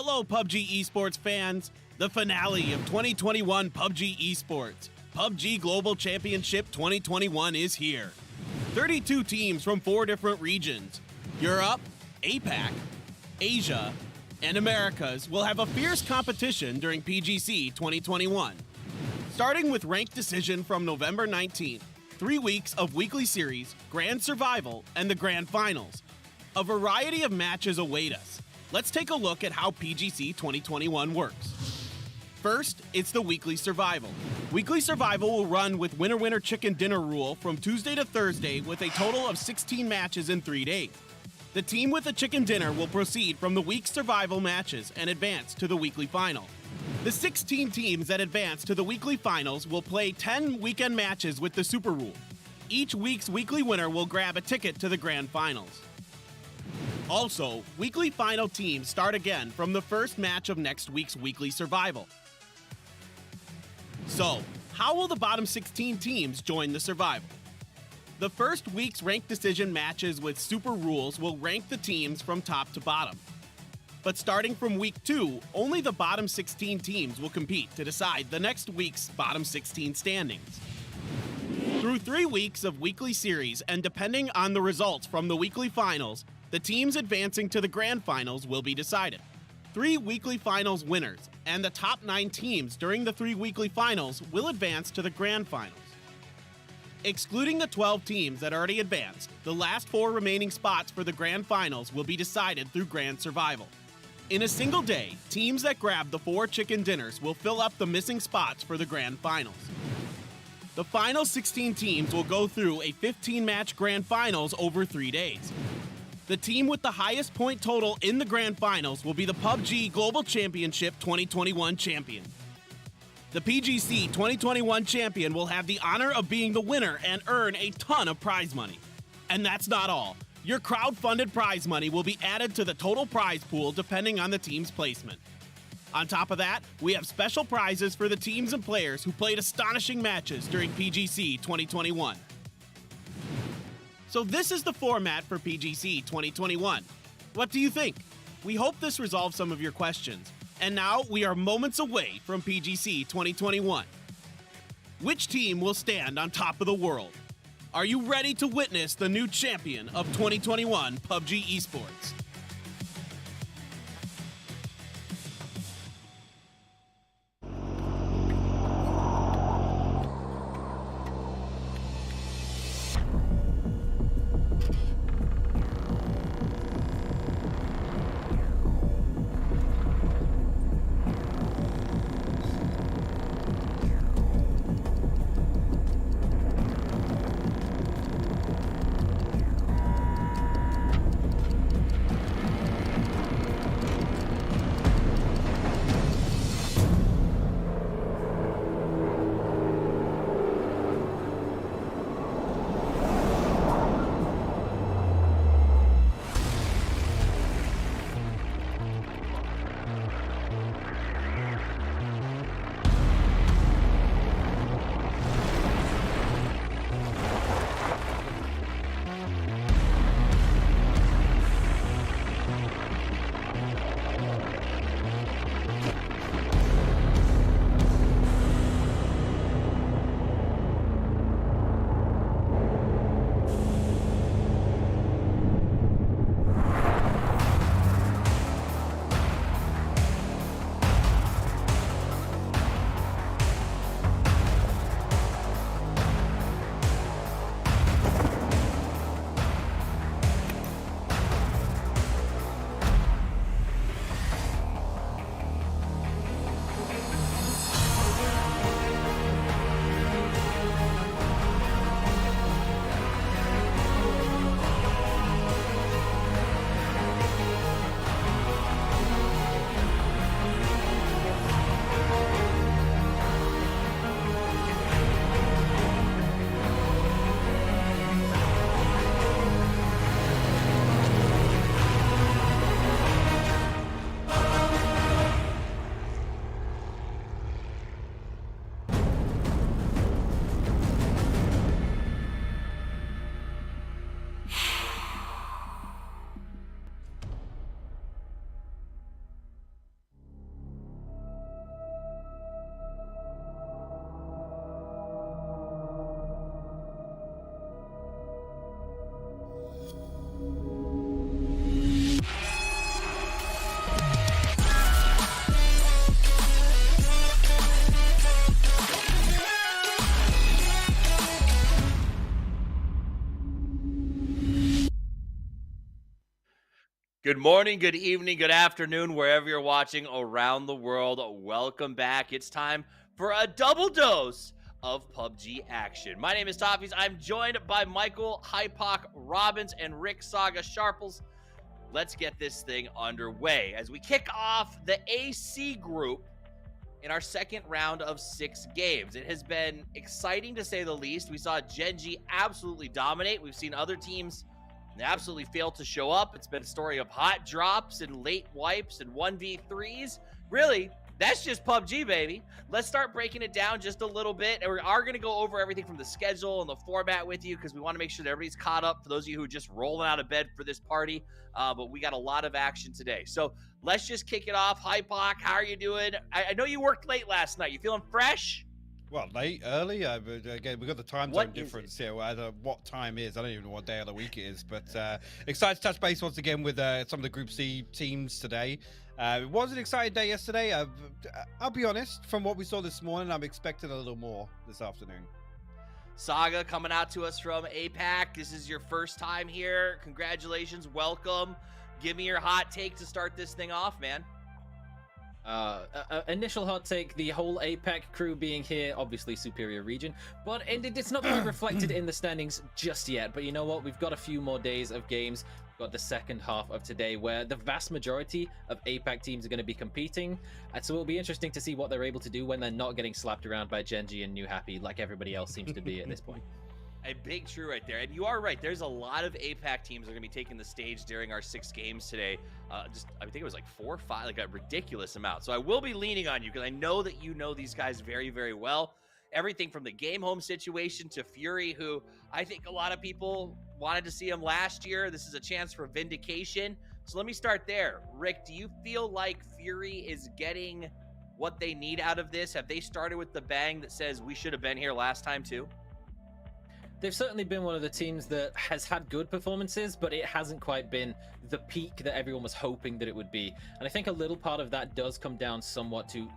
Hello, PUBG Esports fans. The finale of 2021 PUBG Esports, PUBG Global Championship 2021 is here. 32 teams from 4 different regions, Europe, APAC, Asia, and Americas will have a fierce competition during PGC 2021. Starting with ranked decision from November 19th, 3 weeks of weekly series, grand survival, and the grand finals. A variety of matches await us. Let's take a look at how PGC 2021 works. First, it's the weekly survival. Weekly survival will run with winner-winner chicken dinner rule from Tuesday to Thursday with a total of 16 matches in 3 days. The team with the chicken dinner will proceed from the week's survival matches and advance to the weekly final. The 16 teams that advance to the weekly finals will play 10 weekend matches with the Super Rule. Each week's weekly winner will grab a ticket to the grand finals. Also, weekly final teams start again from the first match of next week's weekly survival. So, how will the bottom 16 teams join the survival? The first week's ranked decision matches with Super Rules will rank the teams from top to bottom. But starting from week 2, only the bottom 16 teams will compete to decide the next week's bottom 16 standings. Through 3 weeks of weekly series and depending on the results from the weekly finals, the teams advancing to the grand finals will be decided. 3 weekly finals winners and the top 9 teams during the 3 weekly finals will advance to the grand finals. Excluding the 12 teams that already advanced, the last 4 remaining spots for the grand finals will be decided through grand survival. In a single day, teams that grab the 4 chicken dinners will fill up the missing spots for the grand finals. The final 16 teams will go through a 15-match grand finals over 3 days. The team with the highest point total in the grand finals will be the PUBG Global Championship 2021 champion. The PGC 2021 champion will have the honor of being the winner and earn a ton of prize money. And that's not all. Your crowd-funded prize money will be added to the total prize pool depending on the team's placement. On top of that, we have special prizes for the teams and players who played astonishing matches during PGC 2021. So this is the format for PGC 2021. What do you think? We hope this resolves some of your questions. And now we are moments away from PGC 2021. Which team will stand on top of the world? Are you ready to witness the new champion of 2021 PUBG Esports? Good morning, good evening, good afternoon, wherever you're watching around the world. Welcome back. It's time for a double dose of PUBG action. My name is Toppies. I'm joined by Michael Hypoc Robbins and Rick Saga Sharples. Let's get this thing underway as we kick off the AC group in our second round of 6 games. It has been exciting to say the least. We saw Genji absolutely dominate. We've seen other teams absolutely failed to show up. It's been a story of hot drops and late wipes and 1v3s. Really, that's just PUBG, baby. Let's start breaking it down just a little bit. And we are going to go over everything from the schedule and the format with you because we want to make sure that everybody's caught up for those of you who are just rolling out of bed for this party. But we got a lot of action today. So let's just kick it off. Hypoc, how are you doing? I know you worked late last night. You feeling fresh? Well, late, early. Again, we've got the time zone difference here. What time is? I don't even know what day of the week it is. But excited to touch base once again with some of the Group C teams today. It was an exciting day yesterday. I'll be honest. From what we saw this morning, I'm expecting a little more this afternoon. Saga coming out to us from APAC. This is your first time here. Congratulations. Welcome. Give me your hot take to start this thing off, man. Initial hot take, the whole APAC crew being here, obviously superior region, but it's not really reflected in the standings just yet. But you know what? We've got a few more days of games. We've got the second half of today where the vast majority of APAC teams are going to be competing. And so it'll be interesting to see what they're able to do when they're not getting slapped around by Genji and New Happy like everybody else seems to be at this point. A big true right there. And you are right. There's a lot of APAC teams that are going to be taking the stage during our 6 games today. I think it was like 4 or 5, like a ridiculous amount. So I will be leaning on you because I know that you know these guys very, very well. Everything from the game home situation to Fury, who I think a lot of people wanted to see him last year. This is a chance for vindication. So let me start there. Rick, do you feel like Fury is getting what they need out of this? Have they started with the bang that says we should have been here last time too? They've certainly been one of the teams that has had good performances, but it hasn't quite been the peak that everyone was hoping that it would be. And I think a little part of that does come down somewhat to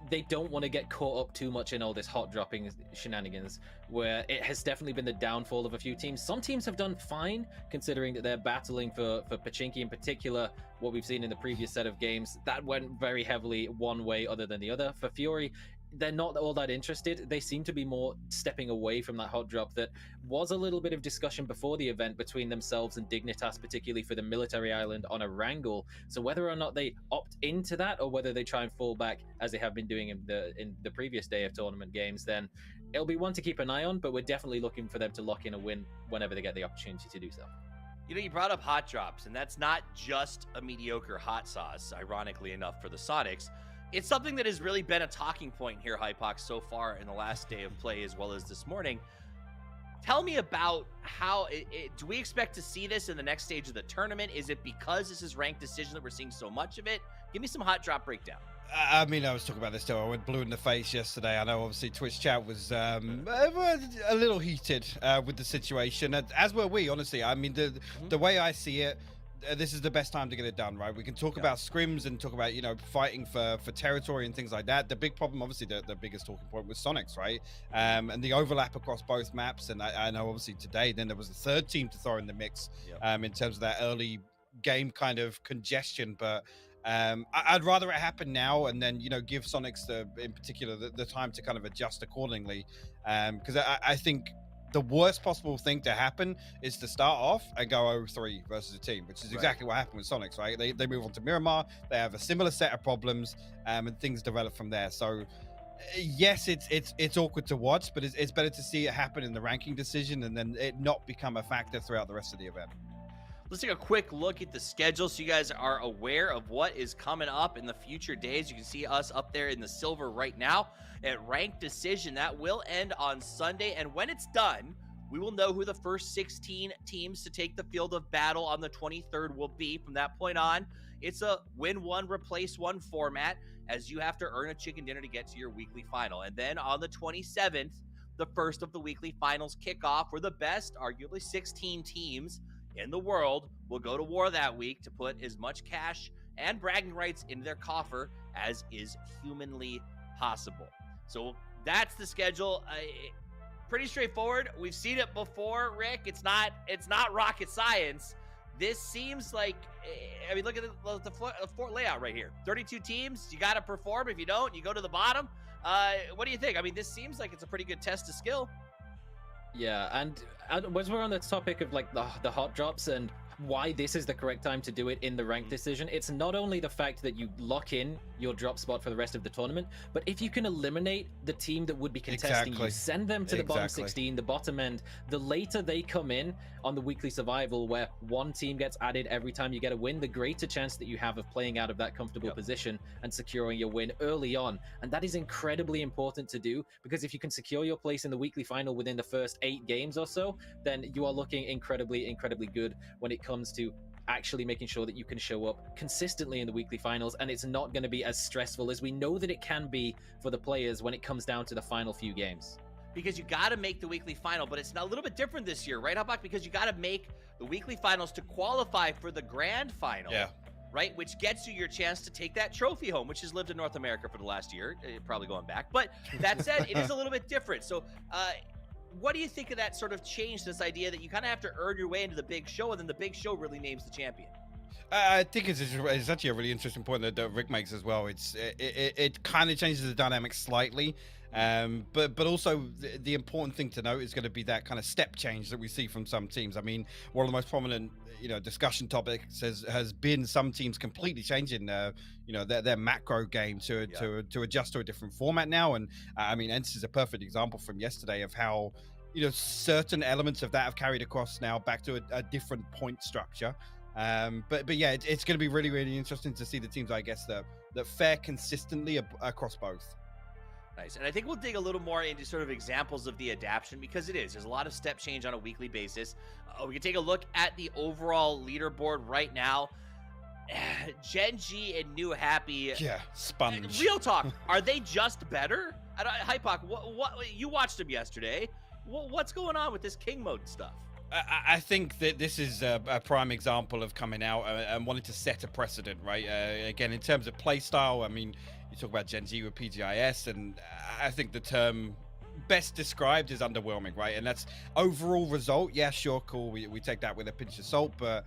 they don't want to get caught up too much in all this hot dropping shenanigans, where it has definitely been the downfall of a few teams. Some teams have done fine, considering that they're battling for Pachinki in particular. What we've seen in the previous set of games, that went very heavily one way other than the other. For Fury, they're not all that interested. They seem to be more stepping away from that hot drop that was a little bit of discussion before the event between themselves and Dignitas, particularly for the military island on a wrangle. So whether or not they opt into that or whether they try and fall back as they have been doing in the previous day of tournament games, then it'll be one to keep an eye on, but we're definitely looking for them to lock in a win whenever they get the opportunity to do so. You know, you brought up hot drops, and that's not just a mediocre hot sauce, ironically enough, for the Sonics. It's something that has really been a talking point here, Hypox, so far in the last day of play as well as this morning. Tell me about how do we expect to see this in the next stage of the tournament? Is it because this is ranked decision that we're seeing so much of it? Give me some hot drop breakdown. I mean, I was talking about this too. I went blue in the face yesterday. I know, obviously, Twitch chat was a little heated with the situation, as were we, honestly. I mean, the way I see it, this is the best time to get it done, right? We can talk about scrims and talk about, you know, fighting for territory and things like that. The big problem, obviously, the biggest talking point was Sonics, right? And the overlap across both maps. And I know, obviously, today, then there was a third team to throw in the mix in terms of that early game kind of congestion. But I'd rather it happen now and then, you know, give Sonics, in particular, the time to kind of adjust accordingly. Because I think the worst possible thing to happen is to start off and go 0-3 versus a team, which is exactly what happened with Sonics, right? They move on to Miramar, they have a similar set of problems, and things develop from there. So yes, it's awkward to watch, but it's better to see it happen in the ranking decision and then it not become a factor throughout the rest of the event. Let's take a quick look at the schedule so you guys are aware of what is coming up in the future days. You can see us up there in the silver right now at Ranked Decision. That will end on Sunday, and when it's done, we will know who the first 16 teams to take the field of battle on the 23rd will be. From that point on, it's a win one, replace one format, as you have to earn a chicken dinner to get to your weekly final. And then on the 27th, the first of the weekly finals kick off, where the best, arguably 16 teams in the world will go to war that week to put as much cash and bragging rights into their coffer as is humanly possible. So that's the schedule. Pretty straightforward. We've seen it before, Rick. It's not rocket science, this seems like, I mean, look at the Fort layout right here. 32 teams, you got to perform. If you don't, you go to the bottom. What do you think? I mean, this seems like it's a pretty good test of skill. Yeah, and as we're on the topic of like the hot drops and why this is the correct time to do it in the ranked decision, it's not only the fact that you lock in your drop spot for the rest of the tournament, but if you can eliminate the team that would be contesting you, send them to the bottom 16, the bottom end, the later they come in on the weekly survival, where one team gets added every time you get a win, the greater chance that you have of playing out of that comfortable position and securing your win early on. And that is incredibly important to do, because if you can secure your place in the weekly final within the first 8 games or so, then you are looking incredibly good when it comes to actually making sure that you can show up consistently in the weekly finals, and it's not going to be as stressful as we know that it can be for the players when it comes down to the final few games. Because you got to make the weekly final, but it's a little bit different this year, right, Outback? Because you got to make the weekly finals to qualify for the grand final, right? Which gets you your chance to take that trophy home, which has lived in North America for the last year, probably going back. But that said, it is a little bit different. So, what do you think of that sort of change, this idea that you kind of have to earn your way into the big show, and then the big show really names the champion? I think it's actually a really interesting point that Rick makes as well. It kind of changes the dynamics slightly, but also the important thing to note is going to be that kind of step change that we see from some teams. I mean, one of the most prominent discussion topics has been some teams completely changing their macro game to adjust to a different format now. And I mean, Ents is a perfect example from yesterday of how certain elements of that have carried across now back to a different point structure. But yeah, it's going to be really interesting to see the teams, I guess, that fare consistently across both. Nice. And I think we'll dig a little more into sort of examples of the adaptation, because there's a lot of step change on a weekly basis. We can take a look at the overall leaderboard right now. Gen G and New Happy. Yeah, sponge. Real talk. Are they just better? Hypoc, what you watched them yesterday. What's going on with this King mode stuff? I think that this is a prime example of coming out and wanting to set a precedent, right? Again, in terms of play style, I mean, you talk about Gen G with PGIS, and I think the term best described is underwhelming, right? And that's overall result. Yeah, sure, cool. We take that with a pinch of salt, but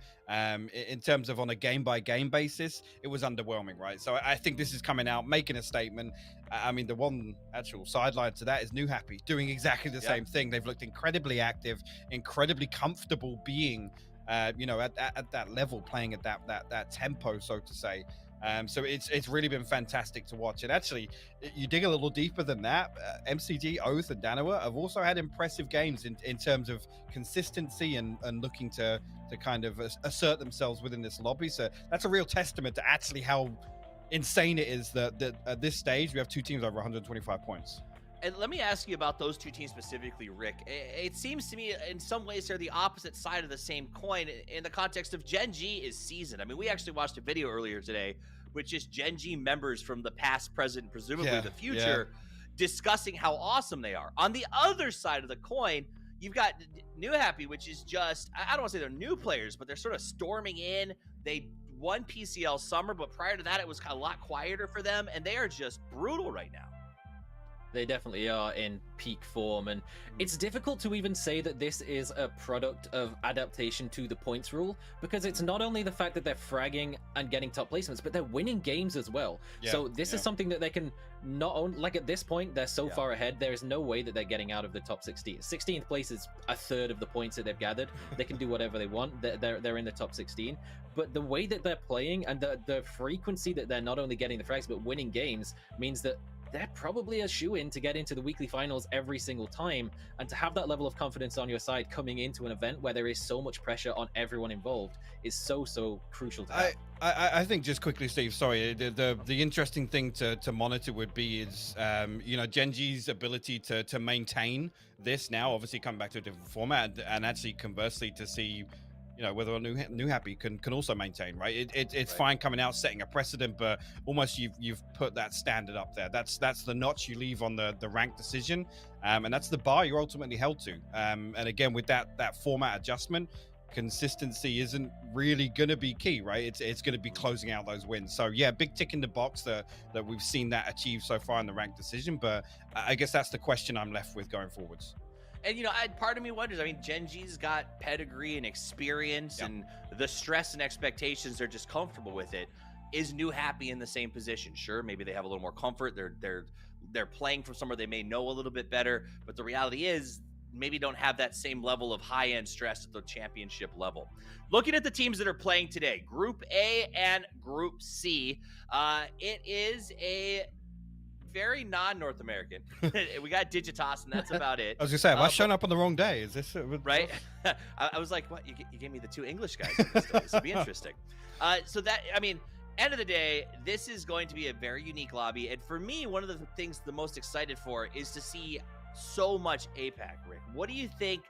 in terms of on a game-by-game basis, it was underwhelming, right? So I think this is coming out, making a statement. I mean, the one actual sideline to that is New Happy doing exactly the same thing. They've looked incredibly active, incredibly comfortable being, at that level, playing at that tempo, so to say. So it's really been fantastic to watch. And actually, you dig a little deeper than that, MCG, Oath, and Danawa have also had impressive games in terms of consistency and looking to kind of assert themselves within this lobby. So that's a real testament to actually how insane it is that at this stage we have two teams over 125 points. And let me ask you about those two teams specifically, Rick. It seems to me in some ways they're the opposite side of the same coin in the context of Gen G is seasoned. I mean, we actually watched a video earlier today with just Gen G members from the past, present, presumably the future, discussing how awesome they are. On the other side of the coin, you've got New Happy, which is just, I don't want to say they're new players, but they're sort of storming in. They won PCL summer, but prior to that, it was kind of a lot quieter for them, and they are just brutal right now. They definitely are in peak form, and it's difficult to even say that this is a product of adaptation to the points rule, because it's not only the fact that they're fragging and getting top placements, but they're winning games as well. So this is something that they can not own. Like at this point, they're so far ahead, there is no way that they're getting out of the top 16. 16th place is a third of the points that they've gathered. They can do whatever they want. They're in the top 16. But the way that they're playing and the frequency that they're not only getting the frags but winning games means that they're probably a shoe-in to get into the weekly finals every single time, and to have that level of confidence on your side coming into an event where there is so much pressure on everyone involved is so crucial to have. I think just quickly, Steve, sorry, the interesting thing to monitor would be is Gen G's ability to maintain this now, obviously coming back to a different format, and actually conversely to see whether or New Happy can also maintain, right? It's fine coming out, setting a precedent, but almost you've put that standard up there. That's the notch you leave on the ranked decision, and that's the bar you're ultimately held to. And again, with that format adjustment, consistency isn't really going to be key, right? It's going to be closing out those wins. So yeah, big tick in the box that we've seen that achieved so far in the ranked decision, but I guess that's the question I'm left with going forwards. And part of me wonders. I mean, Gen G's got pedigree and experience, and the stress and expectations. They're just comfortable with it. Is New happy in the same position? Sure, maybe they have a little more comfort. They're playing from somewhere they may know a little bit better. But the reality is, maybe don't have that same level of high-end stress at the championship level. Looking at the teams that are playing today, Group A and Group C, it is a very non-North American. We got Digitas, and that's about it. I was gonna say, have I shown up on the wrong day? Is this right? I was like, what? You gave me the two English guys. This will be interesting. So that, I mean, end of the day, this is going to be a very unique lobby, and for me, one of the things the most excited for is to see so much APAC. Rick, what do you think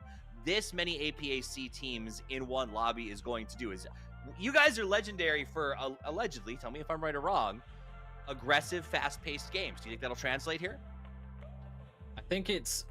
this many APAC teams in one lobby is going to do? Is you guys are legendary for allegedly, tell me if I'm right or wrong, aggressive, fast-paced games. Do you think that'll translate here? I think it's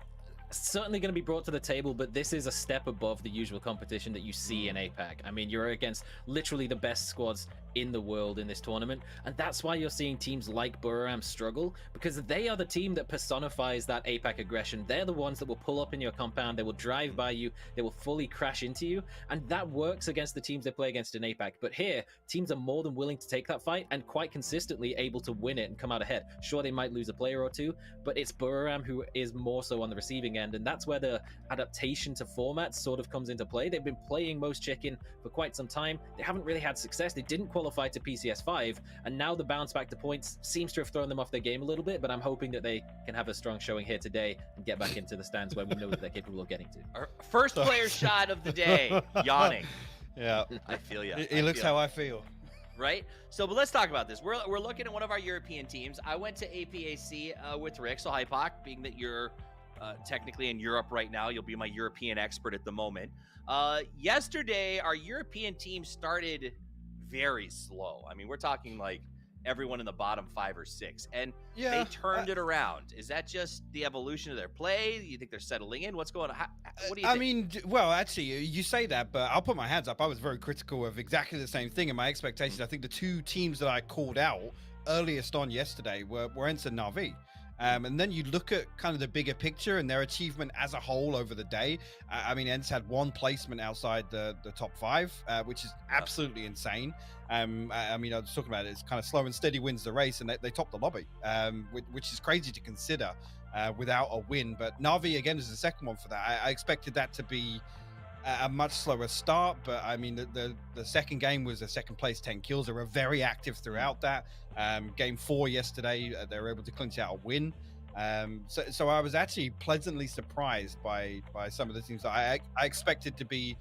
certainly going to be brought to the table, but this is a step above the usual competition that you see in APAC. I mean, you're against literally the best squads in the world in this tournament, and that's why you're seeing teams like Buriram struggle, because they are the team that personifies that APAC aggression. They're the ones that will pull up in your compound, they will drive by you, they will fully crash into you, and that works against the teams they play against in APAC. But here, teams are more than willing to take that fight and quite consistently able to win it and come out ahead. Sure, they might lose a player or two, but it's Buriram who is more so on the receiving end, and that's where the adaptation to formats sort of comes into play. They've been playing most chicken for quite some time. They haven't really had success. They didn't qualify to PCS 5, and now the bounce back to points seems to have thrown them off their game a little bit, but I'm hoping that they can have a strong showing here today and get back into the stands where we know that they're capable of getting to. Our first player shot of the day, yawning. Yeah. I feel you. He looks how I feel. Right? So, but let's talk about this. We're looking at one of our European teams. I went to APAC with Rick, so Hypoc, being that you're technically in Europe right now, you'll be my European expert at the moment. Yesterday, our European team started very slow. I mean, we're talking like everyone in the bottom 5 or 6, and they turned it around. Is that just the evolution of their play? You think they're settling in? What's going on? What do you think? I mean, well, actually, you say that, but I'll put my hands up. I was very critical of exactly the same thing in my expectations. I think the two teams that I called out earliest on yesterday were ENCE and Na'Vi. And then you look at kind of the bigger picture and their achievement as a whole over the day. I mean, ENCE had 1 placement outside the top 5, which is absolutely insane. I mean, I was talking about it. It's kind of slow and steady wins the race, and they topped the lobby, which is crazy to consider without a win. But Na'Vi, again, is the second one for that. I expected that to be a much slower start, but I mean, the second game was a second place 10 kills. They were very active throughout that. Game 4 yesterday, they were able to clinch out a win. So I was actually pleasantly surprised by some of the teams that I expected to be.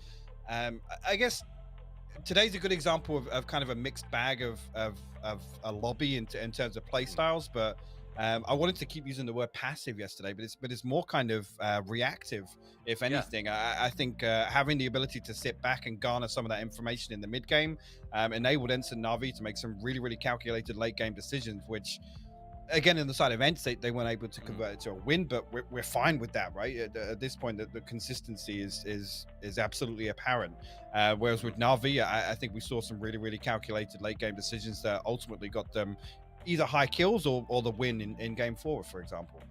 I guess today's a good example of kind of a mixed bag of a lobby in terms of play styles, but I wanted to keep using the word passive yesterday, but it's more kind of reactive, if anything. Yeah. I think having the ability to sit back and garner some of that information in the mid game enabled ENCE and Na'Vi to make some really, really calculated late game decisions, which, again, in the side of ENCE, they weren't able to convert it to a win, but we're fine with that, right? At this point, the consistency is absolutely apparent. Whereas with Na'Vi, I think we saw some really, really calculated late game decisions that ultimately got them either high kills or the win in game 4, for example.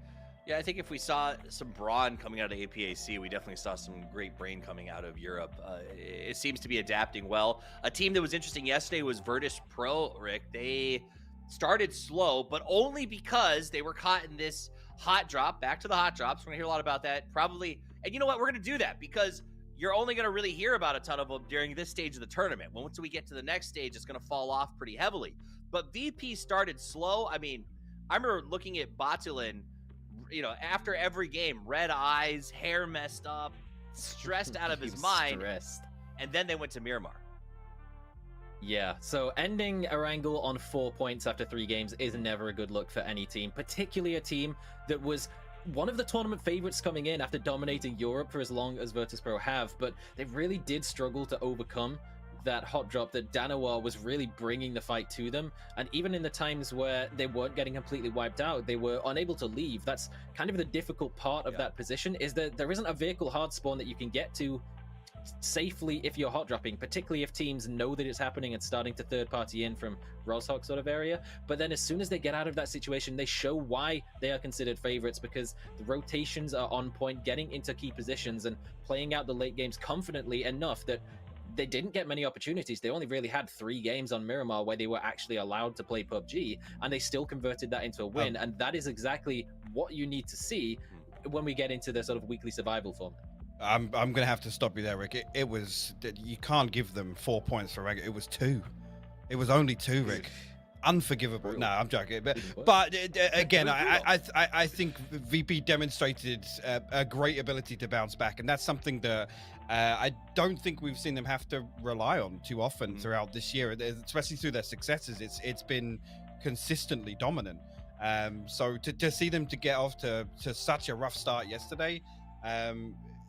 Yeah, I think if we saw some brawn coming out of APAC, we definitely saw some great brain coming out of Europe. It seems to be adapting well. A team that was interesting yesterday was Virtus Pro, Rick. They started slow, but only because they were caught in this hot drop. Back to the hot drops. We're going to hear a lot about that. Probably. And you know what? We're going to do that because you're only going to really hear about a ton of them during this stage of the tournament. Once we get to the next stage, it's going to fall off pretty heavily. But VP started slow. I mean, I remember looking at Batulin, after every game, red eyes, hair messed up, stressed out of his mind. Stressed. And then they went to Miramar. Yeah, so ending Erangel on 4 points after 3 games is never a good look for any team, particularly a team that was one of the tournament favorites coming in after dominating Europe for as long as Virtus Pro have, but they really did struggle to overcome that hot drop that Danawa was really bringing the fight to them. And even in the times where they weren't getting completely wiped out, they were unable to leave. That's kind of the difficult part of that position, is that there isn't a vehicle hard spawn that you can get to safely if you're hot dropping, particularly if teams know that it's happening and starting to third party in from Roshawk sort of area. But then as soon as they get out of that situation, they show why they are considered favorites, because the rotations are on point, getting into key positions and playing out the late games confidently enough that they didn't get many opportunities. They only really had 3 games on Miramar where they were actually allowed to play PUBG, and they still converted that into a win. And that is exactly what you need to see when we get into the sort of weekly survival format. I'm gonna have to stop you there, Rick. It was, you can't give them 4 points for regular. It was 2. It was only 2, Rick. Unforgivable. No, I'm joking. But again, I think VP demonstrated a great ability to bounce back, and that's something that I don't think we've seen them have to rely on too often throughout this year, especially through their successes. It's been consistently dominant. So to see them to get off to such a rough start yesterday,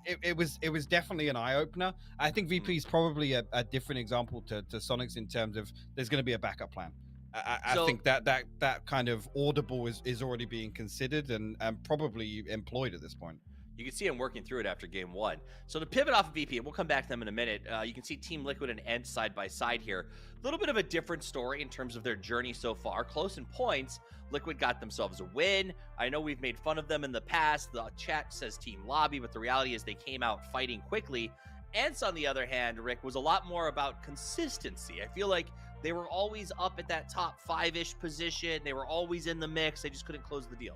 it was definitely an eye-opener. I think VP is probably a different example to Sonics in terms of there's going to be a backup plan. I think that kind of audible is already being considered and probably employed at this point. You can see him working through it after game 1. So to pivot off of VP, and we'll come back to them in a minute, you can see Team Liquid and ENCE side by side here. A little bit of a different story in terms of their journey so far. Close in points, Liquid got themselves a win. I know we've made fun of them in the past. The chat says Team Lobby, but the reality is they came out fighting quickly. ENCE, on the other hand, Rick, was a lot more about consistency. I feel like they were always up at that top 5-ish position. They were always in the mix. They just couldn't close the deal.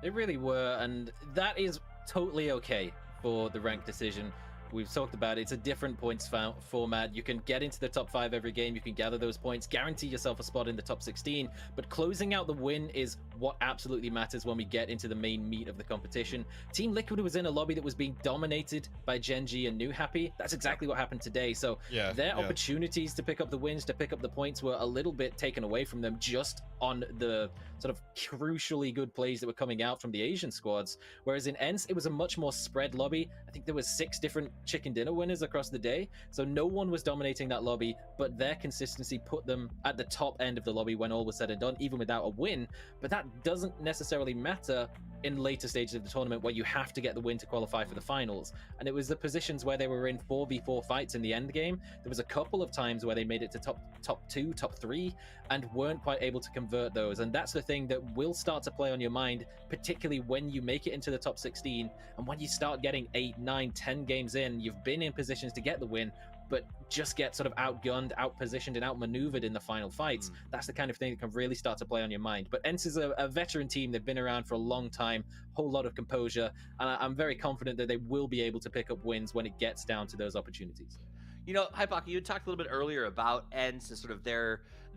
They really were, and that is totally okay for the ranked decision. We've talked about it. It's a different points format. You can get into the top 5 every game. You can gather those points, guarantee yourself a spot in the top 16. But closing out the win is what absolutely matters when we get into the main meat of the competition. Team Liquid was in a lobby that was being dominated by Gen.G and New Happy. That's exactly what happened today. So their opportunities to pick up the wins, to pick up the points, were a little bit taken away from them just on the sort of crucially good plays that were coming out from the Asian squads. Whereas in ENCE, it was a much more spread lobby. I think there was 6 different chicken dinner winners across the day, so no one was dominating that lobby, but their consistency put them at the top end of the lobby when all was said and done, even without a win. But that doesn't necessarily matter in later stages of the tournament where you have to get the win to qualify for the finals. And it was the positions where they were in 4v4 fights in the end game. There was a couple of times where they made it to top 2, top 3, and weren't quite able to convert those. And that's the thing that will start to play on your mind, particularly when you make it into the top 16 and when you start getting 8, 9, 10 games in. You've been in positions to get the win, but just get sort of outgunned, outpositioned, and outmaneuvered in the final fights. That's the kind of thing that can really start to play on your mind. But ENCE is a veteran team. They've been around for a long time, whole lot of composure, and I'm very confident that they will be able to pick up wins when it gets down to those opportunities. You know, Hypoc, you talked a little bit earlier about ENCE and sort of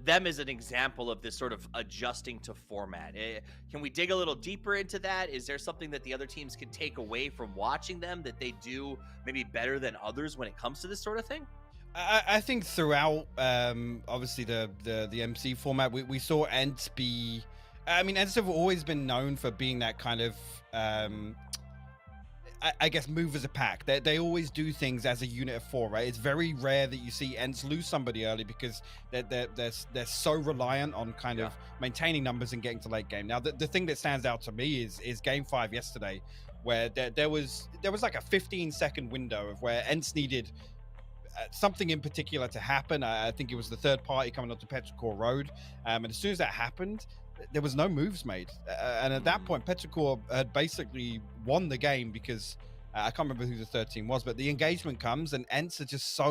them as an example of this sort of adjusting to format. Can we dig a little deeper into that? Is there something that the other teams can take away from watching them that they do maybe better than others when it comes to this sort of thing? I think throughout, obviously the MC format, we saw ENCE be. I mean, ENCE have always been known for being that kind of. I guess move as a pack. They always do things as a unit of 4, right? It's very rare that you see ENCE lose somebody early because they're so reliant on kind of maintaining numbers and getting to late game. Now, the thing that stands out to me is game 5 yesterday, where there was like a 15-second window of where ENCE needed something in particular to happen. I think it was the third party coming onto Petrichor Road, and as soon as that happened, there was no moves made, and at that point Petrichor had basically won the game because I can't remember who the third team was, but the engagement comes and ENCE are just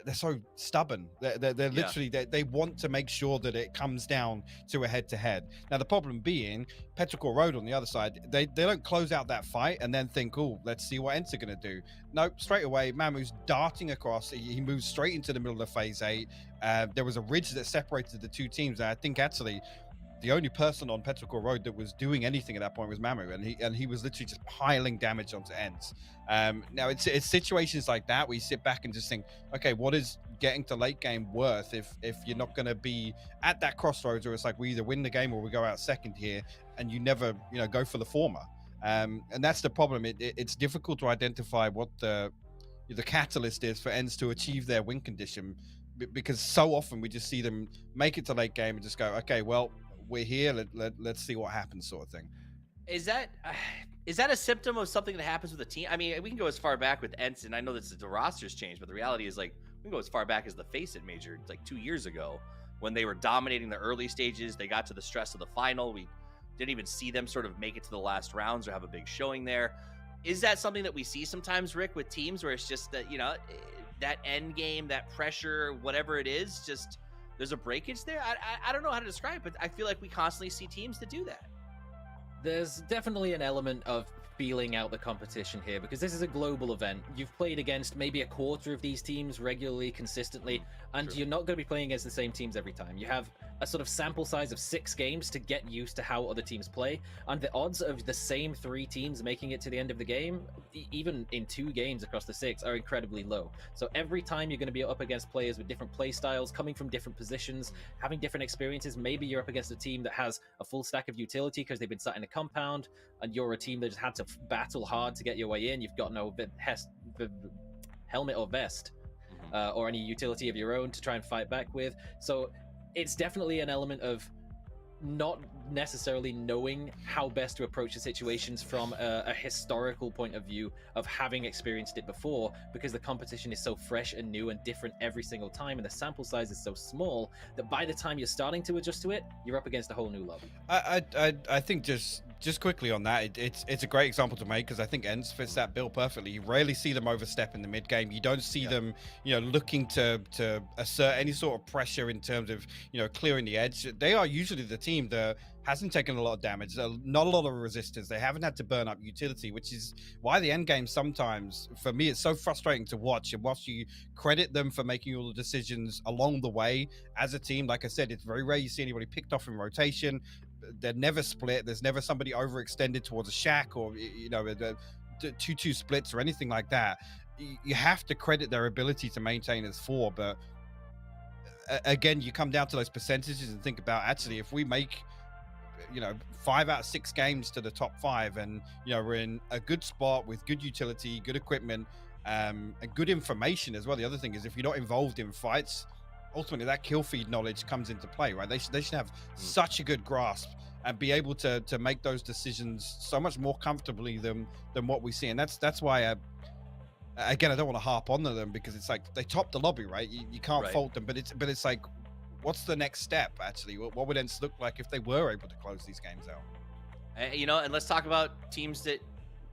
they're so stubborn. They're literally they want to make sure that it comes down to a head-to-head. Now the problem being Petrichor Road on the other side, they don't close out that fight and then think, oh, let's see what ENCE are going to do. Nope, straight away Mamu's darting across. He moves straight into the middle of phase 8. There was a ridge that separated the two teams, and I think actually the only person on Petrichor Road that was doing anything at that point was Mamu, and he was literally just piling damage onto ENCE. Now it's situations like that where you sit back and just think, okay, what is getting to late game worth if you're not going to be at that crossroads where it's like we either win the game or we go out second here, and you never go for the former. And that's the problem. It's difficult to identify what the catalyst is for ENCE to achieve their win condition, because so often we just see them make it to late game and just go, okay, well, we're here, let's see what happens, sort of thing. Is that Is that a symptom of something that happens with a team? I mean, we can go as far back with Ensign. I know that the roster's changed, but the reality is, like, we can go as far back as the Face It Major, like 2 years ago, when they were dominating the early stages. They got to the stress of the final. We didn't even see them sort of make it to the last rounds or have a big showing there. Is that something that we see sometimes, Rick, with teams where it's just that, you know, that end game, that pressure, whatever it is, just there's a breakage there? I don't know how to describe it, but I feel like we constantly see teams that do that. There's definitely an element of feeling out the competition here, because this is a global event. You've played against maybe a quarter of these teams regularly, consistently, and True. you're not going to be playing against the same teams every time. You have a sort of sample size of 6 games to get used to how other teams play, and the odds of the same 3 teams making it to the end of the game, even in 2 games across the 6, are incredibly low. So every time you're going to be up against players with different play styles, coming from different positions, having different experiences. Maybe you're up against a team that has a full stack of utility because they've been sat in a compound, and you're a team that just had to battle hard to get your way in. You've got no helmet or vest, or any utility of your own to try and fight back with. So it's definitely an element of not necessarily knowing how best to approach the situations from a historical point of view of having experienced it before, because the competition is so fresh and new and different every single time, and the sample size is so small that by the time you're starting to adjust to it, you're up against a whole new lobby. I think just quickly on that, it's a great example to make, because I think Ents fits that bill perfectly. You rarely see them overstep in the mid game. You don't see them, you know, looking to assert any sort of pressure in terms of, you know, clearing the edge. They are usually the team that hasn't taken a lot of damage, not a lot of resistance. They haven't had to burn up utility, which is why the end game sometimes, for me, it's so frustrating to watch. And whilst you credit them for making all the decisions along the way as a team, like I said, it's very rare you see anybody picked off in rotation. They're never split. There's never somebody overextended towards a shack, or, you know, the 2-2 splits or anything like that. You have to credit their ability to maintain as 4. But again, you come down to those percentages and think about, actually, if we make, you know, 5 out of 6 games to the top 5, and, you know, we're in a good spot with good utility, good equipment, and good information as well. The other thing is, if you're not involved in fights, ultimately that kill feed knowledge comes into play, right? They should have such a good grasp and be able to make those decisions so much more comfortably than what we see. And that's why again, I don't want to harp on them, because it's like they topped the lobby, right? You can't fault them, but it's like, what's the next step actually? What would Ents look like if they were able to close these games out? You know, and let's talk about teams that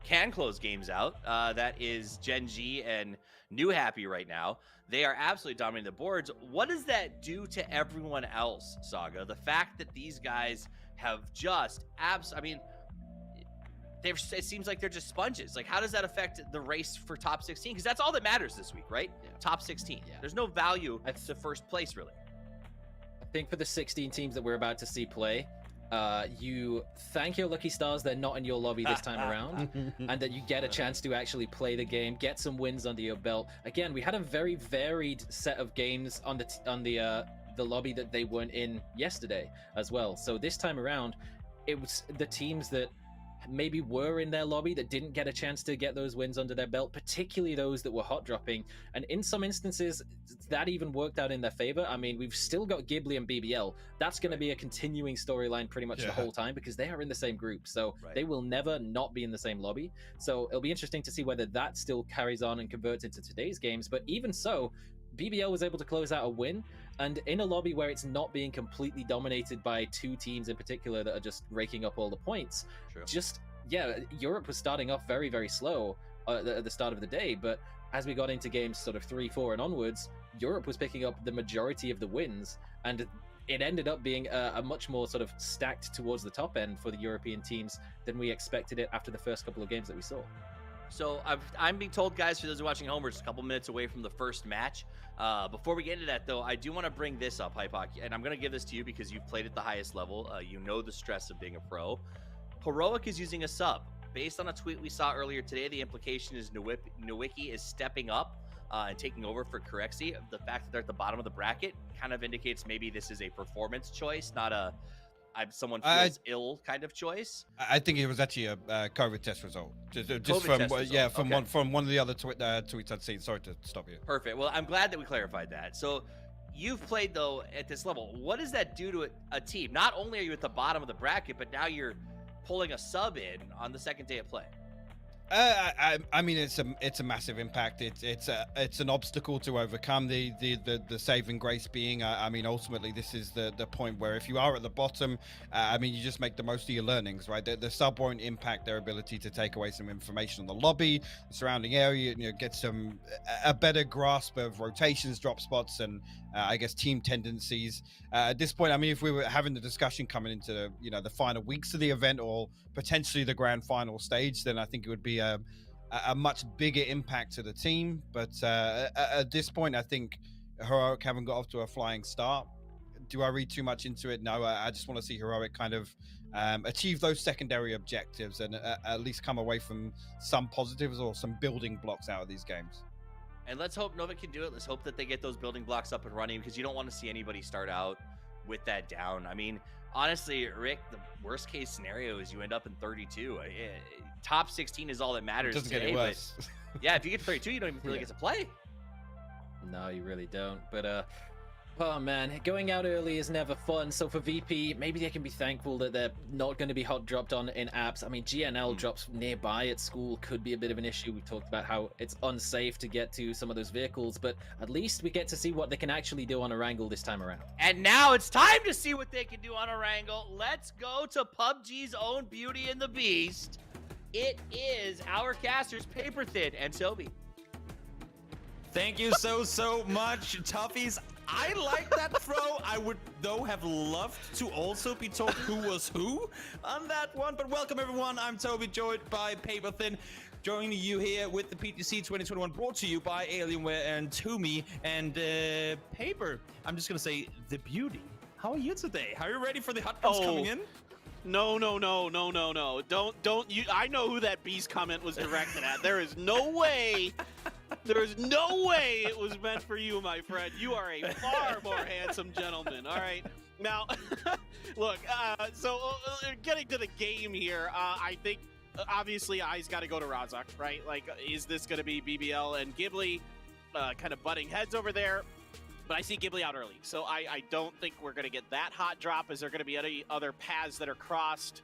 can close games out. That is Gen G and New Happy right now. They are absolutely dominating the boards. What does that do to everyone else, Saga? The fact that these guys have just I mean, it seems like they're just sponges. Like, how does that affect the race for top 16? Because that's all that matters this week, right? Yeah. Top 16. Yeah. There's no value to first place, really. I think for the 16 teams that we're about to see play, you thank your lucky stars they're not in your lobby this time around, and that you get a chance to actually play the game, get some wins under your belt. Again, we had a very varied set of games on the lobby that they weren't in yesterday as well. So this time around, it was the teams that maybe were in their lobby that didn't get a chance to get those wins under their belt, particularly those that were hot dropping. And in some instances, that even worked out in their favor. I mean, we've still got Ghibli and BBL. That's going to be a continuing storyline pretty much the whole time, because they are in the same group. So they will never not be in the same lobby. So it'll be interesting to see whether that still carries on and converts into today's games. But even so, BBL was able to close out a win, and in a lobby where it's not being completely dominated by 2 teams in particular that are just raking up all the points. Europe was starting off very, very slow at the start of the day, but as we got into games sort of 3, 4 and onwards, Europe was picking up the majority of the wins, and it ended up being a much more sort of stacked towards the top end for the European teams than we expected it after the first couple of games that we saw. So I'm being told, guys, for those who are watching home, we're just a couple minutes away from the first match. Before we get into that, though, I do want to bring this up, Hypoc, and I'm going to give this to you because you've played at the highest level. You know the stress of being a pro. Heroic is using a sub. Based on a tweet we saw earlier today, the implication is Nowicki is stepping up and taking over for Corexi. The fact that they're at the bottom of the bracket kind of indicates maybe this is a performance choice, not a someone feels ill kind of choice. I think it was actually a COVID test result. Just from one of the other tweets I'd seen. Sorry to stop you. Perfect. Well, I'm glad that we clarified that. So you've played, though, at this level. What does that do to a team? Not only are you at the bottom of the bracket, but now you're pulling a sub in on the second day of play? I mean, it's a massive impact. It's an obstacle to overcome. The saving grace being, I mean, ultimately this is the point where if you are at the bottom, I mean, you just make the most of your learnings, right? The sub won't impact their ability to take away some information on the lobby, the surrounding area, get a better grasp of rotations, drop spots, and I guess team tendencies. At this point, I mean, if we were having the discussion coming into the final weeks of the event or potentially the grand final stage, then I think it would be a much bigger impact to the team. But at this point, I think Heroic haven't got off to a flying start. Do I read too much into it? No, I just want to see Heroic kind of achieve those secondary objectives and at least come away from some positives or some building blocks out of these games. And let's hope Nova can do it. Let's hope that they get those building blocks up and running, because you don't want to see anybody start out with that down. I mean, honestly, Rick, the worst case scenario is you end up in 32. Top 16 is all that matters. It doesn't today, get any worse. But yeah, if you get to 32, you don't even really get to play. No, you really don't. But oh man, going out early is never fun. So for VP, maybe they can be thankful that they're not going to be hot dropped on in apps. I mean, GNL drops nearby at school could be a bit of an issue. We talked about how it's unsafe to get to some of those vehicles, but at least we get to see what they can actually do on Erangel this time around. And now it's time to see what they can do on Erangel. Let's go to PUBG's own Beauty and the Beast. It is our casters, Paper Thin and Toby. Thank you so much, Toughies. I like that throw. I would, though, have loved to also be told who was who on that one. But welcome, everyone. I'm Toby, joined by Paper Thin. Joining you here with the PTC 2021, brought to you by Alienware and Toomey and Paper. I'm just going to say, the beauty. How are you today? Are you ready for the hot guns coming in? No. Don't you? I know who that Beast comment was directed at. There is no way. There is no way it was meant for you, my friend. You are a far more handsome gentleman. All right. Now, look, so getting to the game here, I think obviously eyes got to go to Razak, right? Like, is this going to be BBL and Ghibli kind of butting heads over there? But I see Ghibli out early, so I don't think we're going to get that hot drop. Is there going to be any other paths that are crossed?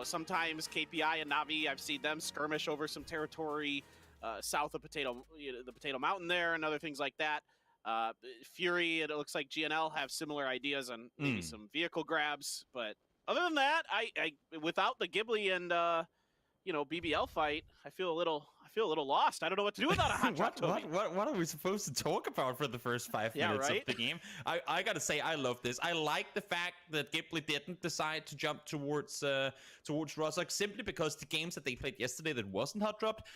Sometimes KPI and Navi, I've seen them skirmish over some territory south of the Potato Mountain there and other things like that. Fury, it looks like GNL have similar ideas on maybe some vehicle grabs. But other than that, I without the Ghibli and BBL fight, I feel a little lost. I don't know what to do without a hot drop. What are we supposed to talk about for the first 5 minutes of the game? I gotta say, I love this. I like the fact that Ghibli didn't decide to jump towards Rozak simply because the games that they played yesterday that wasn't hot dropped,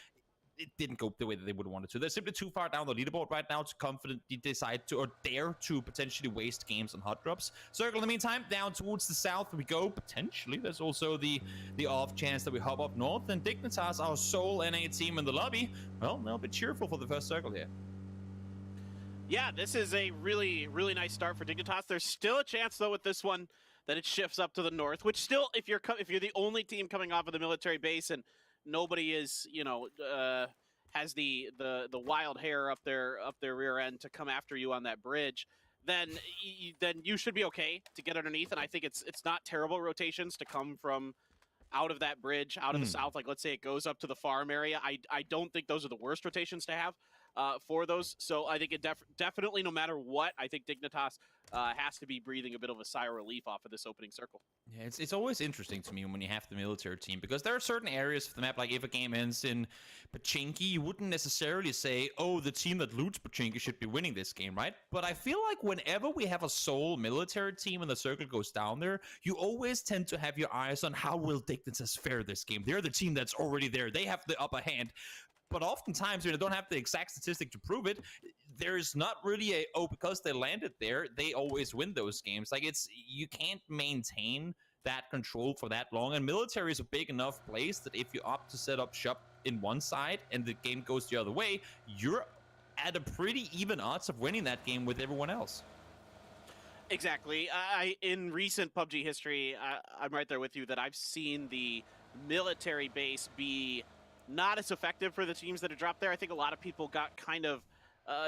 it didn't go the way that they would have wanted to. They're simply too far down the leaderboard right now to confidently decide to, or dare to, potentially waste games on hot drops. Circle in the meantime, down towards the south we go. Potentially, there's also the off chance that we hop up north. And Dignitas, our sole NA team in the lobby, well, they'll be cheerful for the first circle here. Yeah, this is a really, really nice start for Dignitas. There's still a chance, though, with this one that it shifts up to the north, which still, if you're the only team coming off of the military base and nobody is, has the wild hair up their rear end to come after you on that bridge, then you should be okay to get underneath. And I think it's not terrible rotations to come from out of that bridge, out of the south. Like, let's say it goes up to the farm area. I don't think those are the worst rotations to have for those. So I think it definitely, no matter what, I think Dignitas has to be breathing a bit of a sigh of relief off of this opening circle. Yeah, it's always interesting to me when you have the military team, because there are certain areas of the map, like if a game ends in Pachinki, you wouldn't necessarily say, oh, the team that loots Pachinki should be winning this game, right? But I feel like whenever we have a sole military team and the circle goes down there, you always tend to have your eyes on how will Dignitas fare this game. They're the team that's already there. They have the upper hand. But oftentimes, they don't have the exact statistic to prove it. There's not really because they landed there, they always win those games. Like, you can't maintain that control for that long. And military is a big enough place that if you opt to set up shop in one side and the game goes the other way, you're at a pretty even odds of winning that game with everyone else. Exactly. In recent PUBG history, I'm right there with you that I've seen the military base be not as effective for the teams that have dropped there. I think a lot of people got kind of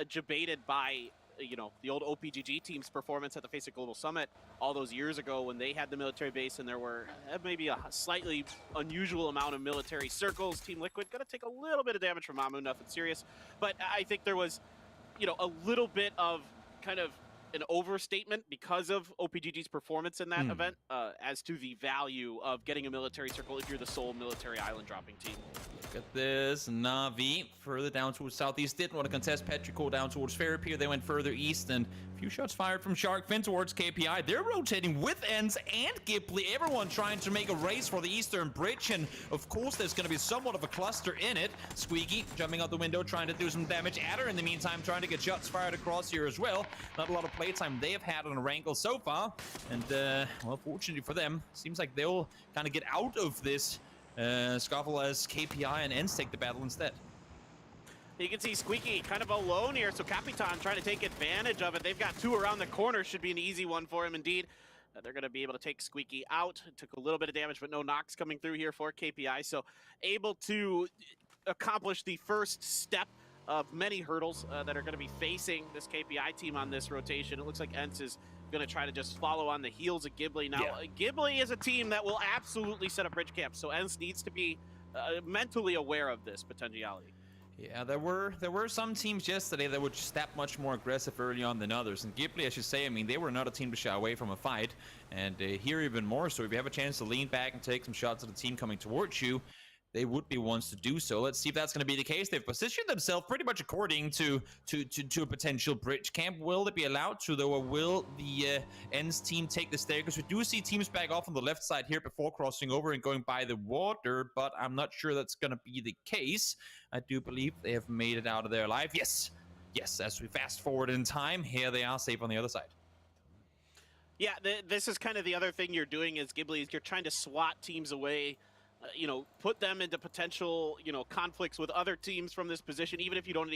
jebaited by the old OPGG team's performance at the Face It Global Summit all those years ago when they had the military base and there were maybe a slightly unusual amount of military circles. Team Liquid going to take a little bit of damage from Mamu, nothing serious. But I think there was, a little bit of kind of an overstatement because of OPGG's performance in that event as to the value of getting a military circle if you're the sole military island dropping team. Look at this. Na'Vi further down towards southeast. Didn't want to contest Petrichor down towards Fairpier. They went further east, and a few shots fired from Sharkfin towards KPI. They're rotating with Ends and Ghibli. Everyone trying to make a race for the eastern bridge, and of course there's going to be somewhat of a cluster in it. Squeaky jumping out the window, trying to do some damage. Adder in the meantime trying to get shots fired across here as well. Not a lot of playtime they have had on Rankle so far, and well, fortunately for them, seems like they'll kind of get out of this scuffle as KPI and Ends take the battle instead. You can see Squeaky kind of alone here, so Capitan trying to take advantage of it. They've got two around the corner, should be an easy one for him indeed. They're going to be able to take Squeaky out. It took a little bit of damage, but no knocks coming through here for KPI, so able to accomplish the first step of many hurdles that are going to be facing this KPI team on this rotation. It looks like Ents is going to try to just follow on the heels of Ghibli. Now, Ghibli is a team that will absolutely set up bridge camps, so Ents needs to be mentally aware of this potentiality. Yeah, there were some teams yesterday that were just that much more aggressive early on than others. And Ghibli, I should say, I mean, they were not a team to shy away from a fight. And here even more so, if you have a chance to lean back and take some shots at the team coming towards you, they would be ones to do so. Let's see if that's going to be the case. They've positioned themselves pretty much according to a potential bridge camp. Will they be allowed to, though, or will the Ends team take the stair? Because we do see teams back off on the left side here before crossing over and going by the water, but I'm not sure that's going to be the case. I do believe they have made it out of there alive. Yes, as we fast forward in time, here they are safe on the other side. Yeah, this is kind of the other thing you're doing as Ghibli, is you're trying to swat teams away, put them into potential, conflicts with other teams from this position. Even if you don't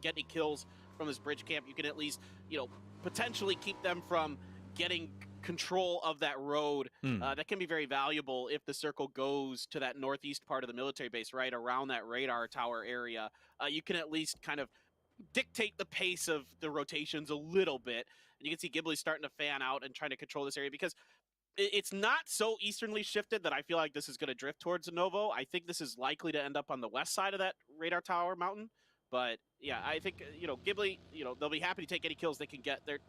get any kills from this bridge camp, you can at least, potentially keep them from getting control of that road. That can be very valuable if the circle goes to that northeast part of the military base, right around that radar tower area. You can at least kind of dictate the pace of the rotations a little bit. And you can see Ghibli starting to fan out and trying to control this area, because it's not so easternly shifted that I feel like this is going to drift towards the Novo. I think this is likely to end up on the west side of that radar tower mountain. But yeah, I think, Ghibli, they'll be happy to take any kills they can get. They're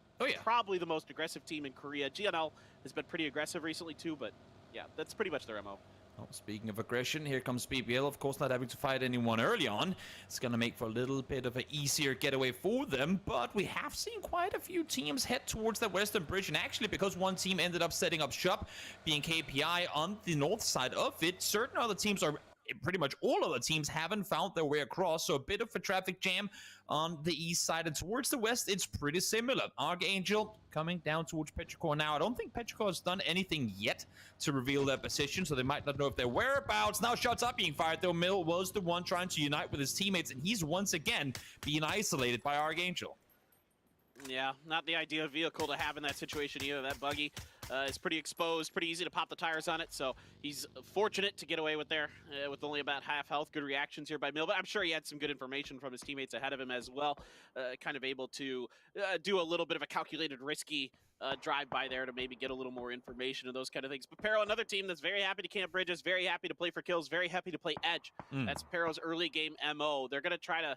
probably the most aggressive team in Korea. GNL has been pretty aggressive recently too, but yeah, that's pretty much their MO. Oh, speaking of aggression, here comes BBL. Of course, not having to fight anyone early on. It's going to make for a little bit of an easier getaway for them, but we have seen quite a few teams head towards that western bridge, and actually, because one team ended up setting up shop, being KPI on the north side of it, certain other teams are... pretty much all of the teams haven't found their way across, so a bit of a traffic jam on the east side, and towards the west it's pretty similar. Archangel coming down towards Petrichor now. I don't think Petrichor has done anything yet to reveal their position, so they might not know if their whereabouts. Now shots are being fired, though. Mill was the one trying to unite with his teammates, and he's once again being isolated by Archangel. Yeah, not the ideal vehicle to have in that situation either. That buggy is pretty exposed, pretty easy to pop the tires on it, so he's fortunate to get away with there with only about half health. Good reactions here by Mill, but I'm sure he had some good information from his teammates ahead of him as well, kind of able to do a little bit of a calculated, risky drive-by there to maybe get a little more information and those kind of things. But Pero, another team that's very happy to camp bridges, very happy to play for kills, very happy to play edge. That's Pero's early game MO. They're going to try to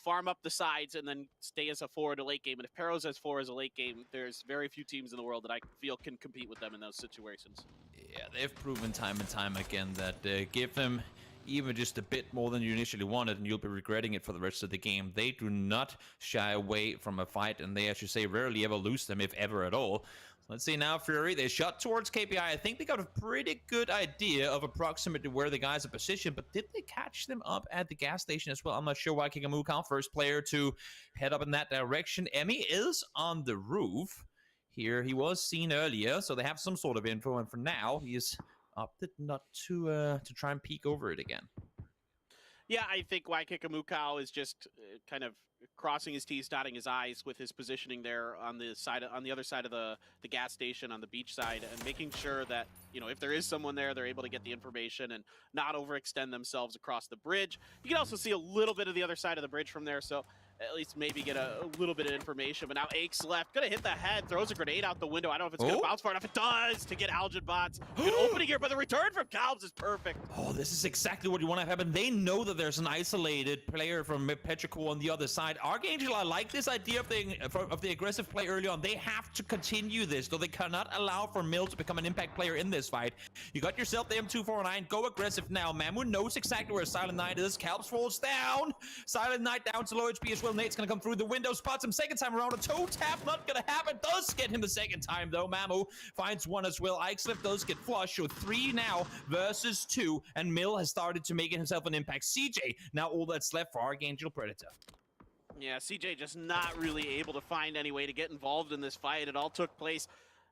farm up the sides and then stay as a 4 in a late game. And if Pero's as 4 as a late game, there's very few teams in the world that I feel can compete with them in those situations. Yeah, they've proven time and time again that give them even just a bit more than you initially wanted, and you'll be regretting it for the rest of the game. They do not shy away from a fight, and they, as you say, rarely ever lose them, if ever at all. Let's see now, Fury. They shot towards KPI. I think they got a pretty good idea of approximately where the guys are positioned, but did they catch them up at the gas station as well? I'm not sure why Kikamukao, first player to head up in that direction. Emmy is on the roof here. He was seen earlier, so they have some sort of info, and for now, he is opted not to try and peek over it again. Yeah, I think Kikamukao is just kind of crossing his T's, dotting his I's with his positioning there on the other side of the gas station, on the beach side, and making sure that, if there is someone there, they're able to get the information and not overextend themselves across the bridge. You can also see a little bit of the other side of the bridge from there, so at least maybe get a little bit of information. But now Aches left, gonna hit the head, throws a grenade out the window. I don't know if it's gonna bounce far enough. It does to get Algin bots. Good opening here, but the return from Calbs is perfect. Oh, this is exactly what you want to happen. They know that there's an isolated player from Petrichor on the other side. Archangel, I like this idea of the aggressive play early on. They have to continue this, though they cannot allow for Mill to become an impact player in this fight. You got yourself the M249. Go aggressive now. Mamu knows exactly where Silent Knight is. Calbs falls down. Silent Knight down to low HP as well. Nate's gonna come through the window, spots him second time around. A toe tap, not gonna happen. Does get him the second time though. Mamu finds one as well. Ikeslip does get flushed. So 3 now versus 2, and Mill has started to make himself an impact. CJ, now all that's left for Archangel Predator. Yeah, CJ just not really able to find any way to get involved in this fight. It all took place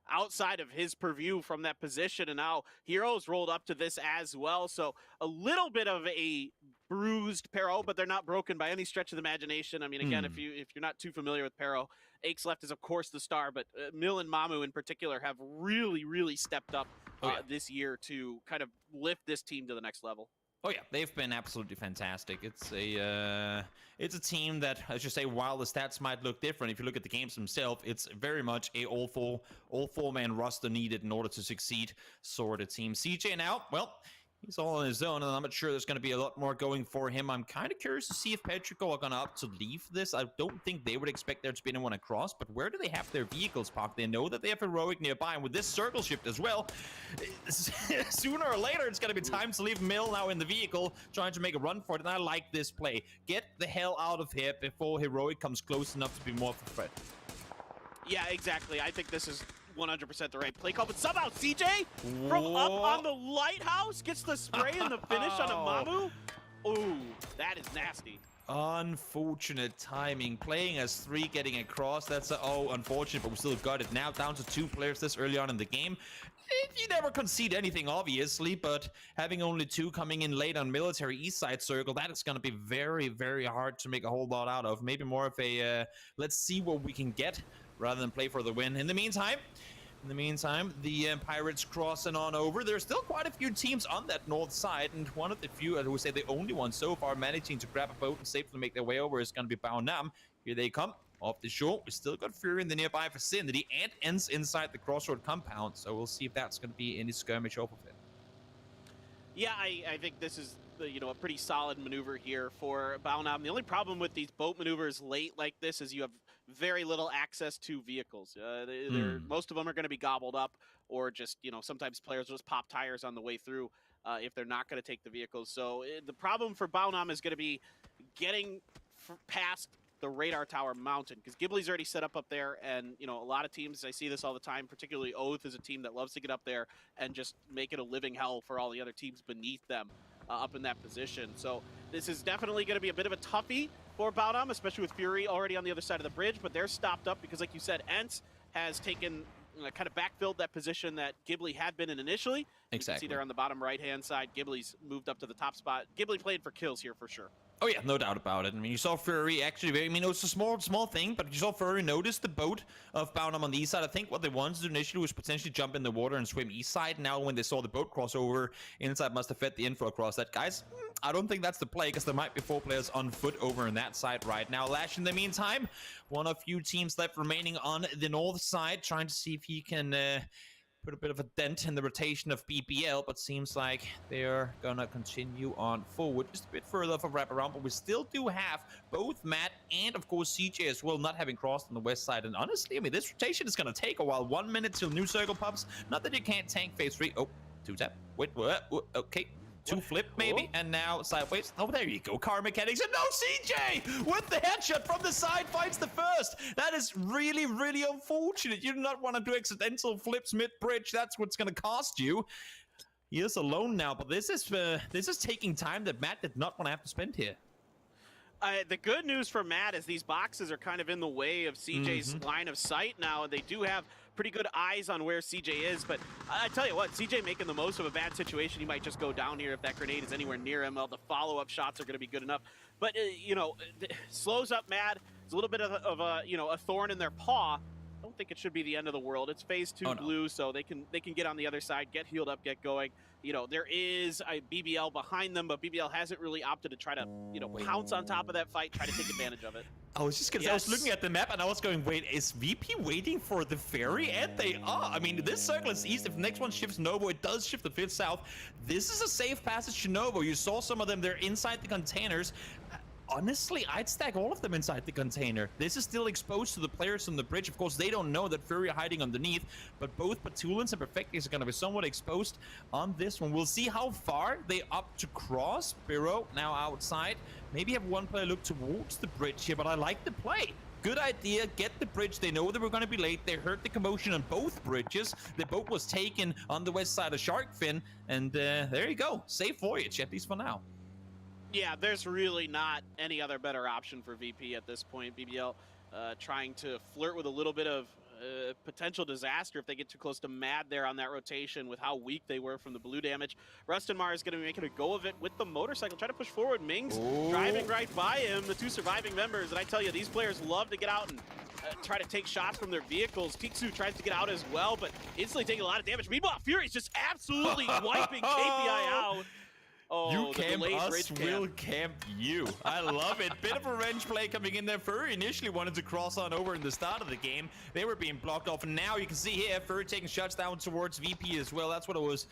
outside of his purview from that position, and now Heroes rolled up to this as well. So a little bit of a bruised Pero, but they're not broken by any stretch of the imagination. I mean, again, if you're not too familiar with Pero, Aches left is of course the star, but Mill and Mamu in particular have really stepped up this year to kind of lift this team to the next level. Oh yeah, they've been absolutely fantastic. It's a team that, I should say, while the stats might look different, if you look at the games themselves, it's very much a all four man roster needed in order to succeed sort of team. CJ now, well, he's all on his own, and I'm not sure there's going to be a lot more going for him. I'm kind of curious to see if Petrichor are going to opt to leave this. I don't think they would expect there to be anyone across, but where do they have their vehicles parked? They know that they have Heroic nearby, and with this circle shift as well, sooner or later it's going to be time to leave Mill now in the vehicle, trying to make a run for it, and I like this play. Get the hell out of here before Heroic comes close enough to be more of a threat. Yeah, exactly. I think this is 100% the right play call, but somehow CJ from up on the lighthouse gets the spray and the finish on a Mamu. Ooh, that is nasty. Unfortunate timing. Playing as 3, getting across. That's unfortunate, but we still got it. Now down to 2 players this early on in the game. You never concede anything, obviously, but having only 2 coming in late on military east side circle, that is going to be very hard to make a whole lot out of. Maybe more of a let's see what we can get rather than play for the win. In the meantime, the Pirates crossing on over. There's still quite a few teams on that north side, and one of the few, I would say the only one so far, managing to grab a boat and safely make their way over is going to be Baonam. Here they come off the shore. We still got Fury in the nearby vicinity, and ends inside the Crossroad compound, so we'll see if that's going to be any skirmish off of it. Yeah, I think this is a pretty solid maneuver here for Baonam. The only problem with these boat maneuvers late like this is you have very little access to vehicles. Most of them are going to be gobbled up, or just, sometimes players will just pop tires on the way through if they're not going to take the vehicles. So the problem for Baonam is going to be getting past the radar tower mountain, because Ghibli's already set up there, and a lot of teams, I see this all the time, particularly Oath is a team that loves to get up there and just make it a living hell for all the other teams beneath them up in that position. So this is definitely going to be a bit of a toughie for Baonam, especially with Fury already on the other side of the bridge, but they're stopped up because, like you said, Ents has taken kind of backfilled that position that Ghibli had been in initially. Exactly. You can see there on the bottom right-hand side, Ghibli's moved up to the top spot. Ghibli played for kills here for sure. Oh yeah, no doubt about it. I mean, you saw Fury actually, it was a small thing, but you saw Fury notice the boat of Baonam on the east side. I think what they wanted to do initially was potentially jump in the water and swim east side. Now when they saw the boat cross over, Inside must have fed the info across that. Guys, I don't think that's the play, because there might be 4 players on foot over in that side right now. Lash, in the meantime, one of few teams left remaining on the north side, trying to see if he can put a bit of a dent in the rotation of BBL, but seems like they're gonna continue on forward just a bit further of a wraparound. But we still do have both Matt and, of course, CJ as well, not having crossed on the west side. And honestly, I mean, this rotation is gonna take a while. 1 minute till new circle pops. Not that you can't tank phase 3. Oh, 2 tap. Wait, what? Okay. 2 flip maybe, and now sideways. Oh, there you go. Car mechanics, and no, CJ with the headshot from the side finds the first. That is really unfortunate. You do not want to do accidental flips mid-bridge. That's what's going to cost you. He is alone now, but this is taking time that Matt did not want to have to spend here. The good news for Matt is these boxes are kind of in the way of CJ's line of sight now, and they do have pretty good eyes on where CJ is. But I tell you what, CJ making the most of a bad situation. He might just go down here if that grenade is anywhere near him. Well, the follow-up shots are going to be good enough. But, slows up Matt. It's a little bit of a thorn in their paw. I don't think it should be the end of the world. It's phase 2 Oh, no. blue, so they can get on the other side, get healed up, get going. You know, there is a BBL behind them, but BBL hasn't really opted to try to, you know, pounce on top of that fight, try to take advantage of it. I was just gonna say, I was looking at the map and I was going, wait, is VP waiting for the ferry? And they are. I mean, this circle is east. If the next one shifts Novo, it does shift the fifth south. This is a safe passage to Novo. You saw some of them, they're inside the containers. Honestly, I'd stack all of them inside the container. This is still exposed to the players on the bridge. Of course, they don't know that Fury are hiding underneath, but both Patulans and Perfectis are going to be somewhat exposed on this one. We'll see how far they opt to cross. Biro now outside. Maybe have one player look towards the bridge here, but I like the play. Good idea, get the bridge. They know they were going to be late. They heard the commotion on both bridges. The boat was taken on the west side of Sharkfin, and there you go. Safe voyage, at least for now. Yeah, there's really not any other better option for VP at this point. BBL trying to flirt with a little bit of potential disaster if they get too close to Mad there on that rotation with how weak they were from the blue damage. Rustinmar is going to be making a go of it with the motorcycle, try to push forward. Mings driving right by him, the two surviving members. And I tell you, these players love to get out and try to take shots from their vehicles. Tiksu tries to get out as well, but instantly taking a lot of damage. Meanwhile, Fury's just absolutely wiping KPI out. Oh, you camp us, we'll camp you. I love it. Bit of a revenge play coming in there. Fury initially wanted to cross on over in the start of the game. They were being blocked off, and now you can see here Fury taking shots down towards VP as well. That's what I was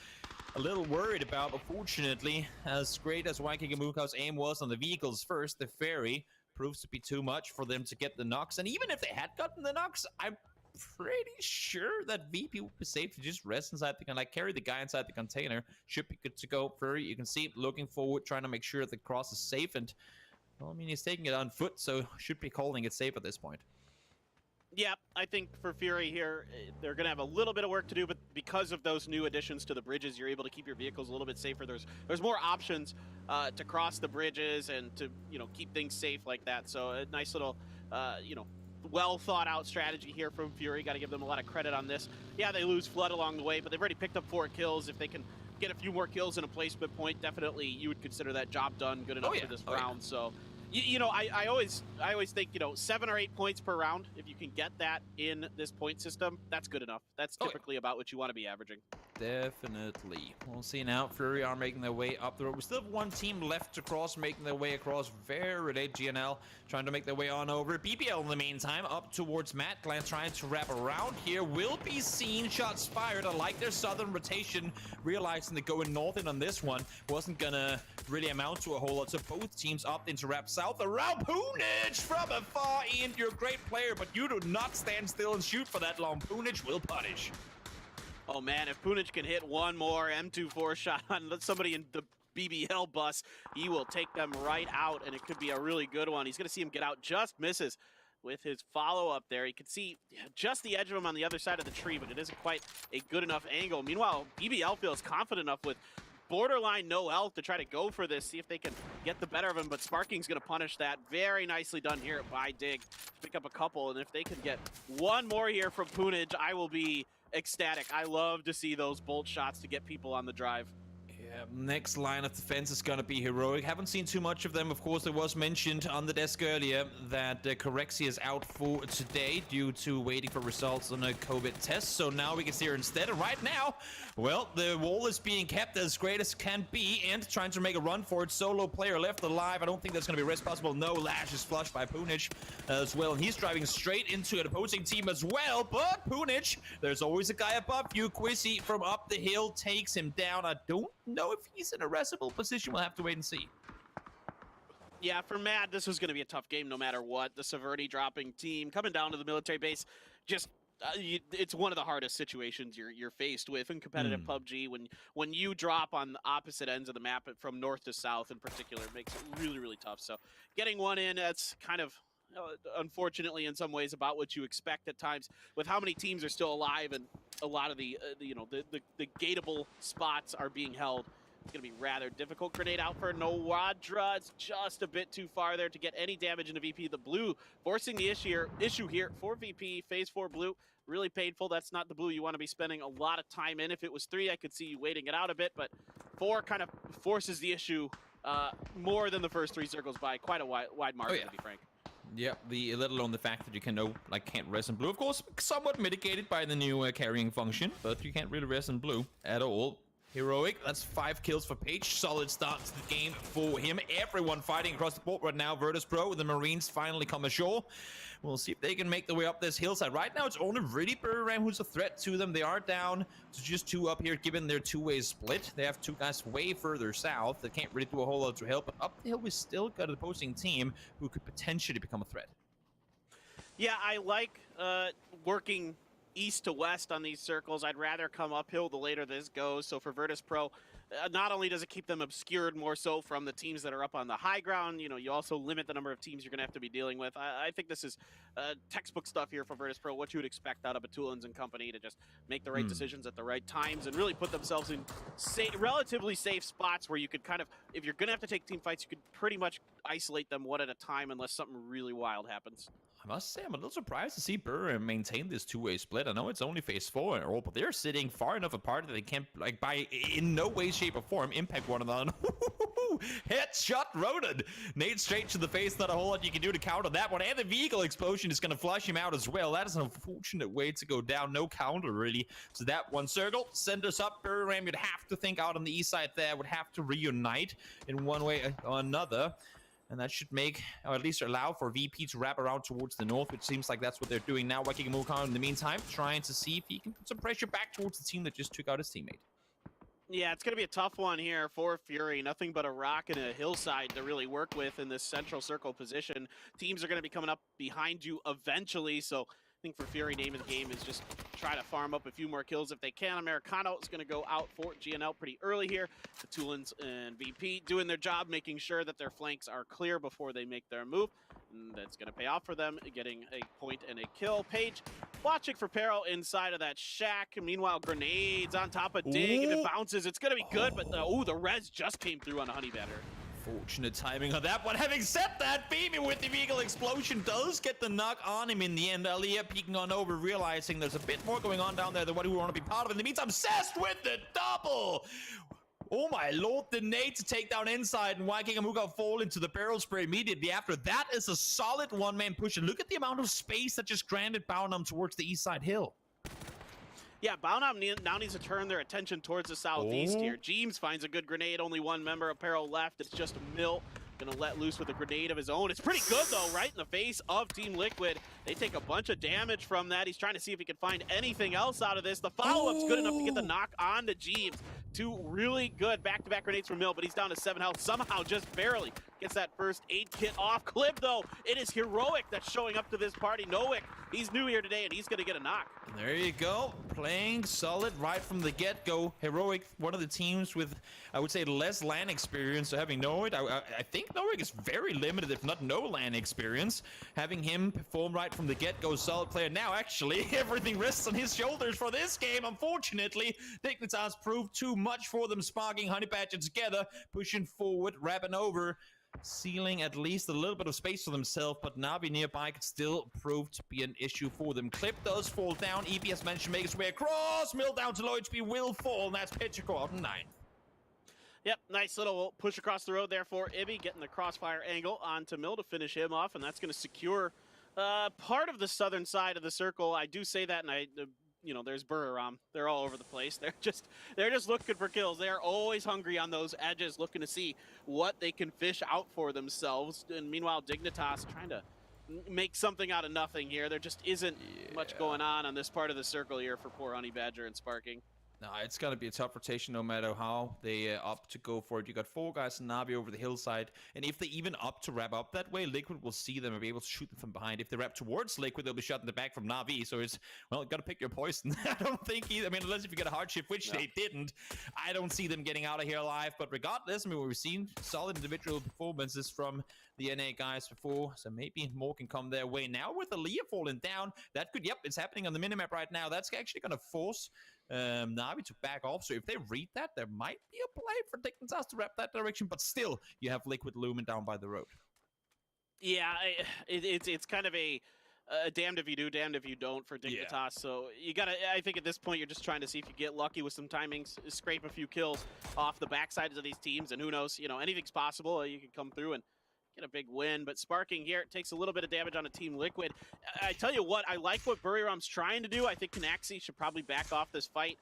a little worried about. Unfortunately, as great as Waikiki aim was on the vehicles first, the ferry proves to be too much for them to get the knocks. And even if they had gotten the knocks, I'm pretty sure that VP would be safe to just rest inside the like carry the guy inside the container. Should be good to go. Fury, you can see looking forward, trying to make sure the cross is safe, and well, I mean, he's taking it on foot, so should be calling it safe at this point. Yeah, I think for Fury here, they're going to have a little bit of work to do, but because of those new additions to the bridges, you're able to keep your vehicles a little bit safer. There's more options to cross the bridges and to, you know, keep things safe like that. So a nice little, you know, well thought out strategy here from Fury. Got to give them a lot of credit on this. Yeah, they lose Flood along the way, but they've already picked up 4 kills. If they can get a few more kills in a placement point, definitely you would consider that job done, good enough for this round. So, you know, I always think, you know, 7 or 8 points per round. If you can get that in this point system, that's good enough. That's typically about what you want to be averaging. Definitely. We'll see now. Fury are making their way up the road. We still have one team left to cross, making their way across. Very late. GNL trying to make their way on over. BBL in the meantime up towards Matt. Glenn trying to wrap around here. Will be seen. Shots fired. I like their southern rotation. Realizing that going north in on this one wasn't gonna really amount to a whole lot. So both teams opting to wrap south around. Poonage from afar. Ian, you're a great player, but you do not stand still and shoot for that long. Poonage will punish. Oh man, if Poonage can hit one more M24 shot on somebody in the BBL bus, he will take them right out, and it could be a really good one. He's going to see him get out, just misses with his follow-up there. You can see just the edge of him on the other side of the tree, but it isn't quite a good enough angle. Meanwhile, BBL feels confident enough with borderline no health to try to go for this, see if they can get the better of him, but Sparking's going to punish that. Very nicely done here by Dig. Pick up a couple, and if they can get one more here from Poonage, I will be ecstatic. I love to see those bolt shots to get people on the drive. Yeah, next line of defense is gonna be heroic. Haven't seen too much of them. Of course, there was mentioned on the desk earlier that Corexia is out for today due to waiting for results on a COVID test. So now we can see her instead. And right now, well, the wall is being kept as great as can be and trying to make a run for it. Solo player left alive. I don't think that's gonna be rest possible. No, Lash is flushed by Poonage as well. And he's driving straight into an opposing team as well. But Poonage, there's always a guy above you. Quizzy from up the hill takes him down. I don't know if he's in a restable position. We'll have to wait and see. Yeah, for Mad, this was going to be a tough game no matter what. The Severity dropping team coming down to the military base, just it's one of the hardest situations you're faced with in competitive PUBG. When you drop on the opposite ends of the map from north to south in particular, it makes it really, really tough. So getting one in, that's kind of unfortunately in some ways about what you expect at times with how many teams are still alive and a lot of the gateable spots are being held. It's going to be rather difficult. Grenade out for Nowadra. It's just a bit too far there to get any damage into VP. The blue forcing the issue here for VP. Phase 4 blue, really painful. That's not the blue you want to be spending a lot of time in. If it was 3, I could see you waiting it out a bit, but 4 kind of forces the issue more than the first 3 circles by quite a wide margin, to be frank. Yep, let alone the fact that you can't res in blue. Of course, somewhat mitigated by the new carrying function, but you can't really res in blue at all. Heroic, that's 5 kills for Page. Solid start to the game for him. Everyone fighting across the board right now. Virtus Pro, the Marines finally come ashore. We'll see if they can make their way up this hillside. Right now, it's only really Buriram who's a threat to them. They are down to just 2 up here, given their 2-way split. They have 2 guys way further south that can't really do a whole lot to help. But up the hill, we still got an opposing team who could potentially become a threat. Yeah, I like working east to west on these circles. I'd rather come uphill the later this goes. So for Virtus Pro, not only does it keep them obscured more so from the teams that are up on the high ground, you know, you also limit the number of teams you're going to have to be dealing with. I think this is textbook stuff here for Virtus Pro, what you would expect out of Batulans and company to just make the right decisions at the right times and really put themselves in relatively safe spots where you could kind of, if you're going to have to take team fights, you could pretty much isolate them one at a time unless something really wild happens. I must say, I'm a little surprised to see Buriram maintain this 2-way split. I know it's only phase 4 and all, but they're sitting far enough apart that they can't, like, by in no way, shape, or form impact one another. Headshot Ronan. Nade straight to the face. Not a whole lot you can do to counter that one. And the vehicle explosion is going to flush him out as well. That is an unfortunate way to go down. No counter, really. So that one circle, send us up. Buriram, you'd have to think out on the east side there, would have to reunite in one way or another. And that should make, or at least allow for VP to wrap around towards the north, which seems like that's what they're doing now. Wakigamukhan, in the meantime, trying to see if he can put some pressure back towards the team that just took out his teammate. Yeah, it's going to be a tough one here for Fury. Nothing but a rock and a hillside to really work with in this central circle position. Teams are going to be coming up behind you eventually, so I think for Fury, name of the game is just try to farm up a few more kills if they can. Americano is going to go out for GNL pretty early here. The Tulans and VP doing their job, making sure that their flanks are clear before they make their move. And that's going to pay off for them, getting a point and a kill. Page watching for Peril inside of that shack. Meanwhile, grenades on top of Dig, and it bounces. It's going to be good, but the res just came through on the Honey Badger. Fortunate timing on that one. Having said that, Beaming with the vehicle explosion does get the knock on him in the end. Aliyah peeking on over, realizing there's a bit more going on down there than what we want to be part of. In the meantime, obsessed with the double. Oh my lord, the nade to take down inside, and Wakigamukhan fall into the barrel spray immediately after. That is a solid one-man push, and look at the amount of space that just granted Baunam towards the east side hill. Yeah, Baunam now needs to turn their attention towards the southeast here. Jeems finds a good grenade, only one member of Peril left. It's just Mill gonna let loose with a grenade of his own. It's pretty good though, right in the face of Team Liquid. They take a bunch of damage from that. He's trying to see if he can find anything else out of this. The follow-up's good enough to get the knock on to Jeems. 2 really good back-to-back grenades from Mill, but he's down to 7 health. Somehow, just barely, gets that first aid kit off. Clip, though, it is Heroic that's showing up to this party. Nowick, he's new here today, and he's going to get a knock. There you go. Playing solid right from the get-go. Heroic, one of the teams with, I would say, less LAN experience. So having Nowick, I think Nowick is very limited, if not no LAN experience. Having him perform right from the get-go, solid player. Now, actually, everything rests on his shoulders for this game. Unfortunately, Dignitas proved too much for them, sparking Honey Badger together, pushing forward, wrapping over, sealing at least a little bit of space for themselves, but Navi nearby could still prove to be an issue for them. Clip does fall down. EP, as mentioned, makes his way across. Mill down to low HP will fall, and that's Pitchico out in 9th. Yep, nice little push across the road there for Ibby, getting the crossfire angle onto Mill to finish him off, and that's going to secure part of the southern side of the circle. I do say that, and you know, there's Buriram. They're all over the place. They're just looking for kills. They're always hungry on those edges, looking to see what they can fish out for themselves. And meanwhile, Dignitas trying to make something out of nothing here. There just isn't much going on this part of the circle here for poor Honey Badger and Sparking. No, it's going to be a tough rotation no matter how they opt to go for it. You got 4 guys in Navi over the hillside, and if they even opt to wrap up that way, Liquid will see them and be able to shoot them from behind. If they wrap towards Liquid, they'll be shot in the back from Navi, so it's, well, got to pick your poison. I don't think either, I mean, unless if you get a hardship, which they didn't, I don't see them getting out of here alive, but regardless, I mean, we've seen solid individual performances from the NA guys before, so maybe more can come their way. Now with Aliyah falling down, that could, yep, it's happening on the minimap right now. That's actually going to force Navi to back off, so if they read that, there might be a play for Dignitas to wrap that direction, but still, you have Liquid looming down by the road. Yeah, it's kind of a damned if you do, damned if you don't for Dignitas. Yeah. So you gotta, I think at this point, you're just trying to see if you get lucky with some timings, scrape a few kills off the backsides of these teams, and who knows, you know, anything's possible. You can come through and get a big win, but Sparking here takes a little bit of damage on a Team Liquid. I tell you what, I like what Buriram's trying to do. I think Canaxi should probably back off this fight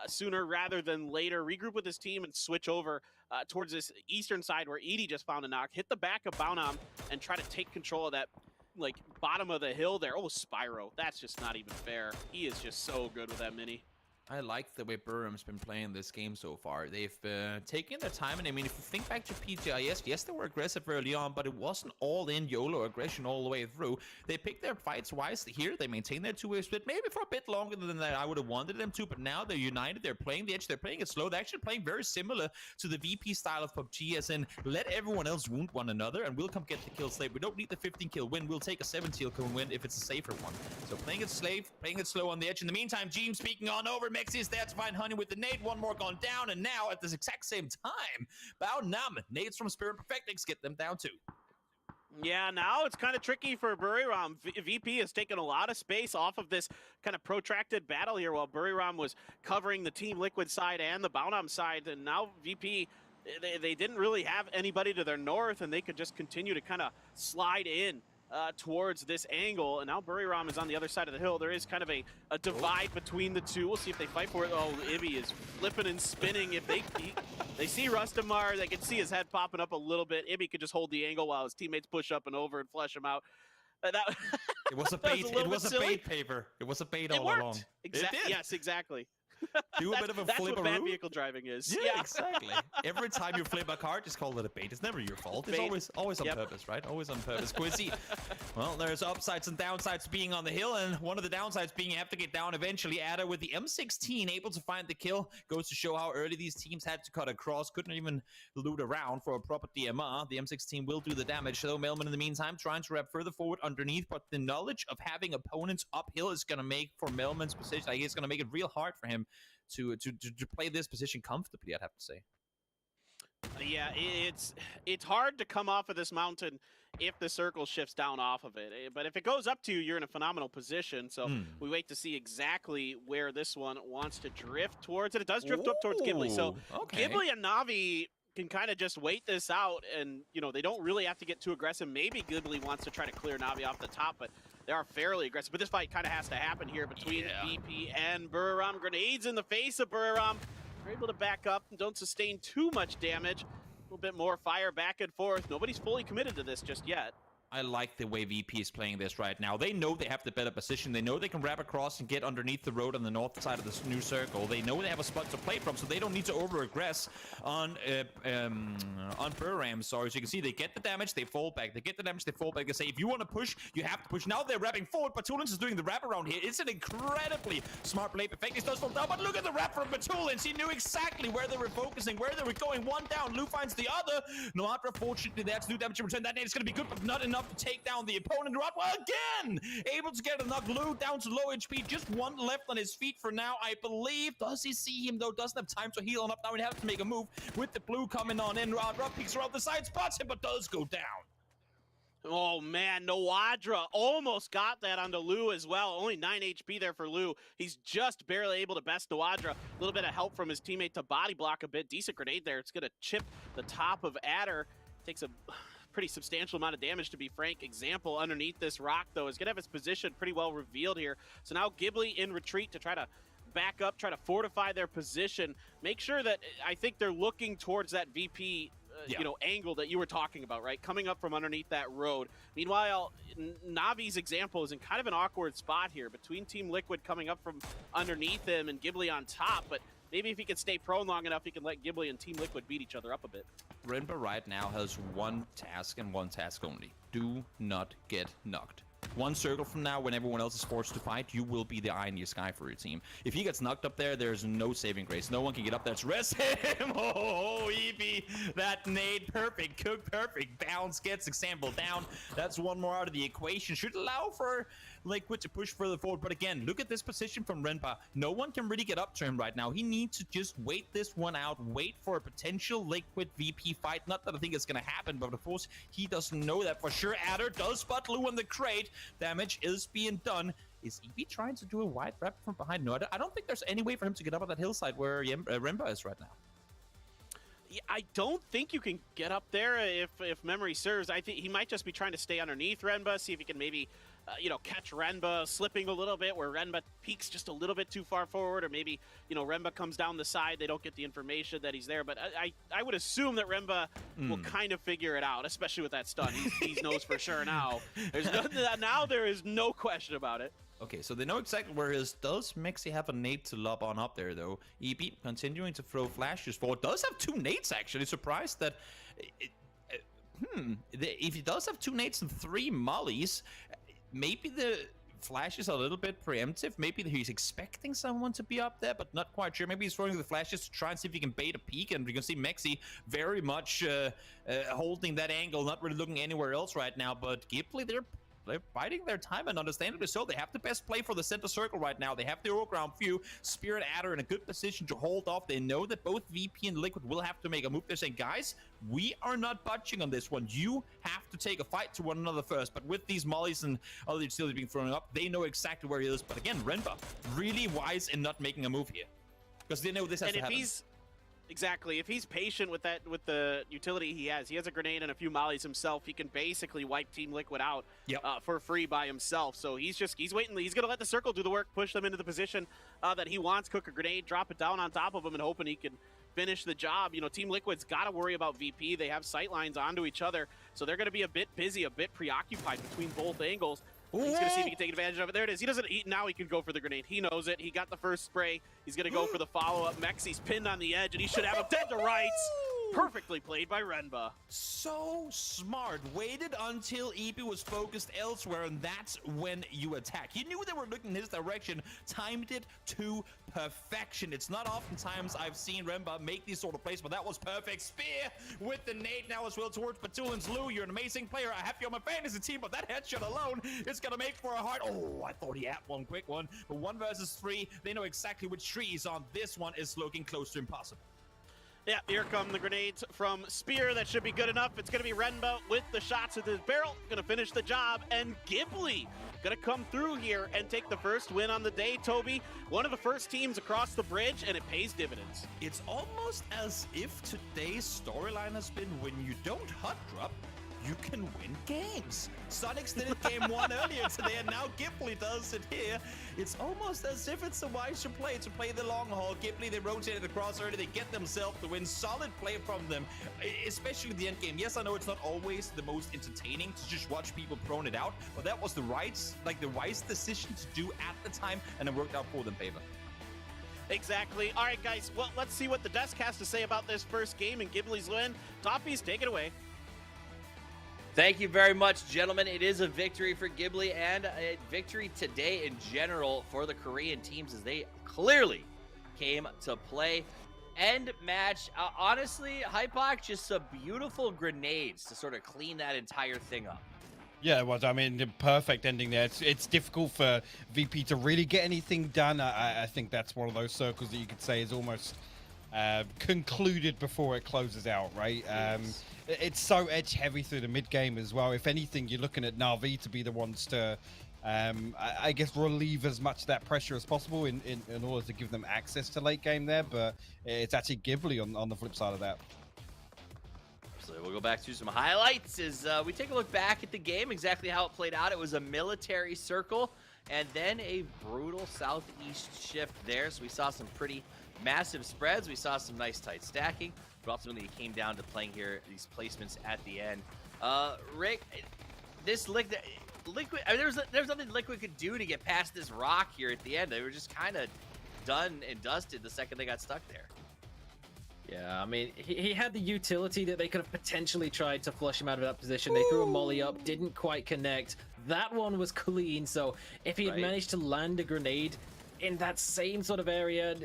sooner rather than later, regroup with his team and switch over towards this eastern side where Edie just found a knock, hit the back of Baunam and try to take control of that like bottom of the hill there. Oh, Spyro, that's just not even fair. He is just so good with that mini. I like the way Buriram's been playing this game so far. They've taken their time, and I mean, if you think back to PGIS, yes, they were aggressive early on, but it wasn't all-in YOLO aggression all the way through. They picked their fights wisely here. They maintained their two-way split, maybe for a bit longer than I would have wanted them to, but now they're united. They're playing the edge. They're playing it slow. They're actually playing very similar to the VP style of PUBG, as in, let everyone else wound one another, and we'll come get the kill slave. We don't need the 15-kill win. We'll take a 17-kill win if it's a safer one. So playing it slave, playing it slow on the edge. In the meantime, Jeem speaking on over. Mexi is there to find Honey with the nade. One more gone down, and now at this exact same time, Baunam nades from Spirit Perfectix get them down too. Yeah, now it's kind of tricky for Buriram. VP has taken a lot of space off of this kind of protracted battle here while Buriram was covering the Team Liquid side and the Baunam side, and now VP, they didn't really have anybody to their north, and they could just continue to kind of slide in towards this angle, and now Buriram is on the other side of the hill. There is kind of a divide between the two. We'll see if they fight for it. Oh, Ibby is flipping and spinning. If they see Rustamar, they can see his head popping up a little bit. Ibby could just hold the angle while his teammates push up and over and flush him out. It was a bait. It was a bait paper. It was a bait all along. Exactly. Yes, exactly. Do a bit of a that's flip what bad vehicle driving is. Yeah, exactly. Every time you flip a car, just call it a bait. It's never your fault. It's always on purpose, right? Always on purpose. Quizzy. Well, there's upsides and downsides being on the hill, and one of the downsides being you have to get down eventually. Adder with the M16 able to find the kill. Goes to show how early these teams had to cut across. Couldn't even loot around for a proper DMR. The M16 will do the damage, though. Mailman in the meantime trying to wrap further forward underneath, but the knowledge of having opponents uphill is going to make for Mailman's position. I guess it's going to make it real hard for him to play this position comfortably, I'd have to say. Yeah, it's hard to come off of this mountain if the circle shifts down off of it. But if it goes up to you, you're in a phenomenal position. So we wait to see exactly where this one wants to drift towards it. It does drift up towards Ghibli. So Ghibli and Navi can kind of just wait this out, and they don't really have to get too aggressive. Maybe Ghibli wants to try to clear Navi off the top, but they are fairly aggressive. But this fight kind of has to happen here between VP and Buriram. Grenades in the face of Buriram. They're able to back up and don't sustain too much damage. A little bit more fire back and forth. Nobody's fully committed to this just yet. I like the way VP is playing this right now. They know they have the better position. They know they can wrap across and get underneath the road on the north side of this new circle. They know they have a spot to play from, so they don't need to over-aggress on Buriram. Sorry, so you can see they get the damage, they fall back. They get the damage, they fall back. They say, if you want to push, you have to push. Now they're wrapping forward. Batulins is doing the wrap around here. It's an incredibly smart play. Perfectus does fall down, but look at the wrap from Batulins. He knew exactly where they were focusing, where they were going. One down, Lou finds the other. Noadra, fortunately, there to do damage in return. That nade is going to be good, but not enough to take down the opponent. Rodwell again able to get a knock. Lou down to low HP, just one left on his feet for now, I believe. Does he see him though? Doesn't have time to heal on up. Now we have to make a move with the blue coming on in. Rodra peeks around the side, spots him, but does go down. Oh man, Noadra almost got that onto Lou as well. Only 9 HP there for Lou. He's just barely able to best Noadra. A little bit of help from his teammate to body block a bit. Decent grenade there. It's gonna chip the top of Adder. Takes a pretty substantial amount of damage, to be frank. Example underneath this rock, though, is going to have his position pretty well revealed here. So now Ghibli in retreat to try to back up, try to fortify their position. Make sure that, I think they're looking towards that VP angle that you were talking about, right? Coming up from underneath that road. Meanwhile, Navi's example is in kind of an awkward spot here between Team Liquid coming up from underneath him and Ghibli on top, but maybe if he can stay prone long enough, he can let Ghibli and Team Liquid beat each other up a bit. Renba right now has one task and one task only. Do not get knocked. One circle from now, when everyone else is forced to fight, you will be the eye in the sky for your team. If he gets knocked up there, there's no saving grace. No one can get up there to rest him. Oh, Evie, that nade, perfect, cook, perfect. Bounce gets example down. That's one more out of the equation. Should allow for Liquid to push further forward. But again, look at this position from Renpa. No one can really get up to him right now. He needs to just wait this one out, wait for a potential Liquid VP fight. Not that I think it's going to happen, but of course, he doesn't know that for sure. Adder does spot Lou on the crate. Damage is being done. Is Evie trying to do a wide wrap from behind? No, I don't think there's any way for him to get up on that hillside where Renpa is right now. Yeah, I don't think you can get up there if memory serves. I think he might just be trying to stay underneath Renba, see if he can maybe, catch Renba slipping a little bit, where Renba peaks just a little bit too far forward, or maybe, Renba comes down the side, they don't get the information that he's there. But I would assume that Renba will kind of figure it out, especially with that stun. He knows for sure now. Now there is no question about it. Okay, so they know exactly where he is. Does Mexi have a nade to lob on up there, though? EB continuing to throw flashes forward. Does have 2 nades, actually. Surprised that... If he does have 2 nades and 3 mollies, maybe the flash is a little bit preemptive. Maybe he's expecting someone to be up there, but not quite sure. Maybe he's throwing the flashes to try and see if he can bait a peek, and we can see Mexi very much holding that angle, not really looking anywhere else right now. But Ghibli, they're biding their time, and understandably so. They have the best play for the center circle right now. They have the overground view. Spirit Adder in a good position to hold off. They know that both VP and Liquid will have to make a move. They're saying, guys, we are not budging on this one. You have to take a fight to one another first. But with these mollies and other utilities being thrown up, they know exactly where he is. But again, Renba, really wise in not making a move here, because they know this has to happen. Exactly. If he's patient with the utility he has a grenade and a few mollies himself. He can basically wipe Team Liquid out for free by himself. So he's waiting. He's going to let the circle do the work, push them into the position that he wants, cook a grenade, drop it down on top of him, and hoping he can finish the job. Team Liquid's got to worry about VP. They have sight lines onto each other, so they're going to be a bit busy, a bit preoccupied between both angles. He's going to see if he can take advantage of it. There it is. Now he can go for the grenade. He knows it. He got the first spray. He's going to go for the follow-up. Mexi's pinned on the edge, and he should have him dead to rights. Perfectly played by Renba. So smart. Waited until EP was focused elsewhere, and that's when you attack. He knew they were looking in his direction, timed it to perfection. It's not oftentimes I've seen Renba make these sort of plays, but that was perfect. Spear with the nade now as well towards Batulans. Lou, you're an amazing player. I have you on my fantasy team, but that headshot alone is going to make for a hard... Oh, I thought he had one quick one. But 1 versus 3, they know exactly which tree he's on. This one is looking close to impossible. Yeah, here come the grenades from Spear. That should be good enough. It's going to be Renba with the shots with his barrel. Going to finish the job. And Ghibli going to come through here and take the first win on the day, Toby. One of the first teams across the bridge, and it pays dividends. It's almost as if today's storyline has been when you don't hot drop, you can win games. Sonics did it game 1 earlier today, and now Ghibli does it here. It's almost as if it's a wiser play to play the long haul. Ghibli, they rotated across early. They get themselves the win. Solid play from them, especially the end game. Yes, I know it's not always the most entertaining to just watch people prone it out, but that was the wise decision to do at the time, and it worked out for them, favor. Exactly. All right, guys. Well, let's see what the desk has to say about this first game and Ghibli's win. Toppies, take it away. Thank you very much, gentlemen. It is a victory for Ghibli and a victory today in general for the Korean teams as they clearly came to play. End match. Honestly, Hypoc, just some beautiful grenades to sort of clean that entire thing up. Yeah, it was. I mean, the perfect ending there. It's difficult for VP to really get anything done. I think that's one of those circles that you could say is almost concluded before it closes out, right? Yes. It's so edge heavy through the mid game as well. If anything, you're looking at Na'Vi to be the ones to, I guess, relieve as much of that pressure as possible in order to give them access to late game there. But it's actually Ghibli on the flip side of that. So we'll go back to some highlights as we take a look back at the game, exactly how it played out. It was a military circle and then a brutal southeast shift there. So we saw some pretty massive spreads. We saw some nice tight stacking, but ultimately it came down to playing here these placements at the end. Rick, this liquid, I mean, there's nothing Liquid could do to get past this rock here at the end. They were just kind of done and dusted the second they got stuck there. Yeah, I mean, he had the utility that they could have potentially tried to flush him out of that position. They threw a molly up, didn't quite connect. That one was clean, so if he had managed to land a grenade in that same sort of area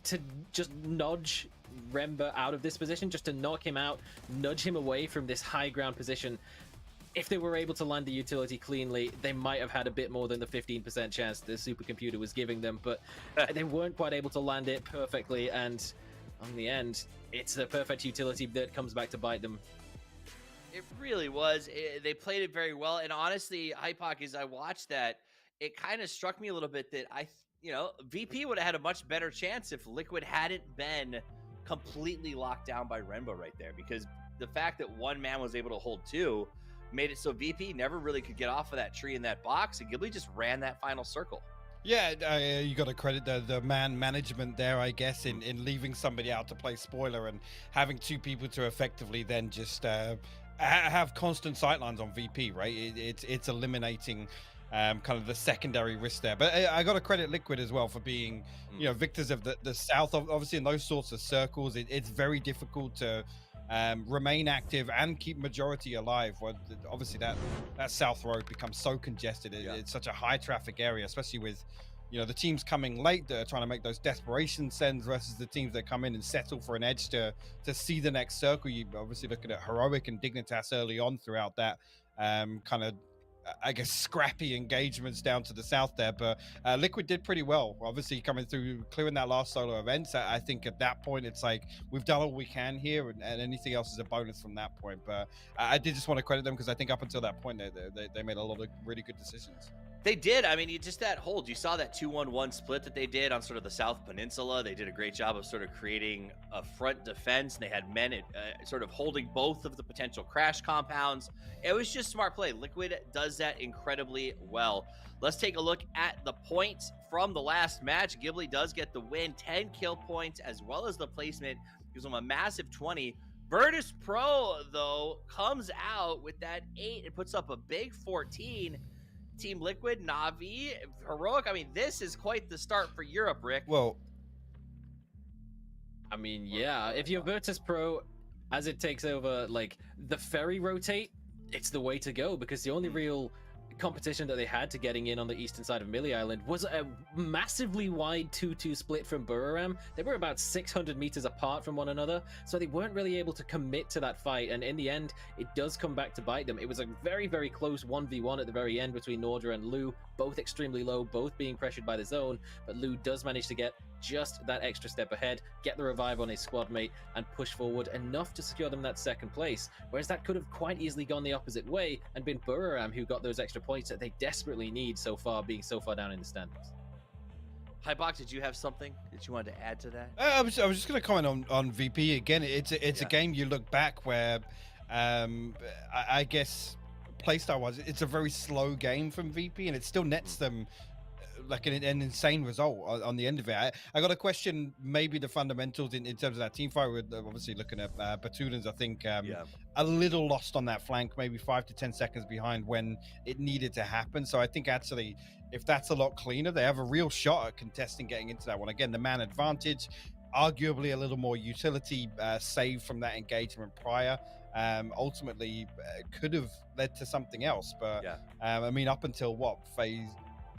to just nudge Remba out of this position, just to knock him out, nudge him away from this high ground position, if they were able to land the utility cleanly, they might have had a bit more than the 15% chance the supercomputer was giving them, but they weren't quite able to land it perfectly, and in the end, it's the perfect utility that comes back to bite them. It really was. They played it very well, and honestly, Hypoc, as I watched that, it kind of struck me a little bit that VP would have had a much better chance if Liquid hadn't been completely locked down by Renbo right there, because the fact that one man was able to hold two made it so VP never really could get off of that tree in that box, and Ghibli just ran that final circle. Yeah, you got to credit the man management there, I guess, in leaving somebody out to play spoiler and having two people to effectively then just have constant sightlines on VP, right? It's eliminating kind of the secondary risk there. But I got to credit Liquid as well for being, victors of the South. Obviously, in those sorts of circles, it's very difficult to remain active and keep majority alive. Well, obviously that South Road becomes so congested. It's such a high traffic area, especially with the teams coming late that are trying to make those desperation sends versus the teams that come in and settle for an edge to see the next circle. You obviously looking at Heroic and Dignitas early on throughout that kind of, I guess, scrappy engagements down to the south there, but Liquid did pretty well. Obviously, coming through, clearing that last solo event. I think at that point, it's like we've done all we can here, and anything else is a bonus from that point. But I did just want to credit them because I think up until that point, they made a lot of really good decisions. They did. I mean, just that hold. You saw that 2-1-1 split that they did on sort of the South Peninsula. They did a great job of sort of creating a front defense. And they had men sort of holding both of the potential crash compounds. It was just smart play. Liquid does that incredibly well. Let's take a look at the points from the last match. Ghibli does get the win, 10 kill points, as well as the placement. Gives them a massive 20. Virtus Pro, though, comes out with that 8. It puts up a big 14. Team Liquid, Na'Vi, Heroic. I mean, this is quite the start for Europe, Rick. Well, I mean, yeah, if you're Virtus Pro, as it takes over, like, the ferry rotate, it's the way to go, because the only real competition that they had to getting in on the eastern side of Millie Island was a massively wide 2-2 split from Buriram. They were about 600 meters apart from one another, so they weren't really able to commit to that fight, and in the end, it does come back to bite them. It was a very, very close 1v1 at the very end between Nordra and Lu, both extremely low, both being pressured by the zone, but Lu does manage to get just that extra step ahead, get the revive on his squad mate, and push forward enough to secure them that second place, whereas that could have quite easily gone the opposite way and been Buriram who got those extra points that they desperately need so far, being so far down in the standings. Hybox, did you have something that you wanted to add to that? I was just going to comment on VP again. It's a game you look back where I guess playstyle wise, it's a very slow game from VP, and it still nets them like an insane result on the end of it. I got to question maybe the fundamentals in terms of that team fight. We're obviously looking at Batudans, I think, a little lost on that flank, maybe 5 to 10 seconds behind when it needed to happen. So I think actually, if that's a lot cleaner, they have a real shot at contesting getting into that one. Again, the man advantage, arguably a little more utility saved from that engagement prior. Ultimately, could have led to something else. But I mean, up until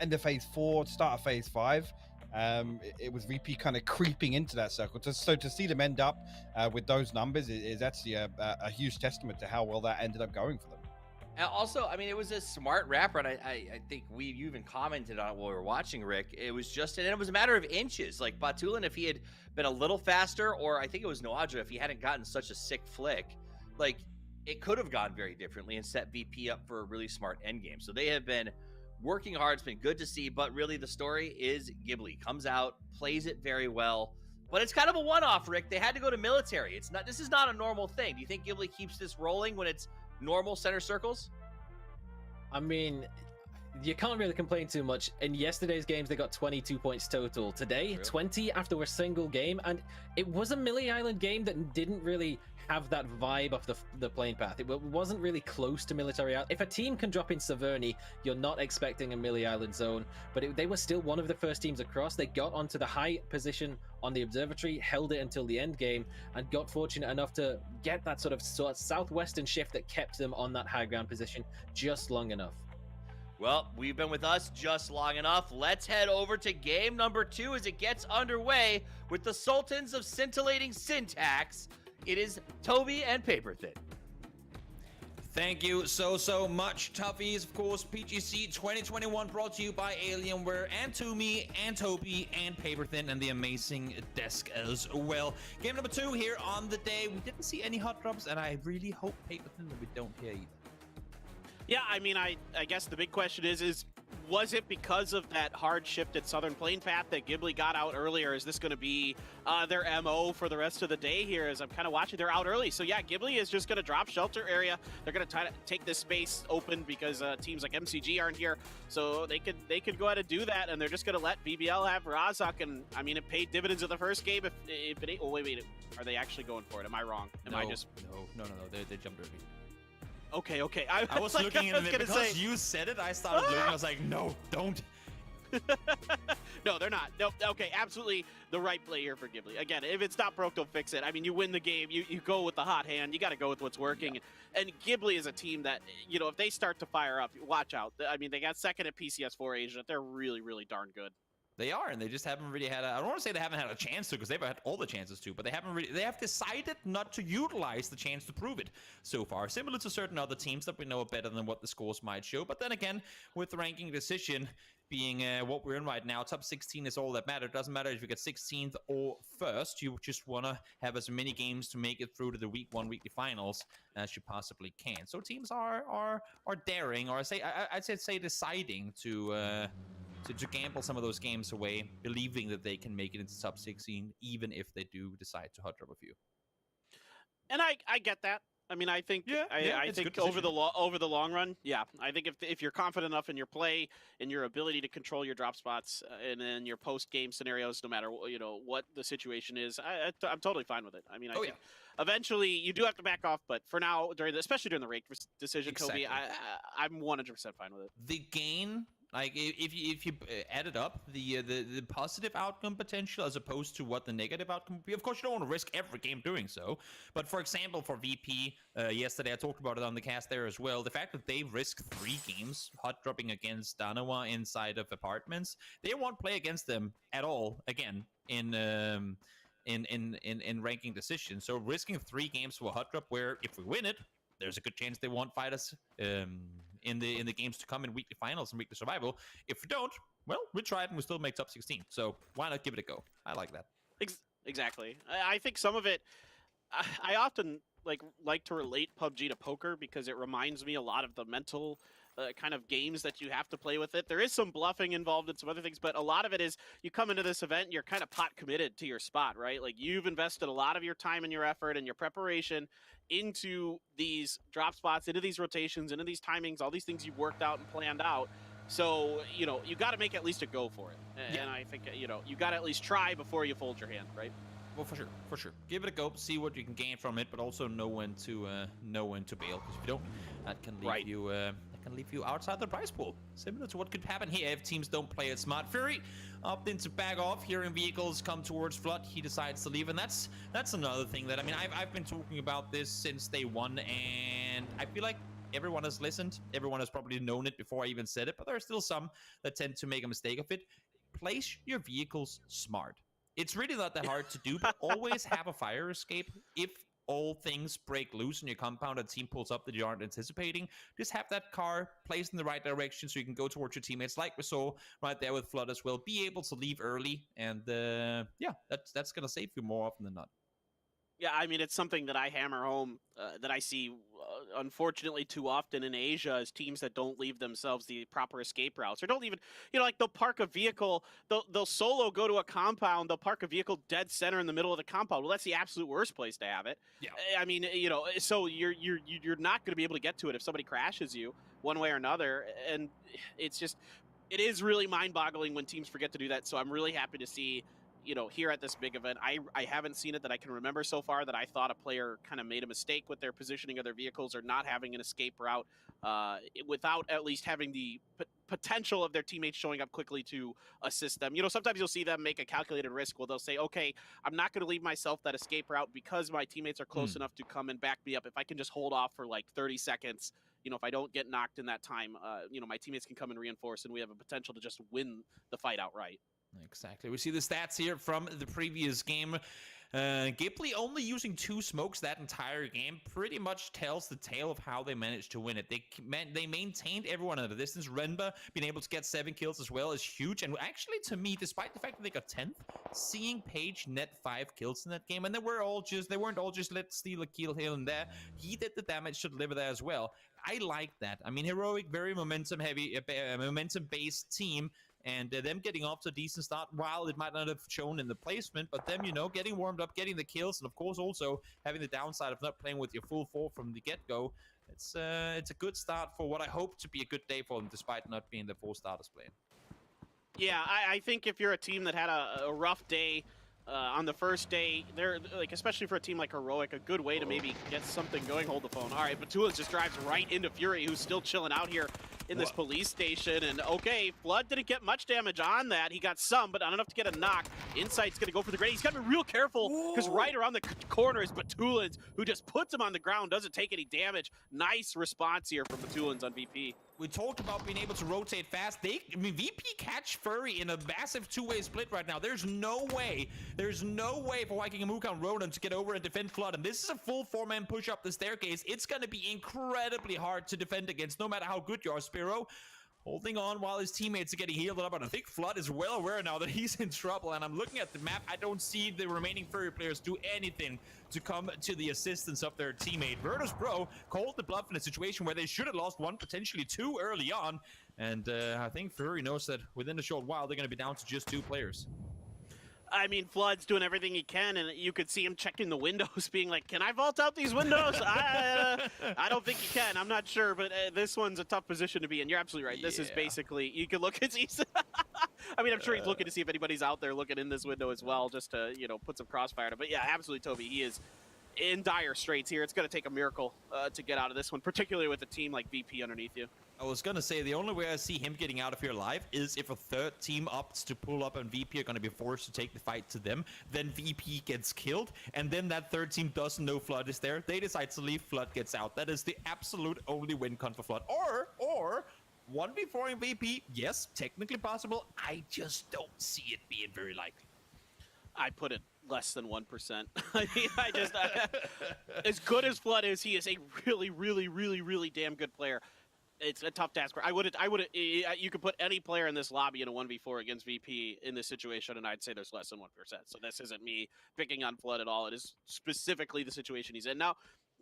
end of phase 4, start of phase 5, it was VP kind of creeping into that circle. So to see them end up with those numbers is actually a huge testament to how well that ended up going for them. And also, I mean, it was a smart wrap run. I think you even commented on it while we were watching, Rick. It was a matter of inches. Like Batulin, if he had been a little faster, or I think it was Noadra, if he hadn't gotten such a sick flick, like it could have gone very differently and set VP up for a really smart end game. So they have been working hard. It's been good to see, but really the story is Ghibli comes out, plays it very well, but it's kind of a one-off, Rick. They had to go to military. This is not a normal thing. Do you think Ghibli keeps this rolling when it's normal center circles? I mean, you can't really complain too much. In yesterday's games, they got 22 points total. Today, really? 20 after a single game, and it was a Millie Island game that didn't really have that vibe of the playing path. It wasn't really close to military out. If a team can drop in Severny, you're not expecting a Millie Island zone, but they were still one of the first teams across. They got onto the high position on the observatory, held it until the end game, and got fortunate enough to get that sort of southwestern shift that kept them on that high ground position just long enough. Well, we've been with us just long enough. Let's head over to game number 2 as it gets underway with the Sultans of Scintillating Syntax. It is Toby and Paperthin. Thank you so much, Toughies. Of course, PGC 2021 brought to you by Alienware and Toomey and Toby and Paperthin and the amazing desk as well. Game number 2 here on the day. We didn't see any hot drops, and I really hope, Paperthin, that we don't hear either. Yeah, I mean, I guess the big question is Was it because of that hard shifted southern plane path that Ghibli got out earlier? Is this going to be their MO for the rest of the day here? As I'm kind of watching, they're out early. So yeah, Ghibli is just going to drop shelter area. They're going to try to take this space open because teams like MCG aren't here. So they could go ahead and do that, and they're just going to let BBL have Razak. And I mean, it paid dividends in the first game. If it ain't, oh wait, are they actually going for it? Am I wrong? No, they jumped early. Okay. I was like, looking I at was it gonna because say, you said it. I started looking. I was like, no, don't. No, they're not. No, okay, absolutely the right play here for Ghibli. Again, if it's not broke, don't fix it. I mean, you win the game, you go with the hot hand. You got to go with what's working. Yeah. And Ghibli is a team that, you know, if they start to fire up, watch out. I mean, they got second at PCS4 Asia. They're really, really darn good. They are, and they just haven't really had I don't want to say they haven't had a chance to, because they've had all the chances to, but they have decided not to utilize the chance to prove it so far, similar to certain other teams that we know better than what the scores might show. But then again, with the ranking decision being what we're in right now, top 16 is all that matters. It doesn't matter if you get 16th or first. You just want to have as many games to make it through to the week 1 weekly finals as you possibly can. So teams are daring, or I'd say deciding to gamble some of those games away, believing that they can make it into top 16, even if they do decide to hot drop a few. And I get that. I mean, I think I think over the long run, yeah. I think if you're confident enough in your play and your ability to control your drop spots and in your post game scenarios, no matter what the situation is, I'm totally fine with it. I mean, I think eventually you do have to back off, but for now, especially during the rate decision, exactly. Toby, I'm 100% fine with it. The gain. Like, if you add it up, the positive outcome potential as opposed to what the negative outcome would be. Of course, you don't want to risk every game doing so. But for example, for VP, yesterday I talked about it on the cast there as well. The fact that they risked 3 games hot dropping against Danawa inside of apartments, they won't play against them at all again in ranking decisions. So risking 3 games for a hot drop, where if we win it, there's a good chance they won't fight us in the games to come in weekly finals and weekly survival. If we don't, well, we tried and we still make top 16. So why not give it a go? I like that. Exactly. I think some of it, I often like to relate PUBG to poker because it reminds me a lot of the mental kind of games that you have to play with it. There is some bluffing involved and some other things, but a lot of it is you come into this event and you're kind of pot committed to your spot, right? Like, you've invested a lot of your time and your effort and your preparation into these drop spots, into these rotations, into these timings, all these things you've worked out and planned out. So, you got to make at least a go for it. And I think, you got to at least try before you fold your hand, right? Well, for sure. Give it a go, see what you can gain from it, but also know when to bail. Because if you don't, that can leave you outside the prize pool. Similar to what could happen here if teams don't play it smart. Fury opting to back off, hearing vehicles come towards Flood. He decides to leave, and that's another thing that, I mean, I've been talking about this since day one, and I feel like everyone has listened. Everyone has probably known it before I even said it, but there are still some that tend to make a mistake of it. Place your vehicles smart. It's really not that hard to do, but always have a fire escape. If all things break loose in your compound and team pulls up that you aren't anticipating, just have that car placed in the right direction so you can go towards your teammates, like we saw right there with Flood as well. Be able to leave early, and that's going to save you more often than not. Yeah, I mean, it's something that I hammer home that I see, unfortunately, too often in Asia is teams that don't leave themselves the proper escape routes, or don't even, like, they'll park a vehicle, they'll solo go to a compound, they'll park a vehicle dead center in the middle of the compound. Well, that's the absolute worst place to have it. Yeah. I mean, so you're not going to be able to get to it if somebody crashes you one way or another, and it is really mind-boggling when teams forget to do that. So I'm really happy to see, here at this big event, I haven't seen it that I can remember so far that I thought a player kind of made a mistake with their positioning of their vehicles or not having an escape route without at least having the potential of their teammates showing up quickly to assist them. Sometimes you'll see them make a calculated risk where they'll say, okay, I'm not going to leave myself that escape route because my teammates are close enough to come and back me up. If I can just hold off for like 30 seconds, if I don't get knocked in that time, my teammates can come and reinforce, and we have a potential to just win the fight outright. Exactly. We see the stats here from the previous game. Ghibli only using 2 smokes that entire game pretty much tells the tale of how they managed to win it. They maintained everyone at a distance. Renba being able to get 7 kills as well is huge. And actually, to me, despite the fact that they got 10th, seeing Page net 5 kills in that game, and they weren't all just let's steal a kill here and there. He did the damage to deliver there as well. I like that. I mean, Heroic, very momentum-heavy, momentum-based team, and them getting off to a decent start, while it might not have shown in the placement, but them, getting warmed up, getting the kills, and of course also having the downside of not playing with your full 4 from the get-go. It's a good start for what I hope to be a good day for them, despite not being the 4 starters playing. Yeah, I think if you're a team that had a rough day on the first day, they're like, especially for a team like Heroic, a good way to maybe get something going. Hold the phone. All right, Batulas just drives right into Fury, who's still chilling out here in this police station. And okay, Flood didn't get much damage on that. He got some, but not enough to get a knock. Insight's gonna go for the grenade. He's got to be real careful because right around the corner is Batulins, who just puts him on the ground, doesn't take any damage. Nice response here from Batulins on VP. We talked about being able to rotate fast. VP catch Furry in a massive 2-way split right now. There's no way for Viking Amuka and Ronan to get over and defend Flood. And this is a full 4-man push up the staircase. It's going to be incredibly hard to defend against, no matter how good you are, Spiro. Holding on while his teammates are getting healed up, and I think Flood is well aware now that he's in trouble. And I'm looking at the map. I don't see the remaining Furry players do anything to come to the assistance of their teammate. Virtus Pro called the bluff in a situation where they should have lost 1, potentially 2 early on. And I think Furry knows that within a short while, they're going to be down to just 2 players. I mean, Flood's doing everything he can, and you could see him checking the windows, being like, can I vault out these windows? I don't think you can. I'm not sure, but this one's a tough position to be in. You're absolutely right. This is basically, you can look at I mean, I'm sure he's looking to see if anybody's out there looking in this window as well, just to, put some crossfire to. But yeah, absolutely, Toby. He is in dire straits here. It's going to take a miracle to get out of this one, particularly with a team like VP underneath you. I was going to say, the only way I see him getting out of here alive is if a third team opts to pull up and VP are going to be forced to take the fight to them. Then VP gets killed, and then that third team doesn't know Flood is there. They decide to leave, Flood gets out. That is the absolute only win con for Flood. Or 1v4 in VP, yes, technically possible. I just don't see it being very likely. I put it less than 1%. I mean, as good as Flood is, he is a really, really, really, really damn good player. It's a tough task. You could put any player in this lobby in a 1v4 against VP in this situation, and I'd say there's less than 1%. So this isn't me picking on Flood at all. It is specifically the situation he's in. Now,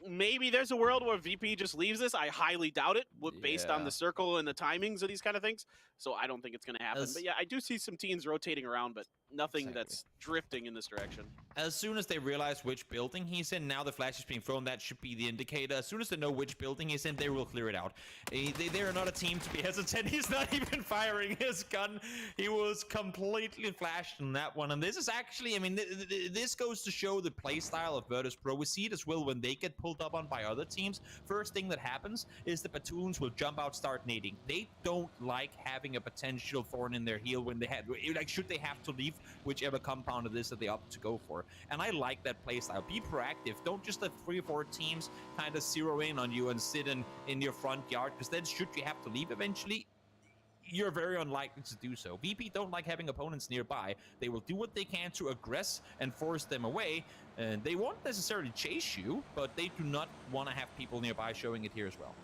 maybe there's a world where VP just leaves this. I highly doubt it, based on the circle and the timings of these kind of things. So I don't think it's going to happen. But yeah, I do see some teams rotating around, but nothing that's drifting in this direction. As soon as they realize which building he's in, now the flash is being thrown, that should be the indicator. As soon as they know which building he's in, they will clear it out. They're not a team to be hesitant. He's not even firing his gun. He was completely flashed in that one. And this is actually, I mean, this goes to show the play style of Virtus Pro. We see it as well when they get pulled up on by other teams. First thing that happens is the Batoons will jump out, start nading. They don't like having a potential thorn in their heel when they had, like, should they have to leave whichever compound it is that they opt to go for. And I like that playstyle. Be proactive. Don't just let 3 or 4 teams kind of zero in on you and sit in your front yard, because then should you have to leave eventually, you're very unlikely to do so. VP don't like having opponents nearby. They will do what they can to aggress and force them away. And they won't necessarily chase you, but they do not want to have people nearby, showing it here as well.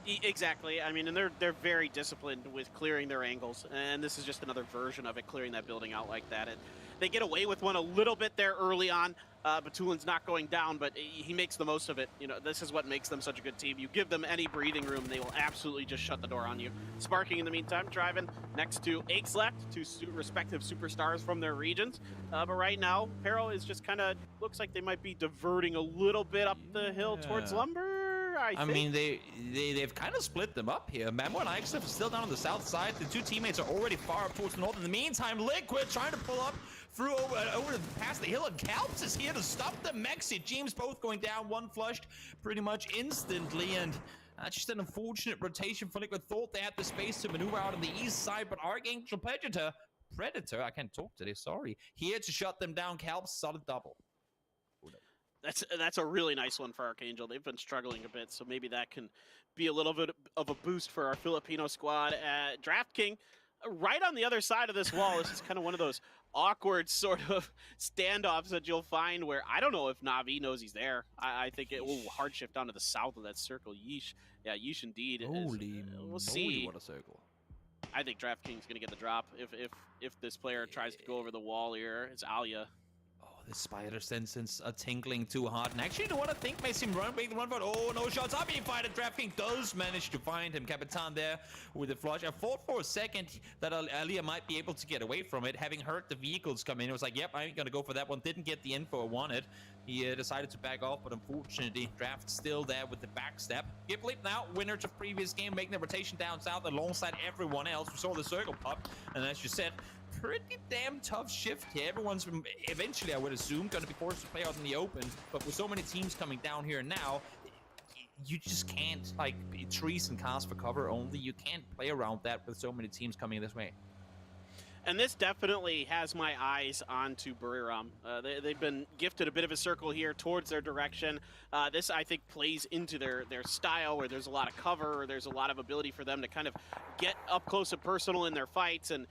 Exactly. I mean, and they're very disciplined with clearing their angles, and this is just another version of it, clearing that building out like that. And they get away with one a little bit there early on. Batulin's not going down, but he makes the most of it. This is what makes them such a good team. You give them any breathing room, they will absolutely just shut the door on you. Sparking, in the meantime, driving next to Axlect, 2 respective superstars from their regions. But right now, Peril is just kind of, looks like they might be diverting a little bit up the hill towards Lumber. I mean, they've kind of split them up here. Memo and Ixlef are still down on the south side. The 2 teammates are already far up towards the north. In the meantime, Liquid trying to pull up through over past the hill, and Calps is here to stop them. Mexi, James both going down, 1 flushed pretty much instantly, and just an unfortunate rotation for Liquid. Thought they had the space to maneuver out on the east side, but Archangel Predator, I can't talk today, sorry, here to shut them down. Calps, solid double. That's a really nice one for Archangel. They've been struggling a bit, so maybe that can be a little bit of a boost for our Filipino squad. Draft King, right on the other side of this wall. This is kind of one of those awkward sort of standoffs that you'll find where I don't know if Na'Vi knows he's there. I think it will hard shift down to the south of that circle. Yeesh. Yeah, yeesh indeed. Holy we'll see. what a circle. I think DraftKings going to get the drop if this player tries to go over the wall here. It's Alia. Oh, the spider senses are tingling too hard. And actually, what I think makes him make the run for it. Oh, no shots are being fired. DraftKings does manage to find him. Capitan there with the flush. I thought for a second that Alia might be able to get away from it. Having heard the vehicles come in, it was like, yep, I'm going to go for that one. Didn't get the info I wanted. He decided to back off, but unfortunately, Draft still there with the backstep. Ghibli now, winner to previous game, making the rotation down south alongside everyone else. We saw the circle pop, and as you said, pretty damn tough shift here. Everyone's eventually, I would assume, going to be forced to play out in the open, but with so many teams coming down here now, you just can't, like, trees and cars for cover only. You can't play around that with so many teams coming this way. And this definitely has my eyes onto Buriram. They've been gifted a bit of a circle here towards their direction. This, I think, plays into their style where there's a lot of cover, there's a lot of ability for them to kind of get up close and personal in their fights and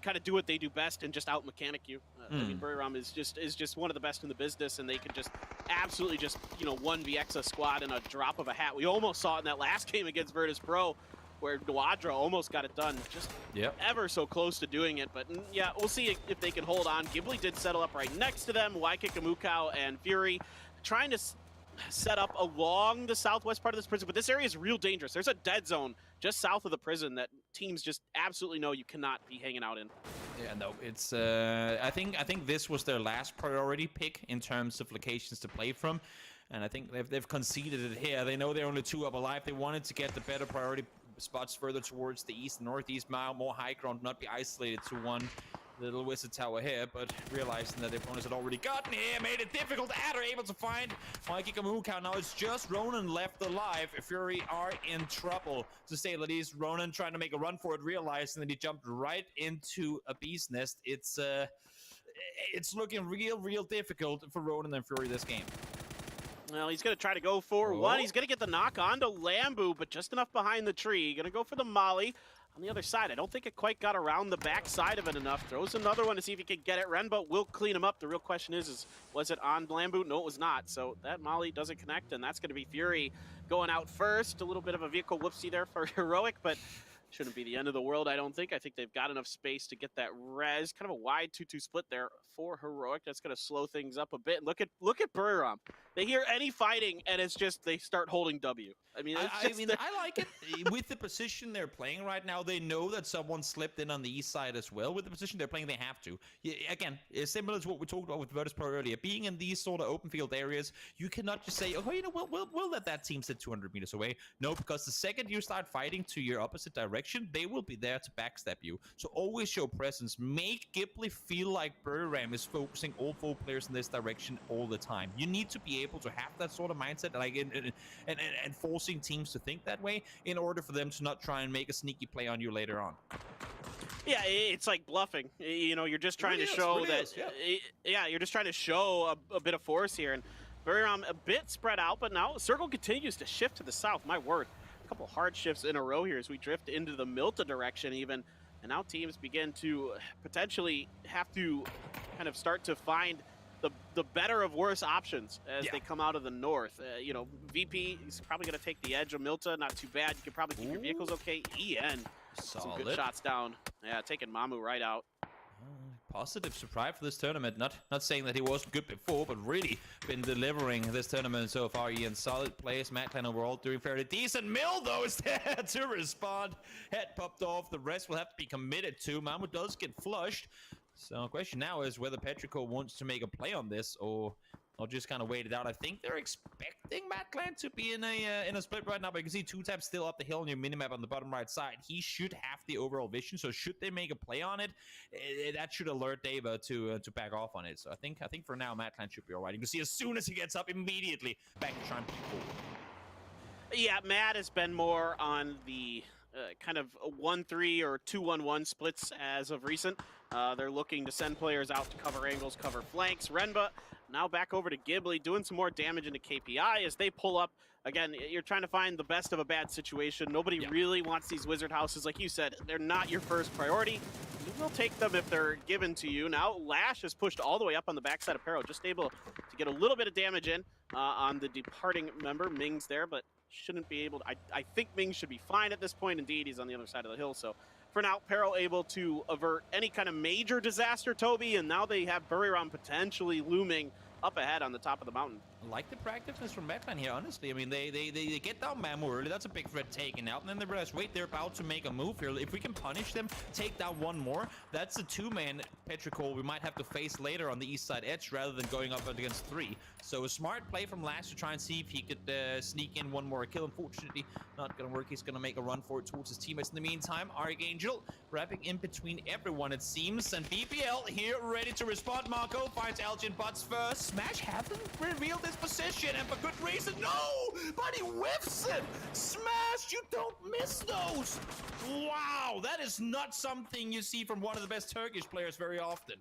kind of do what they do best and just out-mechanic you. I mean, Buriram is just one of the best in the business, and they can just absolutely just, 1vx a squad in a drop of a hat. We almost saw it in that last game against Virtus Pro, where Dwadra almost got it done, just ever so close to doing it. But yeah, we'll see if they can hold on. Ghibli did settle up right next to them. Waikiki and Fury trying to set up along the southwest part of this prison, but this area is real dangerous. There's a dead zone just south of the prison that teams just absolutely know you cannot be hanging out in. Yeah, no, it's I think this was their last priority pick in terms of locations to play from. And I think they've conceded it here. They know they're only 2 up alive. They wanted to get the better priority spots further towards the east and northeast, more high ground, not be isolated to one little wizard tower here, but realizing that the opponents had already gotten here, made it difficult. Adder able to find Mikey Kamukau. Now it's just Ronan left alive. Fury are in trouble, to say the least. Ronan trying to make a run for it, realizing that he jumped right into a bee's nest. It's looking real difficult for Ronan and Fury this game. Well, he's going to try to go for one. He's going to get the knock onto Lambu, but just enough behind the tree. Going to go for the molly on the other side. I don't think it quite got around the back side of it enough. Throws another one to see if he can get it. Renbo will clean him up. The real question is was it on Lambu? No, it was not. So that molly doesn't connect, and that's going to be Fury going out first. A little bit of a vehicle whoopsie there for Heroic, but shouldn't be the end of the world, I don't think. I think they've got enough space to get that res. Kind of a wide 2-2 split there for Heroic. That's going to slow things up a bit. Look at Buriram. They hear any fighting, and it's just they start holding W. I mean, I like it. With the position they're playing right now, they know that someone slipped in on the east side as well. With the position they're playing, they have to. Again, it's similar to what we talked about with Virtus Pro earlier. Being in these sort of open field areas, you cannot just say, oh, we'll let that team sit 200 meters away. No, because the second you start fighting to your opposite direction, they will be there to backstab you. So always show presence. Make Ghibli feel like Buriram is focusing all 4 players in this direction all the time. You need to be able to have that sort of mindset, like and forcing teams to think that way in order for them to not try and make a sneaky play on you later on. Yeah, it's like bluffing. You're just trying to show that. Yeah, you're just trying to show a bit of force here, and Buriram a bit spread out, but now Circle continues to shift to the south. My word, a couple hard shifts in a row here as we drift into the Milta direction even, and now teams begin to potentially have to kind of start to find the better of worse options as they come out of the north. VP is probably going to take the edge of Milta. Not too bad. You can probably keep your vehicles okay. EN, some good shots down. Yeah, taking Mamu right out. Positive surprise for this tournament. Not saying that he wasn't good before, but really been delivering this tournament so far. Ian, solid plays. Mattclan overall doing fairly decent. Mill, though, is there to respond. Head popped off. The rest will have to be committed to. Mamu does get flushed. So the question now is whether Petrico wants to make a play on this or just kind of wait it out. I think they're expecting Mattclan to be in a split right now, but you can see 2Tap still up the hill on your minimap on the bottom right side. He should have the overall vision, so should they make a play on it, that should alert Dava to back off on it. So I think for now Mattclan should be all right. You can see as soon as he gets up, immediately back to trying to keep forward. Yeah, Matt has been more on the kind of 1-3 or 2-1-1 splits as of recent. They're looking to send players out to cover angles, cover flanks. Renba now back over to Ghibli, doing some more damage into KPI as they pull up. Again, you're trying to find the best of a bad situation. Nobody really wants these wizard houses. Like you said, they're not your first priority. You will take them if they're given to you. Now Lash is pushed all the way up on the backside of Pero, just able to get a little bit of damage in on the departing member. Ming's there, but shouldn't be able to, I think Ming should be fine at this point. Indeed, he's on the other side of the hill, so for now, Pero able to avert any kind of major disaster, Toby, and now they have Buriram potentially looming up ahead on the top of the mountain. I like the proactiveness from Madman here, honestly. I mean, they get down Mamu early. That's a big threat taken out. And then they realize, wait, they're about to make a move here. If we can punish them, take down one more, that's a two-man Petrichor we might have to face later on the east side edge rather than going up against three. So a smart play from Lash to try and see if he could sneak in one more kill. Unfortunately, not going to work. He's going to make a run for it towards his teammates. In the meantime, Archangel wrapping in between everyone, it seems. And BBL here ready to respond. Marco finds Elgin Butts first. Smash haven't revealed his position, and for good reason. No, but he whiffs it. Smash, you don't miss those. Wow, that is not something you see from one of the best Turkish players very often.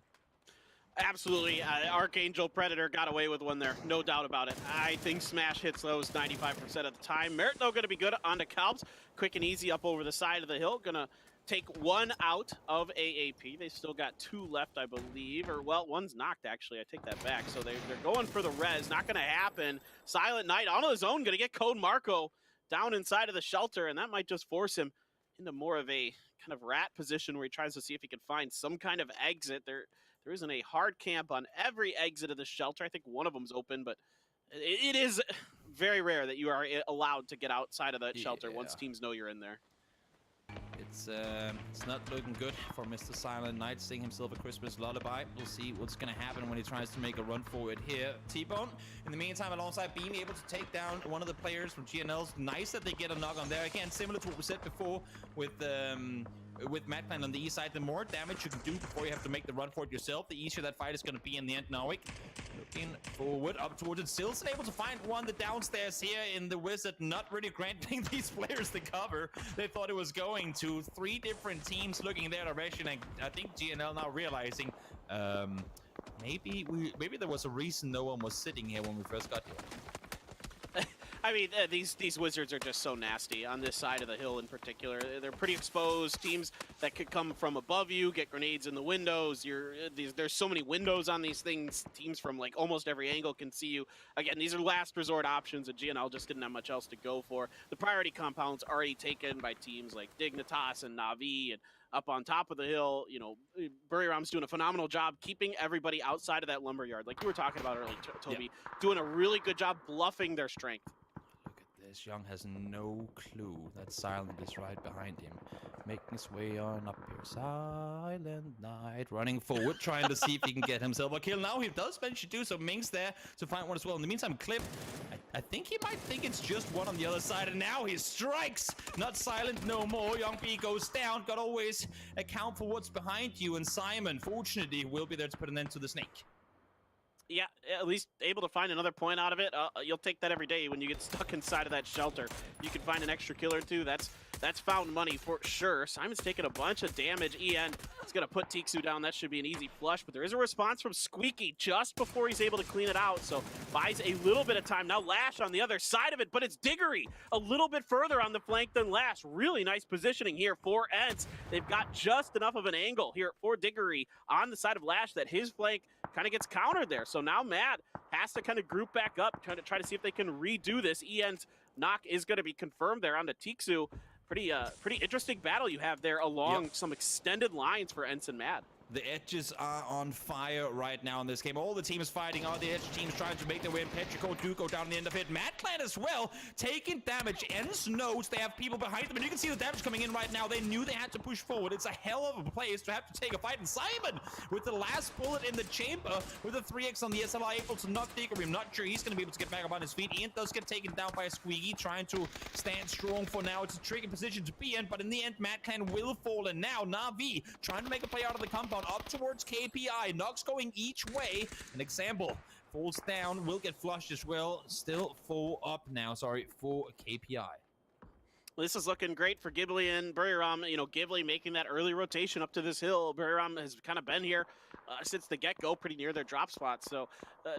Absolutely. Archangel Predator got away with one there. No doubt about it. I think Smash hits those 95% of the time. Merit, though, going to be good onto Kalbs. Quick and easy up over the side of the hill. Going to take one out of AAP. They still got two left, I believe. Or, well, one's knocked, actually. I take that back. So they're going for the res. Not going to happen. Silent Knight on his own. Going to get Code Marco down inside of the shelter. And that might just force him into more of a kind of rat position where he tries to see if he can find some kind of exit. There isn't a hard camp on every exit of the shelter. I think one of them's open, but it is very rare that you are allowed to get outside of that shelter once teams know you're in there. It's not looking good for Mr. Silent Knight, sing himself a Christmas lullaby. We'll see what's going to happen when he tries to make a run forward here. T-Bone, in the meantime, alongside Beam, able to take down one of the players from GNL's. Nice that they get a knock on there. Again, similar to what we said before with Madman on the east side. The more damage you can do before you have to make the run for it yourself, the easier that fight is going to be in the end. Nawik looking forward up towards it. Stilson able to find one the downstairs here in the Wizard, not really granting these players the cover they thought it was going to. Three different teams looking in their direction, and I think GNL now realizing maybe there was a reason no one was sitting here when we first got here. I mean, these Wizards are just so nasty on this side of the hill in particular. They're pretty exposed. Teams that could come from above you, get grenades in the windows. There's so many windows on these things. Teams from like almost every angle can see you. Again, these are last resort options, and GNL just didn't have much else to go for. The priority compound's already taken by teams like Dignitas and Na'Vi, and up on top of the hill, you know, Buriram's doing a phenomenal job keeping everybody outside of that lumberyard. Like you were talking about earlier, Toby, doing a really good job bluffing their strength. This Young has no clue that Silent is right behind him. Making his way on up here. Silent Knight running forward, trying to see if he can get himself a kill. Now he does manage to do so. Ming's there to find one as well. In the meantime, Clip, I think he might think it's just one on the other side, and now he strikes. Not Silent no more. Young B goes down. Got always account for what's behind you, and Simon, fortunately, will be there to put an end to the snake. Yeah, at least able to find another point out of it. You'll take that every day when you get stuck inside of that shelter. You can find an extra kill or two. That's found money for sure. Simon's taking a bunch of damage. EN is going to put Tiksu down. That should be an easy flush, but there is a response from Squeaky just before he's able to clean it out, so buys a little bit of time. Now Lash on the other side of it, but it's Diggory a little bit further on the flank than Lash. Really nice positioning here for Ents. They've got just enough of an angle here for Diggory on the side of Lash that his flank kind of gets countered there. So now Matt has to kind of group back up, try to see if they can redo this. EN's knock is going to be confirmed there onto Tiksu. Pretty interesting battle you have there along some extended lines for Ents and Mad. The edges are on fire right now in this game. All the teams fighting are the edge teams trying to make their way in. Petrichor do go down the end of it. Mad Clan as well, taking damage. Ents knows they have people behind them, and you can see the damage coming in right now. They knew they had to push forward. It's a hell of a place to have to take a fight. And Simon, with the last bullet in the chamber, with a 3x on the SLR, able to knock Diggory. I'm not sure he's going to be able to get back up on his feet. Ian does get taken down by a Squeaky, trying to stand strong for now. It's a tricky position to be in, but in the end, Mad Clan will fall. And now Na'Vi trying to make a play out of the compound up towards KPI. Knocks going each way. An example falls down, will get flushed as well. Still 4 up now, sorry, for KPI. Well, this is looking great for Ghibli and Buriram. You know, Ghibli making that early rotation up to this hill. Buriram has kind of been here since the get-go, pretty near their drop spot. So,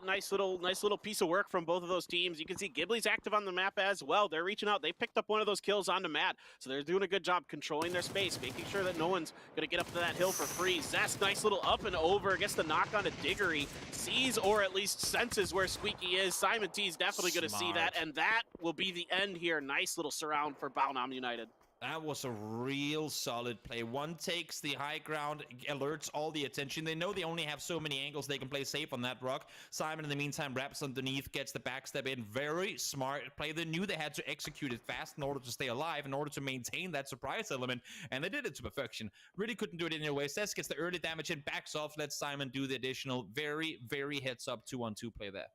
nice little piece of work from both of those teams. You can see Ghibli's active on the map as well. They're reaching out. They picked up one of those kills on the mat, so they're doing a good job controlling their space, making sure that no one's going to get up to that hill for free. Zest, nice little up and over, gets the knock on a Diggory, sees or at least senses where Squeaky is. Simon T is definitely going to see that, and that will be the end here. Nice little surround for Baonam United. That was a real solid play. One takes the high ground, alerts all the attention. They know they only have so many angles they can play safe on that rock. Simon, in the meantime, wraps underneath, gets the backstep in. Very smart play. They knew they had to execute it fast in order to stay alive, in order to maintain that surprise element, and they did it to perfection. Really couldn't do it anyway. Cess gets the early damage in, backs off, lets Simon do the additional. Very, very heads-up 2-on-2 play there.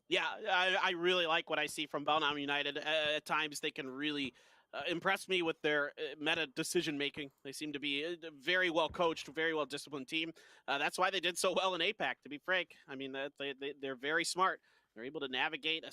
Yeah, I really like what I see from Baonam United. At times, they can really impress me with their meta decision making. They seem to be a very well coached, very well disciplined team. That's why they did so well in APAC, to be frank. I mean, they're very smart. They're able to navigate,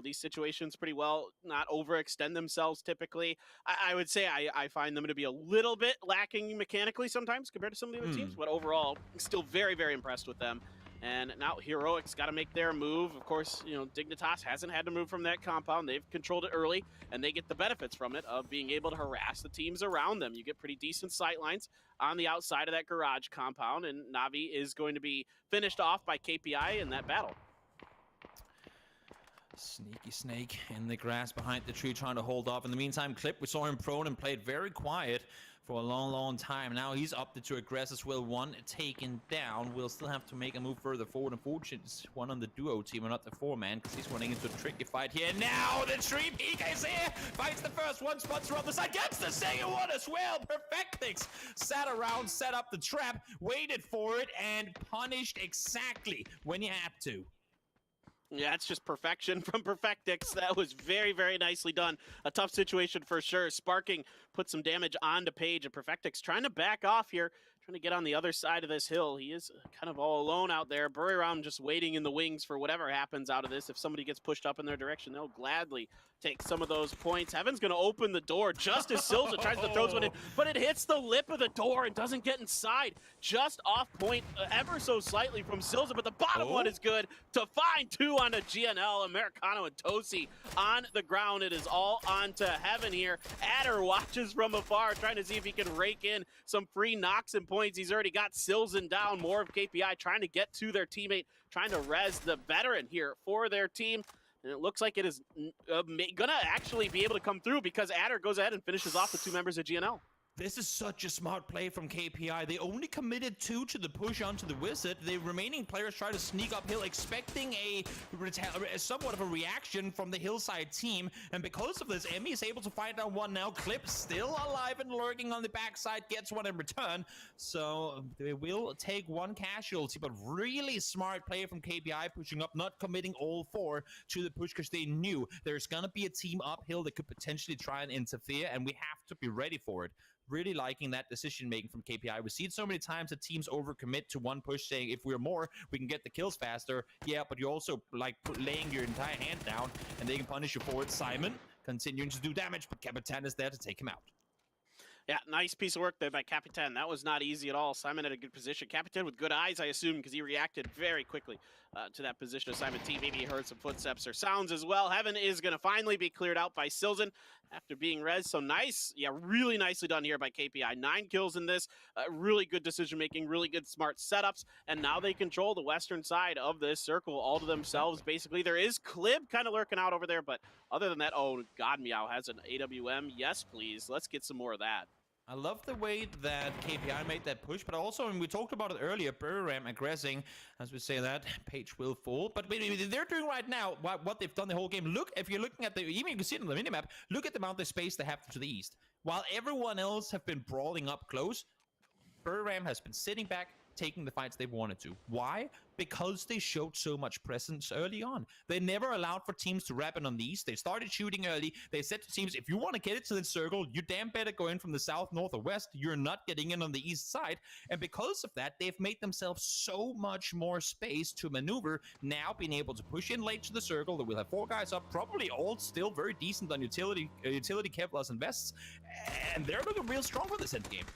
these situations pretty well, not overextend themselves typically. I would say I find them to be a little bit lacking mechanically sometimes compared to some of the other teams, but overall, still very, very impressed with them. And now Heroic's got to make their move. Of course, Dignitas hasn't had to move from that compound. They've controlled it early, and they get the benefits from it of being able to harass the teams around them. You get pretty decent sight lines on the outside of that garage compound, and Navi is going to be finished off by KPI in that battle. Sneaky Snake in the grass behind the tree trying to hold off. In the meantime, Clip, we saw him prone and played very quiet for a long, long time. Now he's opted to aggress as well. One taken down. We'll still have to make a move further forward. Unfortunately, it's one on the duo team and not the 4-man, because he's running into a tricky fight here. Now the tree peak is here. Fights the first one. Spots her on the side. Gets the second one as well. Perfectix sat around, set up the trap, waited for it, and punished exactly when you had to. Yeah, it's just perfection from Perfectix. That was very, very nicely done. A tough situation for sure. Sparking put some damage onto Page, and Perfectix trying to back off here, trying to get on the other side of this hill. He is kind of all alone out there. Buriram just waiting in the wings for whatever happens out of this. If somebody gets pushed up in their direction, they'll gladly take some of those points. Heaven's going to open the door just as Silza tries to throw one in, but it hits the lip of the door and doesn't get inside. Just off point ever so slightly from Silza, but the bottom one is good to find two on a GNL. Americano and Tosi on the ground. It is all on to Heaven here. Adder watches from afar, trying to see if he can rake in some free knocks and points. He's already got Silzen down. More of KPI trying to get to their teammate, trying to res the veteran here for their team. And it looks like it is gonna actually be able to come through, because Adder goes ahead and finishes off the two members of GNL. This is such a smart play from KPI. They only committed 2 to the push onto the Wizard. The remaining players try to sneak uphill, expecting a somewhat of a reaction from the Hillside team. And because of this, Emmy is able to find down one now. Clip still alive and lurking on the backside, gets one in return. So they will take one casualty, but really smart play from KPI, pushing up, not committing all 4 to the push, because they knew there's going to be a team uphill that could potentially try and interfere, and we have to be ready for it. Really liking that decision-making from KPI. We see it so many times that teams overcommit to one push, saying if we're more, we can get the kills faster. Yeah, but you're also like laying your entire hand down, and they can punish you for it. Simon continuing to do damage, but Capitan is there to take him out. Yeah, nice piece of work there by Capitan. That was not easy at all. Simon had a good position. Capitan with good eyes, I assume, because he reacted very quickly to that position of Simon T. Maybe he heard some footsteps or sounds as well. Heaven is going to finally be cleared out by Silzen after being res. So nice. Yeah, really nicely done here by KPI. 9 kills in this. Really good decision-making, really good smart setups. And now they control the western side of this circle all to themselves, basically. There is Clib kind of lurking out over there, but other than that, oh, God, Meow has an AWM. Yes, please. Let's get some more of that. I love the way that KPI made that push, but also, and we talked about it earlier, Buriram aggressing, as we say that, Page will fall. But they're doing right now what they've done the whole game. Look, if you're looking at the, even you can see it on the minimap, look at the amount of space they have to the east. While everyone else have been brawling up close, Buriram has been sitting back, taking the fights they wanted to. Why? Because they showed so much presence early on. They never allowed for teams to wrap in on these. They started shooting early. They said to teams, if you want to get it to the circle, you damn better go in from the south, north, or west. You're not getting in on the east side. And because of that, they've made themselves so much more space to maneuver. Now being able to push in late to the circle, that we'll have 4 guys up, probably all still very decent on utility Kevlars and vests. And they're looking real strong for this end game.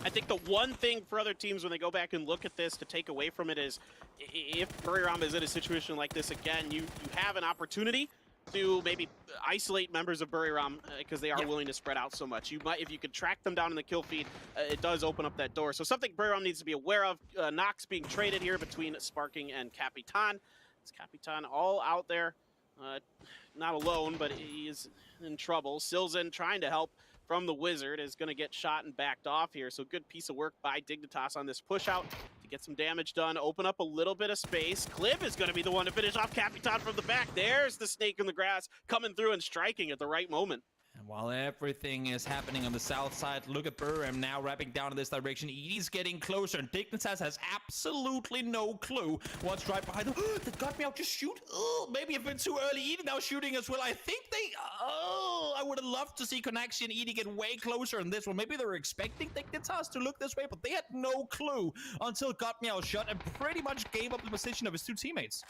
I think the one thing for other teams when they go back and look at this to take away from it is if Buriram is in a situation like this again, you have an opportunity to maybe isolate members of Buriram because they are willing to spread out so much. You might, if you could track them down in the kill feed, it does open up that door. So something Buriram needs to be aware of. Nox being traded here between Sparking and Capitan. It's Capitan all out there, not alone, but he is in trouble. Silzen trying to help from the Wizard is going to get shot and backed off here. So good piece of work by Dignitas on this push out to get some damage done, open up a little bit of space. Cliv is going to be the one to finish off Capitan from the back. There's the snake in the grass coming through and striking at the right moment. And while everything is happening on the south side, look at Buriram now wrapping down in this direction. Edie's getting closer, and Dignitas has absolutely no clue what's right behind them. They got me out, just shoot. Oh, maybe a bit too early. Edie now shooting as well. I think they... Oh, I would have loved to see Konaxi and Edie get way closer in this one. Maybe they were expecting Dignitas to look this way, but they had no clue until got me out shot and pretty much gave up the position of his 2 teammates.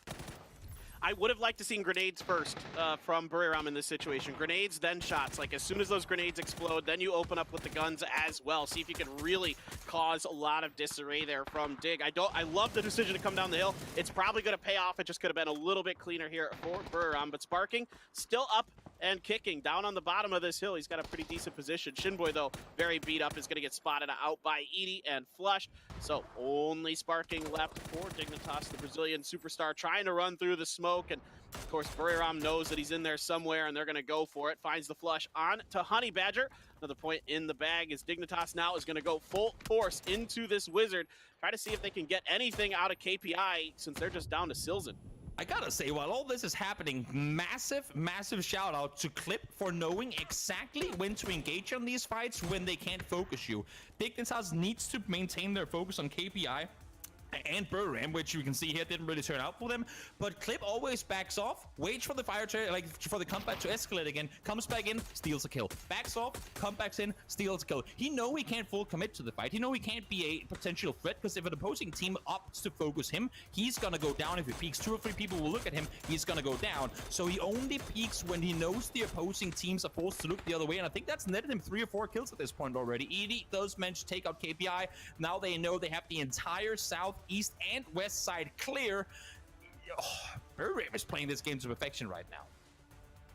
I would have liked to seen grenades first from Buriram in this situation. Grenades, then shots. Like, as soon as those grenades explode, then you open up with the guns as well. See if you can really cause a lot of disarray there from Dig. I love the decision to come down the hill. It's probably going to pay off. It just could have been a little bit cleaner here for Buriram. But Sparking still up and kicking down on the bottom of this hill. He's got a pretty decent position. Shinboy, though, very beat up, is going to get spotted out by Edie and Flush. So only Sparking left for Dignitas, the Brazilian superstar, trying to run through the smoke. And of course, Buriram knows that he's in there somewhere, and they're going to go for it. Finds the Flush on to Honey Badger. Another point in the bag as Dignitas now is going to go full force into this Wizard. Try to see if they can get anything out of KPI since they're just down to Silzen. I gotta say, while all this is happening, massive shout out to Clip for knowing exactly when to engage on these fights when they can't focus you. Dignitas needs to maintain their focus on KPI and Buriram, which you can see here didn't really turn out for them, but Clip always backs off, waits for the for the combat to escalate again, comes back in, steals a kill, backs off, comes back in, steals a kill. He know he can't full commit to the fight. He know he can't be a potential threat, because if an opposing team opts to focus him, he's gonna go down. If he peeks, 2 or 3 people will look at him, he's gonna go down. So he only peeks when he knows the opposing teams are forced to look the other way, and I think that's netted him 3 or 4 kills at this point already. Edie does manage to take out KPI. Now they know they have the entire south, east, and west side clear. Buriram is playing this game to perfection right now.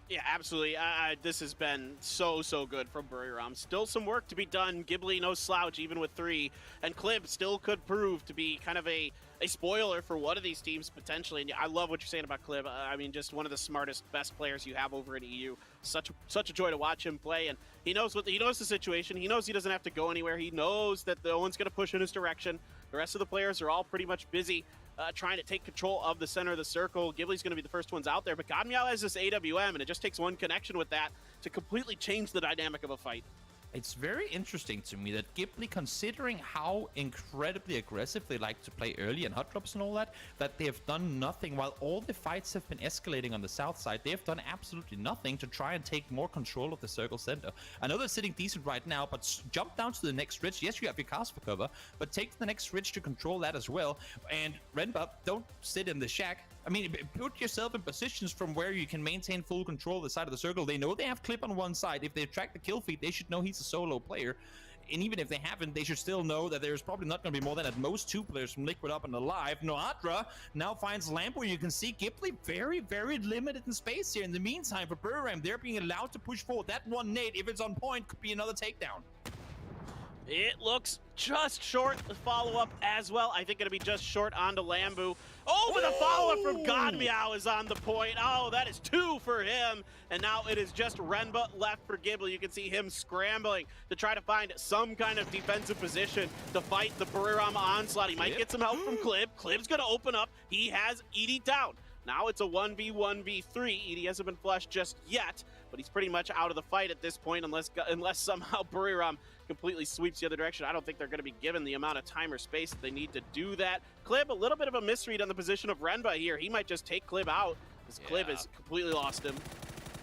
Yeah, absolutely. This has been so good from Buriram. Still some work to be done. Ghibli, no slouch, even with 3. And Clip still could prove to be kind of a spoiler for one of these teams, potentially. And I love what you're saying about Clip. I mean, just one of the smartest, best players you have over in EU. Such a joy to watch him play. And he knows the situation. He knows he doesn't have to go anywhere. He knows that no one's going to push in his direction. The rest of the players are all pretty much busy trying to take control of the center of the circle. Ghibli's going to be the first ones out there, but Godmeow has this AWM, and it just takes one connection with that to completely change the dynamic of a fight. It's very interesting to me that Ghibli, considering how incredibly aggressive they like to play early and hot drops and all that they have done nothing while all the fights have been escalating on the south side. They have done absolutely nothing to try and take more control of the circle center. I know they're sitting decent right now, but jump down to the next ridge. Yes, you have your cast for cover, but take the next ridge to control that as well. And Renba, don't sit in the shack. I mean, put yourself in positions from where you can maintain full control of the side of the circle. They know they have Clip on one side. If they track the kill feed, they should know he's a solo player. And even if they haven't, they should still know that there's probably not going to be more than at most 2 players from Liquid up and alive. Noadra now finds Lamp, where you can see Ghibli very limited in space here. In the meantime, for Buriram, they're being allowed to push forward. That one nade, if it's on point, could be another takedown. It looks just short. The follow-up as well. I think it'll be just short onto Lambu. Oh, but the follow-up from Godmeow is on the point. Oh, that is 2 for him. And now it is just Renba left for Ghibli. You can see him scrambling to try to find some kind of defensive position to fight the Buriram onslaught. He might get some help from Clip. Clip's going to open up. He has Edie down. Now it's a 1v1v3. Edie hasn't been flushed just yet, but but he's pretty much out of the fight at this point unless somehow Buriram completely sweeps the other direction. I don't think they're going to be given the amount of time or space that they need to do that. Clib, a little bit of a misread on the position of Renba here. He might just take Clib out, because Clib has completely lost him.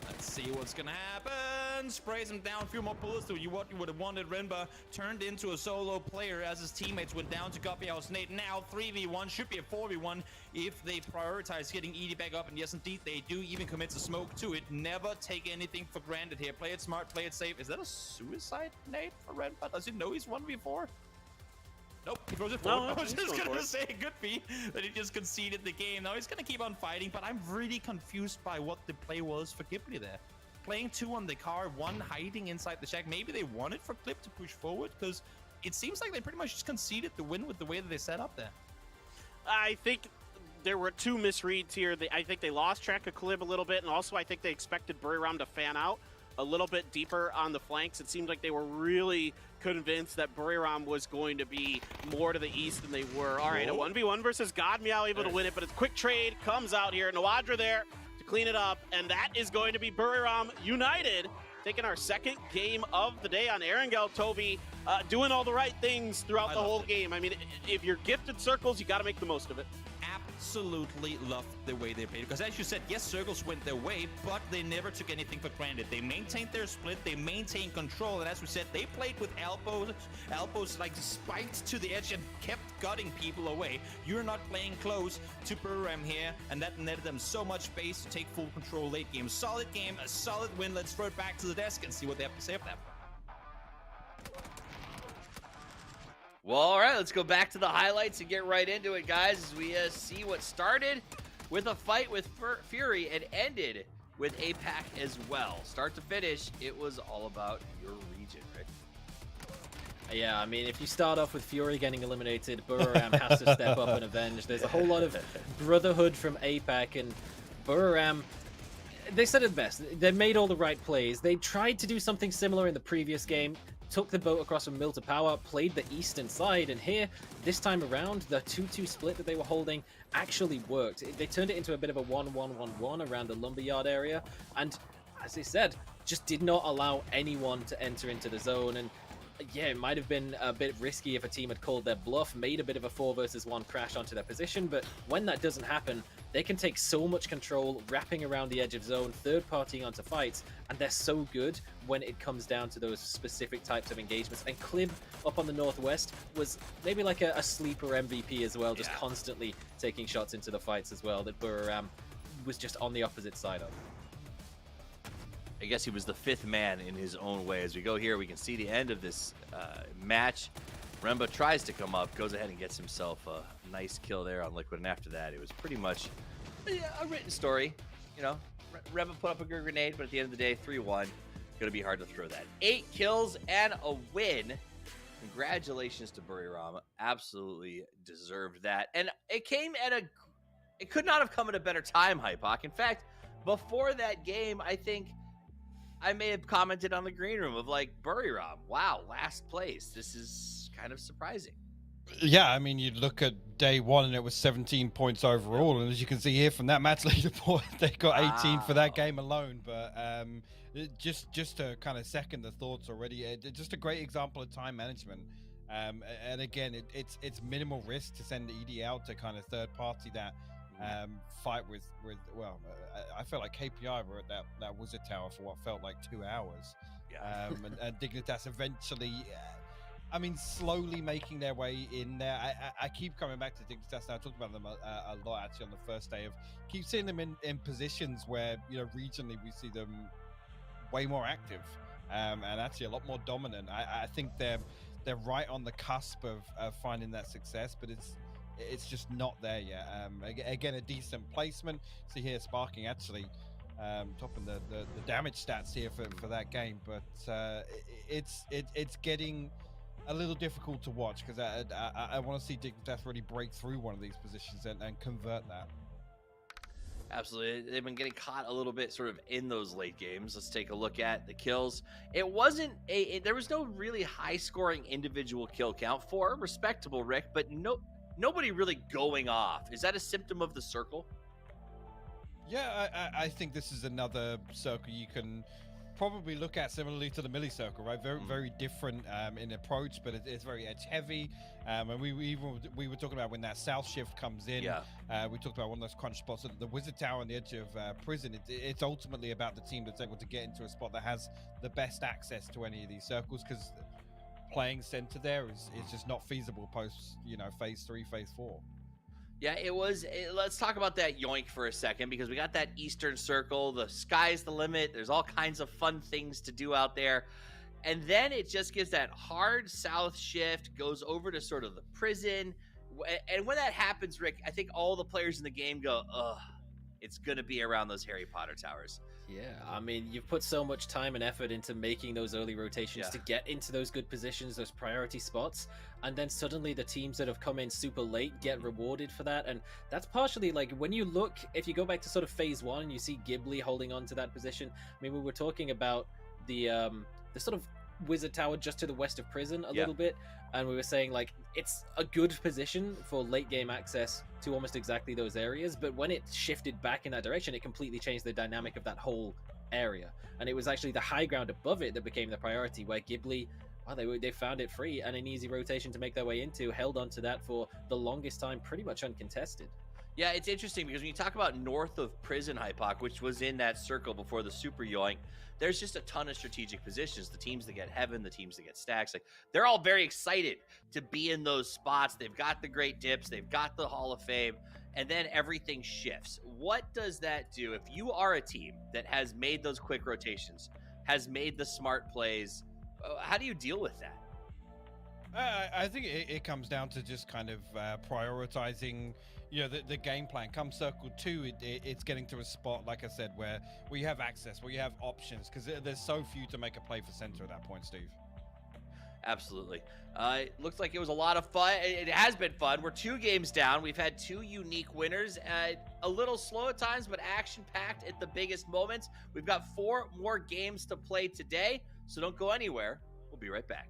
Let's see what's gonna happen. Sprays him down, a few more bullets to what you would have wanted. Renba turned into a solo player as his teammates went down to copy out Nate. Now 3v1, should be a 4v1 if they prioritize getting ED back up. And yes, indeed, they do even commit to smoke to it. Never take anything for granted here. Play it smart, play it safe. Is that a suicide, Nate, for Renba? Does he know he's 1v4? Nope, he throws it forward. No, I was just gonna say, good be that he just conceded the game. Now he's gonna keep on fighting, but I'm really confused by what the play was for Ghibli there. Playing 2 on the car, 1 hiding inside the shack. Maybe they wanted for Clip to push forward, because it seems like they pretty much just conceded the win with the way that they set up there. I think there were 2 misreads here. I think they lost track of Clib a little bit, and also I think they expected Buriram to fan out a little bit deeper on the flanks. It seemed like they were really convinced that Buriram was going to be more to the east than they were. All right, a 1v1 versus God Meow, able to win it, but it's quick trade comes out here. Nawadra there to clean it up, and that is going to be Buriram United taking our 2nd game of the day on Erangel. Toby doing all the right things throughout the whole game. I mean, if you're gifted circles, you got to make the most of it. Absolutely loved the way they played, because as you said, yes, circles went their way, but they never took anything for granted. They maintained their split, they maintained control, and as we said, they played with elbows like spiked to the edge and kept gutting people away. You're not playing close to Buriram here, and that netted them so much space to take full control late game. Solid game, a solid win. Let's throw it back to the desk and see what they have to say of that. Well, all right, let's go back to the highlights and get right into it, guys, as we see what started with a fight with Fury and ended with APAC as well. Start to finish, it was all about your region, right? Yeah, I mean, if you start off with Fury getting eliminated, Buriram has to step up and avenge. There's a whole lot of brotherhood from APAC, and Buriram, they said it best. They made all the right plays. They tried to do something similar in the previous game, took the boat across from Mill to Power, played the eastern side, and here, this time around, the 2-2 split that they were holding actually worked. They turned it into a bit of a 1-1-1-1 around the lumberyard area, and as they said, just did not allow anyone to enter into the zone. And yeah, it might have been a bit risky if a team had called their bluff, made a bit of a 4 versus 1 crash onto their position, but when that doesn't happen, they can take so much control, wrapping around the edge of zone, third-partying onto fights, and they're so good when it comes down to those specific types of engagements. And Clib up on the northwest was maybe like a sleeper MVP as well, just constantly taking shots into the fights as well, that Buriram was just on the opposite side of. I guess he was the 5th man in his own way. As we go here, we can see the end of this match. Renba tries to come up, goes ahead and gets himself a nice kill there on Liquid, and after that, it was pretty much a written story. You know, Renba put up a good grenade, but at the end of the day, 3-1. Gonna be hard to throw that. 8 kills and a win. Congratulations to Buriram. Absolutely deserved that. And it came at it could not have come at a better time, Hypoc. In fact, before that game, I think I may have commented on the green room of like, Buriram, wow, last place. This is kind of surprising. Yeah, I mean, you look at day 1 and it was 17 points overall, and as you can see here from that match leaderboard, they got 18 for that game alone. But just to kind of second the thoughts already, just a great example of time management. And again, it's minimal risk to send the ED out to kind of third party that fight with well, I felt like KPI were at that Wizard Tower for what felt like 2 hours. Yeah. And Dignitas eventually, I mean, slowly making their way in there. I keep coming back to Dignitas now. I talked about them a lot actually on the first day of keep seeing them in positions where, you know, regionally we see them way more active and actually a lot more dominant. I think they're right on the cusp of finding that success, but it's just not there yet. Again, a decent placement. See here, Sparking actually topping the damage stats here for that game, but it's getting a little difficult to watch because I want to see Dignitas really break through one of these positions and convert that. Absolutely. They've been getting caught a little bit sort of in those late games. Let's take a look at the kills. It wasn't there was no really high scoring individual kill count. 4 respectable, Rick, but nobody really going off. Is that a symptom of the circle? Yeah, I think this is another circle you can probably look at similarly to the Millie circle, right? Very different in approach, but it's very edge heavy. And we were talking about when that south shift comes in. Yeah. We talked about one of those crunch spots at the Wizard Tower on the edge of prison. It's ultimately about the team that's able to get into a spot that has the best access to any of these circles, because playing center there is just not feasible post phase 3, phase 4. Yeah, let's talk about that yoink for a second, because we got that eastern circle. The sky's the limit. There's all kinds of fun things to do out there. And then it just gives that hard south shift, goes over to sort of the prison. And when that happens, Rick, I think all the players in the game go, ugh, it's going to be around those Harry Potter towers. Yeah, I mean, you've put so much time and effort into making those early rotations to get into those good positions, those priority spots, and then suddenly the teams that have come in super late get rewarded for that. And that's partially like, when you look, if you go back to sort of phase 1, you see Ghibli holding on to that position. I mean, we were talking about the sort of Wizard Tower just to the west of prison a little bit, and we were saying like it's a good position for late game access to almost exactly those areas, but when it shifted back in that direction, it completely changed the dynamic of that whole area, and it was actually the high ground above it that became the priority, where Ghibli, well, they found it free and an easy rotation to make their way into, held on to that for the longest time, pretty much uncontested. Yeah, it's interesting because when you talk about north of prison, Hypoc, which was in that circle before the super yoink, there's just a ton of strategic positions. The teams that get heaven, the teams that get stacks, like they're all very excited to be in those spots. They've got the great dips, they've got the Hall of Fame, and then everything shifts. What does that do if you are a team that has made those quick rotations, has made the smart plays? How do you deal with that? I think it comes down to just kind of prioritizing, the game plan. Come circle 2, it's getting to a spot, like I said, where you have access, where you have options, because there's so few to make a play for center at that point, Steve. Absolutely. It looks like it was a lot of fun. It has been fun. We're 2 games down. We've had 2 unique winners. A little slow at times, but action-packed at the biggest moments. We've got 4 more games to play today, so don't go anywhere. We'll be right back.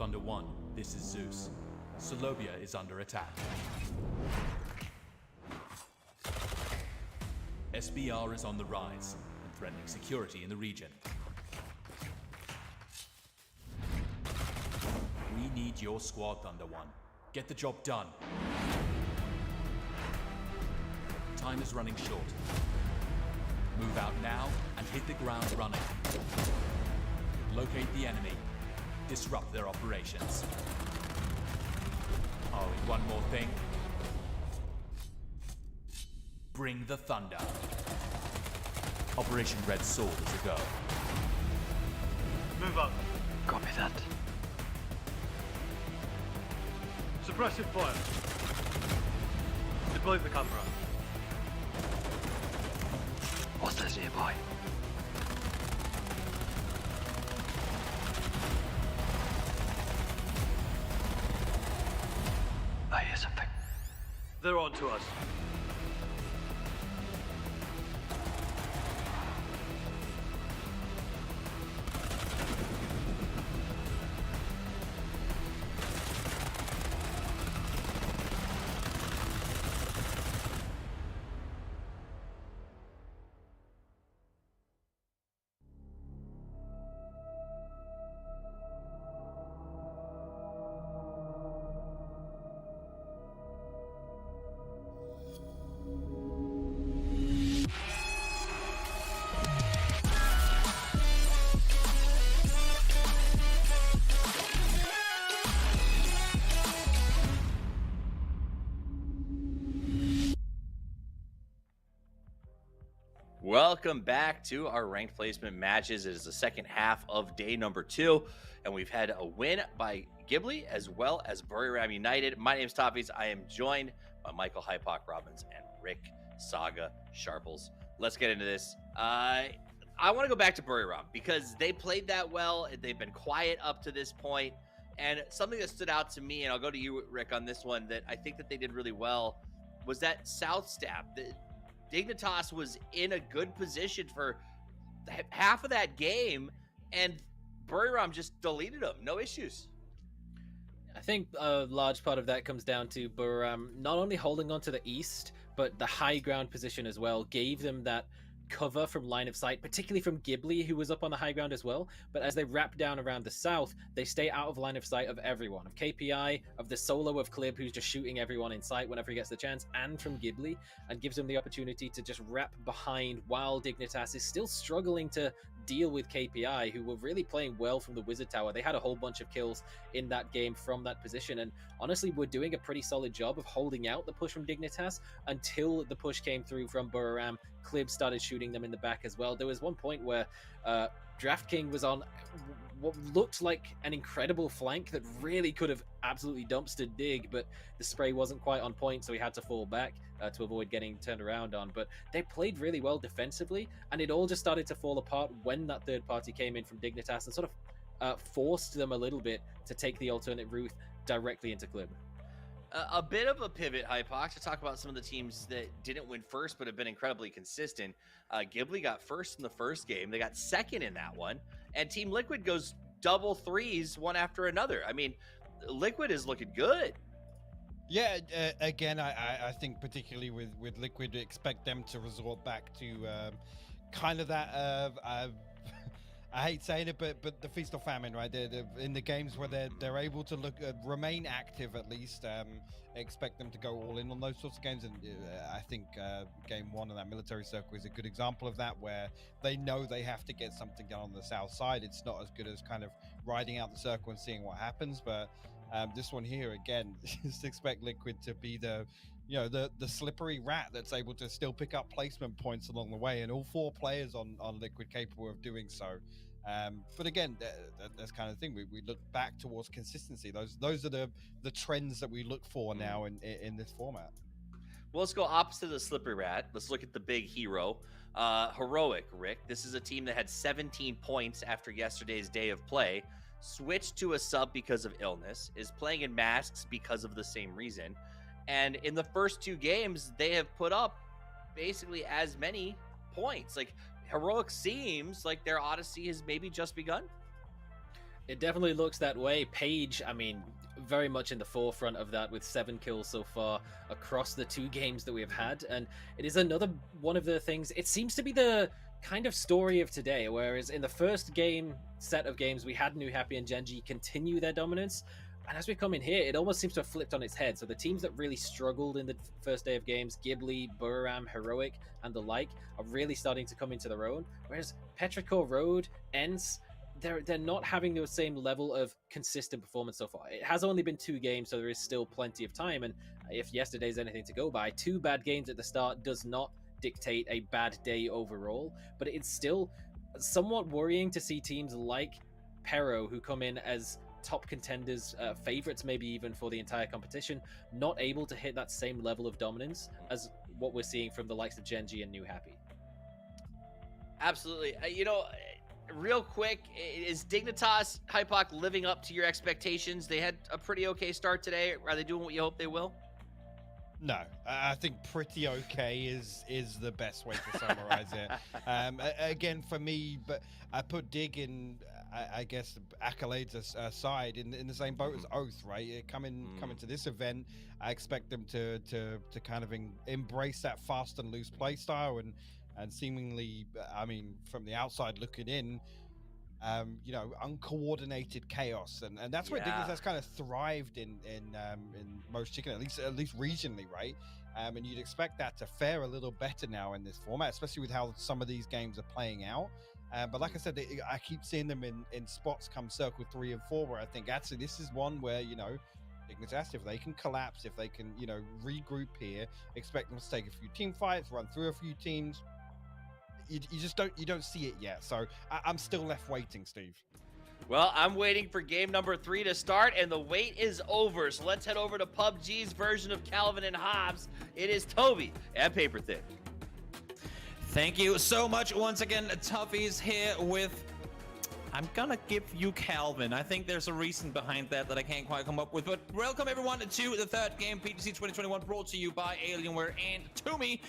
Thunder 1, this is Zeus. Solobia is under attack. SBR is on the rise and threatening security in the region. We need your squad, Thunder 1. Get the job done. Time is running short. Move out now and hit the ground running. Locate the enemy. Disrupt their operations. Oh, and one more thing. Bring the thunder. Operation Red Sword is a go. Move up. Copy that. Suppressive fire. Deploy the camera. Hostiles nearby. I hear something. They're on to us. Welcome back to our ranked placement matches. It is the second half of day number 2, and we've had a win by Ghibli as well as Buriram United. My name is Toffees. I am joined by Michael Hypock Robbins and Rick Saga Sharples. Let's get into this. I want to go back to Buriram because they played that well. They've been quiet up to this point, and something that stood out to me, and I'll go to you, Rick, on this one, that I think that they did really well was that South stab. Dignitas was in a good position for half of that game, and Buriram just deleted them. No issues. I think a large part of that comes down to Buriram not only holding on to the east, but the high ground position as well gave them that cover from line of sight, particularly from Ghibli, who was up on the high ground as well. But as they wrap down around the south, they stay out of line of sight of everyone, of KPI, of the solo of Clib, who's just shooting everyone in sight whenever he gets the chance, and from Ghibli, and gives them the opportunity to just wrap behind while Dignitas is still struggling to deal with KPI, who were really playing well from the Wizard Tower. They had a whole bunch of kills in that game from that position, and honestly were doing a pretty solid job of holding out the push from Dignitas until the push came through from Buriram. Clib started shooting them in the back as well. There was one point where Draft King was on what looked like an incredible flank that really could have absolutely dumpstered Dig, but the spray wasn't quite on point, so he had to fall back to avoid getting turned around on. But they played really well defensively, and it all just started to fall apart when that third party came in from Dignitas and sort of forced them a little bit to take the alternate route directly into Clib. A bit of a pivot, Hypox, to talk about some of the teams that didn't win first but have been incredibly consistent. Ghibli got first in the first game. They got second in that one. And Team Liquid goes double threes one after another. I mean, Liquid is looking good. Yeah, again, I think particularly with Liquid, expect them to resort back to kind of that... I hate saying it, but the feast or famine, right? They're in the games where they're able to remain active at least. Expect them to go all in on those sorts of games, and I think game 1 of that military circle is a good example of that, where they know they have to get something done on the south side. It's not as good as kind of riding out the circle and seeing what happens, but this one here again, just expect Liquid to be the slippery rat that's able to still pick up placement points along the way, and all 4 players on Liquid capable of doing so. But again, that's kind of the thing. We look back towards consistency. Those are the trends that we look for now in this format. Well, let's go opposite of the slippery rat. Let's look at the big hero. Heroic, Rick. This is a team that had 17 points after yesterday's day of play, switched to a sub because of illness, is playing in masks because of the same reason. And in the first 2 games, they have put up basically as many points. Like, Heroic seems like their odyssey has maybe just begun. It definitely looks that way. Paige, I mean, very much in the forefront of that with 7 kills so far across the 2 games that we have had. And it is another one of the things, it seems to be the kind of story of today, whereas in the first set of games, we had New Happy and Genji continue their dominance. And as we come in here, it almost seems to have flipped on its head. So the teams that really struggled in the first day of games, Ghibli, Buriram, Heroic, and the like, are really starting to come into their own. Whereas Petrichor, Road, ENCE, they're not having the same level of consistent performance so far. It has only been 2 games, so there is still plenty of time. And if yesterday's anything to go by, 2 bad games at the start does not dictate a bad day overall. But it's still somewhat worrying to see teams like Pero, who come in as top contenders, favorites maybe even for the entire competition, not able to hit that same level of dominance as what we're seeing from the likes of Genji and New Happy. Absolutely. Real quick, is Dignitas Hypoc living up to your expectations? They had a pretty okay start today. Are they doing what you hope they will? No, I think pretty okay is the best way to summarize it. Again, for me, but I put Dig in, I guess, accolades aside, in the same boat as Oath, right? Coming to this event, I expect them to kind of embrace that fast and loose play style, and seemingly, I mean, from the outside looking in, uncoordinated chaos, and that's where Dignitas has kind of thrived in most chicken, at least regionally, right? And you'd expect that to fare a little better now in this format, especially with how some of these games are playing out. But like I said, I keep seeing them in spots come Circle 3 and 4, where I think actually this is one where, Dignitas, if they can collapse, if they can, regroup here, expect them to take a few team fights, run through a few teams. You just don't see it yet, so I'm still left waiting, Steve. Well, I'm waiting for game number 3 to start, and the wait is over. So let's head over to PUBG's version of Calvin and Hobbes. It is Toby and Paper Thin. Thank you so much once again. Toughies here with, I'm gonna give you Calvin. I think there's a reason behind that I can't quite come up with, but welcome everyone to the 3rd game, PGC 2021, brought to you by Alienware and Toomey.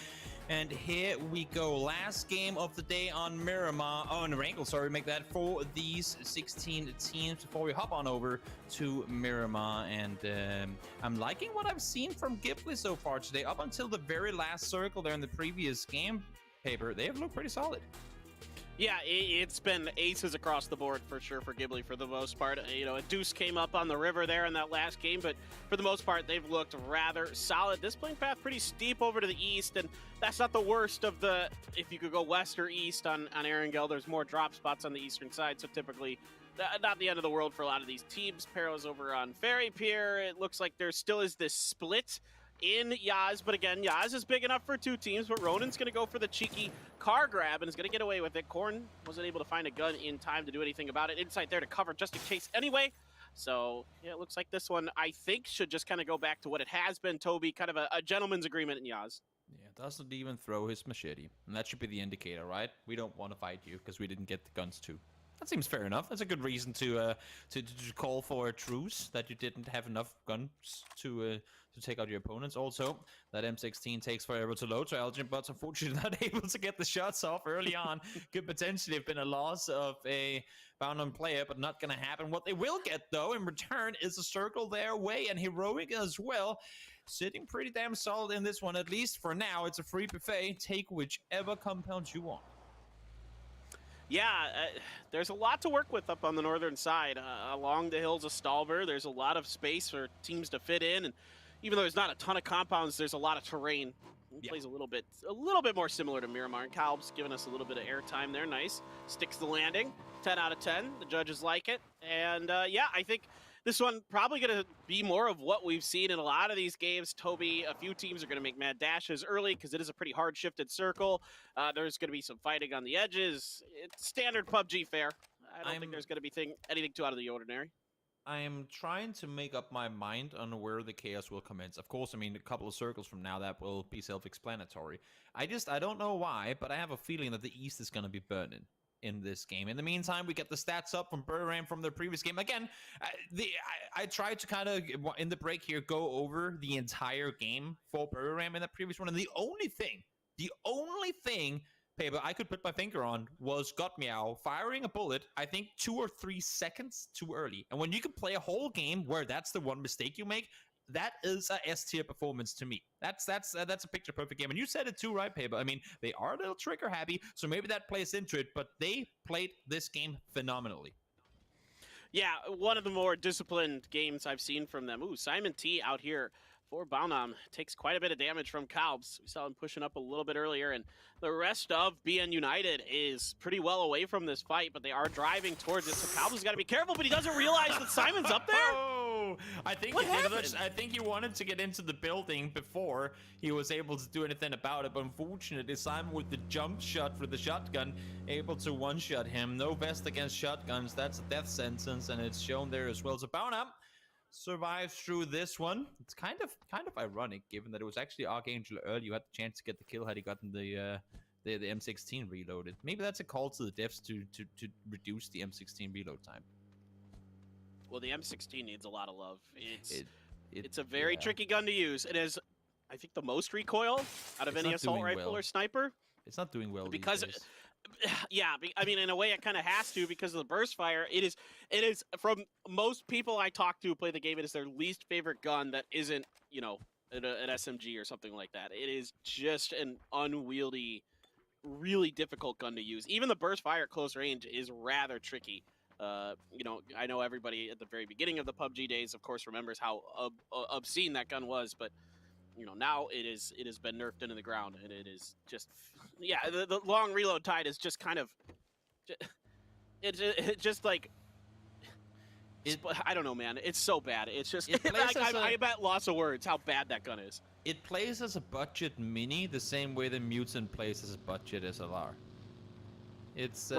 And here we go. Last game of the day on Miramar, on Wrangle, sorry, make that for these 16 teams before we hop on over to Miramar. And I'm liking what I've seen from Ghibli so far today. Up until the very last circle there in the previous game, Paper, they have looked pretty solid. Yeah, it's been aces across the board for sure for Ghibli for the most part. A deuce came up on the river there in that last game, but for the most part, they've looked rather solid. This playing path pretty steep over to the east, and that's not the worst of the, if you could go west or east on Erangel, there's more drop spots on the eastern side, so typically not the end of the world for a lot of these teams. Pero's over on Ferry Pier. It looks like there still is this split in Yaz, but again, Yaz is big enough for 2 teams, but Ronan's going to go for the cheeky car grab and is going to get away with it. Korn wasn't able to find a gun in time to do anything about it. Insight there to cover just in case anyway. So, yeah, it looks like this one, I think, should just kind of go back to what it has been, Toby, kind of a gentleman's agreement in Yaz. Yeah, doesn't even throw his machete. And that should be the indicator, right? We don't want to fight you because we didn't get the guns too. That seems fair enough. That's a good reason to call for a truce, that you didn't have enough guns to take out your opponents. Also, that M16 takes forever to load, so Elgin, but unfortunately not able to get the shots off early on. Could potentially have been a loss of a bound-on player, but not going to happen. What they will get, though, in return is a circle their way, and Heroic as well. Sitting pretty damn solid in this one, at least for now. It's a free buffet. Take whichever compound you want. Yeah, there's a lot to work with up on the northern side. Along the hills of Stalber, there's a lot of space for teams to fit in, and even though there's not a ton of compounds, there's a lot of terrain. It plays a little bit more similar to Miramar, and Calb's giving us a little bit of airtime there. Nice. Sticks the landing. 10 out of 10. The judges like it. And yeah, I think this one probably going to be more of what we've seen in a lot of these games. Toby, a few teams are going to make mad dashes early because it is a pretty hard shifted circle. There's going to be some fighting on the edges. It's standard PUBG fare. I don't think there's going to be anything too out of the ordinary. I'm trying to make up my mind on where the chaos will commence. Of course, I mean, a couple of circles from now, that will be self-explanatory. I don't know why, but I have a feeling that the East is going to be burning in this game. In the meantime, we get the stats up from Buriram from their previous game. Again, I tried to kind of, in the break here, go over the entire game for Buriram in that previous one, and the only thing Paper I could put my finger on was Got Meow firing a bullet, I think 2 or 3 seconds too early. And when you can play a whole game where that's the one mistake you make, that is a S tier performance to me. That's a picture perfect game. And you said it too, right, Paper? I mean, they are a little trigger happy, so maybe that plays into it, but they played this game phenomenally. Yeah, one of the more disciplined games I've seen from them. Ooh, Simon T out here for Baunam takes quite a bit of damage from Kalbs. We saw him pushing up a little bit earlier, and the rest of BN United is pretty well away from this fight, but they are driving towards it, so Kalbs has got to be careful, but he doesn't realize that Simon's up there? Oh, I think he wanted to get into the building before he was able to do anything about it, but unfortunately, Simon with the jump shot for the shotgun, able to one-shot him. No vest against shotguns, that's a death sentence, and it's shown there as well. So Baunam survives through this one. It's kind of ironic, given that it was actually Archangel early who had the chance to get the kill had he gotten the M16 reloaded. Maybe that's a call to the devs to reduce the M16 reload time. Well, the M16 needs a lot of love. It's a very tricky gun to use. It is, I think, the most recoil out of any assault rifle or sniper. It's not doing well because these days. Yeah, I mean, in a way, it kind of has to because of the burst fire. It is from most people I talk to who play the game, it is their least favorite gun that isn't, you know, an SMG or something like that. It is just an unwieldy, really difficult gun to use. Even the burst fire at close range is rather tricky. You know, I know everybody at the very beginning of the PUBG days, of course, remembers how obscene that gun was, but you know, now it has been nerfed into the ground, and it is just, yeah, the long reload tide is just kind of, it just like, I don't know, man. It's so bad. It's just, I'm at loss of words how bad that gun is. It plays as a budget mini the same way the Mutant plays as a budget SLR. It's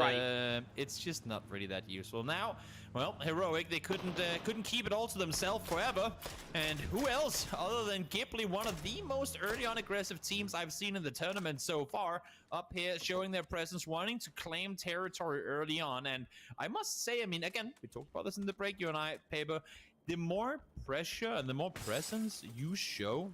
it's just not really that useful. Now, well, Heroic, they couldn't keep it all to themselves forever. And who else other than Ghibli, one of the most early on aggressive teams I've seen in the tournament so far, up here showing their presence, wanting to claim territory early on. And I must say, I mean, again, we talked about this in the break, you and I, Paper, the more pressure and the more presence you show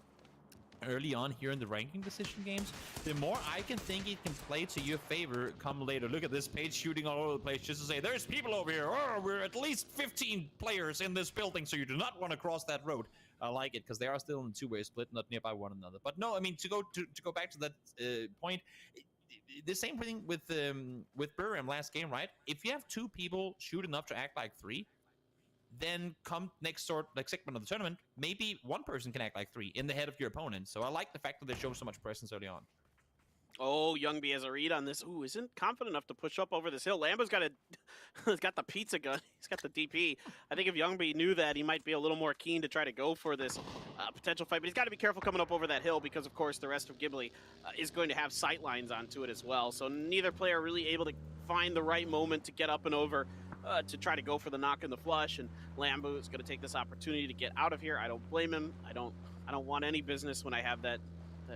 early on here in the ranking decision games, the more I can think it can play to your favor come later. Look at this page shooting all over the place just to say, there's people over here. Oh, we're at least 15 players in this building, so you do not want to cross that road. I like it because they are still in a two-way split, not nearby one another. But no, I mean, to go back to that point, the same thing with Burim last game, right? If you have two people shoot enough to act like three, then come next segment of the tournament, maybe one person can act like three in the head of your opponent. So I like the fact that they show so much presence early on. Oh, Youngby has a read on this. Ooh, isn't confident enough to push up over this hill. Lambo's got he's got the pizza gun. He's got the DP. I think if Youngby knew that, he might be a little more keen to try to go for this potential fight. But he's got to be careful coming up over that hill because, of course, the rest of Ghibli is going to have sight lines onto it as well. So neither player really able to find the right moment to get up and over to try to go for the knock and the flush. And Lambo is going to take this opportunity to get out of here. I don't blame him. I don't want any business when I have that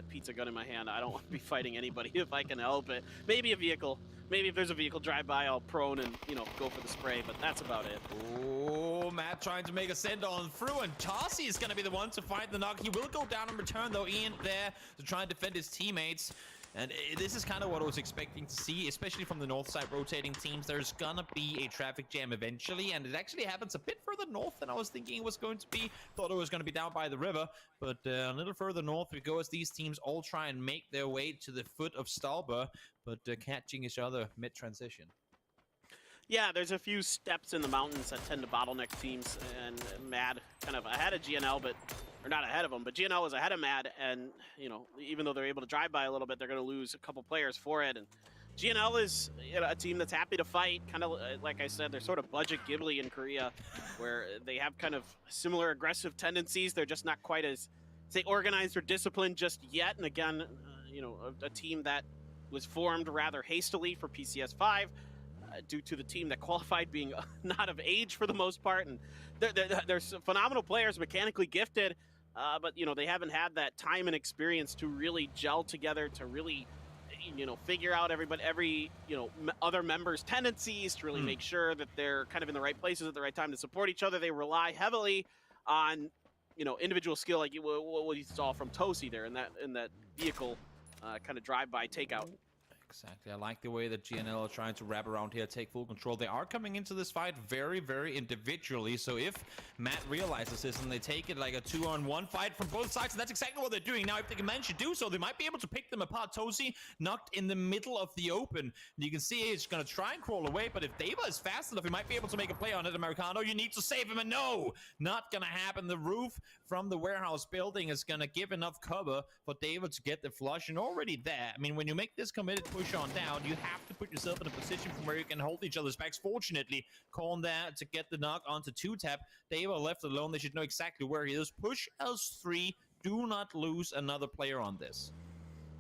pizza gun in my hand. I don't want to be fighting anybody if I can help it. Maybe a vehicle. Maybe if there's a vehicle drive by, I'll prone and, you know, go for the spray, but that's about it. Oh, Matt trying to make a send on through, and Tossi is going to be the one to find the knock. He will go down in return, though. Ian there to try and defend his teammates. And this is kind of what I was expecting to see, especially from the north side rotating teams. There's gonna be a traffic jam eventually, and it actually happens a bit further north than I was thinking it was going to be. Thought it was going to be down by the river, but a little further north we go as these teams all try and make their way to the foot of Stalber, but catching each other mid-transition. Yeah, there's a few steps in the mountains that tend to bottleneck teams, and Mad kind of ahead of GNL, or not ahead of them, but GNL was ahead of Mad, and, you know, even though they're able to drive by a little bit, they're going to lose a couple players for it, and GNL is, you know, a team that's happy to fight, kind of, like I said, they're sort of budget Ghibli in Korea, where they have kind of similar aggressive tendencies. They're just not quite as, say, organized or disciplined just yet, and again, you know, a team that was formed rather hastily for PCS 5, due to the team that qualified being not of age for the most part, and they're phenomenal players, mechanically gifted, but, you know, they haven't had that time and experience to really gel together, to really, you know, figure out every you know, other members' tendencies, to really make sure that they're kind of in the right places at the right time to support each other. They rely heavily on, you know, individual skill, like what you saw from Tosi there in that vehicle kind of drive-by takeout. Exactly. I like the way that GNL are trying to wrap around here, take full control. They are coming into this fight very, very individually. So if Matt realizes this and they take it like a 2-on-1 fight from both sides, and that's exactly what they're doing. Now, if they can manage to do so, they might be able to pick them apart. Tosi knocked in the middle of the open. You can see he's going to try and crawl away, but if Deva is fast enough, he might be able to make a play on it. Americano, you need to save him, and no, not going to happen. The roof from the warehouse building is going to give enough cover for Deva to get the flush, and already there. I mean, when you make this committed push on down, you have to put yourself in a position from where you can hold each other's backs. Fortunately, Korn there to get the knock onto 2-tap. Deva left alone. They should know exactly where he is. Push L3. Do not lose another player on this.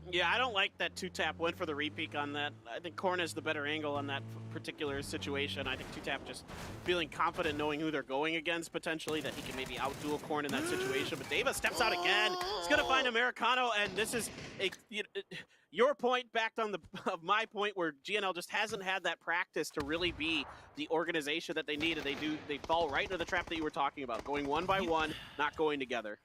Yeah, I don't like that 2-tap went for the repeat on that. I think Korn has the better angle on that particular situation. I think 2-tap just feeling confident knowing who they're going against potentially, that he can maybe outduel Korn in that situation. But Deva steps out again. He's going to find Americano, and this is your point backed on of my point, where GNL just hasn't had that practice to really be the organization that they need, and they fall right into the trap that you were talking about, going one by one, not going together.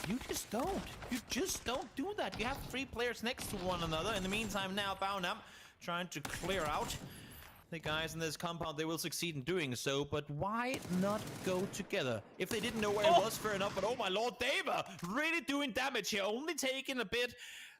You just don't. You just don't do that. You have 3 players next to one another. In the meantime, now Bounam trying to clear out the guys in this compound. They will succeed in doing so, but why not go together? If they didn't know where it was, fair enough, but oh my lord, Deva really doing damage here, only taking a bit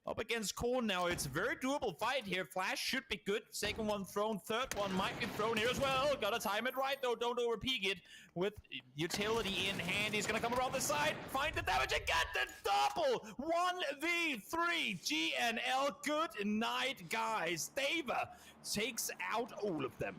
up against Korn now. It's a very doable fight here. Flash should be good. Second one thrown. Third one might be thrown here as well. Gotta time it right, though. Don't overpeak it. With utility in hand, he's gonna come around the side, find the damage, and get the double! 1v3 GNL. Good night, guys. Deva takes out all of them.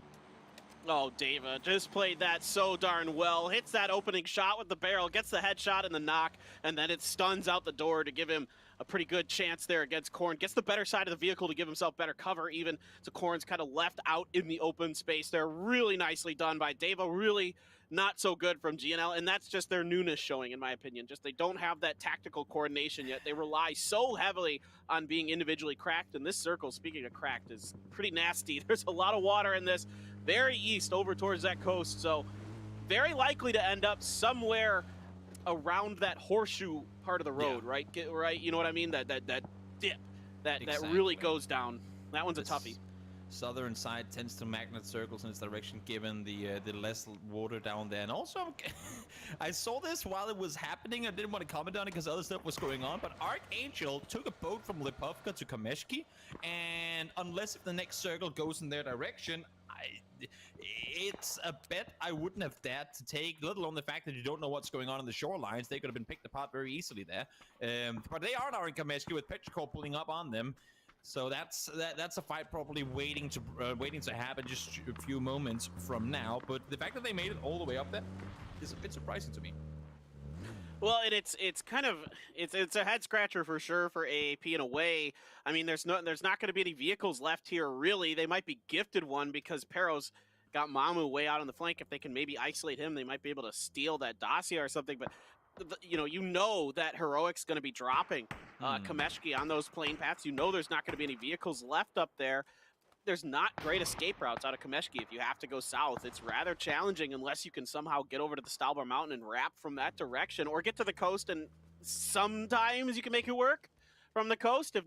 Oh, Deva just played that so darn well. Hits that opening shot with the barrel, gets the headshot and the knock, and then it stuns out the door to give him a pretty good chance there against Korn. Gets the better side of the vehicle to give himself better cover, even so Korn's kind of left out in the open space there. Really nicely done by Deva. Really not so good from GNL, and that's just their newness showing, in my opinion. Just they don't have that tactical coordination yet. They rely so heavily on being individually cracked, and this circle, speaking of cracked, is pretty nasty. There's a lot of water in this, very east over towards that coast, so very likely to end up somewhere around that horseshoe part of the road, right? Right, you know what I mean? That dip that really goes down. That one's a toughie. Southern side tends to magnet circles in its direction, given the less water down there. And also, I saw this while it was happening. I didn't want to comment on it because other stuff was going on. But Archangel took a boat from Lipovka to Kameshki, and unless if the next circle goes in their direction, it's a bet I wouldn't have dared to take, let alone the fact that you don't know what's going on the shorelines. They could have been picked apart very easily there. But they are now in Kameshki with Petrichor pulling up on them. So that's a fight probably waiting to happen just a few moments from now. But the fact that they made it all the way up there is a bit surprising to me. Well, and it's kind of it's a head scratcher for sure for AAP in a way. I mean, there's not going to be any vehicles left here really. They might be gifted one because Pero's got Mamu way out on the flank. If they can maybe isolate him, they might be able to steal that dossier or something. But you know that Heroic's going to be dropping Kameshki on those plane paths. You know there's not going to be any vehicles left up there. There's not great escape routes out of Kameshki. If you have to go south, it's rather challenging unless you can somehow get over to the Stalbar Mountain and wrap from that direction, or get to the coast, and sometimes you can make it work from the coast if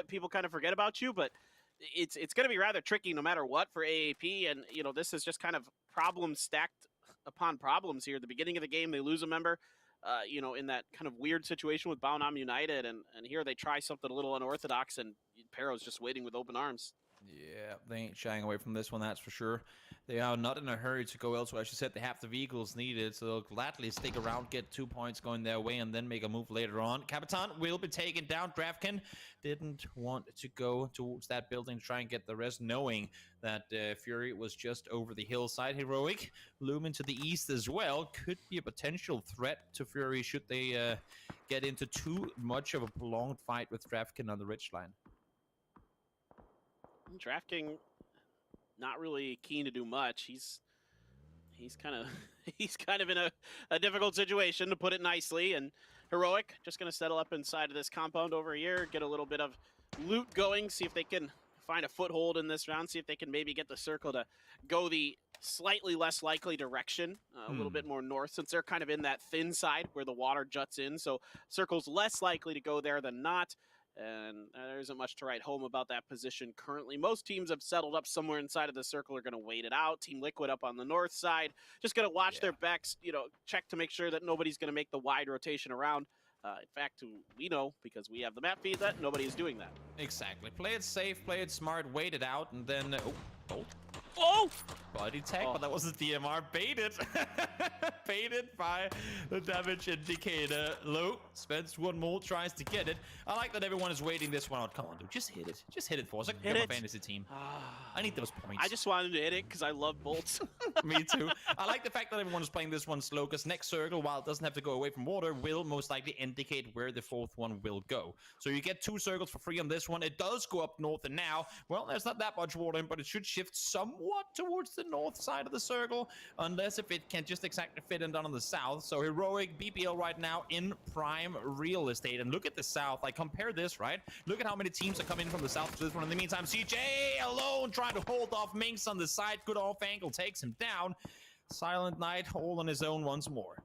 people kind of forget about you. But it's going to be rather tricky no matter what for AAP, and this is just kind of problems stacked upon problems here. At the beginning of the game, they lose a member. In that kind of weird situation with Baonam United, and here they try something a little unorthodox, and Pero's just waiting with open arms. Yeah, they ain't shying away from this one, that's for sure. They are not in a hurry to go elsewhere. As you said, they have the vehicles needed, so they'll gladly stick around, get 2 points going their way, and then make a move later on. Capitan will be taken down. Drafkin didn't want to go towards that building to try and get the rest, knowing that Fury was just over the hillside. Heroic looming to the east as well. Could be a potential threat to Fury should they get into too much of a prolonged fight with Drafkin on the ridgeline. DraftKings not really keen to do much. He's kind of in a difficult situation, to put it nicely. And Heroic just going to settle up inside of this compound over here, get a little bit of loot going, see if they can find a foothold in this round, see if they can maybe get the circle to go the slightly less likely direction, a little bit more north, since they're kind of in that thin side where the water juts in. So circle's less likely to go there than not. and there isn't much to write home about that position currently. Most teams have settled up somewhere inside of the circle, are going to wait it out. Team Liquid up on the north side, just going to watch their backs, check to make sure that nobody's going to make the wide rotation around. In fact, we know, because we have the map feed, that nobody is doing that. Exactly. Play it safe, play it smart, wait it out, and then... Oh! Body tag, but that wasn't DMR. Baited. Baited by the damage indicator. Low spends one more, tries to get it. I like that everyone is waiting this one out. Come on, dude. Just hit it. Just hit it for us. I can get my fantasy team. I need those points. I just wanted to hit it because I love bolts. Me too. I like the fact that everyone is playing this one slow, because next circle, while it doesn't have to go away from water, will most likely indicate where the fourth one will go. So you get 2 circles for free on this one. It does go up north, and now, well, there's not that much water in, but it should shift somewhat towards the north side of the circle, unless if it can just exactly fit in down on the south. So Heroic, BPL right now in prime real estate. And look at the south. Like, compare this, right? Look at how many teams are coming in from the south to this one. In the meantime, CJ alone trying to hold off Minx on the side. Good off angle takes him down. Silent Knight all on his own once more.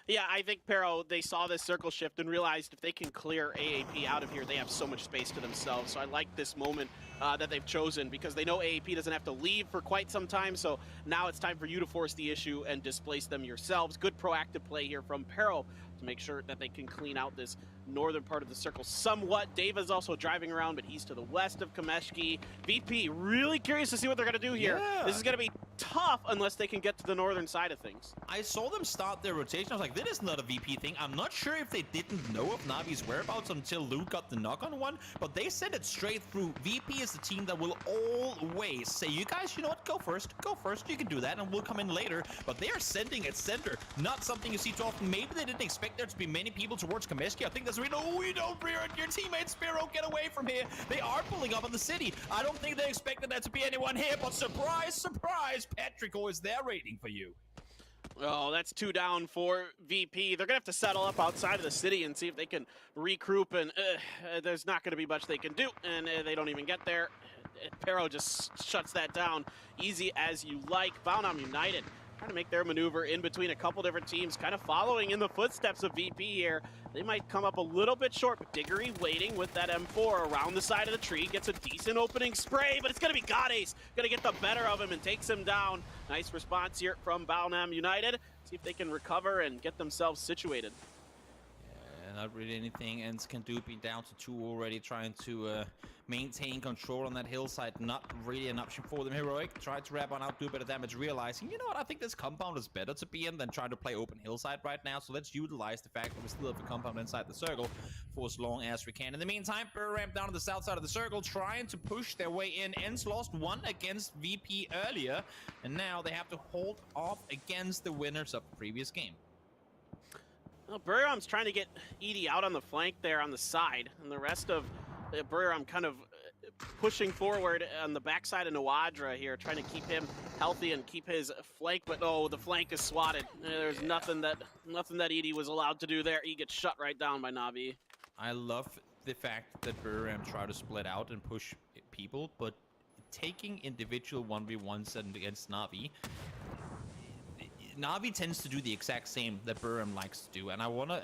Yeah, I think Pero, they saw this circle shift and realized if they can clear AAP out of here, they have so much space to themselves. So I like this moment that they've chosen, because they know AAP doesn't have to leave for quite some time. So now it's time for you to force the issue and displace them yourselves. Good proactive play here from Pero to make sure that they can clean out this northern part of the circle somewhat. Dava's also driving around, but he's to the west of Kameshki. VP, really curious to see what they're going to do here. Yeah. This is going to be tough unless they can get to the northern side of things. I saw them start their rotation. I was like, this is not a VP thing. I'm not sure if they didn't know of Navi's whereabouts until Luke got the knock on one, but they sent it straight through. VP is the team that will always say, you guys, you know what, go first, you can do that, and we'll come in later. But they are sending at center, not something you see too often. Maybe they didn't expect there to be many people towards Kameshki. I think that's really, no, we don't rear it. Your teammates, Spiro, get away from here. They are pulling up on the city. I don't think they expected there to be anyone here, but surprise, surprise, Patrico is there waiting for you. Oh, that's 2 down for VP. They're going to have to settle up outside of the city and see if they can regroup, and there's not going to be much they can do, and they don't even get there. Pero just shuts that down easy as you like. Valnam United trying to make their maneuver in between a couple different teams, kind of following in the footsteps of VP here. They might come up a little bit short, but Diggory waiting with that M4 around the side of the tree, gets a decent opening spray, but it's going to be Godace, going to get the better of him and takes him down. Nice response here from Balnam United. See if they can recover and get themselves situated. Yeah, not really anything Ents can do, being down to 2 already, trying to maintain control on that hillside. Not really an option for them. Heroic tried to wrap on out, do a bit of damage, realizing, you know what, I think this compound is better to be in than trying to play open hillside right now. So let's utilize the fact that we still have a compound inside the circle for as long as we can. In the meantime, Burr ramp down to the south side of the circle, trying to push their way in. Ents lost 1 against VP earlier, and now they have to hold off against the winners of the previous game. Well, Buriram's trying to get Edie out on the flank there on the side, and the rest of Buriram kind of pushing forward on the backside of Nawadra here, trying to keep him healthy and keep his flank, but oh, the flank is swatted. There's nothing that Edie was allowed to do there. He gets shut right down by Navi. I love the fact that Buriram try to split out and push people, but taking individual 1v1s against Navi, Navi tends to do the exact same that Buriram likes to do, and I wanna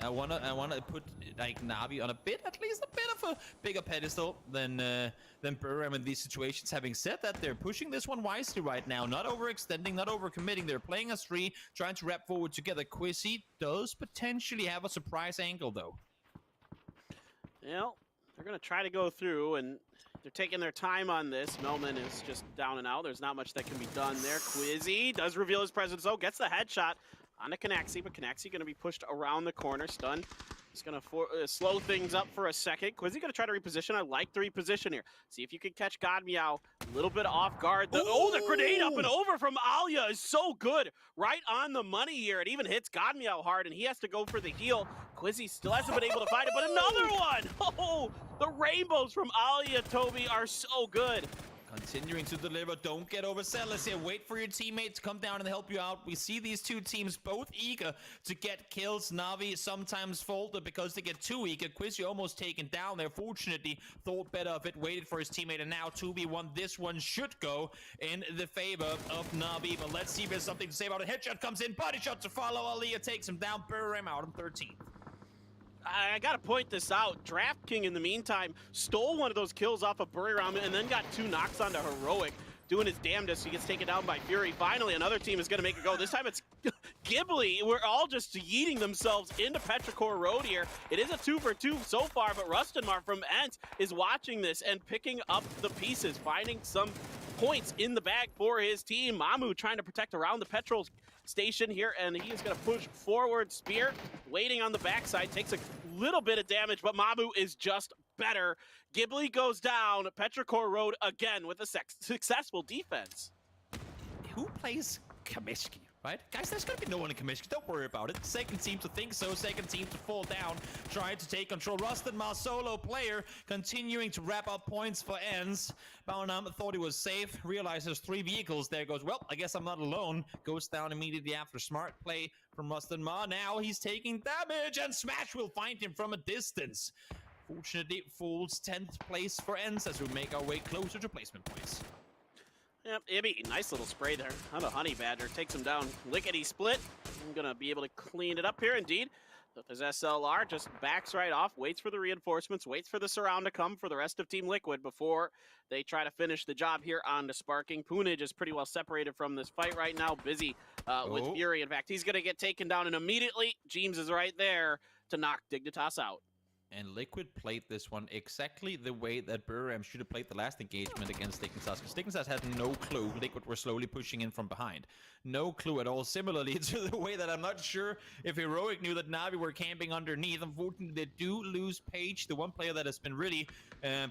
put like Navi on at least a bit of a bigger pedestal than Buriram in these situations. Having said that, they're pushing this one wisely right now, not overextending, not overcommitting. They're playing as 3, trying to wrap forward together. Quizzy does potentially have a surprise angle though. Well, they're gonna try to go through, and they're taking their time on this. Melman is just down and out. There's not much that can be done there. Quizzy does reveal his presence, though. Gets the headshot on the Canaxi, but Canaxi going to be pushed around the corner. Stun. He's going to slow things up for a second. Quizzy going to try to reposition. I like the reposition here. See if you can catch God Meow a little bit off guard. The grenade up and over from Alia is so good. Right on the money here. It even hits God Meow hard, and he has to go for the heal. Quizzy still hasn't been able to find it, but another one! Oh, the rainbows from Alia, Toby, are so good. Continuing to deliver. Don't get overzealous here. Wait for your teammate to come down and help you out. We see these 2 teams both eager to get kills. Navi sometimes folded because they get too eager. Quizzy almost taken down there. Fortunately, thought better of it, waited for his teammate, and now 2v1. This one should go in the favor of Navi, but let's see if there's something to say about it. Headshot comes in, body shot to follow. Alia takes him down. Buriram out on 13. I gotta point this out. Draft King, in the meantime, stole one of those kills off of Buriram and then got 2 knocks onto Heroic, doing his damnedest. He gets taken down by Fury. Finally, another team is gonna make it go. This time it's Ghibli. We're all just yeeting themselves into Petrichor Road here. It is a 2 for 2 so far, but Rustenmar from Ent is watching this and picking up the pieces, finding some points in the bag for his team. Mamu trying to protect around the petrol station here, and he is going to push forward. Spear waiting on the backside, takes a little bit of damage, but Mamu is just better. Ghibli goes down. Petrichor Road again with a successful defense. Who plays Kamishki, right? Guys, there's gonna be no one in Kamishki. Don't worry about it. Second team to think so. Second team to fall down. Trying to take control. Rustenmar, solo player, continuing to wrap up points for ends. Baunam thought he was safe. Realizes 3 vehicles there. Goes, well, I guess I'm not alone. Goes down immediately after. Smart play from Rustenmar. Now he's taking damage, and Smash will find him from a distance. Fortunately, falls 10th place for ends as we make our way closer to placement points. Yep, Ibby, nice little spray there on the Honey Badger. Takes him down, lickety split. I'm gonna be able to clean it up here indeed. With his SLR, just backs right off, waits for the reinforcements, waits for the surround to come for the rest of Team Liquid before they try to finish the job here on the Sparking. Punij is pretty well separated from this fight right now, busy with Fury. In fact, he's gonna get taken down, and immediately, James is right there to knock Dignitas out. And Liquid played this one exactly the way that Buriram should have played the last engagement against Dignitas, because Dignitas had no clue Liquid were slowly pushing in from behind. No clue at all. Similarly to the way that I'm not sure if Heroic knew that Na'Vi were camping underneath. Unfortunately, they do lose Page, the one player that has been really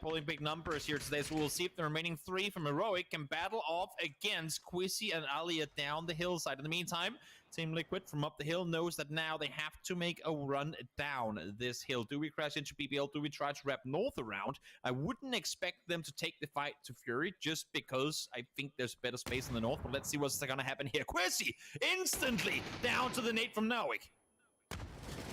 pulling big numbers here today. So we'll see if the remaining 3 from Heroic can battle off against Quizzy and Alia down the hillside. In the meantime, Team Liquid from up the hill knows that now they have to make a run down this hill. Do we crash into BBL? Do we try to wrap north around? I wouldn't expect them to take the fight to Fury just because I think there's better space in the north, but let's see what's going to happen here. Quizzy instantly down to the nade from Nawik.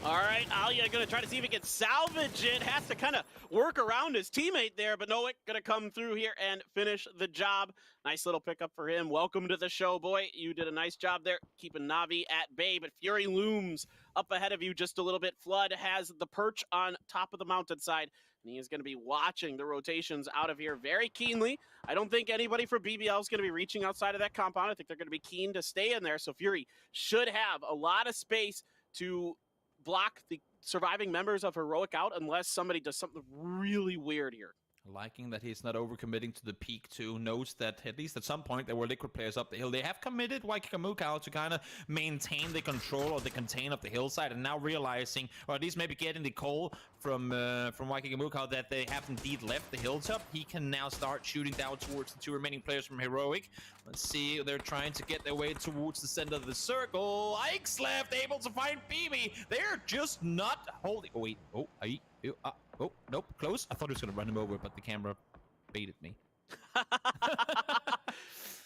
All right, Alia gonna try to see if he can salvage it. Has to kind of work around his teammate there, but Noik gonna come through here and finish the job. Nice little pickup for him. Welcome to the show, boy. You did a nice job there, keeping Na'Vi at bay, but Fury looms up ahead of you just a little bit. Flood has the perch on top of the mountainside, and he is gonna be watching the rotations out of here very keenly. I don't think anybody for BBL is gonna be reaching outside of that compound. I think they're gonna be keen to stay in there, so Fury should have a lot of space to block the surviving members of Heroic out unless somebody does something really weird here. Liking that he's not overcommitting to the peak too. Knows that at least at some point there were Liquid players up the hill. They have committed Waikakamukau to kind of maintain the control or the contain of the hillside, and now realizing, or at least maybe getting the call from Waikakamukau that they have indeed left the hilltop, he can now start shooting down towards the 2 remaining players from Heroic. Let's see, they're trying to get their way towards the center of the circle. Ike's left, able to find BB. They're just not holding. Oh wait, oh, nope, close. I thought he was going to run him over, but the camera baited me.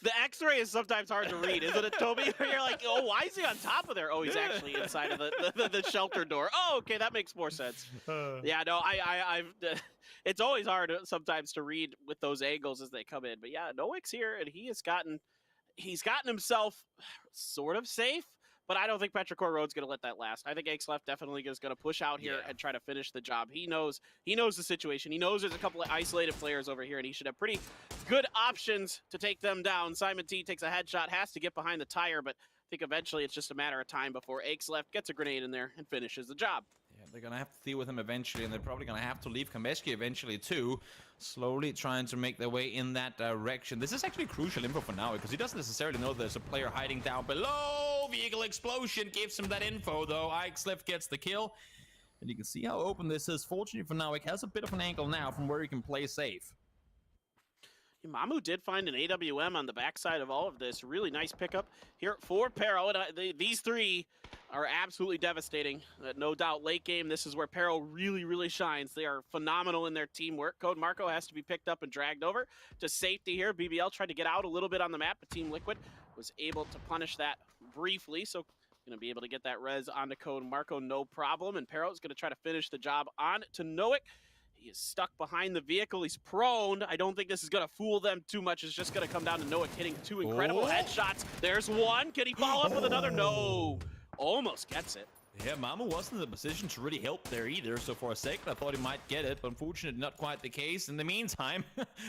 The x-ray is sometimes hard to read, isn't it, Toby? You're like, oh, why is he on top of there? Oh, he's actually inside of the shelter door. Oh, okay, that makes more sense. Yeah, no, I've it's always hard sometimes to read with those angles as they come in. But yeah, Noik's here, and he's gotten himself sort of safe. But I don't think Petrichor Road's going to let that last. I think Akelef definitely is going to push out here and try to finish the job. He knows the situation. He knows there's a couple of isolated players over here, and he should have pretty good options to take them down. Simon T takes a headshot, has to get behind the tire, but I think eventually it's just a matter of time before Akelef gets a grenade in there and finishes the job. Yeah, they're going to have to deal with him eventually, and they're probably going to have to leave Kameski eventually too. Slowly trying to make their way in that direction. This is actually crucial info for now, because he doesn't necessarily know there's a player hiding down below. Vehicle explosion gives him that info, though. Ikeslef gets the kill, and you can see how open this is. Fortunately for Nawik, has a bit of an angle now from where he can play safe. Mamu did find an AWM on the backside of all of this. Really nice pickup here for Pero. And these 3 are absolutely devastating. No doubt, late game, this is where Pero really, really shines. They are phenomenal in their teamwork. Code Marco has to be picked up and dragged over to safety here. BBL tried to get out a little bit on the map, but Team Liquid was able to punish that briefly. So going to be able to get that res onto Code Marco, no problem. And Pero is going to try to finish the job on to Noik. He is stuck behind the vehicle. He's prone. I don't think this is going to fool them too much. It's just going to come down to Noik hitting 2 incredible headshots. There's one. Can he follow up with another? No. Almost gets it. Yeah, Mama wasn't in the position to really help there either, so for a second I thought he might get it, but unfortunately not quite the case. In the meantime,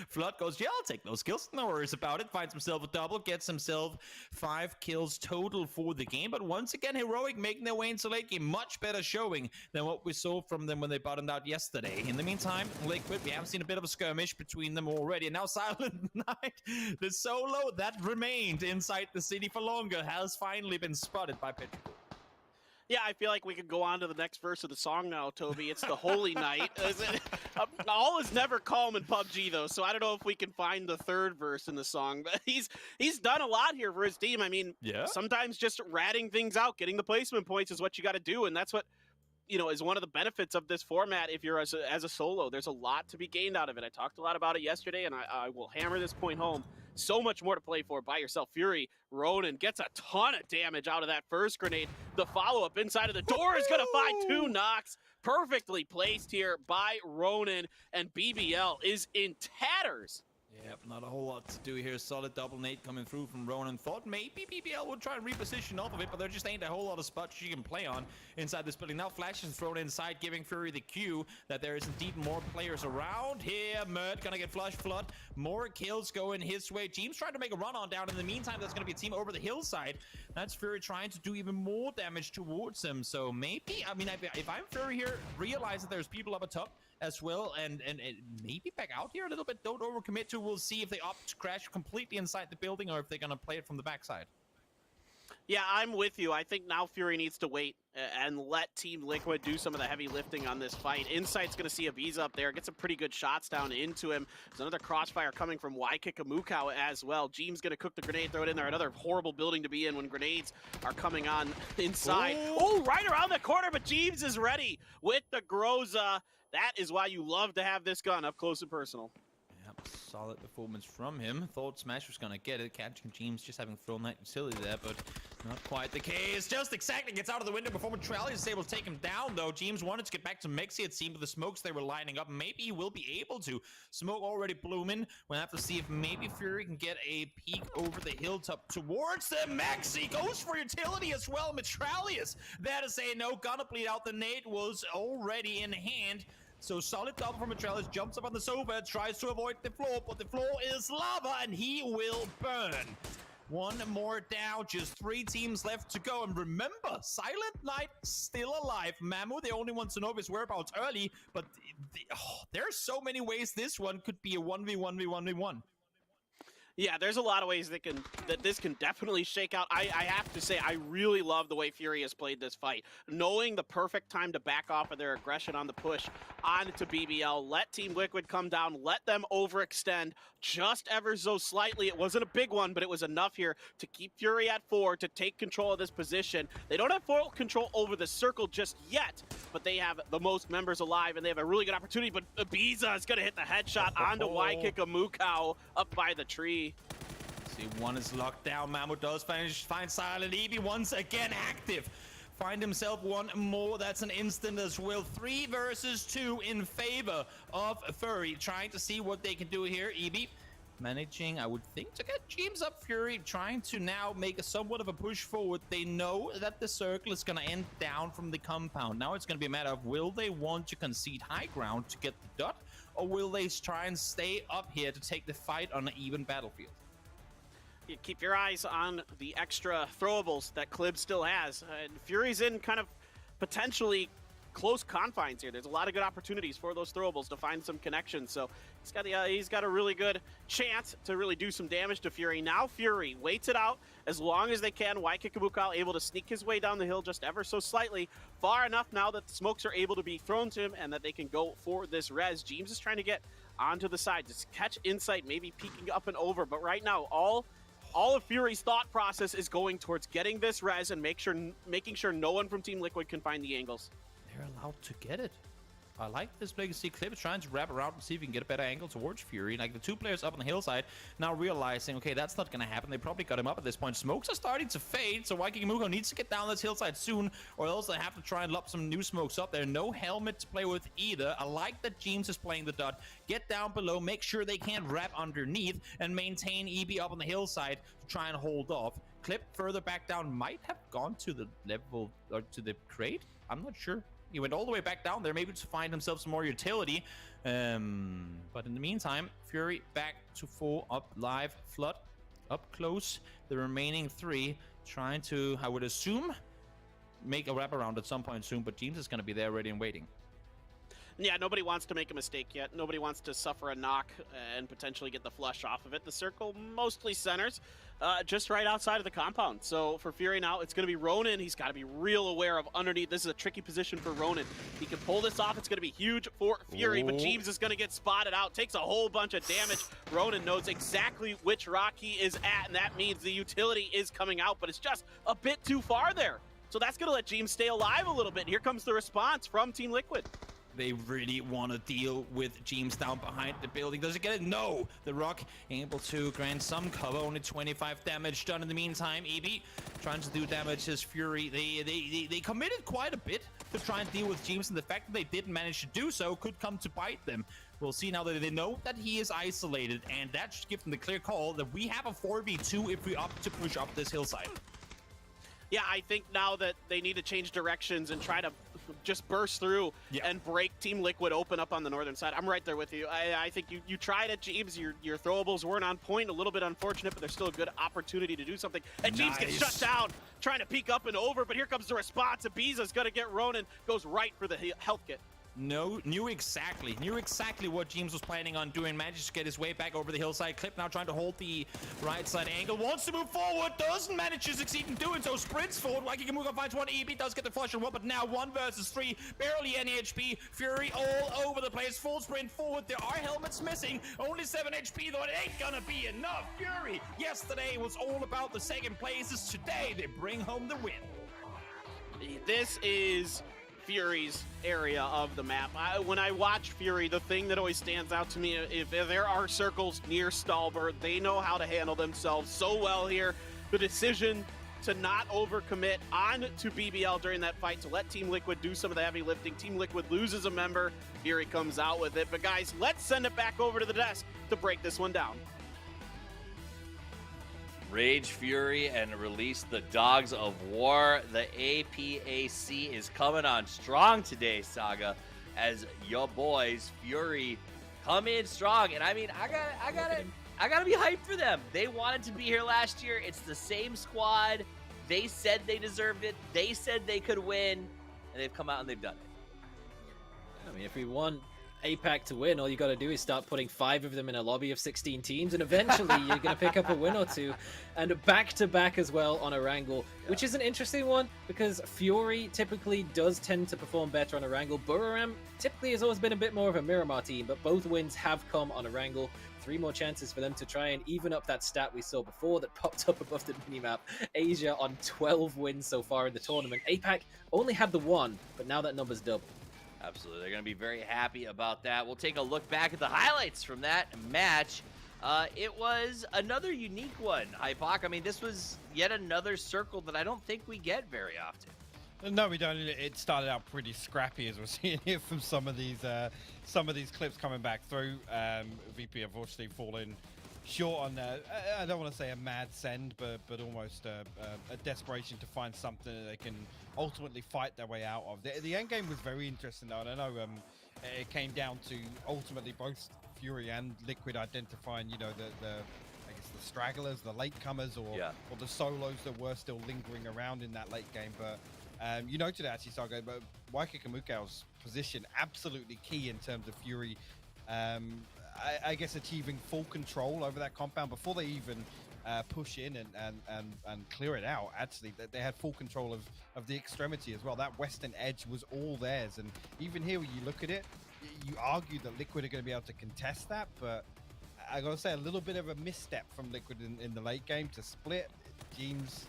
Flood goes, yeah, I'll take those kills, no worries about it, finds himself a double, gets himself 5 kills total for the game, but once again, Heroic making their way into late game, much better showing than what we saw from them when they bottomed out yesterday. In the meantime, Liquid, we have seen a bit of a skirmish between them already, and now Silent Night, the solo that remained inside the city for longer, has finally been spotted by Petrichor. Yeah, I feel like we could go on to the next verse of the song now, Toby. It's the Holy Night. All is never calm in PUBG, though, so I don't know if we can find the third verse in the song. But he's done a lot here for his team. I mean, sometimes just ratting things out, getting the placement points is what you got to do, and that's what, you know, is one of the benefits of this format if you're as a solo. There's a lot to be gained out of it. I talked a lot about it yesterday, and I will hammer this point home. So much more to play for by yourself. Fury, Ronan gets a ton of damage out of that first grenade. The follow-up inside of the door is going to find 2 knocks. Perfectly placed here by Ronan, and BBL is in tatters. Yep, not a whole lot to do here. Solid double nade coming through from Ronan. Thought maybe BBL would try and reposition off of it, but there just ain't a whole lot of spots she can play on inside this building. Now Flash is thrown inside, giving Fury the cue that there is indeed more players around here. Mert gonna get flush flood. More kills going his way. Team's trying to make a run on down. In the meantime, there's gonna be a team over the hillside. That's Fury trying to do even more damage towards him. So maybe, I mean, if I'm Fury here, realize that there's people up atop as well, and maybe back out here a little bit. Don't overcommit to. We'll see if they opt to crash completely inside the building or if they're gonna play it from the backside. Yeah, I'm with you. I think now Fury needs to wait and let Team Liquid do some of the heavy lifting on this fight. Insight's going to see Abiza up there, get some pretty good shots down into him. There's another crossfire coming from Waikiki as well. Jeem's going to cook the grenade, throw it in there. Another horrible building to be in when grenades are coming on inside. Oh, right around the corner, but Jeems is ready with the Groza. That is why you love to have this gun up close and personal. Solid performance from him. Thought Smash was gonna get it. Catching James just having thrown that utility there, but not quite the case. Just exactly gets out of the window before Neutrality is able to take him down, though. James wanted to get back to Mexi. It seemed with the smokes they were lining up. Maybe he will be able to. Smoke already blooming. We'll have to see if maybe Fury can get a peek over the hilltop towards them. Mexi goes for utility as well. Metralius there to say no. Gonna bleed out. The nade was already in hand. So solid double from Metralius, jumps up on the sofa, tries to avoid the floor, but the floor is lava and he will burn. One more down, just 3 teams left to go. And remember, Silent Night still alive. Mamu, the only one to know of his whereabouts early, but there's so many ways this one could be a 1v1v1v1. Yeah, there's a lot of ways that this can definitely shake out. I have to say, I really love the way Fury has played this fight. Knowing the perfect time to back off of their aggression on the push onto BBL, let Team Liquid come down, let them overextend just ever so slightly. It wasn't a big one, but it was enough here to keep Fury at 4, to take control of this position. They don't have full control over the circle just yet, but they have the most members alive, and they have a really good opportunity, but Ibiza is going to hit the headshot onto Waikiki up by the tree. See, one is locked down. Mamu does find Silent. Eevee once again active. Find himself one more. That's an instant as well. 3 versus 2 in favor of Fury. Trying to see what they can do here. Eevee managing, I would think, to get James up. Fury trying to now make a somewhat of a push forward. They know that the circle is going to end down from the compound. Now it's going to be a matter of, will they want to concede high ground to get the dot, or will they try and stay up here to take the fight on an even battlefield? You keep your eyes on the extra throwables that Clib still has. Fury's in kind of potentially close confines here. There's a lot of good opportunities for those throwables to find some connections. So he's got a really good chance to really do some damage to Fury. Now Fury waits it out as long as they can. Waikiki able to sneak his way down the hill just ever so slightly, far enough now that the smokes are able to be thrown to him and that they can go for this res. James is trying to get onto the side, just catch Insight, maybe peeking up and over. But right now, all of Fury's thought process is going towards getting this res and making sure no one from Team Liquid can find the angles. They're allowed to get it. I like this play. You see Clip is trying to wrap around and see if he can get a better angle towards Fury. Like the two players up on the hillside now realizing, okay, that's not going to happen. They probably got him up at this point. Smokes are starting to fade, so Waikiki needs to get down this hillside soon, or else they have to try and lob some new smokes up there. No helmet to play with either. I like that James is playing the dot. Get down below, make sure they can't wrap underneath, and maintain EB up on the hillside to try and hold off. Clip further back down might have gone to the level, or to the crate. I'm not sure. He went all the way back down there, maybe to find himself some more utility. But in the meantime, Fury back to 4 up live. Flood up close. The remaining 3 trying to, I would assume, make a wraparound at some point soon. But James is going to be there ready and waiting. Yeah, nobody wants to make a mistake yet. Nobody wants to suffer a knock and potentially get the flush off of it. The circle mostly centers just right outside of the compound. So for Fury now, it's going to be Ronin. He's got to be real aware of underneath. This is a tricky position for Ronin. He can pull this off. It's going to be huge for Fury, but Jeeves is going to get spotted out. Takes a whole bunch of damage. Ronin knows exactly which rock he is at, and that means the utility is coming out, but it's just a bit too far there. So that's going to let Jeeves stay alive a little bit. Here comes the response from Team Liquid. They really want to deal with James down behind the building. Does it get it? No! The Rock able to grant some cover. Only 25 damage done in the meantime. EB trying to do damage as Fury. They committed quite a bit to try and deal with James, and the fact that they didn't manage to do so could come to bite them. We'll see now that they know that he is isolated, and that should give them the clear call that we have a 4v2 if we opt to push up this hillside. Yeah, I think now that they need to change directions and try to just burst through and break Team Liquid open up on the northern side. I'm right there with you. I think you tried it, Jeeves. Your throwables weren't on point. A little bit unfortunate, but there's still a good opportunity to do something. And Jeeves gets shut down, trying to peek up and over, but here comes the response. Ibiza's going to get Ronin, goes right for the health kit. Knew exactly what James was planning on doing. Managed to get his way back over the hillside. Clip now trying to hold the right side angle. Wants to move forward. Doesn't manage to succeed in doing so. Sprints forward. Waikiki finds one. EB does get the flush and one, but now 1 versus 3. Barely any HP. Fury all over the place. Full sprint forward. There are helmets missing. Only 7 HP though. It ain't gonna be enough. Fury yesterday was all about the second places. Today they bring home the win. This is Fury's area of the map. When I watch Fury, the thing that always stands out to me, if there are circles near Stalbert, they know how to handle themselves so well here. The decision to not overcommit on to BBL during that fight, to let Team Liquid do some of the heavy lifting. Team Liquid loses a member, Fury comes out with it. But guys, let's send it back over to the desk to break this one down. Rage Fury and release the Dogs of War. The APAC is coming on strong today, Saga, as your boys Fury come in strong. And I mean, I gotta be hyped for them. They wanted to be here last year. It's the same squad. They said they deserved it. They said they could win, and they've come out and they've done it. I mean, if we want APAC to win, all you got to do is start putting 5 of them in a lobby of 16 teams, and eventually you're going to pick up a win or two. And back-to-back as well on a Wrangle, which is an interesting one because Fury typically does tend to perform better on a Wrangle. Buriram typically has always been a bit more of a Miramar team, but both wins have come on a Wrangle. 3 more chances for them to try and even up that stat we saw before that popped up above the minimap. Asia on 12 wins so far in the tournament. APAC only had the 1, but now that number's double. Absolutely. They're going to be very happy about that. We'll take a look back at the highlights from that match. It was another unique one, Hypoc. I mean, this was yet another circle that I don't think we get very often. No, we don't. It started out pretty scrappy, as we're seeing here from some of these clips coming back through. VP unfortunately falling short on, I don't want to say a mad send, but almost a desperation to find something that they can ultimately fight their way out of. The end game was very interesting though, and I know it came down to ultimately both Fury and Liquid identifying, you know, I guess the stragglers, the latecomers, or the solos that were still lingering around in that late game. But you noted it actually, Saga, but Waikiki position absolutely key in terms of Fury. I guess achieving full control over that compound before they even push in and clear it out. Actually, they had full control of the extremity as well. That western edge was all theirs, and even here when you look at it, you argue that Liquid are going to be able to contest that, but I gotta say a little bit of a misstep from Liquid in the late game to split. James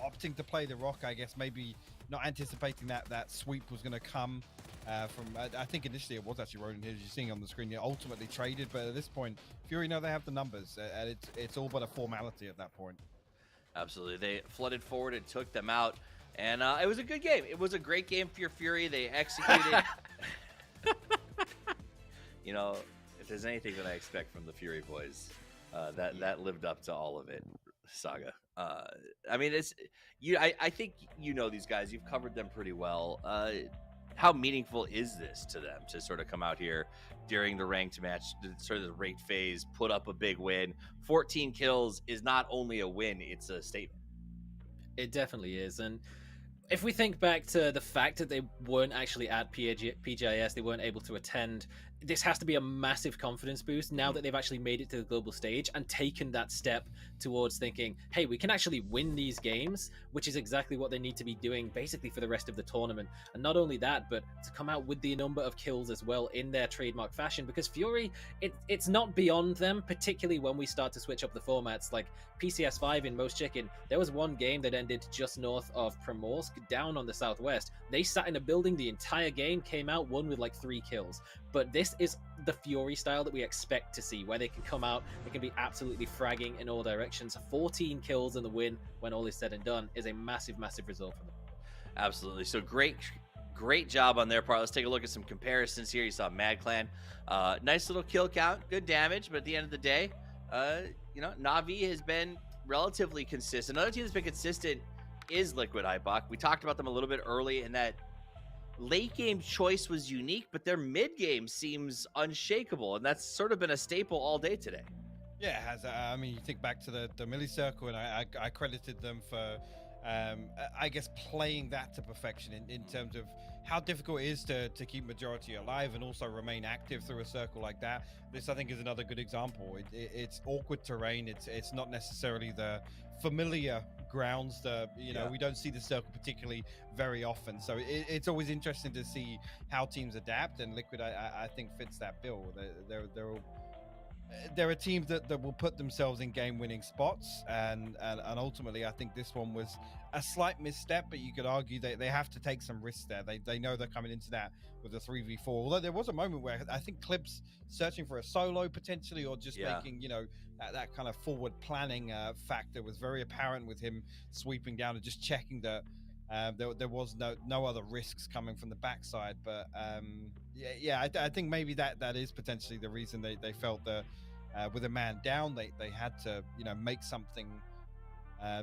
opting to play the Rock, I guess maybe not anticipating that sweep was going to come from. I think initially it was actually Ronin here, as you're seeing on the screen. Ultimately traded, but at this point, Fury know they have the numbers, and it's all but a formality at that point. Absolutely. They flooded forward and took them out. And it was a good game. It was a great game for your Fury. They executed. You know, if there's anything that I expect from the Fury boys, that lived up to all of it, Saga. I mean, I think you know these guys. You've covered them pretty well. How meaningful is this to them to sort of come out here during the ranked match, sort of the ranked phase, put up a big win? 14 kills is not only a win, it's a statement. It definitely is. And if we think back to the fact that they weren't actually at PGIS, they weren't able to attend, this has to be a massive confidence boost now that they've actually made it to the global stage and taken that step towards thinking, hey, we can actually win these games, which is exactly what they need to be doing basically for the rest of the tournament. And not only that, but to come out with the number of kills as well in their trademark fashion, because Fury, it's not beyond them, particularly when we start to switch up the formats. Like PCS 5 in Most Chicken, there was one game that ended just north of Primorsk, down on the southwest. They sat in a building the entire game, came out, won with like 3 kills. But this is the Fury style that we expect to see, where they can come out, they can be absolutely fragging in all directions. 14 kills in the win, when all is said and done, is a massive, massive result for them. Absolutely. So great job on their part. Let's take a look at some comparisons here. You saw Mad Clan. Nice little kill count, good damage, but at the end of the day, Na'Vi has been relatively consistent. Another team that's been consistent is Liquid APAC. We talked about them a little bit early, and that late game choice was unique, but their mid game seems unshakable, and that's sort of been a staple all day today. Yeah, it has. I mean, you think back to the Milli Circle, and I credited them for, I guess, playing that to perfection in terms of how difficult it is to keep majority alive and also remain active through a circle like that. This, I think, is another good example. It's awkward terrain. It's not necessarily the familiar grounds that we don't see the circle particularly very often, so it's always interesting to see how teams adapt, and Liquid I think fits that bill. There are teams that will put themselves in game-winning spots, and ultimately I think this one was a slight misstep, but you could argue they have to take some risks there. They know they're coming into that with a 3v4, although there was a moment where I think Clip's searching for a solo potentially, or just making that kind of forward planning factor was very apparent with him sweeping down and just checking that there was no other risks coming from the backside. But I think maybe that is potentially the reason they felt that with a man down they had to make something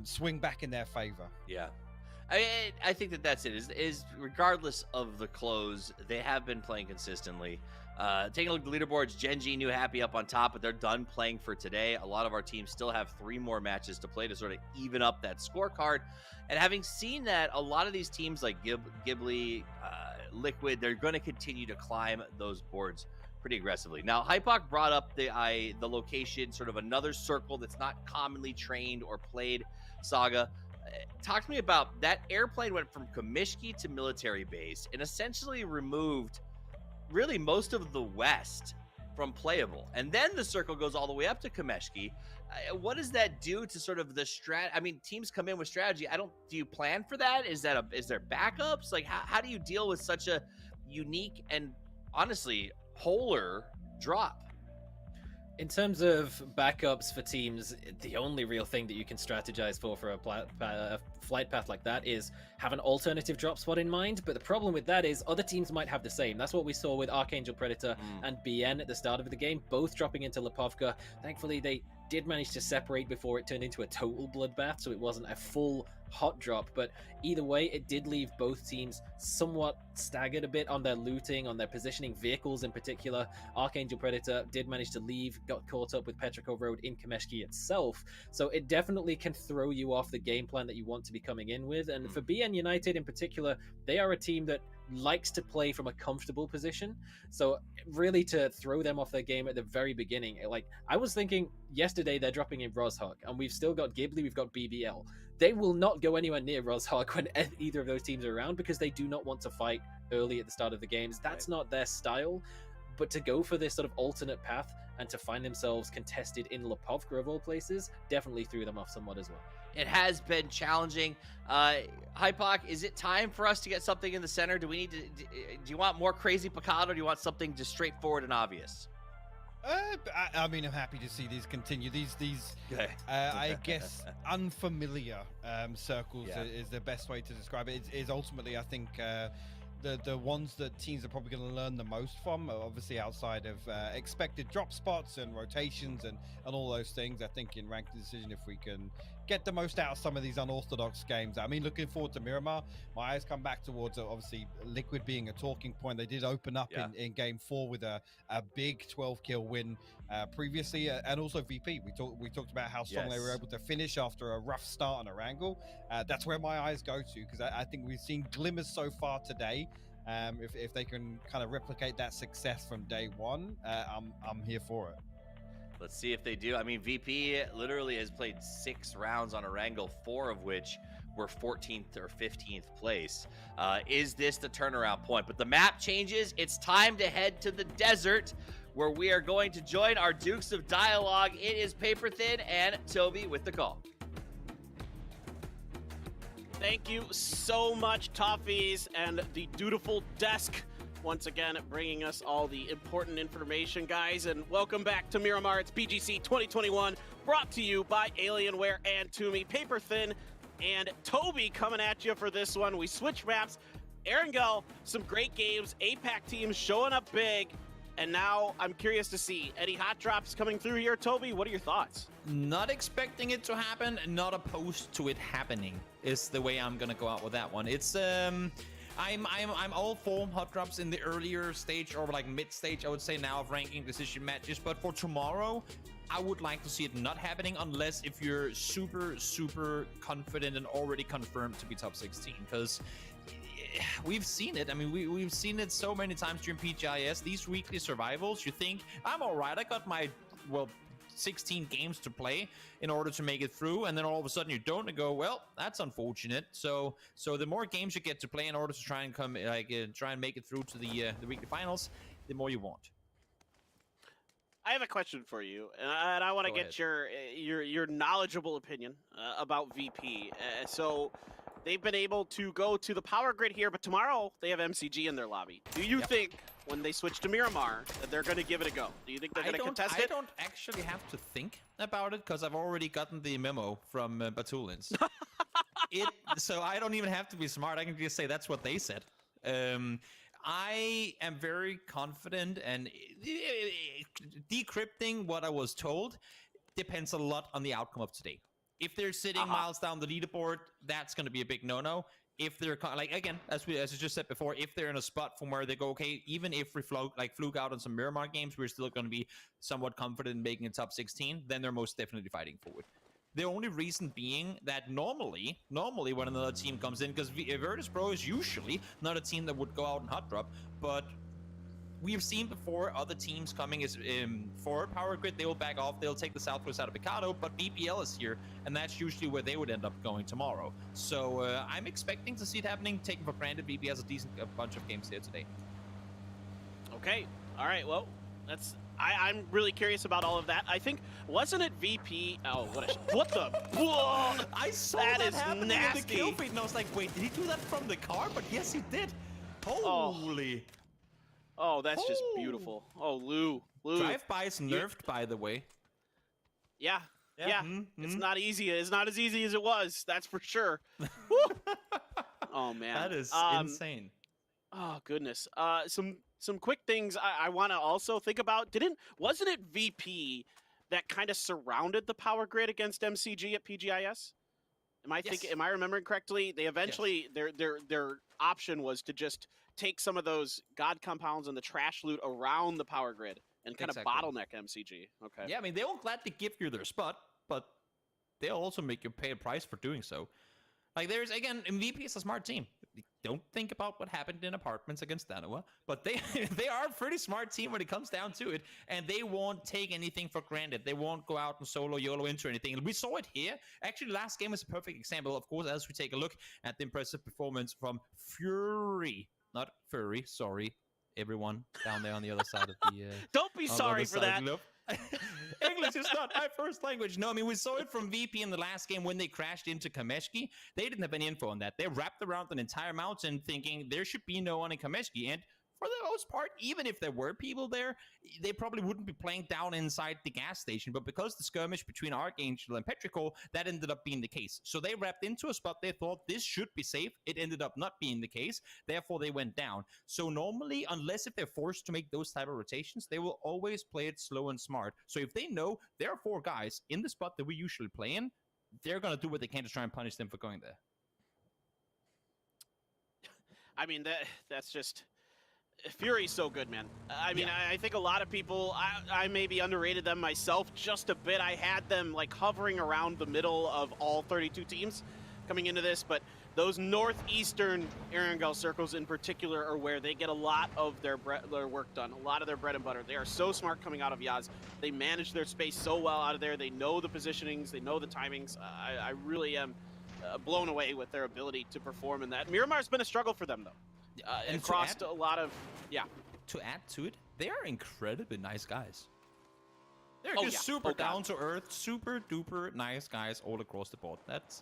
swing back in their favor. Yeah, I think that's it. Is regardless of the close, they have been playing consistently. Taking a look at the leaderboards, Genji, New Happy up on top, but they're done playing for today. A lot of our teams still have 3 more matches to play to sort of even up that scorecard. And having seen that, a lot of these teams like Ghibli, Liquid, they're going to continue to climb those boards pretty aggressively. Now, Hypoc brought up the location, sort of another circle that's not commonly trained or played. Saga, talk to me about that. Airplane went from Kamishki to military base and essentially removed really most of the west from playable, and then the circle goes all the way up to Kameshki. What does that do to sort of the I mean, teams come in with strategy. Do you plan for that? Is there backups? Like, how do you deal with such a unique and honestly polar drop? In terms of backups for teams, the only real thing that you can strategize for a flight path like that is have an alternative drop spot in mind. But the problem with that is other teams might have the same. That's what we saw with Archangel Predator and BN at the start of the game, both dropping into Lipovka. Thankfully, they did manage to separate before it turned into a total bloodbath, so it wasn't a full hot drop. But either way, it did leave both teams somewhat staggered a bit on their looting, on their positioning, vehicles in particular. Archangel Predator did manage to leave, got caught up with Petrichov Road in Kameshki itself, so it definitely can throw you off the game plan that you want to be coming in with. And for BN United in particular, they are a team that likes to play from a comfortable position, so really to throw them off their game at the very beginning, like I was thinking yesterday, they're dropping in Rozhok, and we've still got Ghibli, we've got BBL. They will not go anywhere near Rozhok when either of those teams are around, because they do not want to fight early at the start of the games. That's not their style. But to go for this sort of alternate path and to find themselves contested in Lipovka of all places definitely threw them off somewhat as well. It has been challenging. Hypoc, is it time for us to get something in the center? Do we need to? Do you want more crazy Picado? Or do you want something just straightforward and obvious? I mean, I'm happy to see these continue. These I guess, unfamiliar circles is the best way to describe it. Is ultimately, I think, the ones that teams are probably going to learn the most from, obviously outside of expected drop spots and rotations and all those things. I think in ranked decision, if we can get the most out of some of these unorthodox games. I mean, looking forward to Miramar. My eyes come back towards obviously Liquid being a talking point. They did open up in game 4 with a big 12 kill win previously, and also VP. We talked about how strong they were able to finish after a rough start on a wrangle. That's where my eyes go to, because I think we've seen glimmers so far today. If they can kind of replicate that success from day one, I'm here for it. Let's see if they do. I mean, VP literally has played 6 rounds on a wrangle, 4 of which were 14th or 15th place. Is this the turnaround point? But the map changes. It's time to head to the desert, where we are going to join our Dukes of Dialogue. It is Paper Thin and Toby with the call. Thank you so much, Toffees and the dutiful desk. Once again, bringing us all the important information, guys. And welcome back to Miramar. It's PGC 2021, brought to you by Alienware and Toomey. Paper Thin and Toby coming at you for this one. We switch maps. Erangel, some great games. APAC teams showing up big. And now I'm curious to see any hot drops coming through here. Toby, what are your thoughts? Not expecting it to happen, not opposed to it happening is the way I'm gonna go out with that one. It's I'm all for hot drops in the earlier stage, or like mid stage, I would say now, of ranking decision matches. But for tomorrow, I would like to see it not happening, unless if you're super confident and already confirmed to be top 16, because we've seen it. I mean, we've seen it so many times during PGIS. These weekly survivals, you think, I'm all right, I got my 16 games to play in order to make it through, and then all of a sudden you don't, and go, well, that's unfortunate. So the more games you get to play in order to try and try and make it through to the weekly finals, the more you want. I have a question for you, and I want to get your knowledgeable opinion about VP. So they've been able to go to the power grid here, but tomorrow they have MCG in their lobby. Do you think when they switch to Miramar that they're going to give it a go? Do you think they're going to contest it? I don't actually have to think about it, because I've already gotten the memo from Batulins. So I don't even have to be smart. I can just say that's what they said. I am very confident, and decrypting what I was told depends a lot on the outcome of today. If they're sitting miles down the leaderboard, that's going to be a big no-no. If they're like, again, as I just said before, if they're in a spot from where they go, okay, even if we fluke out on some Miramar games, we're still going to be somewhat confident in making it top 16, then they're most definitely fighting forward. The only reason being that normally when another team comes in, because Virtus Pro is usually not a team that would go out and hot drop, but we've seen before other teams coming as for power grid, they will back off, they'll take the southwest out of Picado, but BPL is here, and that's usually where they would end up going tomorrow. So I'm expecting to see it happening, taking for granted VP has a bunch of games here today. Okay, all right, well, I'm really curious about all of that. I think, wasn't it VP? Oh, what the? Whoa! I saw that that is happening nasty. in the kill feed, and I was like, wait, did he do that from the car? But yes, he did. Holy. Oh, that's just beautiful. Oh, Lou. Drive-by is nerfed, by the way. Yeah. It's not easy. It's not as easy as it was. That's for sure. Oh man, that is insane. Oh goodness. Some quick things I want to also think about. Wasn't it VP that kind of surrounded the power grid against MCG at PGIS? Am I remembering correctly? They eventually their option was to just take some of those god compounds and the trash loot around the power grid and kind of bottleneck MCG. Okay. Yeah, I mean, they will gladly give you their spot, but they'll also make you pay a price for doing so. Like, MVP is a smart team. Don't think about what happened in apartments against Danoa, but they are a pretty smart team when it comes down to it, and they won't take anything for granted. They won't go out and solo YOLO into anything. And we saw it here. Actually, last game is a perfect example, of course, as we take a look at the impressive performance from Fury. Not Furry, sorry, everyone down there on the other side of the... Don't be sorry for that. English English is not my first language. No, I mean, we saw it from VP in the last game when they crashed into Kameshki. They didn't have any info on that. They wrapped around an entire mountain thinking there should be no one in Kameshki. And for the most part, even if there were people there, they probably wouldn't be playing down inside the gas station. But because the skirmish between Archangel and Petrichor, that ended up being the case. So they wrapped into a spot they thought this should be safe. It ended up not being the case. Therefore, they went down. So normally, unless if they're forced to make those type of rotations, they will always play it slow and smart. So if they know there are 4 guys in the spot that we usually play in, they're going to do what they can to try and punish them for going there. I mean, that's just... Fury's so good, man. I mean, I think a lot of people, I maybe underrated them myself just a bit. I had them like hovering around the middle of all 32 teams coming into this, but those northeastern Erangel circles in particular are where they get a lot of their work done, a lot of their bread and butter. They are so smart coming out of Yaz. They manage their space so well out of there. They know the positionings, they know the timings. I really am blown away with their ability to perform in that. Miramar's been a struggle for them, though. And crossed a lot of, To add to it, they are incredibly nice guys. They're Oh, just yeah. super Oh, God. down to earth, super duper nice guys all across the board. That's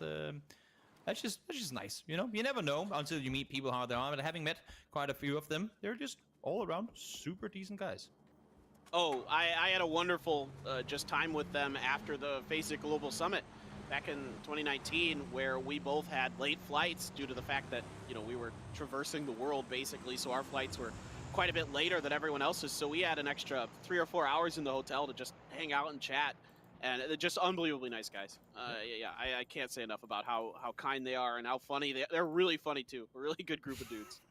just nice. You know, you never know until you meet people how they are. But having met quite a few of them, they're just all around super decent guys. Oh, I had a wonderful just time with them after the FACEIT Global Summit back in 2019, where we both had late flights due to the fact that, you know, we were traversing the world basically, so our flights were quite a bit later than everyone else's, so we had an extra 3 or 4 hours in the hotel to just hang out and chat, and they're just unbelievably nice guys. I can't say enough about how kind they are and how funny they're really funny too. A really good group of dudes.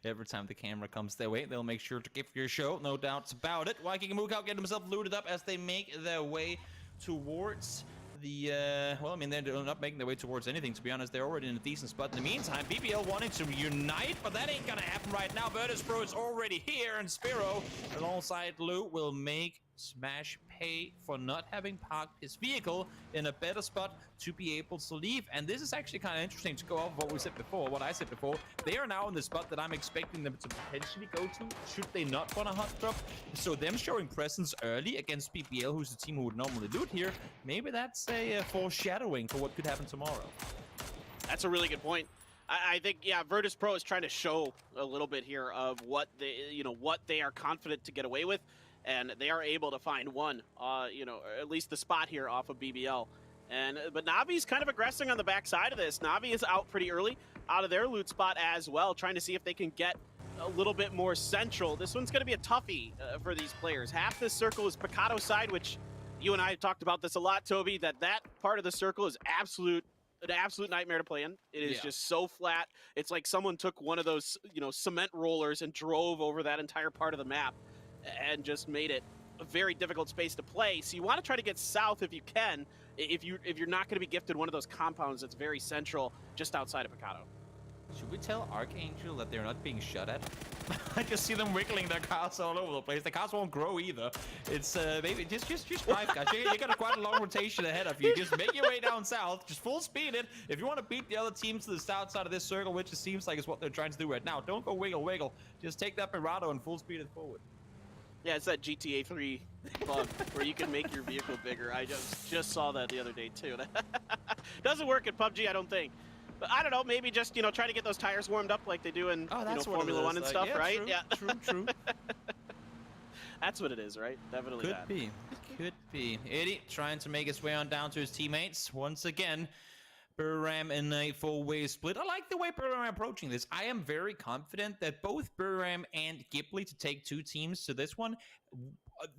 Every time the camera comes their way, they'll make sure to give you a show, no doubts about it. Waiki and Mukau get himself looted up as they make their way towards the, well, I mean, they're not making their way towards anything, to be honest. They're already in a decent spot. In the meantime, BBL wanting to unite, but that ain't gonna happen right now. Virtus Pro is already here, and Spiro, alongside Lou, will make Smash pay for not having parked his vehicle in a better spot to be able to leave. And this is actually kind of interesting to go off of what we said before, what I said before. They are now in the spot that I'm expecting them to potentially go to, should they not want a hot drop. So them showing presence early against BBL, who's the team who would normally loot here, maybe that's a foreshadowing for what could happen tomorrow. That's a really good point. I think, yeah, Virtus Pro is trying to show a little bit here of what they are confident to get away with. And they are able to find one, at least the spot here off of BBL. But Navi's kind of aggressing on the backside of this. Navi is out pretty early out of their loot spot as well, trying to see if they can get a little bit more central. This one's going to be a toughie for these players. Half this circle is Picado side, which you and I have talked about this a lot, Toby, that part of the circle is an absolute nightmare to play in. It is just so flat. It's like someone took one of those, cement rollers and drove over that entire part of the map and just made it a very difficult space to play. So you want to try to get south if you can, if you're not going to be gifted one of those compounds that's very central just outside of Picado. Should we tell Archangel that they're not being shot at? I just see them wiggling their cars all over the place. The cars won't grow either. It's maybe just drive, guys. You got quite a long rotation ahead of you. Just make your way down south. Just full speed it. If you want to beat the other teams to the south side of this circle, which it seems like is what they're trying to do right now, don't go wiggle. Just take that Mirado and full speed it forward. Yeah, it's that GTA 3 bug where you can make your vehicle bigger. I just saw that the other day too. Doesn't work in PUBG, I don't think. But I don't know, maybe just, try to get those tires warmed up like they do in Formula 1 and stuff, right? True, yeah, true. That's what it is, right? Definitely that. Could be. Eddie trying to make his way on down to his teammates once again. Buram in a four-way split. I like the way Buram approaching this. I am very confident that both Buram and Ghibli to take 2 teams to this one,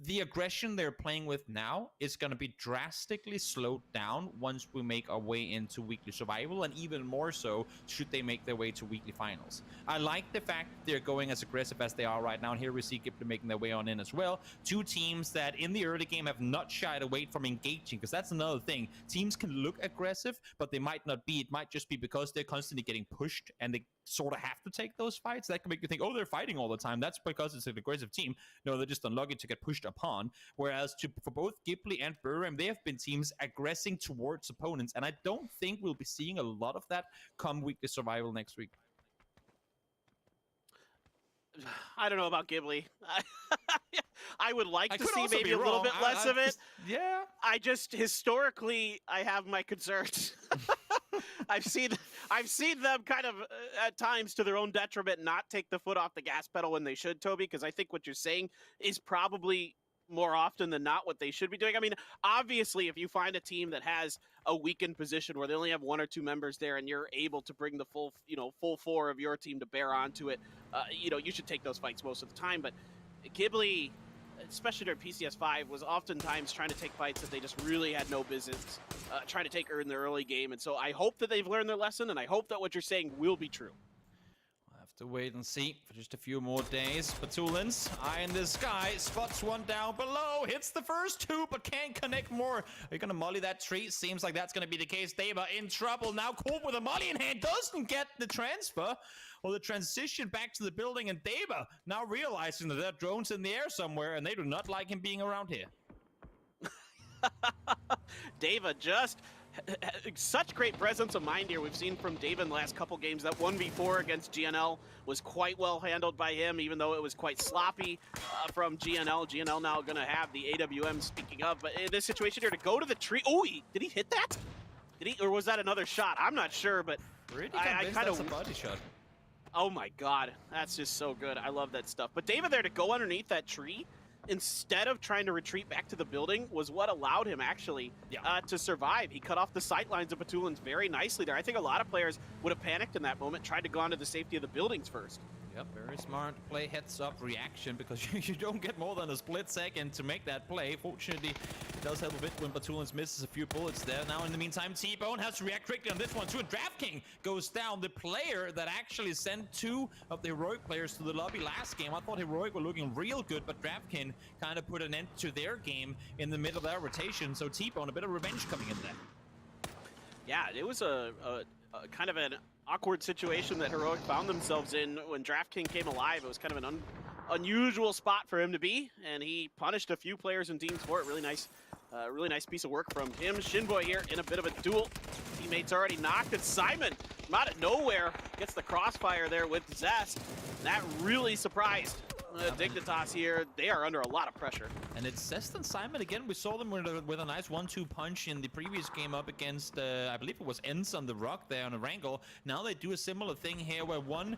the aggression they're playing with now is going to be drastically slowed down once we make our way into weekly survival, and even more so should they make their way to weekly finals. I like the fact they're going as aggressive as they are right now, and here we see Ghibli making their way on in as well. 2 teams that in the early game have not shied away from engaging, because that's another thing. Teams can look aggressive, but they might not be. It might just be because they're constantly getting pushed and they sort of have to take those fights. That can make you think, oh, they're fighting all the time. That's because it's an aggressive team. No, they're just unlucky to get pushed upon. Whereas for both Ghibli and Buram, they have been teams aggressing towards opponents, and I don't think we'll be seeing a lot of that come weekly survival next week. I don't know about Ghibli. I would like I to could see also maybe be a little wrong. bit less of it. Yeah. I just historically I have my concerns. I've seen them kind of at times to their own detriment not take the foot off the gas pedal when they should, Toby, because I think what you're saying is probably more often than not what they should be doing. I mean, obviously, if you find a team that has a weakened position where they only have 1 or 2 members there and you're able to bring the full 4 of your team to bear onto it, you should take those fights most of the time. But Ghibli, especially during PCS5, was oftentimes trying to take fights that they just really had no business trying to take in the early game. And so I hope that they've learned their lesson, and I hope that what you're saying will be true. We'll have to wait and see for just a few more days. Patulins, eye in the sky, spots one down below, hits the first 2, but can't connect more. Are you going to molly that tree? Seems like that's going to be the case. Deva in trouble. Now Colt with a molly in hand doesn't get the transfer or the transition back to the building, and Deva now realizing that there are drones in the air somewhere, and they do not like him being around here. Deva just such great presence of mind here. We've seen from Deva in the last couple games that 1v4 against GNL was quite well handled by him, even though it was quite sloppy from GNL. GNL now going to have the AWM, speaking of, but in this situation here to go to the tree. Oh, did he hit that? Did he, or was that another shot? I'm not sure, but I kind of a body shot. Oh my God, that's just so good. I love that stuff. But Deva there to go underneath that tree instead of trying to retreat back to the building was what allowed him actually to survive. He cut off the sight lines of Patulins very nicely there. I think a lot of players would have panicked in that moment, tried to go onto the safety of the buildings first. Yep, very smart play, heads-up reaction, because you don't get more than a split second to make that play. Fortunately, it does help a bit when Patulins misses a few bullets there. Now, in the meantime, T-Bone has to react quickly on this one, too. And DraftKing goes down. The player that actually sent 2 of the Heroic players to the lobby last game. I thought Heroic were looking real good, but DraftKing kind of put an end to their game in the middle of their rotation. So T-Bone, a bit of revenge coming in there. Yeah, it was a kind of an awkward situation that Heroic found themselves in when DraftKing came alive. It was kind of an unusual spot for him to be, and he punished a few players and teams for it. Really nice piece of work from him. Shinboy here in a bit of a duel. Teammates already knocked, and Simon from out of nowhere gets the crossfire there with Zest. That really surprised Dignitas here. They are under a lot of pressure. And it's Zest and Simon again. We saw them with a nice 1-2 punch in the previous game up against, I believe it was Ents on the rock there on a wrangle. Now they do a similar thing here where one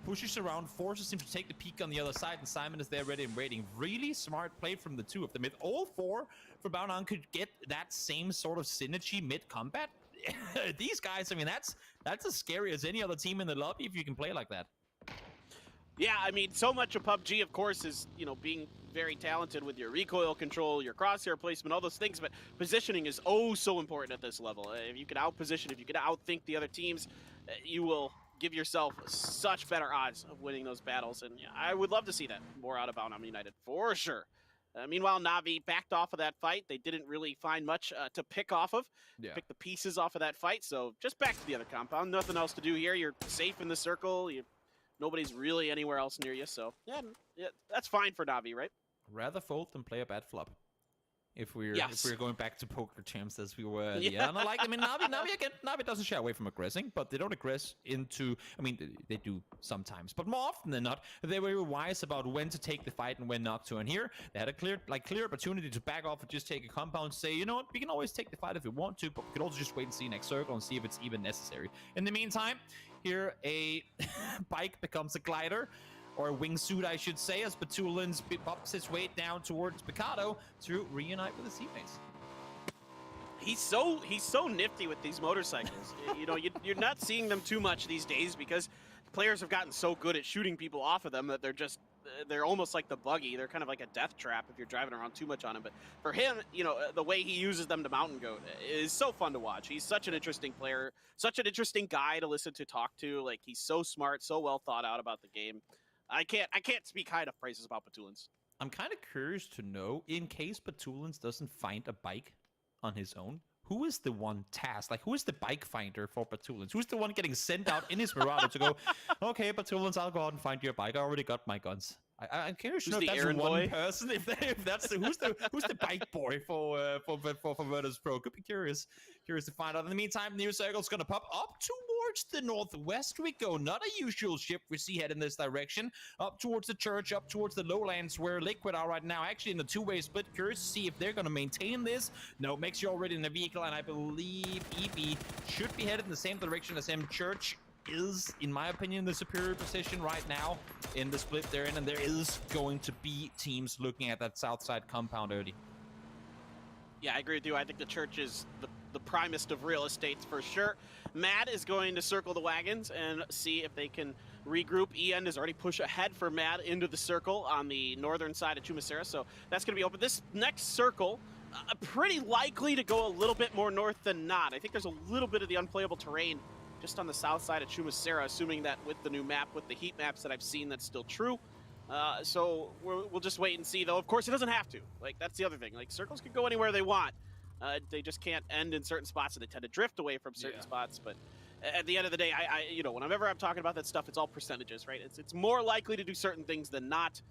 pushes around, forces him to take the peek on the other side, and Simon is there ready and waiting. Really smart play from the 2 of them. If all 4 for Bound could get that same sort of synergy mid-combat, these guys, I mean, that's as scary as any other team in the lobby if you can play like that. Yeah, I mean, so much of PUBG, of course, is, being very talented with your recoil control, your crosshair placement, all those things, but positioning is oh so important at this level. If you can out-position, if you can outthink the other teams, you will give yourself such better odds of winning those battles, and I would love to see that more out of Bound United, for sure. Meanwhile, Na'Vi backed off of that fight. They didn't really find much to pick off of, pick the pieces off of that fight, so just back to the other compound. Nothing else to do here. You're safe in the circle. Nobody's really anywhere else near you, so yeah, that's fine for Na'Vi, right? Rather fold than play a bad flop. If we're going back to poker champs as we were, and I like. I mean, Na'Vi doesn't shy away from aggressing, but they don't aggress into. I mean, they do sometimes, but more often than not, they were wise about when to take the fight and when not to. And here, they had a clear opportunity to back off and just take a compound. Say, you know what, we can always take the fight if we want to, but we could also just wait and see next circle and see if it's even necessary. In the meantime, here a bike becomes a glider. Or a wingsuit, I should say, as Patulins pops his way down towards Picado to reunite with his teammates. He's so nifty with these motorcycles. You're not seeing them too much these days because players have gotten so good at shooting people off of them that they're almost like the buggy. They're kind of like a death trap if you're driving around too much on them. But for him, the way he uses them to mountain goat is so fun to watch. He's such an interesting player, such an interesting guy to listen to, talk to. Like, he's so smart, so well thought out about the game. I can't speak high enough praises about Patulins. I'm kind of curious to know, in case Patulins doesn't find a bike on his own, who is the one tasked? Like, who is the bike finder for Patulins? Who's the one getting sent out in his Marauder to go, okay, Patulins, I'll go out and find your bike. I already got my guns. I'm curious to Who's know if the that's errand one boy? person. If that's who's the bike boy for Virtus Pro. Could be curious to find out. In the meantime, new circle's gonna pop up towards the northwest. We go. Not a usual ship we see head in this direction. Up towards the church, up towards the lowlands where Liquid are right now. Actually, in a two-way split. Curious to see if they're gonna maintain this. No, makes you already in the vehicle, and I believe EP should be headed in the same direction as him. Church is, in my opinion, the superior position right now in the split they're in, and there is going to be teams looking at that south side compound early. Yeah, I agree with you. I think the church is the primest of real estates for sure. Mad is going to circle the wagons and see if they can regroup. EN is already pushed ahead for Mad into the circle on the northern side of Chumacera, so that's going to be open. This next circle, pretty likely to go a little bit more north than not. I think there's a little bit of the unplayable terrain just on the south side of Chumacera, assuming that with the new map, with the heat maps that I've seen, that's still true. So we'll just wait and see, though. Of course, it doesn't have to. Like, that's the other thing. Like, circles can go anywhere they want. They just can't end in certain spots, and they tend to drift away from certain spots. But at the end of the day, you know, whenever I'm talking about that stuff, it's all percentages, right? It's more likely to do certain things than not,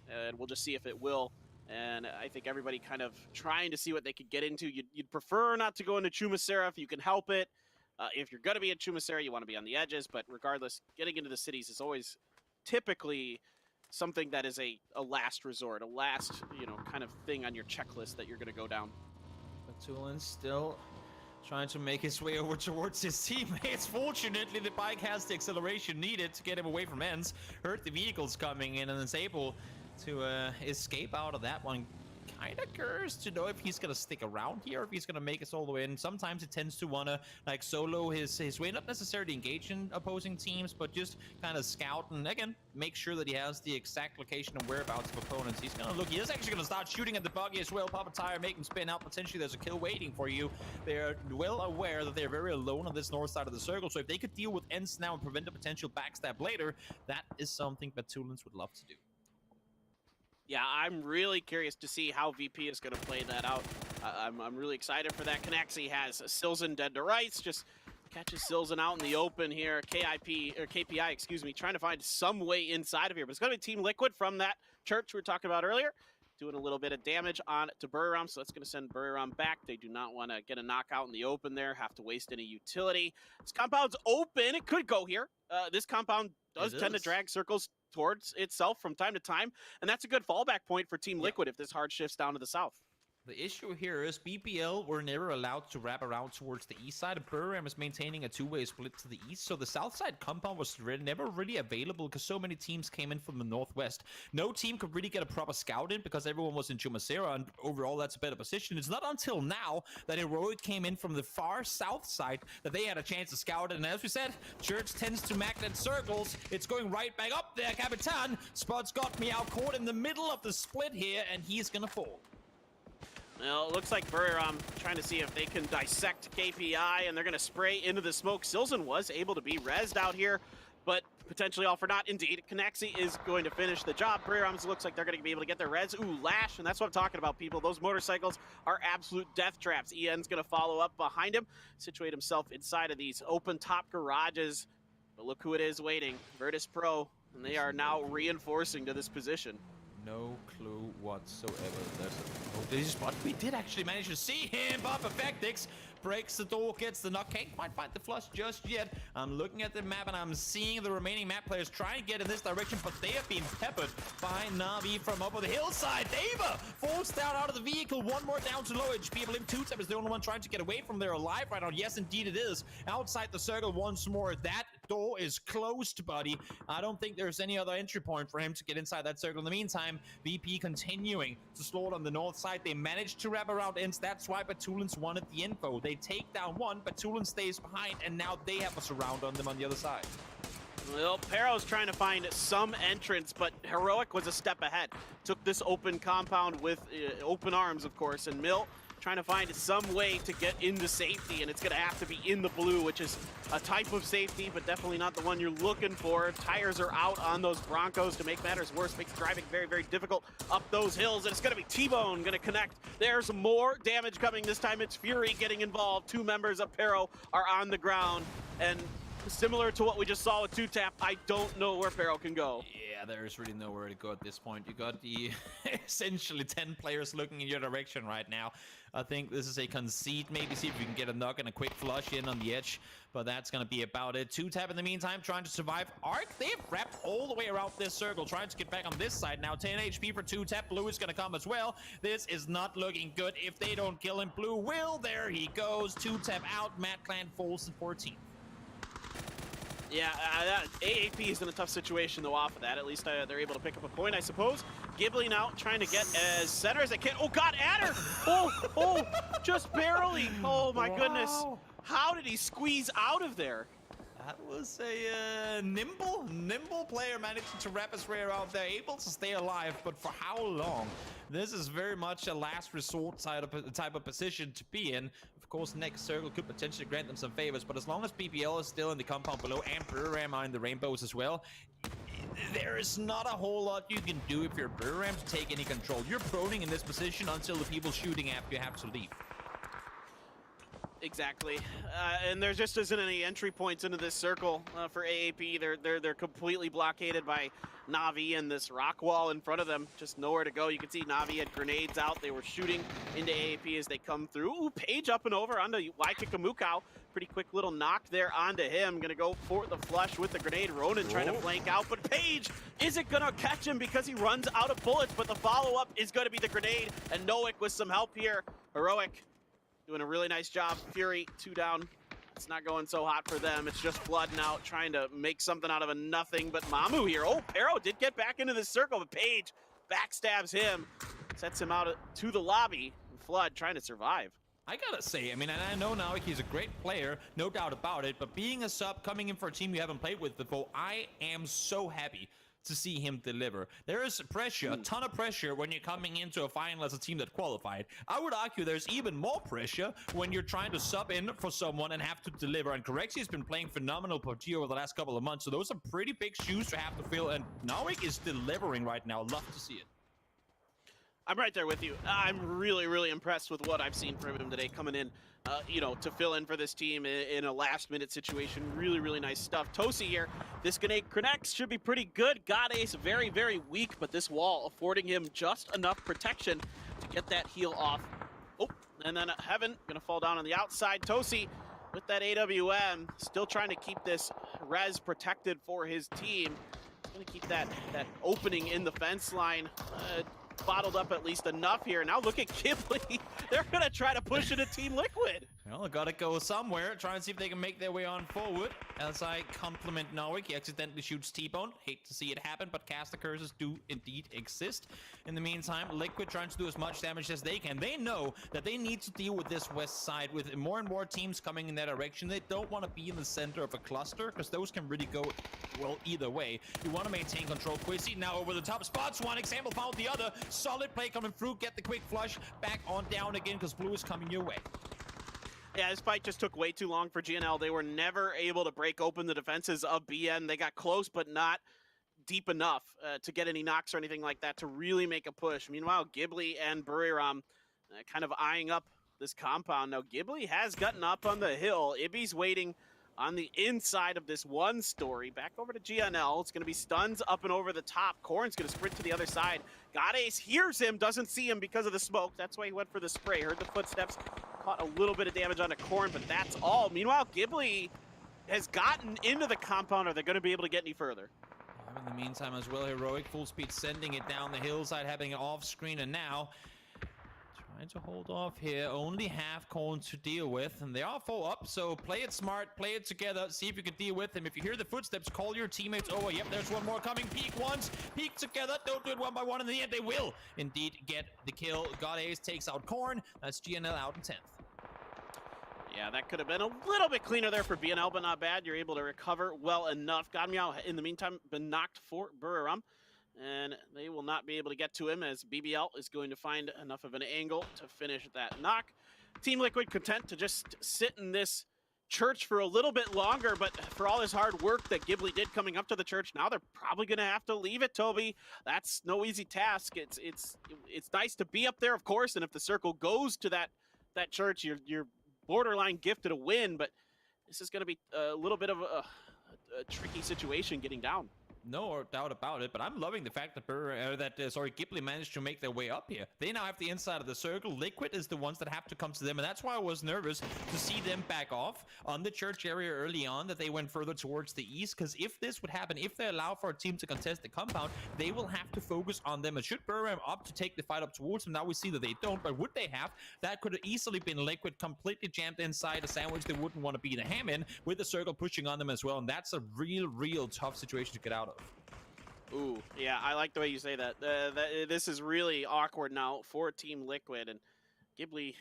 and we'll just see if it will. And I think everybody kind of trying to see what they could get into. You'd prefer not to go into Chumacera if you can help it. If you're going to be at Chumacera, you want to be on the edges. But regardless, getting into the cities is always typically something that is a last resort, a last, you know, kind of thing on your checklist that you're going to go down. Batulin's still trying to make his way over towards his teammates. Fortunately, the bike has the acceleration needed to get him away from ends. Heard the vehicles coming in and is able to escape out of that one. Kind of curious to know if he's gonna stick around here, or if he's gonna make us all the way in. Sometimes it tends to wanna like solo his way, not necessarily engage in opposing teams, but just kind of scout and again make sure that he has the exact location and whereabouts of opponents. He's gonna look. He is actually gonna start shooting at the buggy as well. Pop a tire, make him spin out. Potentially, there's a kill waiting for you. They're well aware that they're very alone on this north side of the circle. So if they could deal with ends now and prevent a potential backstab later, that is something Batulins would love to do. Yeah, I'm really curious to see how VP is going to play that out. I'm really excited for that. Canaxi has Silzen dead to rights, just catches Silzen out in the open here. KPI, excuse me, trying to find some way inside of here. But it's going to be Team Liquid from that church we were talking about earlier, doing a little bit of damage on to Buriram, so that's going to send Buriram back. They do not want to get a knockout in the open there, have to waste any utility. This compound's open. It could go here. This compound does tend to drag circles towards itself from time to time, and that's a good fallback point for Team Liquid if this hard shifts down to the south. The issue here is BPL were never allowed to wrap around towards the east side. Buriram is maintaining a two-way split to the east, so the south side compound was never really available because so many teams came in from the northwest. No team could really get a proper scout in because everyone was in Chumacera, and overall that's a better position. It's not until now that Heroic came in from the far south side that they had a chance to scout it, and as we said, Church tends to magnet circles. It's going right back up there, Capitan. Spot's got me out caught in the middle of the split here, and he's gonna fall. Well, it looks like Buriram trying to see if they can dissect KPI, and they're going to spray into the smoke. Silzen was able to be rezzed out here, but potentially all for naught. Indeed, Canaxi is going to finish the job. Buriram looks like they're going to be able to get their res. Ooh, Lash, and that's what I'm talking about, people. Those motorcycles are absolute death traps. EN's going to follow up behind him, situate himself inside of these open top garages. But look who it is waiting, Virtus Pro, and they are now reinforcing to this position. No clue whatsoever. There's a spot. We did actually manage to see him. Bob Effectix breaks the door, gets the knock. Can't quite find the flush just yet. I'm looking at the map and I'm seeing the remaining map players trying to get in this direction, but they have been peppered by Navi from up on the hillside. Dava falls down out of the vehicle. One more down to low HP. I believe Two-Tap is the only one trying to get away from there alive right now. Yes, indeed it is. Outside the circle once more. That door is closed, buddy. I don't think there's any other entry point for him to get inside that circle. In the meantime, VP continuing to slaughter on the north side. They managed to wrap around ends. That's why Batulins wanted the info. They take down one, Batulin stays behind, and now they have a surround on them on the other side. Well, Pero's trying to find some entrance, but Heroic was a step ahead. Took this open compound with open arms, of course, and Mill trying to find some way to get into safety, and it's going to have to be in the blue, which is a type of safety, but definitely not the one you're looking for. Tires are out on those Broncos to make matters worse, makes driving very, very difficult up those hills, and it's going to be T-Bone going to connect. There's more damage coming. This time it's Fury getting involved. Two members of Pero are on the ground, and similar to what we just saw with 2-Tap, I don't know where Pharaoh can go. Yeah, there's really nowhere to go at this point. You got the essentially 10 players looking in your direction right now. I think this is a concede. Maybe see if we can get a knock and a quick flush in on the edge, but that's going to be about it. 2-Tap in the meantime trying to survive. Arc, they've wrapped all the way around this circle, trying to get back on this side now. 10 HP for 2-Tap. Blue is going to come as well. This is not looking good if they don't kill him. Blue will. There he goes. 2-Tap out. Mad Clan falls to 14. Yeah, AAP is in a tough situation, though, off of that. At least they're able to pick up a point, I suppose. Ghibli now trying to get as center as they can. Oh, God, Adder! Oh, just barely. Oh, my goodness. How did he squeeze out of there? That was a nimble player managing to wrap his way around there, able to stay alive, but for how long? This is very much a last resort type of position to be in. Of course, next circle could potentially grant them some favors, but as long as BBL is still in the compound below and Buram are in the rainbows as well, there is not a whole lot you can do if you're Buram to take any control. You're proning in this position until the people shooting after you have to leave. Exactly, and there just isn't any entry points into this circle for AAP. They're completely blockaded by Na'Vi and this rock wall in front of them. Just nowhere to go. You can see Na'Vi had grenades out. They were shooting into AAP as they come through. Ooh, Page up and over onto Waikakamukau. Pretty quick little knock there onto him. Gonna go for the flush with the grenade. Ronan trying to flank out, but Page isn't gonna catch him because he runs out of bullets. But the follow-up is gonna be the grenade, and Noik with some help here. Heroic doing a really nice job. Fury, 2 down. It's not going so hot for them. It's just Flood now trying to make something out of a nothing but Mamu here. Oh, Pero did get back into the circle, but Page backstabs him, sets him out to the lobby. Flood trying to survive. I gotta say, I mean, and I know now he's a great player, no doubt about it, but being a sub, coming in for a team you haven't played with before, I am so happy to see him deliver. There is pressure, a ton of pressure when you're coming into a final as a team that qualified. I would argue there's even more pressure when you're trying to sub in for someone and have to deliver. And Corexi has been playing phenomenal PUBG over the last couple of months, so those are pretty big shoes to have to fill, and Nawik is delivering right now. Love to see it. I'm right there with you. I'm really, really impressed with what I've seen from him today, coming in, to fill in for this team in a last-minute situation. Really, really nice stuff. Tosi here, this grenade connects, should be pretty good. God Ace, very, very weak, but this wall affording him just enough protection to get that heal off. Oh, and then Heaven gonna fall down on the outside. Tosi with that AWM, still trying to keep this res protected for his team. He's gonna keep that opening in the fence line bottled up at least enough here. Now look at Ghibli. They're going to try to push into Team Liquid. Well, gotta go somewhere. Try and see if they can make their way on forward. As I compliment Nawik, he accidentally shoots T-Bone. Hate to see it happen, but caster curses do indeed exist. In the meantime, Liquid trying to do as much damage as they can. They know that they need to deal with this west side with more and more teams coming in that direction. They don't want to be in the center of a cluster, because those can really go, well, either way. You want to maintain control. Quizzy now over the top spots. One example found the other. Solid play coming through. Get the quick flush. Back on down again, because Blue is coming your way. Yeah, this fight just took way too long for GNL. They were never able to break open the defenses of BN. They got close, but not deep enough to get any knocks or anything like that to really make a push. Meanwhile, Ghibli and Buriram kind of eyeing up this compound. Now, Ghibli has gotten up on the hill. Ibby's waiting on the inside of this one story. Back over to GNL. It's going to be stuns up and over the top. Corn's going to sprint to the other side. Godace hears him, doesn't see him because of the smoke. That's why he went for the spray. Heard the footsteps. Caught a little bit of damage onto Corn, but that's all. Meanwhile, Ghibli has gotten into the compound. Are they going to be able to get any further? In the meantime as well, Heroic full speed sending it down the hillside, having it off screen, and now trying to hold off here. Only half Corn to deal with, and they are full up, so play it smart, play it together, see if you can deal with them. If you hear the footsteps, call your teammates over. Yep, there's one more coming. Peek once, peek together. Don't do it one by one. In the end, they will indeed get the kill. Godace takes out Corn. That's GNL out in 10th. Yeah, that could have been a little bit cleaner there for BNL, but not bad. You're able to recover well enough. Godmeow, in the meantime, been knocked for Buriram, and they will not be able to get to him as BBL is going to find enough of an angle to finish that knock. Team Liquid content to just sit in this church for a little bit longer, but for all his hard work that Ghibli did coming up to the church, now they're probably going to have to leave it, Toby. That's no easy task. It's nice to be up there, of course, and if the circle goes to that church, you're borderline gifted a win, but this is going to be a little bit of a tricky situation getting down. No doubt about it, but I'm loving the fact that Ghibli managed to make their way up here. They now have the inside of the circle. Liquid is the ones that have to come to them, and that's why I was nervous to see them back off on the church area early on, that they went further towards the east, because if this would happen, if they allow for a team to contest the compound, they will have to focus on them. And should Burram up to take the fight up towards them, now we see that they don't, but would they have? That could have easily been Liquid completely jammed inside a sandwich they wouldn't want to be the ham in, with the circle pushing on them as well, and that's a real tough situation to get out of. Ooh, yeah, I like the way you say that. This is really awkward now for Team Liquid, and Ghibli,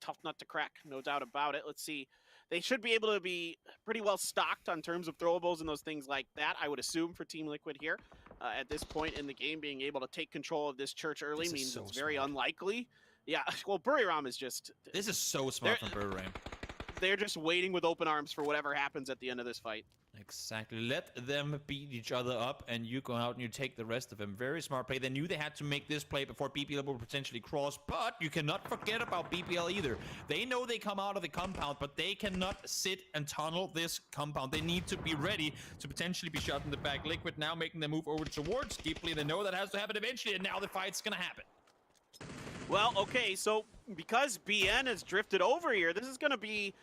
tough nut to crack, no doubt about it. Let's see. They should be able to be pretty well stocked on terms of throwables and those things like that, I would assume, for Team Liquid here. At this point in the game, being able to take control of this church early means it's very unlikely. Yeah, well, Buriram is just... This is so smart from Buriram. They're just waiting with open arms for whatever happens at the end of this fight. Exactly. Let them beat each other up, and you go out and you take the rest of them. Very smart play. They knew they had to make this play before BPL would potentially cross, but you cannot forget about BPL either. They know they come out of the compound, but they cannot sit and tunnel this compound. They need to be ready to potentially be shot in the back. Liquid now making the move over towards Ghibli. They know that has to happen eventually, and now the fight's gonna happen. Well, okay, so because BN has drifted over here, this is going to be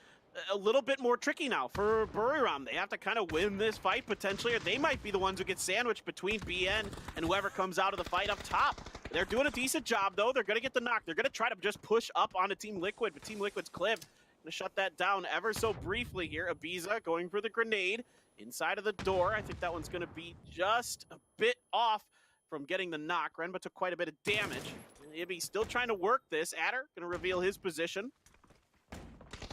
a little bit more tricky now for Buriram. They have to kind of win this fight potentially, or they might be the ones who get sandwiched between BN and whoever comes out of the fight up top. They're doing a decent job, though. They're going to get the knock. They're going to try to just push up onto Team Liquid, but Team Liquid's Clip going to shut that down ever so briefly here. Ibiza going for the grenade inside of the door. I think that one's going to be just a bit off from getting the knock. Renba took quite a bit of damage. Ibby still trying to work this. Adder going to reveal his position.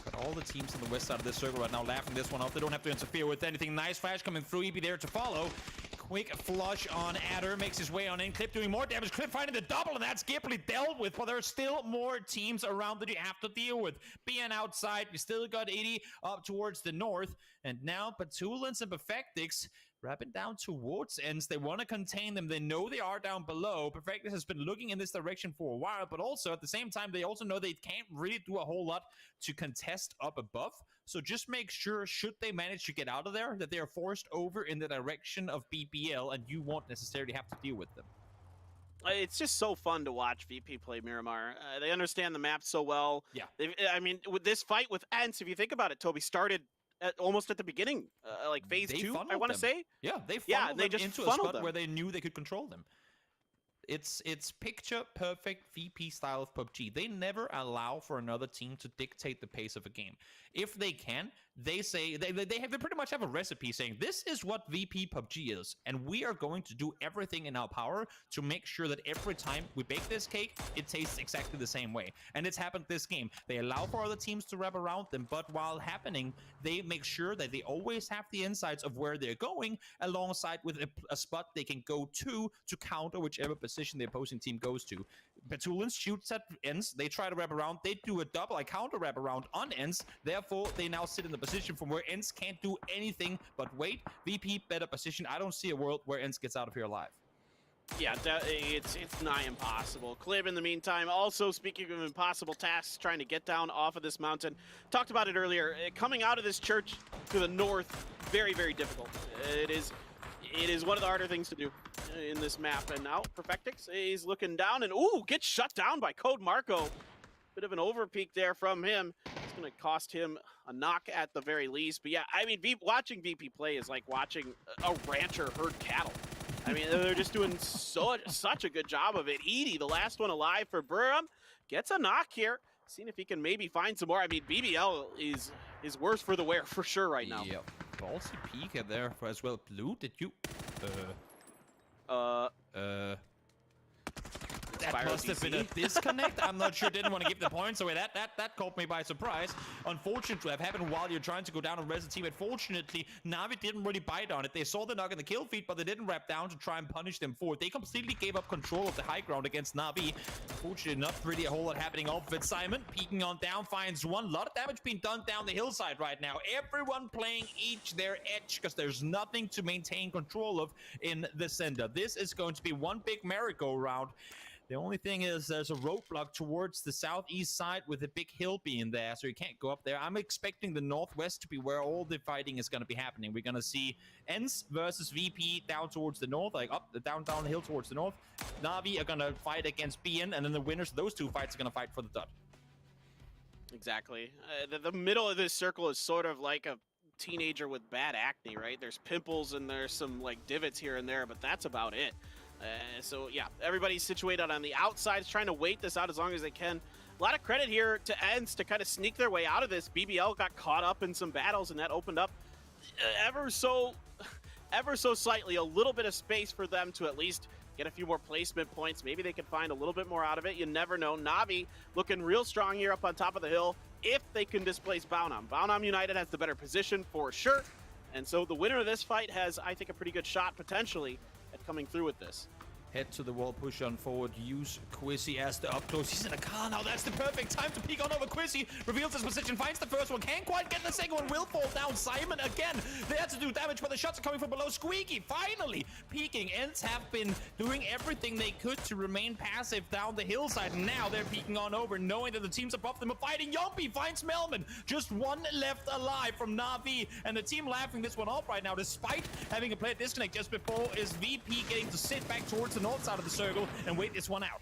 But all the teams on the west side of this circle right now laughing this one off. They don't have to interfere with anything. Nice flash coming through. Ibby there to follow. Quick flush on Adder. Makes his way on in. Clip doing more damage. Clip finding the double, and that's Ghibli dealt with. But there's still more teams around that you have to deal with. BN outside. You still got 80 up towards the north. And now Petulance and Perfectix wrapping down towards ends. They want to contain them. They know they are down below. Perfectus has been looking in this direction for a while, but also at the same time, they also know they can't really do a whole lot to contest up above. So just make sure, should they manage to get out of there, that they are forced over in the direction of BPL, and you won't necessarily have to deal with them. It's just so fun to watch VP play Miramar. They understand the map so well. Yeah. I mean, with this fight with Ents, if you think about it, Toby started almost at the beginning, like phase 2, I want to say. Yeah, they funneled them just into a spot where they knew they could control them. It's picture perfect VP style of PUBG. They never allow for another team to dictate the pace of a game. If they can, they say they pretty much have a recipe saying this is what VP PUBG is, and we are going to do everything in our power to make sure that every time we bake this cake, it tastes exactly the same way. And it's happened this game. They allow for other teams to wrap around them, but while happening, they make sure that they always have the insights of where they're going, alongside with a spot they can go to counter whichever position the opposing team goes to. Petulance shoots at ends. They try to wrap around. They do a double, counter wrap around on ends. Therefore, they now sit in the position from where ends can't do anything but wait. VP better position. I don't see a world where ends gets out of here alive. Yeah, it's nigh impossible. Clib, in the meantime, also speaking of impossible tasks, trying to get down off of this mountain. Talked about it earlier. Coming out of this church to the north, very, very difficult. It is one of the harder things to do in this map. And now Perfectix is looking down and, ooh, gets shut down by Code Marco. Bit of an overpeak there from him. It's going to cost him a knock at the very least. But yeah, I mean, watching VP play is like watching a rancher herd cattle. I mean, they're just doing such a good job of it. Edie, the last one alive for Burham, gets a knock here. Seeing if he can maybe find some more. I mean, BBL is worse for the wear for sure right now. Yeah, ballsy peek there for as well. Blue, did you... That must have been a disconnect. I'm not sure. Didn't want to give the points away. That caught me by surprise. Unfortunate to have happened while you're trying to go down and res the team. Fortunately, Na'Vi didn't really bite on it. They saw the knock in the kill feed, but they didn't wrap down to try and punish them for it. They completely gave up control of the high ground against Na'Vi. Fortunately, not really a whole lot happening off of it. Simon peeking on down, finds one. A lot of damage being done down the hillside right now. Everyone playing each their edge because there's nothing to maintain control of in the center. This is going to be one big merry-go-round. The only thing is there's a roadblock towards the southeast side with a big hill being there, so you can't go up there. I'm expecting the northwest to be where all the fighting is going to be happening. We're going to see ENCE versus VP down towards the north, like up the down the hill towards the north. Na'Vi are going to fight against BN, and then the winners of those two fights are going to fight for the dot. Exactly. The middle of this circle is sort of like a teenager with bad acne, right? There's pimples and there's some like divots here and there, but that's about it. So yeah, everybody's situated on the outside, trying to wait this out as long as they can. A lot of credit here to ENCE to kind of sneak their way out of this. BBL got caught up in some battles, and that opened up ever so slightly a little bit of space for them to at least get a few more placement points. Maybe they can find a little bit more out of it. You never know. Na'Vi looking real strong here up on top of the hill if they can displace Baunam. Baunam United has the better position for sure. And so the winner of this fight has, I think, a pretty good shot potentially at coming through with this. Head to the wall, push on forward, use Quizzy as the up close. He's in a car now. That's the perfect time to peek on over Quizzy. Reveals his position, finds the first one, can't quite get the second one, will fall down. Simon again there to do damage, but the shots are coming from below. Squeaky finally peeking. ENCE have been doing everything they could to remain passive down the hillside. Now they're peeking on over, knowing that the teams above them are fighting. Yompi finds Melman. Just one left alive from Na'Vi, and the team laughing this one off right now, despite having a player disconnect just before, is VP getting to sit back towards the north side of the circle and wait this one out.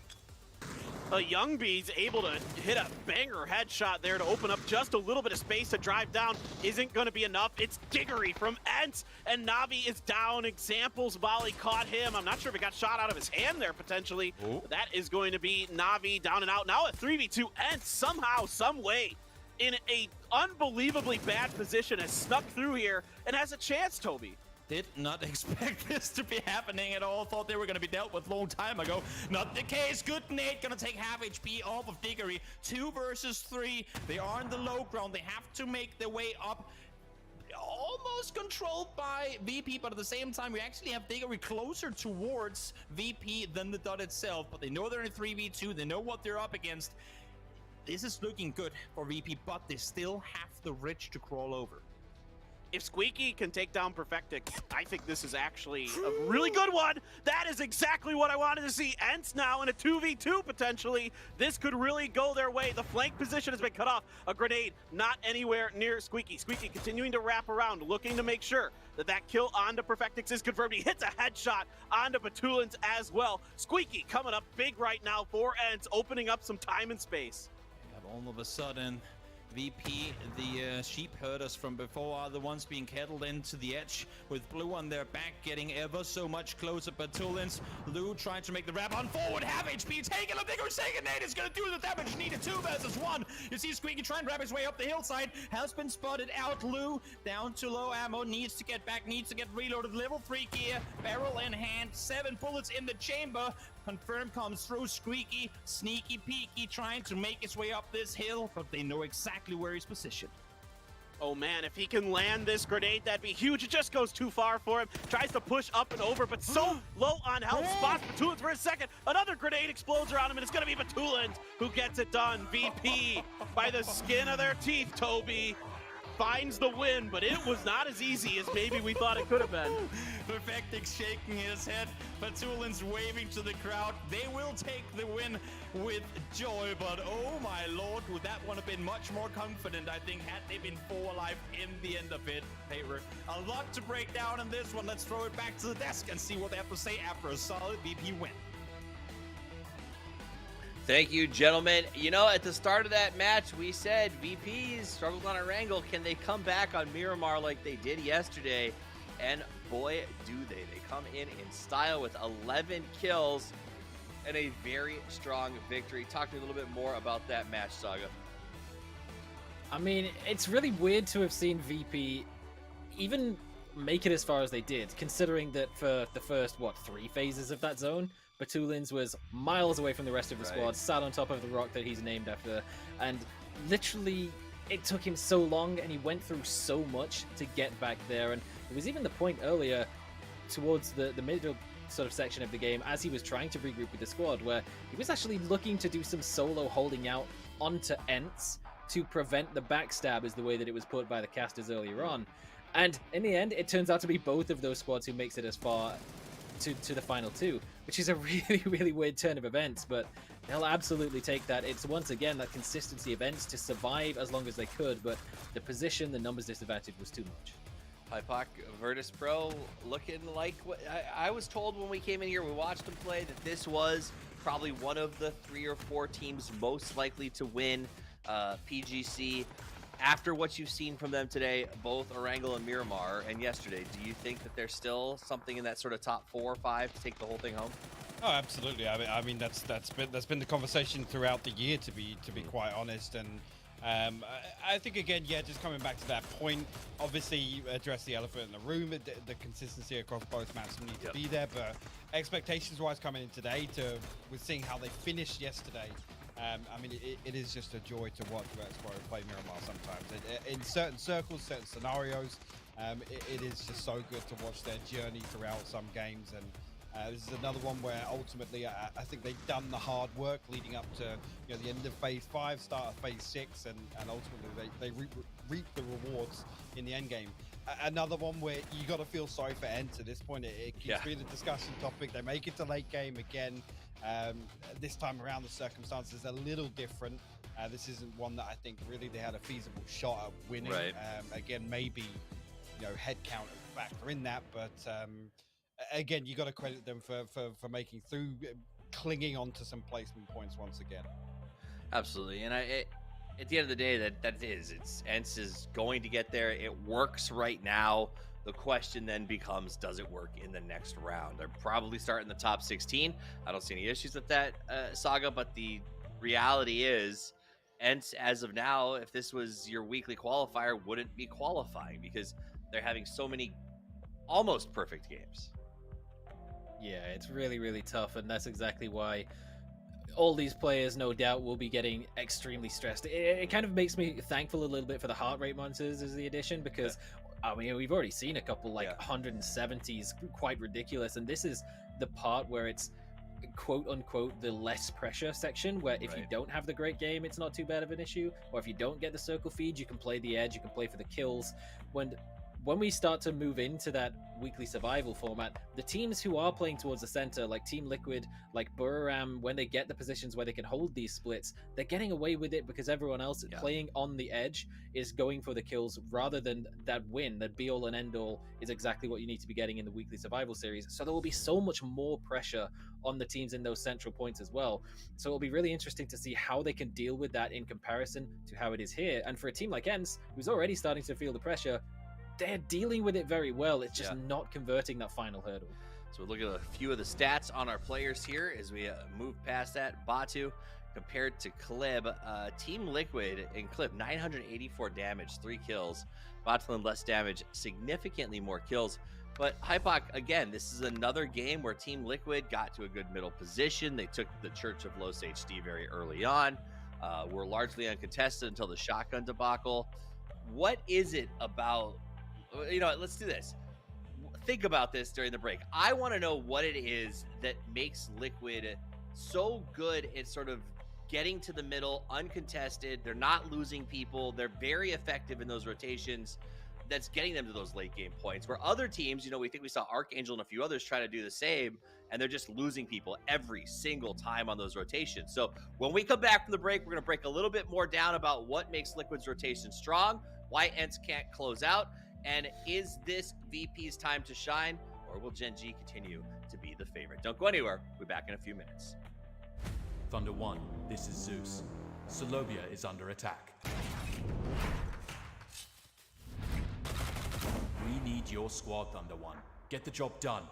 Young B's able to hit a banger headshot there to open up just a little bit of space to drive down. Isn't going to be enough. It's Diggory from ENCE, and Na'Vi is down. Examples, Molly caught him. I'm not sure if it got shot out of his hand there potentially. That is going to be Na'Vi down and out. Now a 3v2. ENCE somehow, some way, in a unbelievably bad position, has snuck through here and has a chance, Toby. Did not expect this to be happening at all. Thought they were going to be dealt with a long time ago. Not the case. Good nade. Going to take half HP off of Diggory. 2 versus 3. They are in the low ground. They have to make their way up. Almost controlled by VP, but at the same time, we actually have Diggory closer towards VP than the dot itself. But they know they're in a 3v2. They know what they're up against. This is looking good for VP, but they still have the ridge to crawl over. If Squeaky can take down Perfectix, I think this is actually a really good one. That is exactly what I wanted to see. ENCE now in a 2v2 potentially. This could really go their way. The flank position has been cut off. A grenade not anywhere near Squeaky. Squeaky continuing to wrap around, looking to make sure that that kill onto Perfectix is confirmed. He hits a headshot onto Batulins as well. Squeaky coming up big right now for ENCE, opening up some time and space. And all of a sudden, VP, the sheep herders from before, are the ones being kettled into the edge with Blue on their back, getting ever so much closer. Batulins, Lou trying to make the wrap on forward, half HP, taking a bigger second nade is going to do the damage needed. 2 versus 1. You see Squeaky trying to wrap his way up the hillside, has been spotted out. Lou down to low ammo, needs to get back, needs to get reloaded. Level 3 gear, barrel in hand, 7 bullets in the chamber. Confirmed comes through. Squeaky, sneaky peeky, trying to make his way up this hill, but they know exactly where he's positioned. Oh man, if he can land this grenade, that'd be huge. It just goes too far for him. Tries to push up and over, but so low on health. Spots Batulins for a second. Another grenade explodes around him, and it's gonna be Batulins who gets it done. VP, by the skin of their teeth, Toby, finds the win, but it was not as easy as maybe we thought it could have been. Perfectix shaking his head, Batulins waving to the crowd. They will take the win with joy, but oh my lord, would that one have been much more confident, I think, had they been 4 alive in the end of it. Paper, a lot to break down in this one. Let's throw it back to the desk and see what they have to say after a solid VP win. Thank you, gentlemen. You know, at the start of that match, we said VPs struggled on a wrangle. Can they come back on Miramar like they did yesterday? And boy, do they. They come in style with 11 kills and a very strong victory. Talk to me a little bit more about that match, Saga. I mean, it's really weird to have seen VP even make it as far as they did, considering that for the first, 3 phases of that zone, Batulins was miles away from the rest of the squad, sat on top of the rock that he's named after, and literally it took him so long and he went through so much to get back there. And it was even the point earlier towards the middle sort of section of the game, as he was trying to regroup with the squad, where he was actually looking to do some solo holding out onto ENCE to prevent the backstab, is the way that it was put by the casters earlier on. And in the end, it turns out to be both of those squads who makes it as far to the final two, which is a really, really weird turn of events, but they'll absolutely take that. It's once again that consistency events to survive as long as they could, but the position, the numbers disadvantage was too much. APAC Virtus Pro looking like what I was told when we came in here, we watched them play, that this was probably one of the 3 or 4 teams most likely to win PGC. After what you've seen from them today, both Erangel and Miramar, and yesterday, do you think that there's still something in that sort of top 4 or 5 to take the whole thing home? Oh, absolutely. I mean that's been the conversation throughout the year, to be quite honest. And I think again, yeah, just coming back to that point, obviously you address the elephant in the room. The consistency across both maps need to be there, but expectations-wise coming in today, with seeing how they finished yesterday. I mean, it is just a joy to watch Esport play Miramar sometimes. In certain circles, certain scenarios, it is just so good to watch their journey throughout some games. And this is another one where ultimately I think they've done the hard work leading up to the end of Phase 5, start of Phase 6, and ultimately they reap the rewards in the end game. Another one where you got to feel sorry for Ent at this point. It keeps being a discussion topic. They make it to late game again. This time around, the circumstances are a little different. This isn't one that I think really they had a feasible shot at winning. Right. Again, maybe head count factor in that, but again, you got to credit them for making through, clinging on to some placement points once again. Absolutely, and at the end of the day, it's Ents is going to get there. It works right now. The question then becomes, does it work in the next round? They're probably starting the top 16. I don't see any issues with that, Saga, but the reality is, Ents, as of now, if this was your weekly qualifier, wouldn't be qualifying because they're having so many almost perfect games. Yeah, it's really, really tough, and that's exactly why all these players, no doubt, will be getting extremely stressed. It kind of makes me thankful a little bit for the heart rate monitors as the addition, because I mean, we've already seen a couple 170s, quite ridiculous, and this is the part where it's quote unquote the less pressure section, where if you don't have the great game, it's not too bad of an issue, or if you don't get the circle feed, you can play the edge, you can play for the kills. When we start to move into that weekly survival format, the teams who are playing towards the center, like Team Liquid, like Buriram, when they get the positions where they can hold these splits, they're getting away with it because everyone else playing on the edge is going for the kills rather than that win. That be all and end all is exactly what you need to be getting in the weekly survival series. So there will be so much more pressure on the teams in those central points as well. So it'll be really interesting to see how they can deal with that in comparison to how it is here. And for a team like Ents, who's already starting to feel the pressure, they're dealing with it very well. It's just not converting that final hurdle. So we'll look at a few of the stats on our players here as we move past that. Batu compared to Klib. Team Liquid and Klib, 984 damage, 3 kills. Batuland less damage, significantly more kills. But Hypoc, again, this is another game where Team Liquid got to a good middle position. They took the Church of Los HD very early on. Were largely uncontested until the shotgun debacle. What is it about... let's do this. Think about this during the break. I want to know what it is that makes Liquid so good at sort of getting to the middle, uncontested. They're not losing people. They're very effective in those rotations. That's getting them to those late game points where other teams, we saw Archangel and a few others try to do the same, and they're just losing people every single time on those rotations. So when we come back from the break, we're going to break a little bit more down about what makes Liquid's rotation strong, why Ents can't close out, and is this VP's time to shine, or will Gen G continue to be the favorite? Don't go anywhere. We'll be back in a few minutes. Thunder 1, this is Zeus. Solobia is under attack. We need your squad, Thunder 1. Get the job done.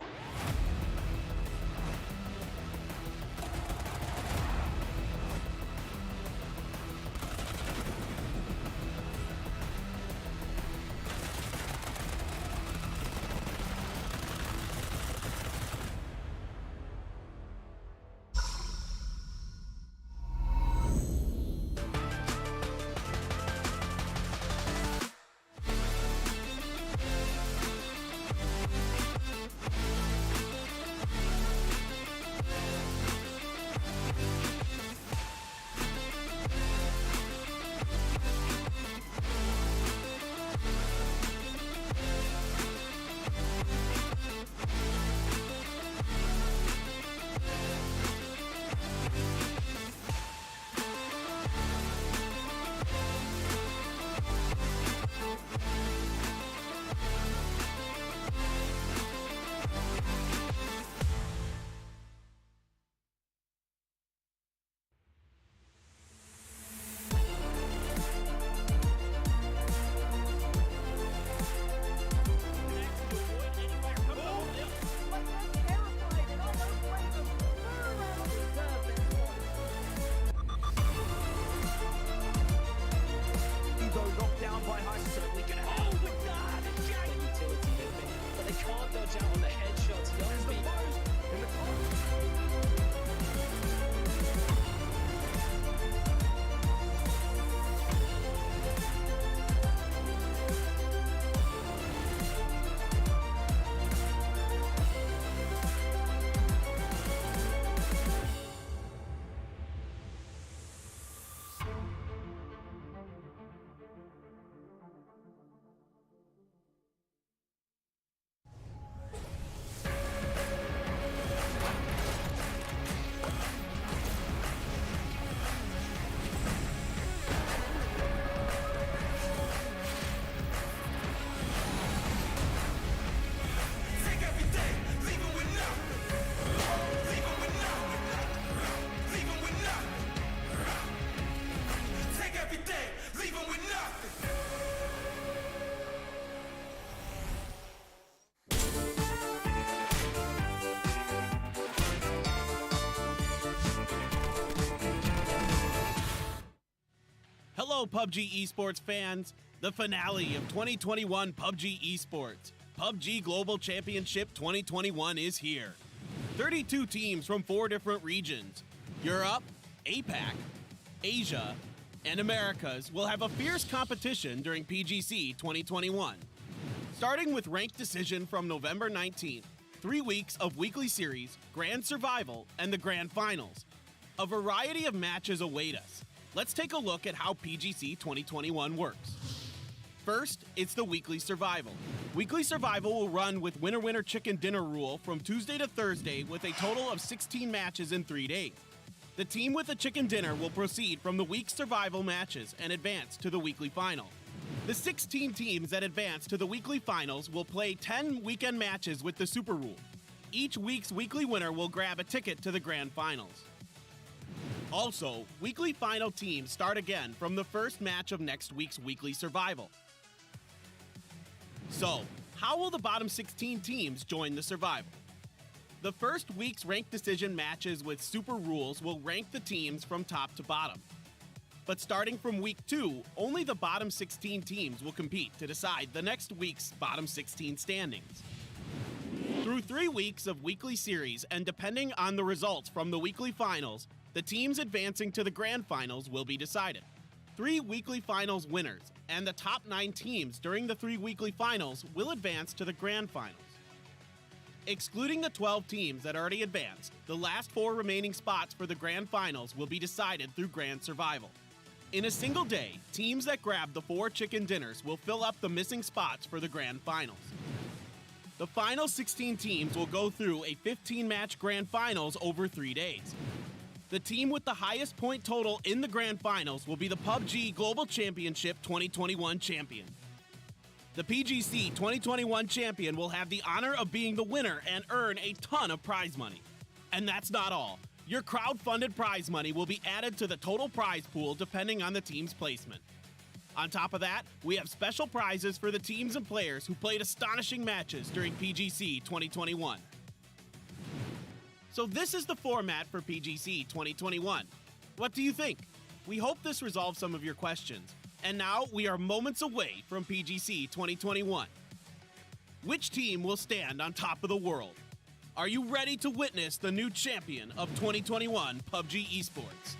Hello, PUBG Esports fans. The finale of 2021 PUBG Esports, PUBG Global Championship 2021 is here. 32 teams from 4 different regions, Europe, APAC, Asia, and Americas will have a fierce competition during PGC 2021. Starting with ranked decision from November 19th, 3 weeks of weekly series, grand survival, and the grand finals. A variety of matches await us. Let's take a look at how PGC 2021 works. First, it's the weekly survival. Weekly survival will run with winner-winner chicken dinner rule from Tuesday to Thursday with a total of 16 matches in 3 days. The team with the chicken dinner will proceed from the week's survival matches and advance to the weekly final. The 16 teams that advance to the weekly finals will play 10 weekend matches with the Super Rule. Each week's weekly winner will grab a ticket to the grand finals. Also, weekly final teams start again from the first match of next week's weekly survival. So, how will the bottom 16 teams join the survival? The first week's ranked decision matches with Super Rules will rank the teams from top to bottom. But starting from week 2, only the bottom 16 teams will compete to decide the next week's bottom 16 standings. Through 3 weeks of weekly series and depending on the results from the weekly finals, the teams advancing to the grand finals will be decided. 3 weekly finals winners and the top 9 teams during the 3 weekly finals will advance to the grand finals. Excluding the 12 teams that already advanced, the last 4 remaining spots for the grand finals will be decided through grand survival. In a single day, teams that grab the 4 chicken dinners will fill up the missing spots for the grand finals. The final 16 teams will go through a 15-match grand finals over 3 days. The team with the highest point total in the grand finals will be the PUBG Global Championship 2021 champion. The PGC 2021 champion will have the honor of being the winner and earn a ton of prize money. And that's not all. Your crowd-funded prize money will be added to the total prize pool depending on the team's placement. On top of that, we have special prizes for the teams and players who played astonishing matches during PGC 2021. So this is the format for PGC 2021. What do you think? We hope this resolves some of your questions. And now we are moments away from PGC 2021. Which team will stand on top of the world? Are you ready to witness the new champion of 2021 PUBG Esports?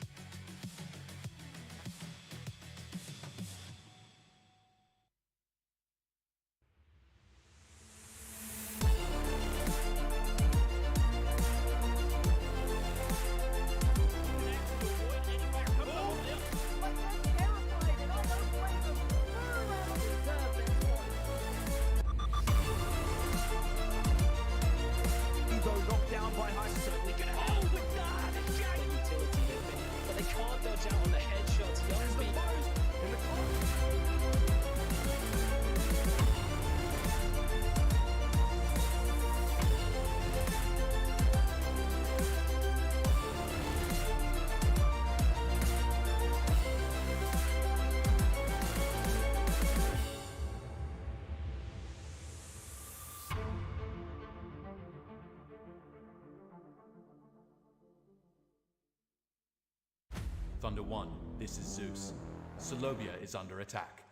Thunder 1, this is Zeus. Solobia is under attack.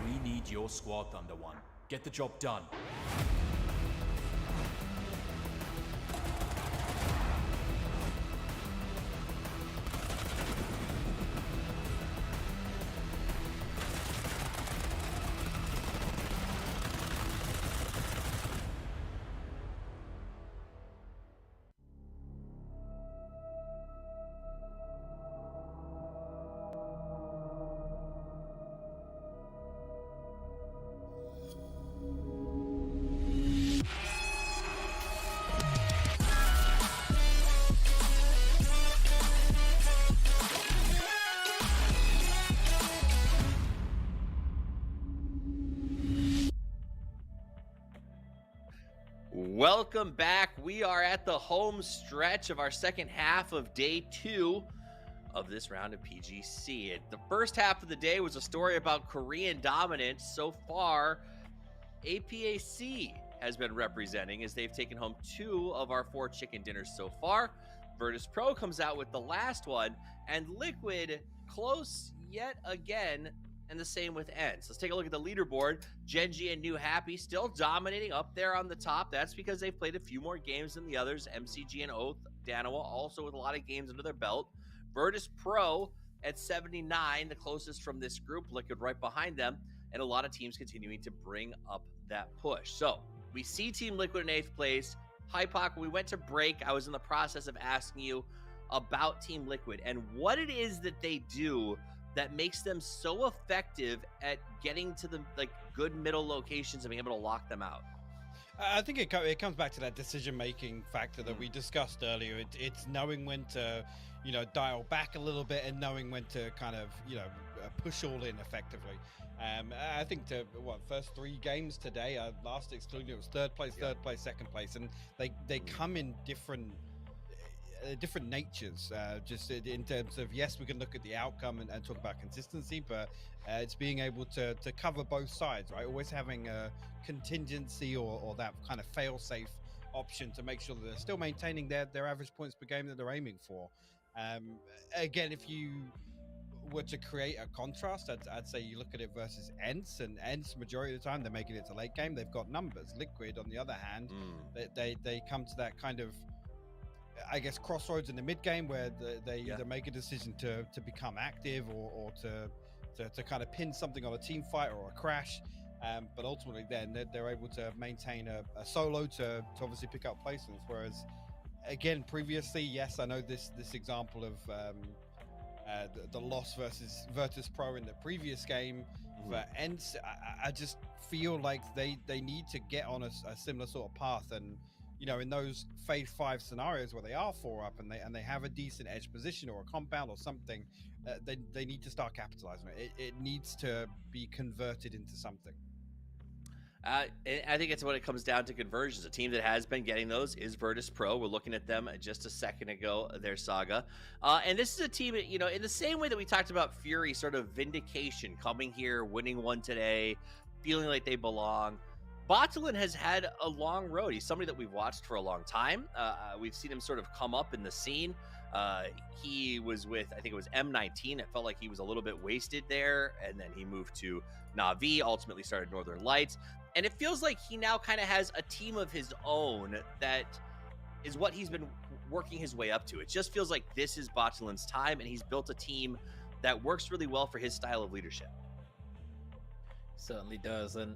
We need your squad, Thunder 1. Get the job done. Welcome back. We are at the home stretch of our second half of day 2 of this round of PGC. The first half of the day was a story about Korean dominance. So far, APAC has been representing as they've taken home 2 of our 4 chicken dinners so far. Virtus Pro comes out with the last one, and Liquid close yet again, and the same with ENCE. Let's take a look at the leaderboard. Genji and New Happy still dominating up there on the top. That's because they've played a few more games than the others. MCG and Oath, Danawa also with a lot of games under their belt. Virtus Pro at 79, the closest from this group. Liquid right behind them, and a lot of teams continuing to bring up that push. So we see Team Liquid in 8th place. Hypoc, when we went to break, I was in the process of asking you about Team Liquid and what it is that they do that makes them so effective at getting to the good middle locations and being able to lock them out. I think it comes back to that decision-making factor that we discussed earlier. It's knowing when to, dial back a little bit and knowing when to kind of, push all in effectively. I think first 3 games today, last excluding it was third place, second place, and they come in different natures, just in terms of, yes, we can look at the outcome and talk about consistency, but it's being able to cover both sides, right? Always having a contingency or that kind of fail-safe option to make sure that they're still maintaining their average points per game that they're aiming for. Again, if you were to create a contrast, I'd say you look at it versus ENCE, and ENCE majority of the time they're making it to late game. They've got numbers. Liquid, on the other hand, they come to that kind of, I guess, crossroads in the mid game where they either make a decision to become active or to kind of pin something on a team fight or a crash, but ultimately then they're able to maintain a solo to obviously pick up placements. Whereas again, previously, yes, I know this example of the loss versus Virtus Pro in the previous game for ENCE, I just feel like they need to get on a similar sort of path. And in those phase 5 scenarios where they are 4 up and they have a decent edge position or a compound or something, they need to start capitalizing on it. It needs to be converted into something. I think it's what it comes down to, conversions. A team that has been getting those is Virtus Pro. We're looking at them just a second ago, their saga. And this is a team, in the same way that we talked about Fury, sort of vindication, coming here, winning one today, feeling like they belong. Bottulin has had a long road. He's somebody that we've watched for a long time. We've seen him sort of come up in the scene. He was with, I think it was M19. It felt like he was a little bit wasted there. And then he moved to Na'Vi, ultimately started Northern Lights. And it feels like he now kind of has a team of his own that is what he's been working his way up to. It just feels like this is Bottulin's time, and he's built a team that works really well for his style of leadership. Certainly does. And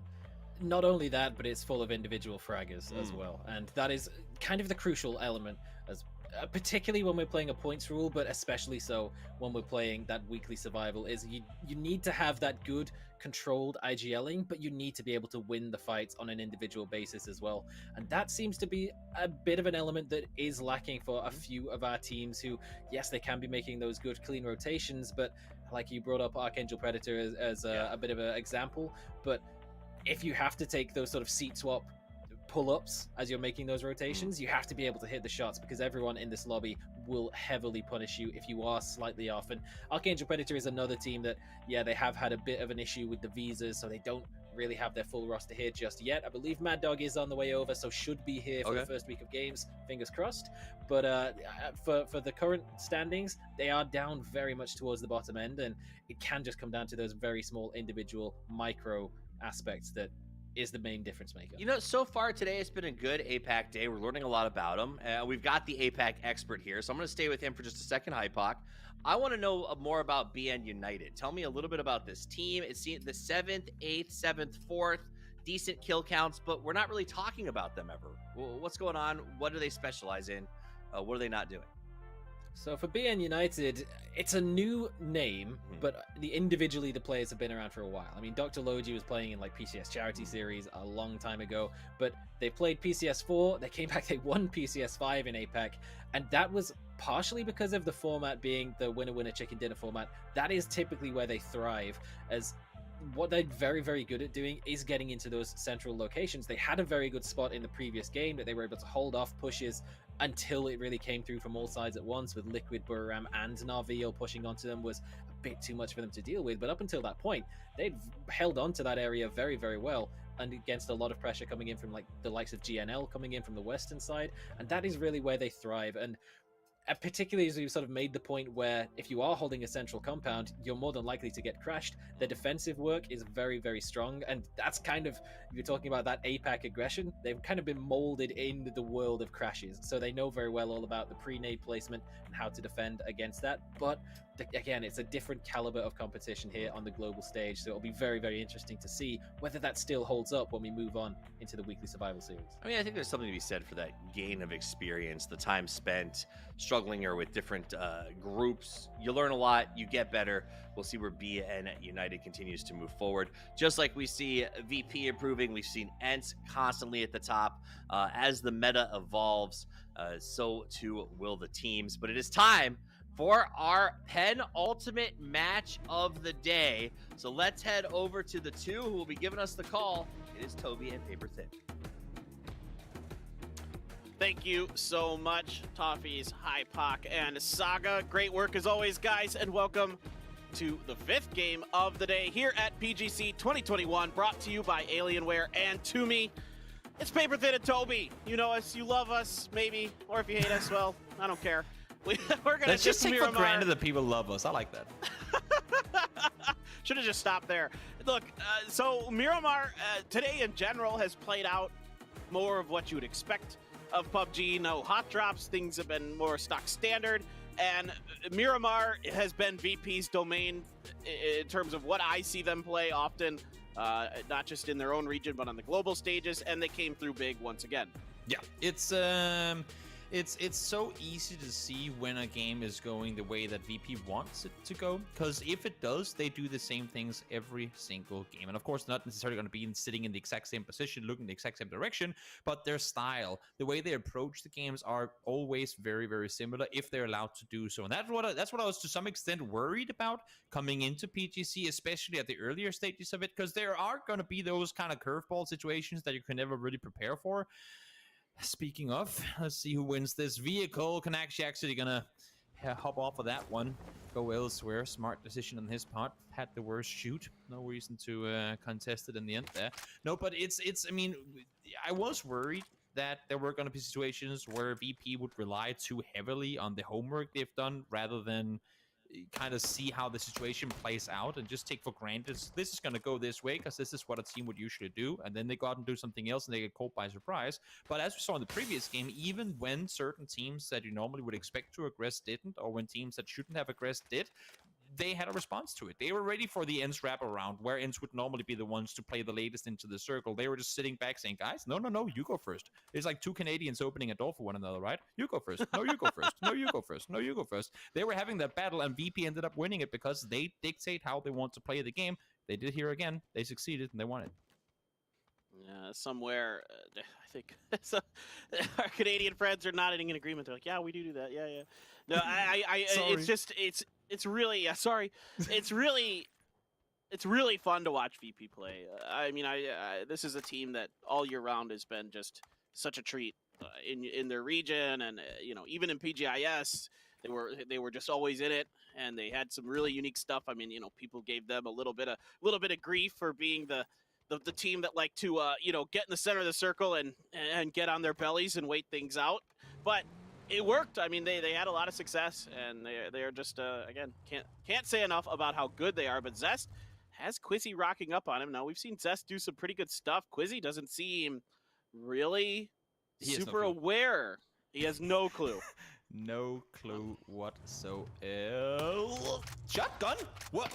not only that, but it's full of individual fraggers as well. And that is kind of the crucial element, as particularly when we're playing a points rule, but especially so when we're playing that weekly survival, is you need to have that good controlled IGLing, but you need to be able to win the fights on an individual basis as well. And that seems to be a bit of an element that is lacking for a few of our teams who, yes, they can be making those good clean rotations, but like you brought up Archangel Predator as a bit of an example, but if you have to take those sort of seat swap pull-ups as you're making those rotations, you have to be able to hit the shots, because everyone in this lobby will heavily punish you if you are slightly off. And Archangel Predator is another team that, they have had a bit of an issue with the visas, so they don't really have their full roster here just yet. I believe Mad Dog is on the way over, so should be here for the first week of games, fingers crossed. But for the current standings, they are down very much towards the bottom end, and it can just come down to those very small individual micro aspects that is the main difference maker. So far today, it's been a good APAC day. We're learning a lot about him. We've got the APAC expert here, so I'm going to stay with him for just a second, Hypoc. I want to know more about BN United. Tell me a little bit about this team. It's the 7th, 8th, 7th, 4th, decent kill counts, but we're not really talking about them ever. What's going on? What do they specialize in? What are they not doing? So for BN United, it's a new name, but individually the players have been around for a while. I mean, Dr. Logi was playing in PCS Charity Series a long time ago, but they played PCS 4, they came back, they won PCS 5 in APAC, and that was partially because of the format being the winner-winner chicken dinner format. That is typically where they thrive, as what they're very, very good at doing is getting into those central locations. They had a very good spot in the previous game that they were able to hold off pushes until it really came through from all sides at once, with Liquid, Buram, and Na'Vi all pushing onto them was a bit too much for them to deal with. But up until that point, they'd held on to that area very, very well, and against a lot of pressure coming in from the likes of GNL coming in from the western side, and that is really where they thrive. And particularly as we've sort of made the point where if you are holding a central compound, you're more than likely to get crashed. Their defensive work is very, very strong, and that's kind of, if you're talking about that APAC aggression, they've kind of been molded into the world of crashes, so they know very well all about the pre-nade placement and how to defend against that. But again, it's a different caliber of competition here on the global stage, so it'll be very, very interesting to see whether that still holds up when we move on into the weekly survival series. I mean, I think there's something to be said for that gain of experience, the time spent struggling or with different groups. You learn a lot, you get better. We'll see where BN United continues to move forward. Just like we see VP improving, we've seen ENT constantly at the top. As the meta evolves, so too will the teams. But it is time for our penultimate match of the day. So let's head over to the two who will be giving us the call. It is Toby and Paper Thin. Thank you so much, Toffees, Hypoc, and Saga. Great work as always, guys, and welcome to the 5th game of the day here at PGC 2021, brought to you by Alienware and Toomey. It's Paper Thin and Toby. You know us, you love us, maybe, or if you hate us, well, I don't care. We're gonna Let's just take Miramar. for granted that people love us. I like that. Should have just stopped there. Look, so Miramar today in general has played out more of what you would expect of PUBG. No hot drops, things have been more stock standard, and Miramar has been VP's domain in terms of what I see them play often, not just in their own region, but on the global stages, and they came through big once again. Yeah, it's so easy to see when a game is going the way that VP wants it to go, because if it does, they do the same things every single game. And of course, not necessarily going to be sitting in the exact same position, looking the exact same direction, but their style, the way they approach the games are always very, very similar if they're allowed to do so. And that's what I was to some extent worried about coming into PGC, especially at the earlier stages of it, because there are going to be those kind of curveball situations that you can never really prepare for. Speaking of, let's see who wins this vehicle. Kanakshi actually gonna hop off of that one, go elsewhere. Smart decision on his part. Had the worst shoot. No reason to contest it in the end there. No, but it's. I mean, I was worried that there were going to be situations where VP would rely too heavily on the homework they've done rather than kind of see how the situation plays out and just take for granted this is going to go this way because this is what a team would usually do, and then they go out and do something else and they get caught by surprise. But as we saw in the previous game, even when certain teams that you normally would expect to aggress didn't, or when teams that shouldn't have aggressed did, they had a response to it. They were ready for the ENTs wraparound, where ENTs would normally be the ones to play the latest into the circle. They were just sitting back saying, guys, no, you go first. It's like two Canadians opening a door for one another, right? You go first. No, you go first. No, you go first. No, you go first. They were having that battle, and VP ended up winning it because they dictate how they want to play the game. They did here again. They succeeded, and they won it. Yeah, somewhere, I think our Canadian friends are nodding in agreement. They're like, yeah, we do that. Yeah. No, it's just, it's really, sorry. It's really fun to watch VP play. I mean, this is a team that all year round has been just such a treat in their region, and even in PGIS, they were just always in it, and they had some really unique stuff. I mean, people gave them a little bit of grief for being the team that like to get in the center of the circle and get on their bellies and wait things out, but it worked. I mean, they had a lot of success, and they are just again, can't say enough about how good they are. But Zest has Quizzy rocking up on him. Now we've seen Zest do some pretty good stuff. Quizzy doesn't seem really super aware. He has no clue. No clue whatsoever. Shotgun? What?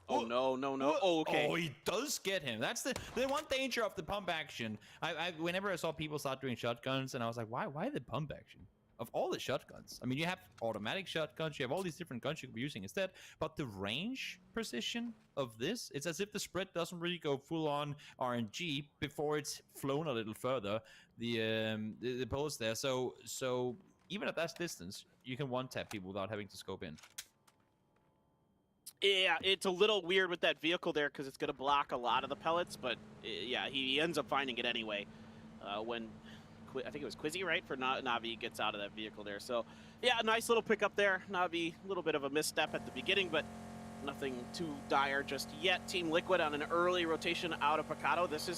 Oh, no. Oh, okay. Oh, he does get him. That's the one danger of the pump action. Whenever I saw people start doing shotguns, and I was like, why the pump action? Of all the shotguns. I mean, you have automatic shotguns, you have all these different guns you could be using instead, but the range precision of this, it's as if the spread doesn't really go full-on RNG before it's flown a little further, the bullets there. So even at that distance, you can one-tap people without having to scope in. Yeah, it's a little weird with that vehicle there because it's going to block a lot of the pellets, but yeah, he ends up finding it anyway when I think it was Quizzy, right, for Navi gets out of that vehicle there. So yeah, a nice little pickup there. Navi, a little bit of a misstep at the beginning, but nothing too dire just yet. Team Liquid on an early rotation out of Picado. This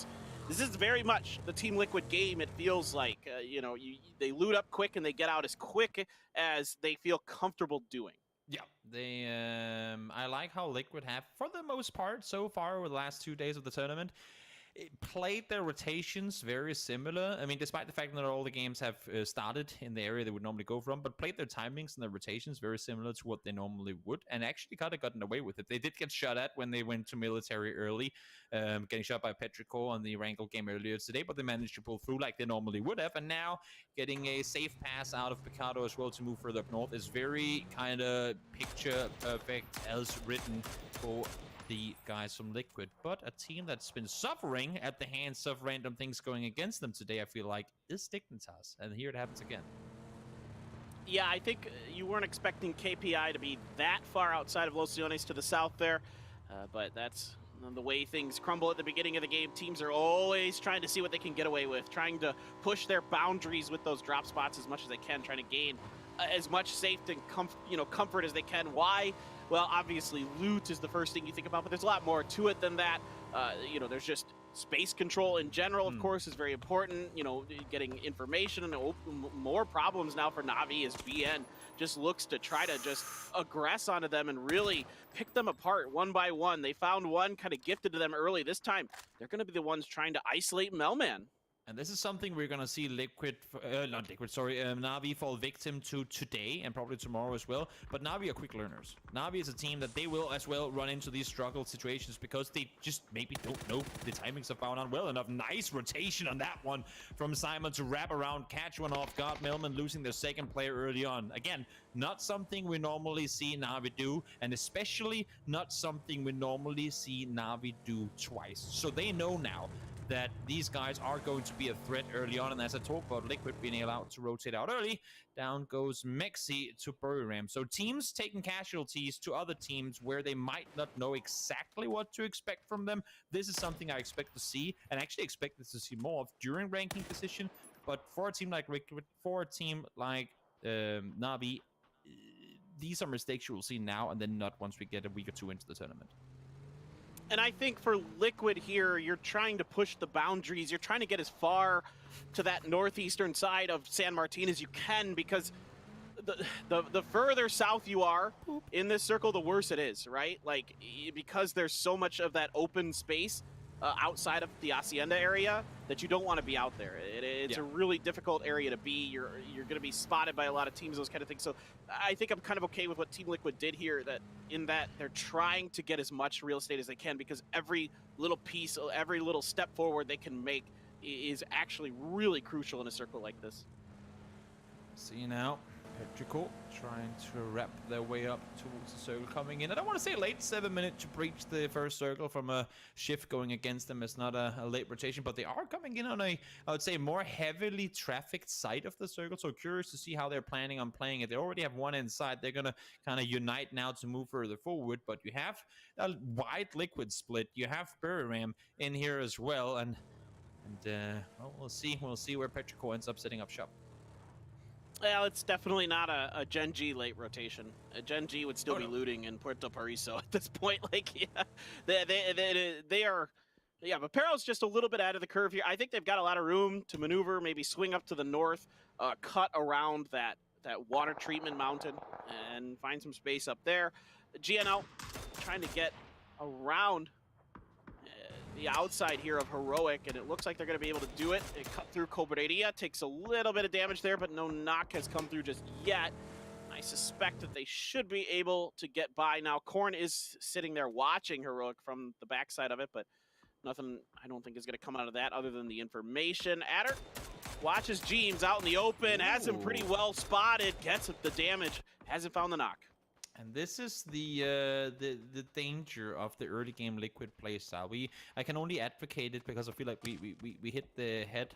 This is very much the Team Liquid game. It feels like, you know, they loot up quick and they get out as quick as they feel comfortable doing. Yeah, they. I like how Liquid have, for the most part, so far over the last 2 days of the tournament, played their rotations very similar. I mean, despite the fact that not all the games have started in the area they would normally go from, but played their timings and their rotations very similar to what they normally would, and actually kind of gotten away with it. They did get shot at when they went to military early, getting shot by Petrichor on the Wrangle game earlier today, but they managed to pull through like they normally would have, and now getting a safe pass out of Picardo as well to move further up north is very kind of picture perfect as written for the guys from Liquid. But a team that's been suffering at the hands of random things going against them today, I feel like, is Dignitas, and here it happens again. Yeah, I think you weren't expecting KPI to be that far outside of Los Leones to the south there, but that's the way things crumble at the beginning of the game. Teams are always trying to see what they can get away with, trying to push their boundaries with those drop spots as much as they can, trying to gain as much safety and comfort as they can. Why? Well, obviously loot is the first thing you think about, but there's a lot more to it than that. You know, there's just space control in general, of course, is very important. You know, getting information and more problems now for Na'Vi as BN just looks to try to just aggress onto them and really pick them apart one by one. They found one kind of gifted to them early. This time, they're going to be the ones trying to isolate Melman. And this is something we're going to see Na'Vi fall victim to today and probably tomorrow as well. But Na'Vi are quick learners. Na'Vi is a team that they will as well run into these struggle situations because they just maybe don't know the timings are found out well enough. Nice rotation on that one from Simon to wrap around, catch one off guard. Melman losing their second player early on. Again, not something we normally see Na'Vi do, and especially not something we normally see Na'Vi do twice. So they know now that these guys are going to be a threat early on, and as I talk about Liquid being allowed to rotate out early, down goes Mexi to Buriram. So teams taking casualties to other teams where they might not know exactly what to expect from them. This is something I expect to see, and actually expect to see more of during ranking position. But for a team like Liquid, for a team like Na'Vi, these are mistakes you will see now and then not once we get a week or two into the tournament. And I think for Liquid here, you're trying to push the boundaries. You're trying to get as far to that northeastern side of San Martin as you can, because the further south you are in this circle, the worse it is, right? Like, because there's so much of that open space outside of the Hacienda area that you don't want to be out there. It's a really difficult area to be. You're going to be spotted by a lot of teams, those kind of things. So I think I'm kind of okay with what Team Liquid did here, that they're trying to get as much real estate as they can, because every little piece, every little step forward they can make is actually really crucial in a circle like this. See now, Petrichor trying to wrap their way up towards the circle coming in. I don't want to say late 7 minutes to breach the first circle from a shift going against them. It's not a late rotation, but they are coming in on a, I would say, more heavily trafficked side of the circle. So curious to see how they're planning on playing it. They already have one inside. They're going to kind of unite now to move further forward, but you have a wide Liquid split. You have Buriram in here as well, and well, we'll see. We'll see where Petrichor ends up setting up shop. Well, it's definitely not a Gen G late rotation. A Gen G would still be looting in Puerto Pariso at this point. Like, yeah, they are. Yeah, but Pero's just a little bit out of the curve here. I think they've got a lot of room to maneuver, maybe swing up to the north, cut around that water treatment mountain, and find some space up there. GNL trying to get around the outside here of Heroic, and it looks like they're going to be able to do it. It cut through Cobreria, takes a little bit of damage there, but no knock has come through just yet. I suspect that they should be able to get by now. Korn is sitting there watching Heroic from the backside of it, but nothing I don't think is going to come out of that other than the information. Adder watches Jeems out in the open, has him pretty well spotted, gets the damage, hasn't found the knock. And this is the danger of the early game Liquid playstyle. I can only advocate it because I feel like we hit the head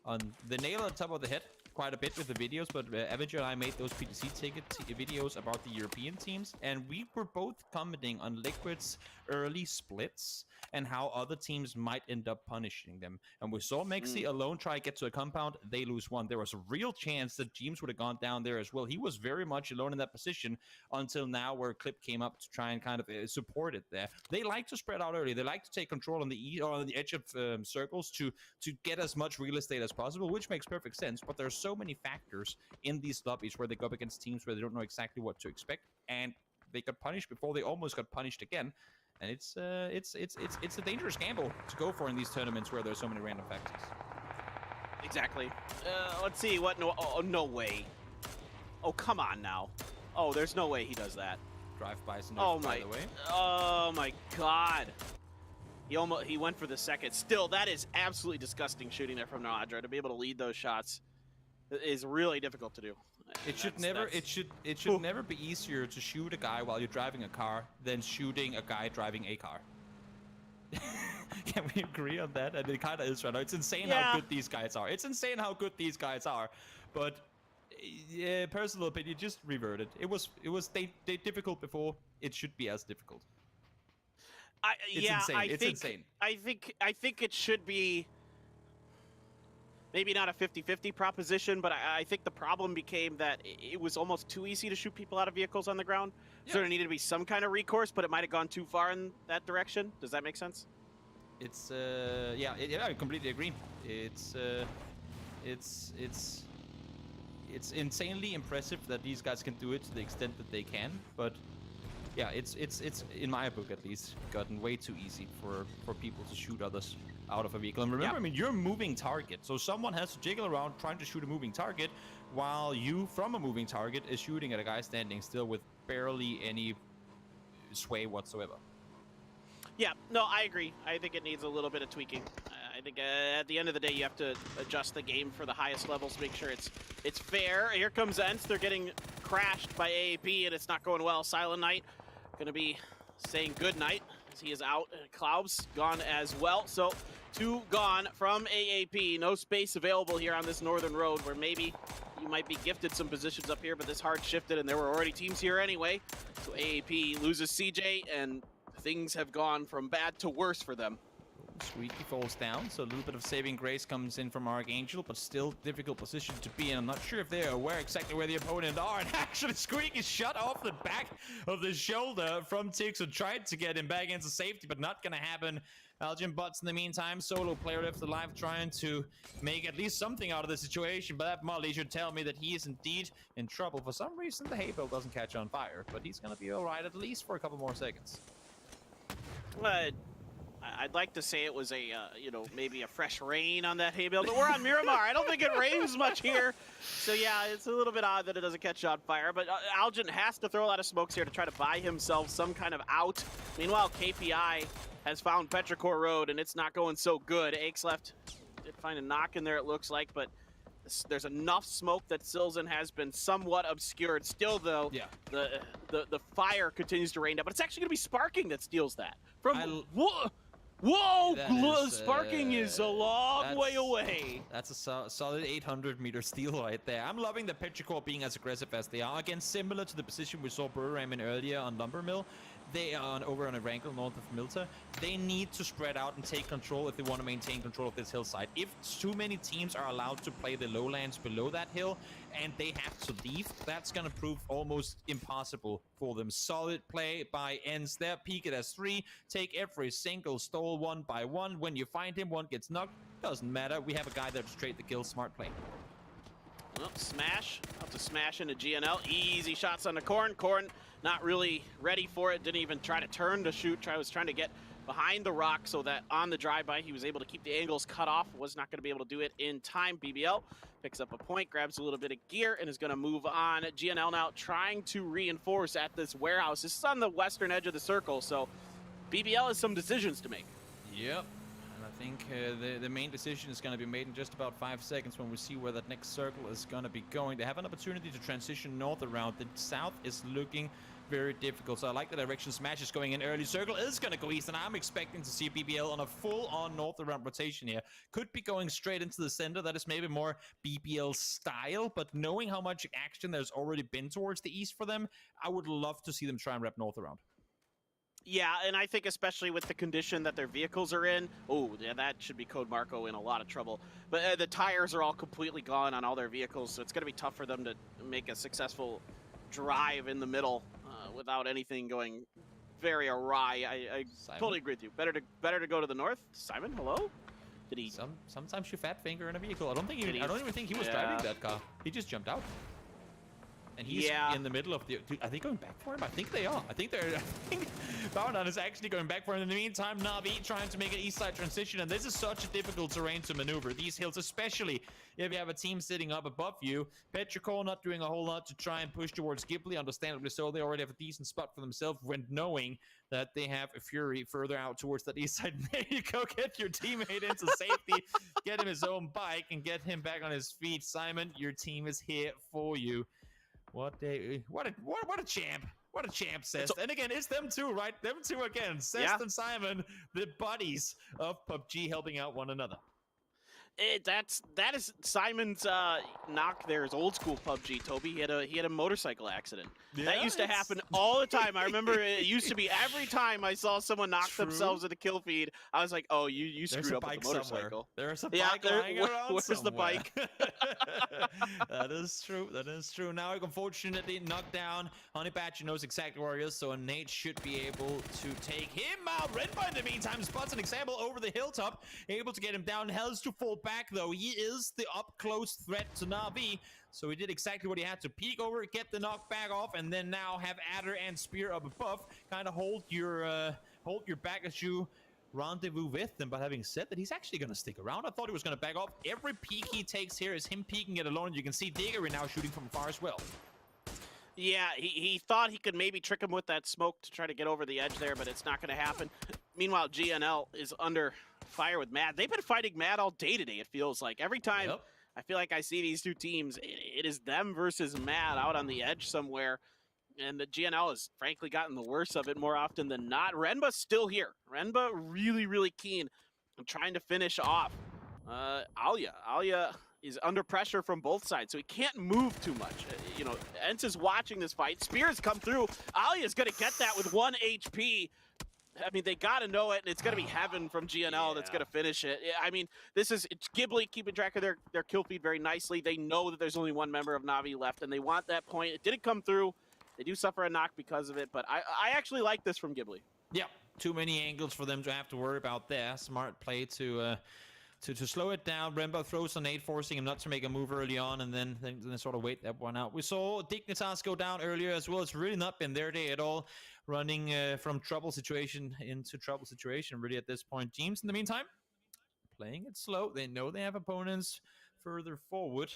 on the nail on top of the head quite a bit with the videos, but Avenger and I made those PTC videos about the European teams, and we were both commenting on Liquid's early splits and how other teams might end up punishing them. And we saw Mexi alone try to get to a compound. They lose one. There was a real chance that James would have gone down there as well. He was very much alone in that position until now, where Clip came up to try and kind of support it there. They like to spread out early. They like to take control on the or on the edge of circles to get as much real estate as possible, which makes perfect sense. But there are so many factors in these lobbies where they go up against teams where they don't know exactly what to expect, and they got punished before. They almost got punished again. And it's a dangerous gamble to go for in these tournaments where there's so many random factors. Exactly. Let's see what. No, no way. Oh, come on now. Oh, there's no way he does that. Drive-bys, by the way. Oh my God. He went for the second. Still, that is absolutely disgusting shooting there from Nadra. To be able to lead those shots is really difficult to do. It should never be easier to shoot a guy while you're driving a car than shooting a guy driving a car. Can we agree on that? And it kind of is right now. It's insane how good these guys are. It's insane how good these guys are. But yeah, personal opinion, just revert it. It was difficult before. It should be as difficult. It's insane. I think it should be. Maybe not a 50-50 proposition, but I think the problem became that it was almost too easy to shoot people out of vehicles on the ground. Yeah. So there needed to be some kind of recourse, but it might have gone too far in that direction. Does that make sense? It's yeah, I completely agree. It's insanely impressive that these guys can do it to the extent that they can, but yeah, it's in my book at least gotten way too easy for people to shoot others out of a vehicle. And remember, I mean, you're a moving target, so someone has to jiggle around trying to shoot a moving target while you, from a moving target, is shooting at a guy standing still with barely any sway whatsoever. Yeah, no, I agree. I think it needs a little bit of tweaking. I think at the end of the day, you have to adjust the game for the highest levels, make sure it's fair. Here comes Ents. They're getting crashed by AAP, and it's not going well. Silent Knight going to be saying good night as he is out. Klaus gone as well. So 2 gone from AAP. No space available here on this northern road where maybe you might be gifted some positions up here, but this hard shifted, and there were already teams here anyway. So AAP loses CJ, and things have gone from bad to worse for them. Squeaky falls down, so a little bit of saving grace comes in from Archangel, but still difficult position to be in. I'm not sure if they're aware exactly where the opponent are, and actually Squeaky shot off the back of the shoulder from Tix, who tried to get him back into safety, but not gonna happen. Belgian Butts in the meantime, solo player left alive, trying to make at least something out of the situation, but that Molly should tell me that he is indeed in trouble. For some reason, the hay bale doesn't catch on fire, but he's gonna be alright at least for a couple more seconds. I'd like to say it was a, maybe a fresh rain on that hay bale, but we're on Miramar. I don't think it rains much here. So yeah, it's a little bit odd that it doesn't catch on fire, but Algin has to throw a lot of smokes here to try to buy himself some kind of out. Meanwhile, KPI has found Petrichor Road, and it's not going so good. Aches left did find a knock in there, it looks like, but there's enough smoke that Silzen has been somewhat obscured. Still, though, the fire continues to rain down, but it's actually going to be Sparking that steals that. Whoa! Sparking is a long way away. That's a solid 800-meter steal right there. I'm loving the Petrichor being as aggressive as they are. Again, similar to the position we saw Burram in earlier on Lumber Mill. They are over on a Rankle north of Milta. They need to spread out and take control if they want to maintain control of this hillside. If too many teams are allowed to play the lowlands below that hill and they have to leave, that's going to prove almost impossible for them. Solid play by Ends there. Peek it as 3. Take every single stall one by one. When you find him, one gets knocked. Doesn't matter. We have a guy there to trade the kill. Smart play. Well, smash. Up to smash into GNL. Easy shots on the Corn. Corn not really ready for it. Didn't even try to turn to shoot. Was trying to get behind the rock so that on the drive-by he was able to keep the angles cut off. Was not going to be able to do it in time. BBL picks up a point, grabs a little bit of gear, and is going to move on. GNL now trying to reinforce at this warehouse. This is on the western edge of the circle, so BBL has some decisions to make. Yep. I think the main decision is going to be made in just about 5 seconds when we see where that next circle is going to be going. They have an opportunity to transition north around. The south is looking very difficult. So I like the direction Smash is going in early. Circle is going to go east, and I'm expecting to see BBL on a full-on north around rotation here. Could be going straight into the center. That is maybe more BBL style, but knowing how much action there's already been towards the east for them, I would love to see them try and wrap north around. Yeah, and I think especially with the condition that their vehicles are in, oh, yeah, that should be Code Marco in a lot of trouble. But the tires are all completely gone on all their vehicles, so it's going to be tough for them to make a successful drive in the middle without anything going very awry. I totally agree with you. Better to go to the north. Simon, hello? Did he? Sometimes you fat finger in a vehicle. I don't even think he was driving that car. He just jumped out. And he's in the middle of the... Dude, are they going back for him? I think they are. I think Baronan is actually going back for him. In the meantime, Na'Vi trying to make an east side transition. And this is such a difficult terrain to maneuver. These hills, especially if you have a team sitting up above you. Petrichor not doing a whole lot to try and push towards Ghibli. Understandably so. They already have a decent spot for themselves when knowing that they have a Fury further out towards that east side. There you go. Get your teammate into safety. Get him his own bike and get him back on his feet. Simon, your team is here for you. What a champ. What a champ, Cest. And again, it's them two, right? Them two again. Cest and Simon, the buddies of PUBG helping out one another. That is Simon's knock there is old school PUBG, Toby. He had a motorcycle accident. Yeah, that used to happen all the time. I remember it used to be every time I saw someone knock themselves in a kill feed, I was like, oh, you screwed up with the motorcycle. There's a bike lying around where's somewhere. the bike? That is true. That is true. Now, unfortunately, knocked down. Honey Badger knows exactly where he is, so Nate should be able to take him out. Redby, in the meantime, spots an example over the hilltop, able to get him down. Has to fall back, though. He is the up-close threat to Na'Vi, so he did exactly what he had to. Peek over, get the knockback off, and then now have Adder and Spear up above. Kind of hold your back as you rendezvous with them. But having said that, he's actually going to stick around. I thought he was going to back off. Every peek he takes here is him peeking it alone. You can see Diggory now shooting from far as well. Yeah, he thought he could maybe trick him with that smoke to try to get over the edge there, but it's not going to happen. Meanwhile, GNL is under fire with Mad. They've been fighting Mad all day today, it feels like. Every time I feel like I see these two teams, it is them versus Mad out on the edge somewhere. And the GNL has frankly gotten the worst of it more often than not. Renba's still here. Renba really, really keen and trying to finish off Alia. Alia is under pressure from both sides, so he can't move too much. You know, Ents is watching this fight. Spears come through. Alia's going to get that with 1 HP. I mean, they got to know it, and it's going to be Heaven from GNL that's going to finish it. I mean, it's Ghibli keeping track of their kill feed very nicely. They know that there's only one member of Na'Vi left, and they want that point. It didn't come through. They do suffer a knock because of it, but I actually like this from Ghibli. Yeah, too many angles for them to have to worry about there. Smart play to slow it down. Rembo throws a nade, forcing him not to make a move early on, and then sort of wait that one out. We saw Dignitas go down earlier as well. It's really not been their day at all, running from trouble situation into trouble situation really at this point. Teams, in the meantime, playing it slow. They know they have opponents further forward.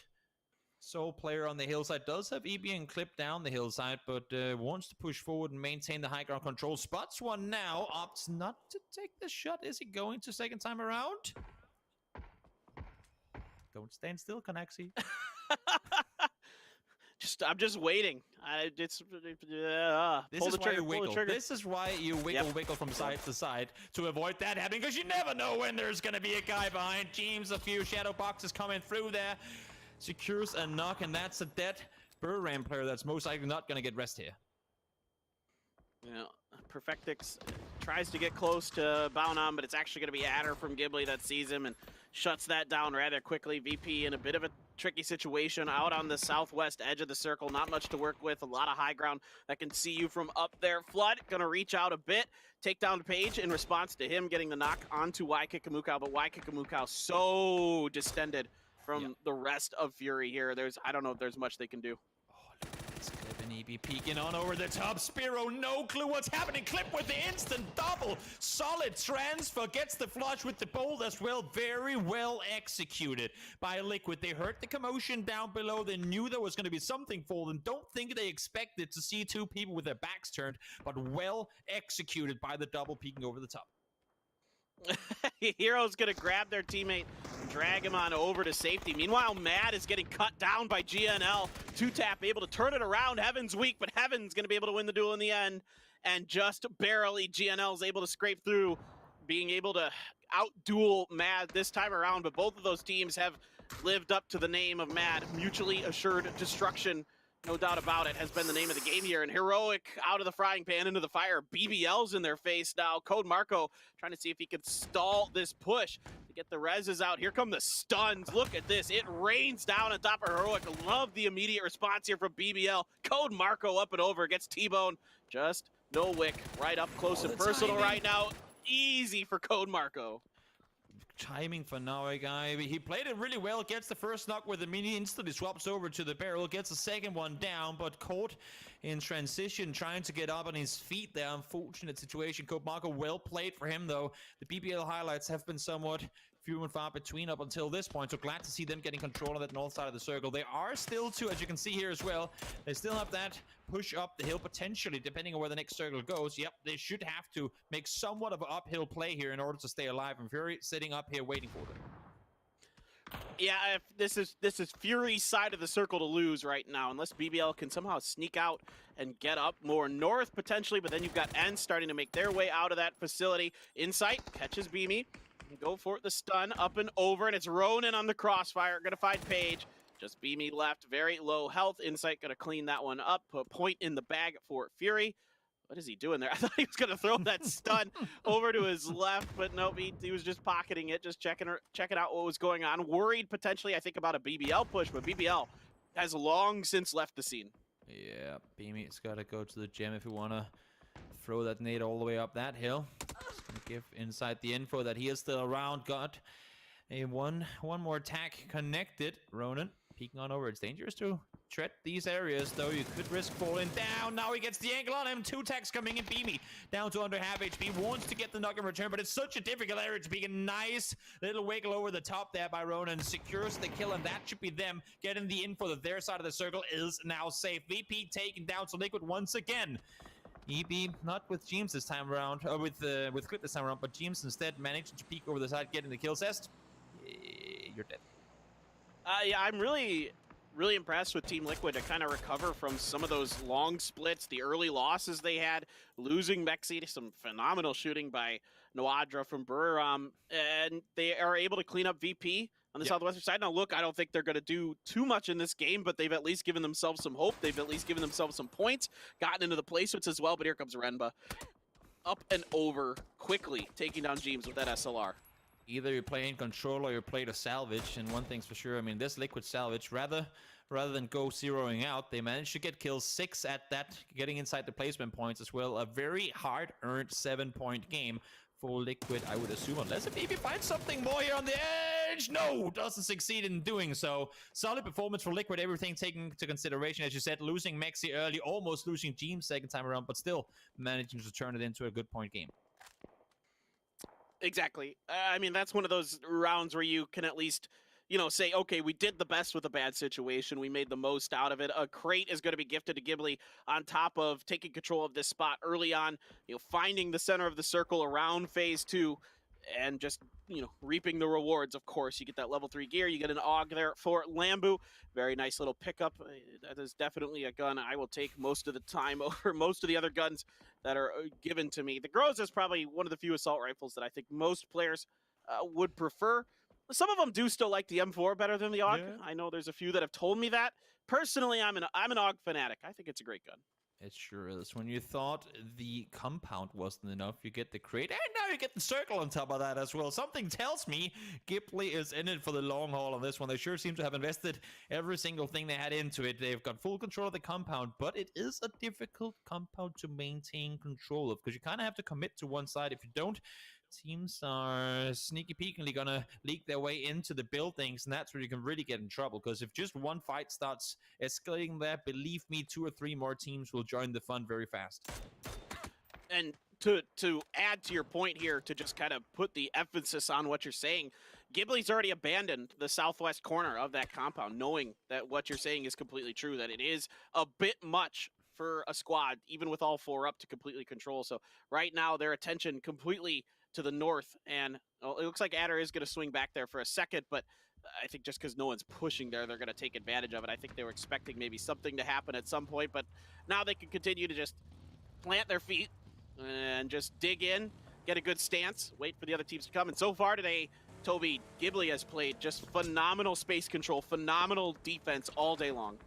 Soul player on the hillside does have EB and Clip down the hillside, but wants to push forward and maintain the high ground control. Spots one now, opts not to take the shot. Is he going to second time around? Don't stand still, Canaxi. I'm just waiting. This is why you wiggle. This is why you wiggle from side to side to avoid that happening, because you never know when there's going to be a guy behind. Teams, a few shadow boxes coming through there. Secures a knock, and that's a dead Burram player that's most likely not going to get rest here. Yeah, Perfectix tries to get close to Baonan, but it's actually going to be Adder from Ghibli that sees him and shuts that down rather quickly. VP in a bit of a tricky situation out on the southwest edge of the circle. Not much to work with. A lot of high ground that can see you from up there. Flood going to reach out a bit. Take down Page in response to him getting the knock onto Ykikamukau, but Ykikamukau so distended from the rest of Fury here. I don't know if there's much they can do. Oh, look at this Clip and EB peeking on over the top. Spiro, no clue what's happening. Clip with the instant double. Solid transfer. Gets the flush with the bolt as well. Very well executed by Liquid. They heard the commotion down below. They knew there was going to be something for them. Don't think they expected to see two people with their backs turned, but well executed by the double peeking over the top. Hero's gonna grab their teammate, drag him on over to safety. Meanwhile, Mad is getting cut down by GNL. 2Tap able to turn it around. Heaven's weak, but Heaven's gonna be able to win the duel in the end. And just barely, GNL's able to scrape through, being able to out-duel Mad this time around. But both of those teams have lived up to the name of Mad. Mutually assured destruction, no doubt about it, has been the name of the game here. And Heroic out of the frying pan into the fire. BBL's in their face now. Code Marco trying to see if he can stall this push to get the reses out. Here come the stuns. Look at this. It rains down on top of Heroic. Love the immediate response here from BBL. Code Marco up and over. Gets T-Bone. Just no wick. Right up close and personal right now. Easy for Code Marco. Timing for now, guy. He played it really well, gets the first knock with the mini, instantly swaps over to the barrel, gets the second one down, but caught in transition, trying to get up on his feet there. Unfortunate situation. Code Marco, well played for him, though. The BBL highlights have been somewhat few and far between up until this point, so glad to see them getting control of that north side of the circle. They are still as you can see here as well, they still have that push up the hill potentially, depending on where the next circle goes. Yep, they should have to make somewhat of an uphill play here in order to stay alive, and Fury sitting up here waiting for them. Yeah, if this is Fury's side of the circle to lose right now, unless BBL can somehow sneak out and get up more north potentially, but then you've got N starting to make their way out of that facility. Insight catches Beamy. Go for it, the stun, up and over, and it's Ronan on the crossfire. Gonna find Paige. Just Beamy left, very low health. Insight gonna clean that one up. Put a point in the bag for Fury. What is he doing there? I thought he was gonna throw that stun over to his left, but nope, he was just pocketing it, just checking out what was going on. Worried potentially, I think, about a BBL push, but BBL has long since left the scene. Yeah, Beamy's gotta go to the gym if you wanna throw that nade all the way up that hill. Just gonna give Insight the info that he is still around. Got a one more attack connected. Ronan peeking on over. It's dangerous to tread these areas, though. You could risk falling down. Now he gets the angle on him. 2 attacks coming in. Beamy down to under half HP. Wants to get the knock in return, but it's such a difficult area to be. A nice little wiggle over the top there by Ronan. Secures the kill, and that should be them getting the info that their side of the circle is now safe. VP taken down to Liquid once again. EB not with James this time around, or with Clip this time around, but James instead managed to peek over the side, getting the kill. Zest, you're dead. Yeah, I'm really impressed with Team Liquid to kind of recover from some of those long splits, the early losses they had, losing Mexi to some phenomenal shooting by Noadra from Buriram, and they are able to clean up VP on the southwestern side. Now, look, I don't think they're going to do too much in this game, but they've at least given themselves some hope. They've at least given themselves some points, gotten into the placements as well, but here comes Renba. Up and over quickly, taking down James with that SLR. Either you're playing control or you play to salvage, and one thing's for sure, I mean, this Liquid salvage, rather than go zeroing out, they managed to get kills 6 at that, getting inside the placement points as well. A very hard-earned 7-point game for Liquid, I would assume, unless if maybe finds something more here on the edge. No, doesn't succeed in doing so. Solid performance for Liquid, everything taken into consideration. As you said, losing Mexi early, almost losing James second time around, but still managing to turn it into a good point game. Exactly. I mean, that's one of those rounds where you can at least, say, okay, we did the best with a bad situation. We made the most out of it. A crate is going to be gifted to Ghibli on top of taking control of this spot early on, finding the center of the circle around phase 2 and just, reaping the rewards. Of course, you get that level 3 gear. You get an AUG there for Lambu. Very nice little pickup. That is definitely a gun I will take most of the time over most of the other guns that are given to me. The Groza is probably one of the few assault rifles that I think most players would prefer. Some of them do still like the M4 better than the AUG. Yeah. I know there's a few that have told me that. Personally, I'm an AUG fanatic. I think it's a great gun. It sure is. When you thought the compound wasn't enough, you get the crate, and now you get the circle on top of that as well. Something tells me Ghibli is in it for the long haul on this one. They sure seem to have invested every single thing they had into it. They've got full control of the compound, but it is a difficult compound to maintain control of, because you kind of have to commit to one side. If you don't, teams are sneaky peekingly gonna leak their way into the buildings, and that's where you can really get in trouble, because if just one fight starts escalating there, believe me, 2 or 3 more teams will join the fun very fast. And to add to your point here, to just kind of put the emphasis on what you're saying, Ghibli's already abandoned the southwest corner of that compound, knowing that what you're saying is completely true, that it is a bit much for a squad, even with all 4 up, to completely control. So right now, their attention completely to the north, and it looks like Adder is going to swing back there for a second, but I think just because no one's pushing there, they're going to take advantage of it. I think they were expecting maybe something to happen at some point, but now they can continue to just plant their feet and just dig in, get a good stance, wait for the other teams to come. And so far today, Toby, Ghibli has played just phenomenal space control, phenomenal defense all day long.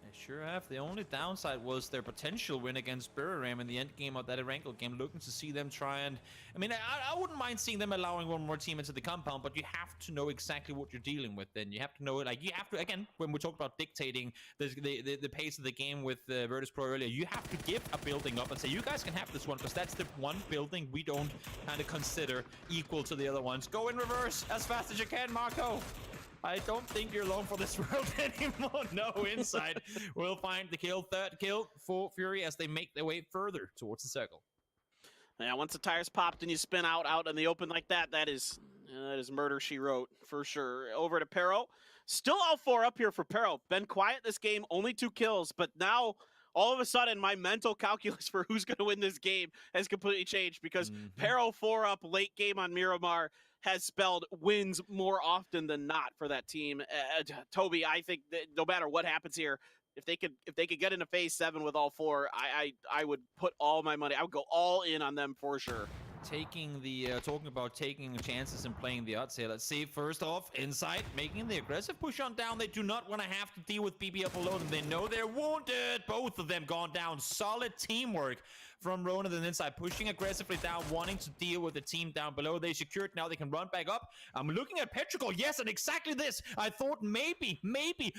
They sure have. The only downside was their potential win against Buriram in the end game of that Erankle game. Looking to see them try and... I mean, I wouldn't mind seeing them allowing one more team into the compound, but you have to know exactly what you're dealing with then. You have to know, like, you have to, again, when we talk about dictating the pace of the game with Virtus Pro earlier, you have to give a building up and say, you guys can have this one, because that's the one building we don't kind of consider equal to the other ones. Go in reverse as fast as you can, Marco. I don't think you're alone for this world anymore. No, inside will find the kill. Third kill for Fury as they make their way further towards the circle. Yeah, once the tires popped and you spin out in the open like that, that is murder she wrote for sure. Over to Pero. Still all 4 up here for Pero. Been quiet this game, only 2 kills, but now all of a sudden my mental calculus for who's going to win this game has completely changed, because Pero 4 up late game on Miramar has spelled wins more often than not for that team. Toby, I think that no matter what happens here, if they could get into phase 7 with all 4, I would put all my money. I would go all in on them for sure. Taking the talking about taking chances and playing the odds here. Let's see. First off, inside making the aggressive push on down. They do not want to have to deal with BB up alone, and they know they're wounded. Both of them gone down. Solid teamwork from Ronan and inside, pushing aggressively down, wanting to deal with the team down below. They secured. Now they can run back up. I'm looking at Petrichor. Yes, and exactly this. I thought maybe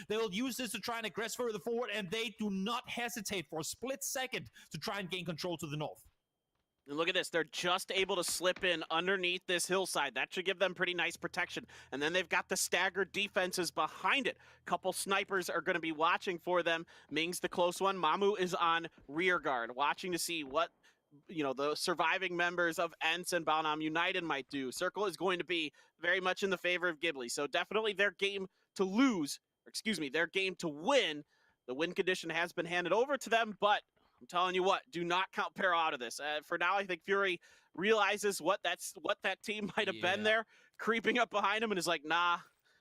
they'll use this to try and aggress further forward, and they do not hesitate for a split second to try and gain control to the north. And look at this. They're just able to slip in underneath this hillside. That should give them pretty nice protection. And then they've got the staggered defenses behind it. Couple snipers are going to be watching for them. Ming's the close one. Mamu is on rear guard, watching to see what, the surviving members of ENCE and Balnam United might do. Circle is going to be very much in the favor of Ghibli. So definitely their game to lose, their game to win. The win condition has been handed over to them, but I'm telling you what, do not count Pero out of this. For now, I think Fury realizes what that team might have been there, creeping up behind him, and is like, nah,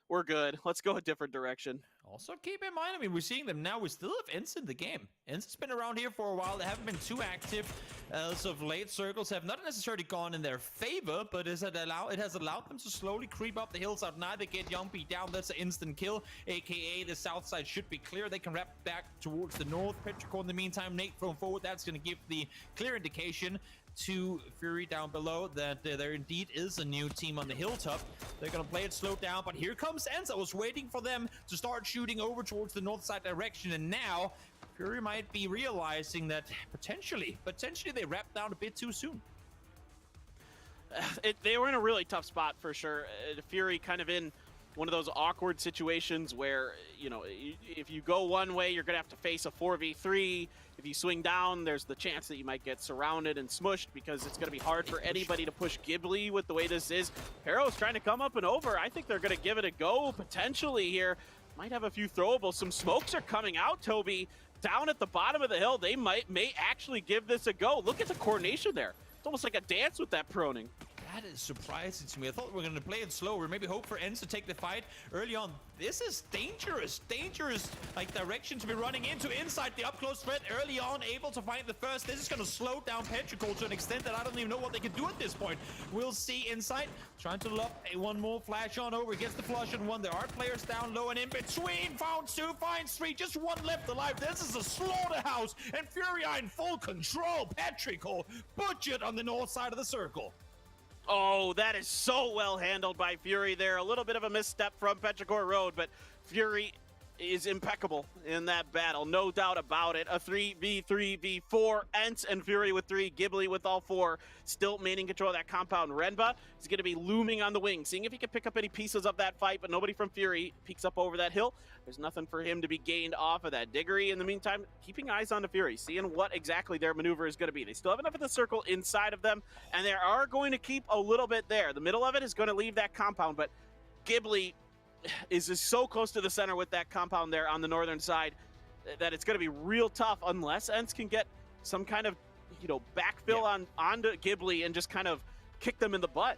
we're good. Let's go a different direction. Also, keep in mind, I mean, we're seeing them now. We still have ENCE in the game. ENCE has been around here for a while. They haven't been too active as of late. Circles have not necessarily gone in their favor, but it has allowed them to slowly creep up the hillside. Now they get Youngby down. That's an instant kill, a.k.a. the south side should be clear. They can wrap back towards the north. Petrichor in the meantime, Nate thrown forward. That's going to give the clear indication to Fury down below that there indeed is a new team on the hilltop. They're gonna play it slow down, but here comes ENCE. I was waiting for them to start shooting over towards the north side direction, and now Fury might be realizing that potentially they wrapped down a bit too soon. They were in a really tough spot for sure. Fury kind of in one of those awkward situations where, if you go one way, you're going to have to face a 4v3. If you swing down, there's the chance that you might get surrounded and smushed, because it's going to be hard for anybody to push Ghibli with the way this is. Pero's trying to come up and over. I think they're going to give it a go potentially here. Might have a few throwables. Some smokes are coming out, Toby. Down at the bottom of the hill, they may actually give this a go. Look at the coordination there. It's almost like a dance with that proning. That is surprising to me. I thought we were going to play it slower. Maybe hope for ENCE to take the fight early on. This is dangerous direction to be running into. Inside the up-close threat early on, able to find the first. This is going to slow down Petrichor to an extent that I don't even know what they can do at this point. We'll see inside. Trying to lob one more flash on over. Gets the flush on one. There are players down low and in between. Found 2, finds 3. Just 1 left alive. This is a slaughterhouse. And Fury are in full control. Petrichor butchered on the north side of the circle. Oh, that is so well handled by Fury there. A little bit of a misstep from Petrichor Road, but Fury is impeccable in that battle. No doubt about it. A 3v3v4. ENCE and Fury with 3. Ghibli with all 4. Still maintaining control of that compound. Renba is going to be looming on the wing, seeing if he can pick up any pieces of that fight, but nobody from Fury peeks up over that hill. There's nothing for him to be gained off of that. Diggory, in the meantime, keeping eyes on the Fury, seeing what exactly their maneuver is going to be. They still have enough of the circle inside of them, and they are going to keep a little bit there. The middle of it is going to leave that compound, but Ghibli is so close to the center with that compound there on the northern side that it's going to be real tough unless ENCE can get some kind of, backfill onto Ghibli and just kind of kick them in the butt.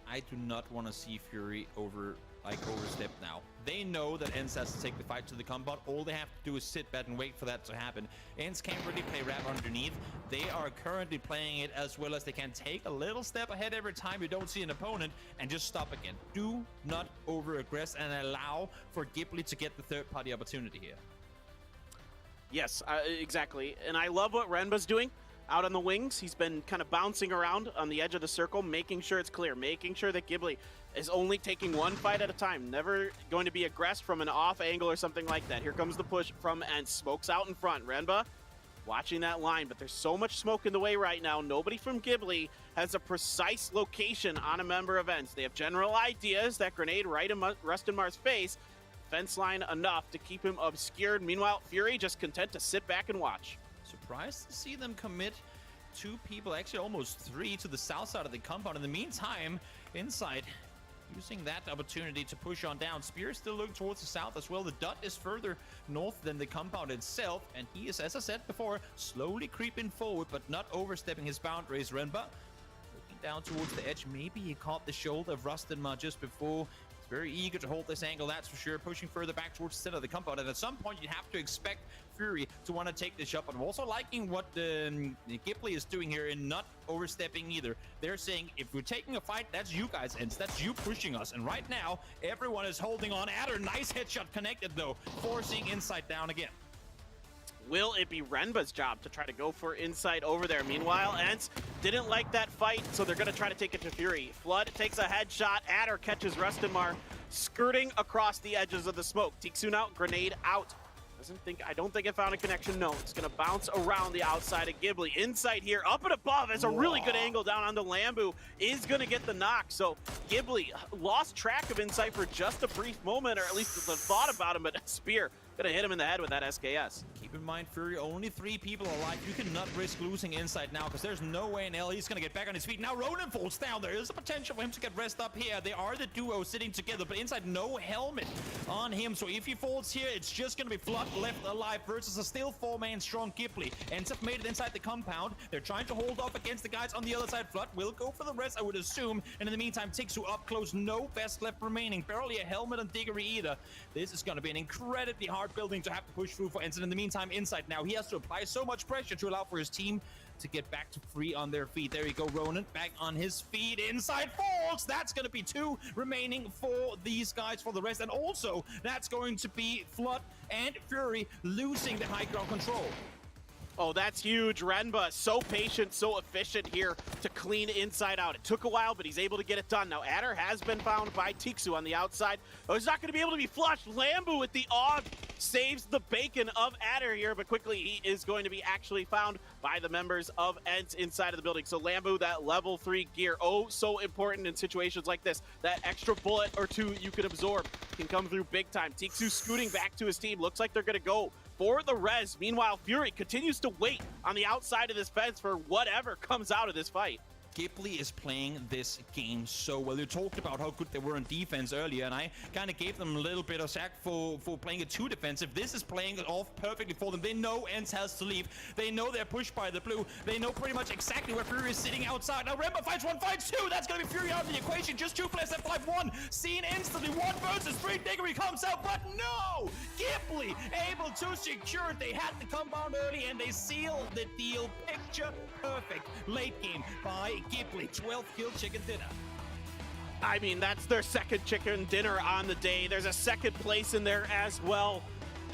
I do not want to see Fury overstep now. They know that ENCE has to take the fight to the compound. All they have to do is sit back and wait for that to happen. ENCE can't really play Rap underneath. They are currently playing it as well as they can. Take a little step ahead every time you don't see an opponent and just stop again. Do not over-aggress and allow for Ghibli to get the third-party opportunity here. Yes, exactly. And I love what Renba's doing out on the wings. He's been kind of bouncing around on the edge of the circle, making sure it's clear, making sure that Ghibli is only taking one fight at a time, never going to be aggressed from an off angle or something like that. Here comes the push from ENCE. Smoke's out in front. Renba watching that line, but there's so much smoke in the way right now. Nobody from Ghibli has a precise location on a member of ENCE. They have general ideas. That grenade right in Rustinmar's face, fence line enough to keep him obscured. Meanwhile, Fury just content to sit back and watch. Surprised to see them commit 2 people, actually almost 3, to the south side of the compound. In the meantime, inside, using that opportunity to push on down. Spear still looking towards the south as well. The dot is further north than the compound itself, and he is, as I said before, slowly creeping forward, but not overstepping his boundaries. Renba looking down towards the edge. Maybe he caught the shoulder of Rustinmar just before. Very eager to hold this angle, that's for sure. Pushing further back towards the center of the compound. And at some point, you have to expect Fury to want to take this shot. But I'm also liking what Ghibli is doing here and not overstepping either. They're saying, if we're taking a fight, that's you guys, and that's you pushing us. And right now, everyone is holding on. Adder, nice headshot connected, though, forcing Insight down again. Will it be Renba's job to try to go for Insight over there? Meanwhile, ENCE didn't like that fight, so they're going to try to take it to Fury. Flood takes a headshot. Adder catches Rustinmar, skirting across the edges of the smoke. Tiksun out, grenade out. I don't think it found a connection. No, it's going to bounce around the outside of Ghibli. Insight here, up and above. It's a really good angle down onto Lambu. Is going to get the knock. So Ghibli lost track of Insight for just a brief moment, or at least the thought about him, but Spear gonna hit him in the head with that SKS. Keep in mind, Fury, only 3 people alive. You cannot risk losing Insight now, because there's no way in hell he's gonna get back on his feet. Now Ronan falls down. There is a potential for him to get rest up here. They are the duo sitting together, but Insight, no helmet on him. So if he falls here, it's just gonna be Flood left alive versus a still 4-man strong Ghibli. Ends up made it inside the compound. They're trying to hold off against the guys on the other side. Flood will go for the rest, I would assume. And in the meantime, Tiksu up close, no vest left remaining. Barely a helmet on Diggory either. This is gonna be an incredibly hard building to have to push through for Ensign. In the meantime, Insight now, he has to apply so much pressure to allow for his team to get back to free on their feet. There you go, Ronan, back on his feet. Insight falls. That's going to be 2 remaining for these guys for the rest. And also, that's going to be Flood and Fury losing the high ground control. Oh, that's huge. Renba, so patient, so efficient here to clean Insight out. It took a while, but he's able to get it done. Now, Adder has been found by Tiksu on the outside. Oh, he's not going to be able to be flushed. Lambu with the AUG saves the bacon of Adder here, but quickly he is going to be actually found by the members of ENCE inside of the building. So Lambu, that level 3 gear, oh, so important in situations like this. That extra bullet or 2 you can absorb can come through big time. Tiksu scooting back to his team. Looks like they're going to go for the res. Meanwhile, Fury continues to wait on the outside of this fence for whatever comes out of this fight. Ghibli is playing this game so well. You talked about how good they were on defense earlier, and I kind of gave them a little bit of sack for playing it too defensive. This is playing it off perfectly for them. They know ENCE has to leave. They know they're pushed by the blue. They know pretty much exactly where Fury is sitting outside. Now Remba fights 1, fights 2. That's going to be Fury out of the equation. Just 2 players left, 5-1. Seen instantly. 1 versus 3. Diggory comes out, but no! Ghibli able to secure it. They had the compound early, and they seal the deal. Picture perfect late game by Ghibli. 12th kill chicken dinner. I mean, that's their second chicken dinner on the day. There's a second place in there as well.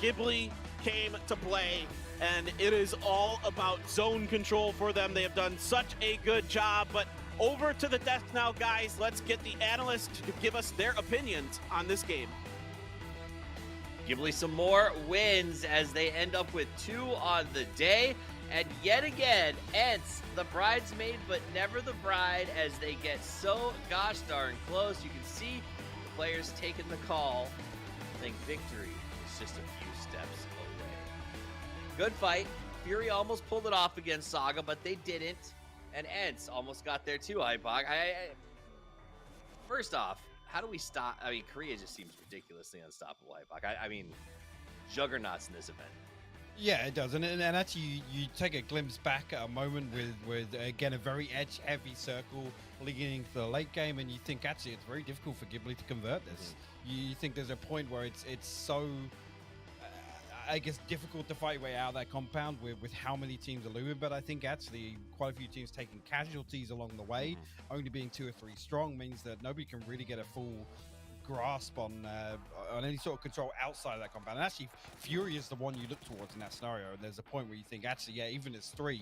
Ghibli came to play, and it is all about zone control for them. They have done such a good job, but over to the desk now, guys. Let's get the analysts to give us their opinions on this game. Ghibli some more wins as they end up with 2 on the day. And yet again, ENCE, the bridesmaid, but never the bride, as they get so gosh darn close. You can see the players taking the call. I think victory is just a few steps away. Good fight. Fury almost pulled it off against Saga, but they didn't. And ENCE almost got there too, IPAC. First off, how do we stop? I mean, Korea just seems ridiculously unstoppable, IPAC. I mean, juggernauts in this event. Yeah, it does, and actually you take a glimpse back at a moment with again a very edge-heavy circle leading into the late game, and you think actually it's very difficult for Ghibli to convert this. You think there's a point where it's so, I guess, difficult to fight your way out of that compound with how many teams are looming. But I think actually quite a few teams taking casualties along the way, only being 2 or 3 strong, means that nobody can really get a full grasp on any sort of control outside of that compound. And actually, Fury is the one you look towards in that scenario. And there's a point where you think, actually, yeah, even as 3,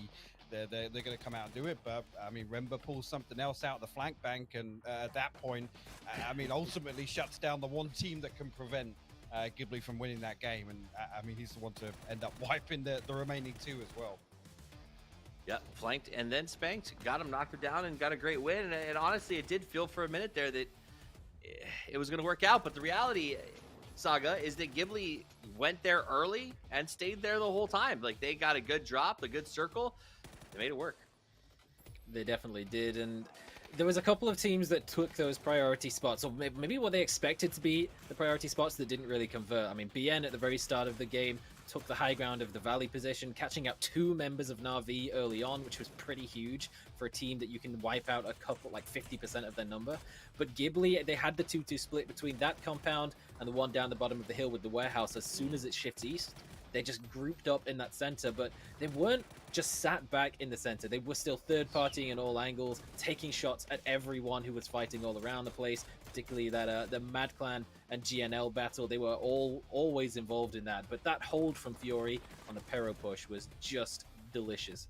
they're going to come out and do it. But I mean, Remba pulls something else out of the flank bank, and at that point, I mean, ultimately shuts down the one team that can prevent Ghibli from winning that game. And I mean, he's the one to end up wiping the remaining 2 as well. Yep, flanked and then spanked, got him, knocked him down, and got a great win. And honestly, it did feel for a minute there that it was going to work out, but the reality, Saga, is that Ghibli went there early and stayed there the whole time. Like, they got a good drop, a good circle. They made it work. They definitely did, and there was a couple of teams that took those priority spots, or maybe what they expected to be the priority spots that didn't really convert. I mean, BN at the very start of the game took the high ground of the Valley position, catching out 2 members of Na'Vi early on, which was pretty huge for a team that you can wipe out a couple, like 50% of their number. But Ghibli, they had the 2-2 split between that compound and the one down the bottom of the hill with the warehouse. As soon as it shifts east, they just grouped up in that center, but they weren't just sat back in the center. They were still third-partying in all angles, taking shots at everyone who was fighting all around the place, particularly that the Mad Clan and GNL battle. They were always involved in that, but that hold from Fury on the Pero push was just delicious.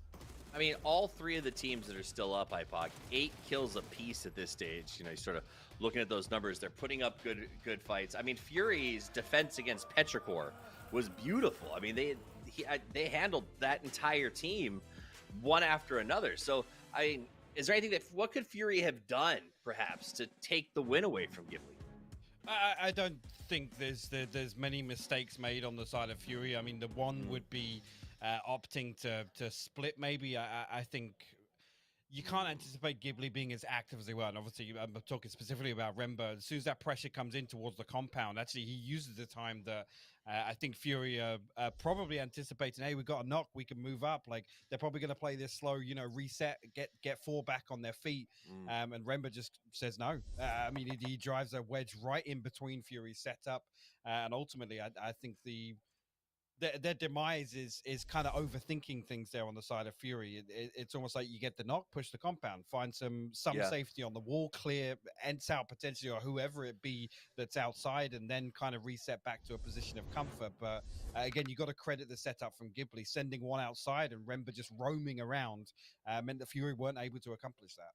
I mean, all 3 of the teams that are still up, IPOC, 8 kills apiece at this stage. You know, you're sort of looking at those numbers. They're putting up good fights. I mean, Fury's defense against Petrichor was beautiful. I mean, they handled that entire team one after another. So, I mean, is there anything what could Fury have done, perhaps, to take the win away from Ghibli? I don't think there's many mistakes made on the side of Fury. I mean, the one would be opting to split, maybe. I think you can't anticipate Ghibli being as active as they were. And obviously, I'm talking specifically about Remba. As soon as that pressure comes in towards the compound, actually, he uses the time that I think Fury probably anticipating, hey, we got a knock, we can move up. Like, they're probably going to play this slow, reset, get 4 back on their feet. And Remba just says no. I mean, he drives a wedge right in between Fury's setup. And ultimately, I think their demise is kind of overthinking things there on the side of Fury. It's almost like you get the knock, push the compound, find some safety on the wall, clear, ents out potentially, or whoever it be that's outside, and then kind of reset back to a position of comfort. But again, you got to credit the setup from Ghibli, sending one outside and Remba just roaming around meant that Fury weren't able to accomplish that.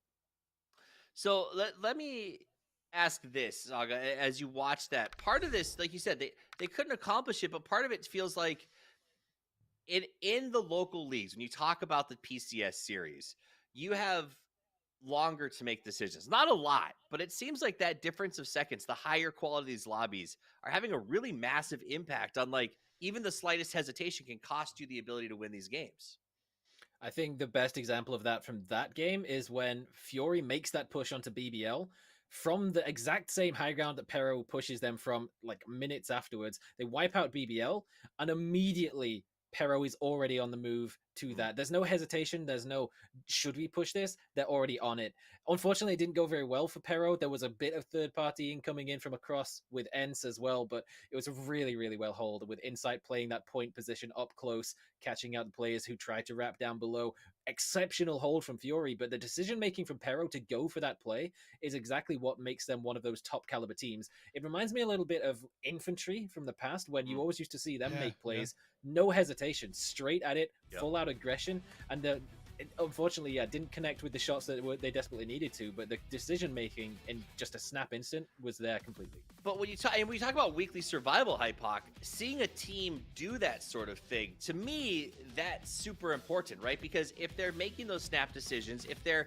So let me ask this, Saga, as you watch that. Part of this, like you said, they couldn't accomplish it, but part of it feels like in the local leagues, when you talk about the PCS series, you have longer to make decisions. Not a lot, but it seems like that difference of seconds, the higher quality of these lobbies, are having a really massive impact on, like, even the slightest hesitation can cost you the ability to win these games. I think the best example of that from that game is when Fury makes that push onto BBL. From the exact same high ground that Pero pushes them from, like, minutes afterwards, they wipe out BBL, and immediately Pero is already on the move to that. There's no hesitation. There's no, should we push this? They're already on it. Unfortunately, it didn't go very well for Pero. There was a bit of third partying coming in from across with Ents as well, but it was really, really well held, with Insight playing that point position up close, catching out the players who tried to wrap down below. Exceptional hold from Fury, but the decision making from Pero to go for that play is exactly what makes them one of those top caliber teams. It reminds me a little bit of Infantry from the past, when you always used to see them make plays, no hesitation, straight at it, full out aggression, and unfortunately, didn't connect with the shots that they desperately needed to, but the decision making in just a snap instant was there completely. But when you talk about weekly survival, Hypoc, seeing a team do that sort of thing, to me, that's super important, right? Because if they're making those snap decisions, if they're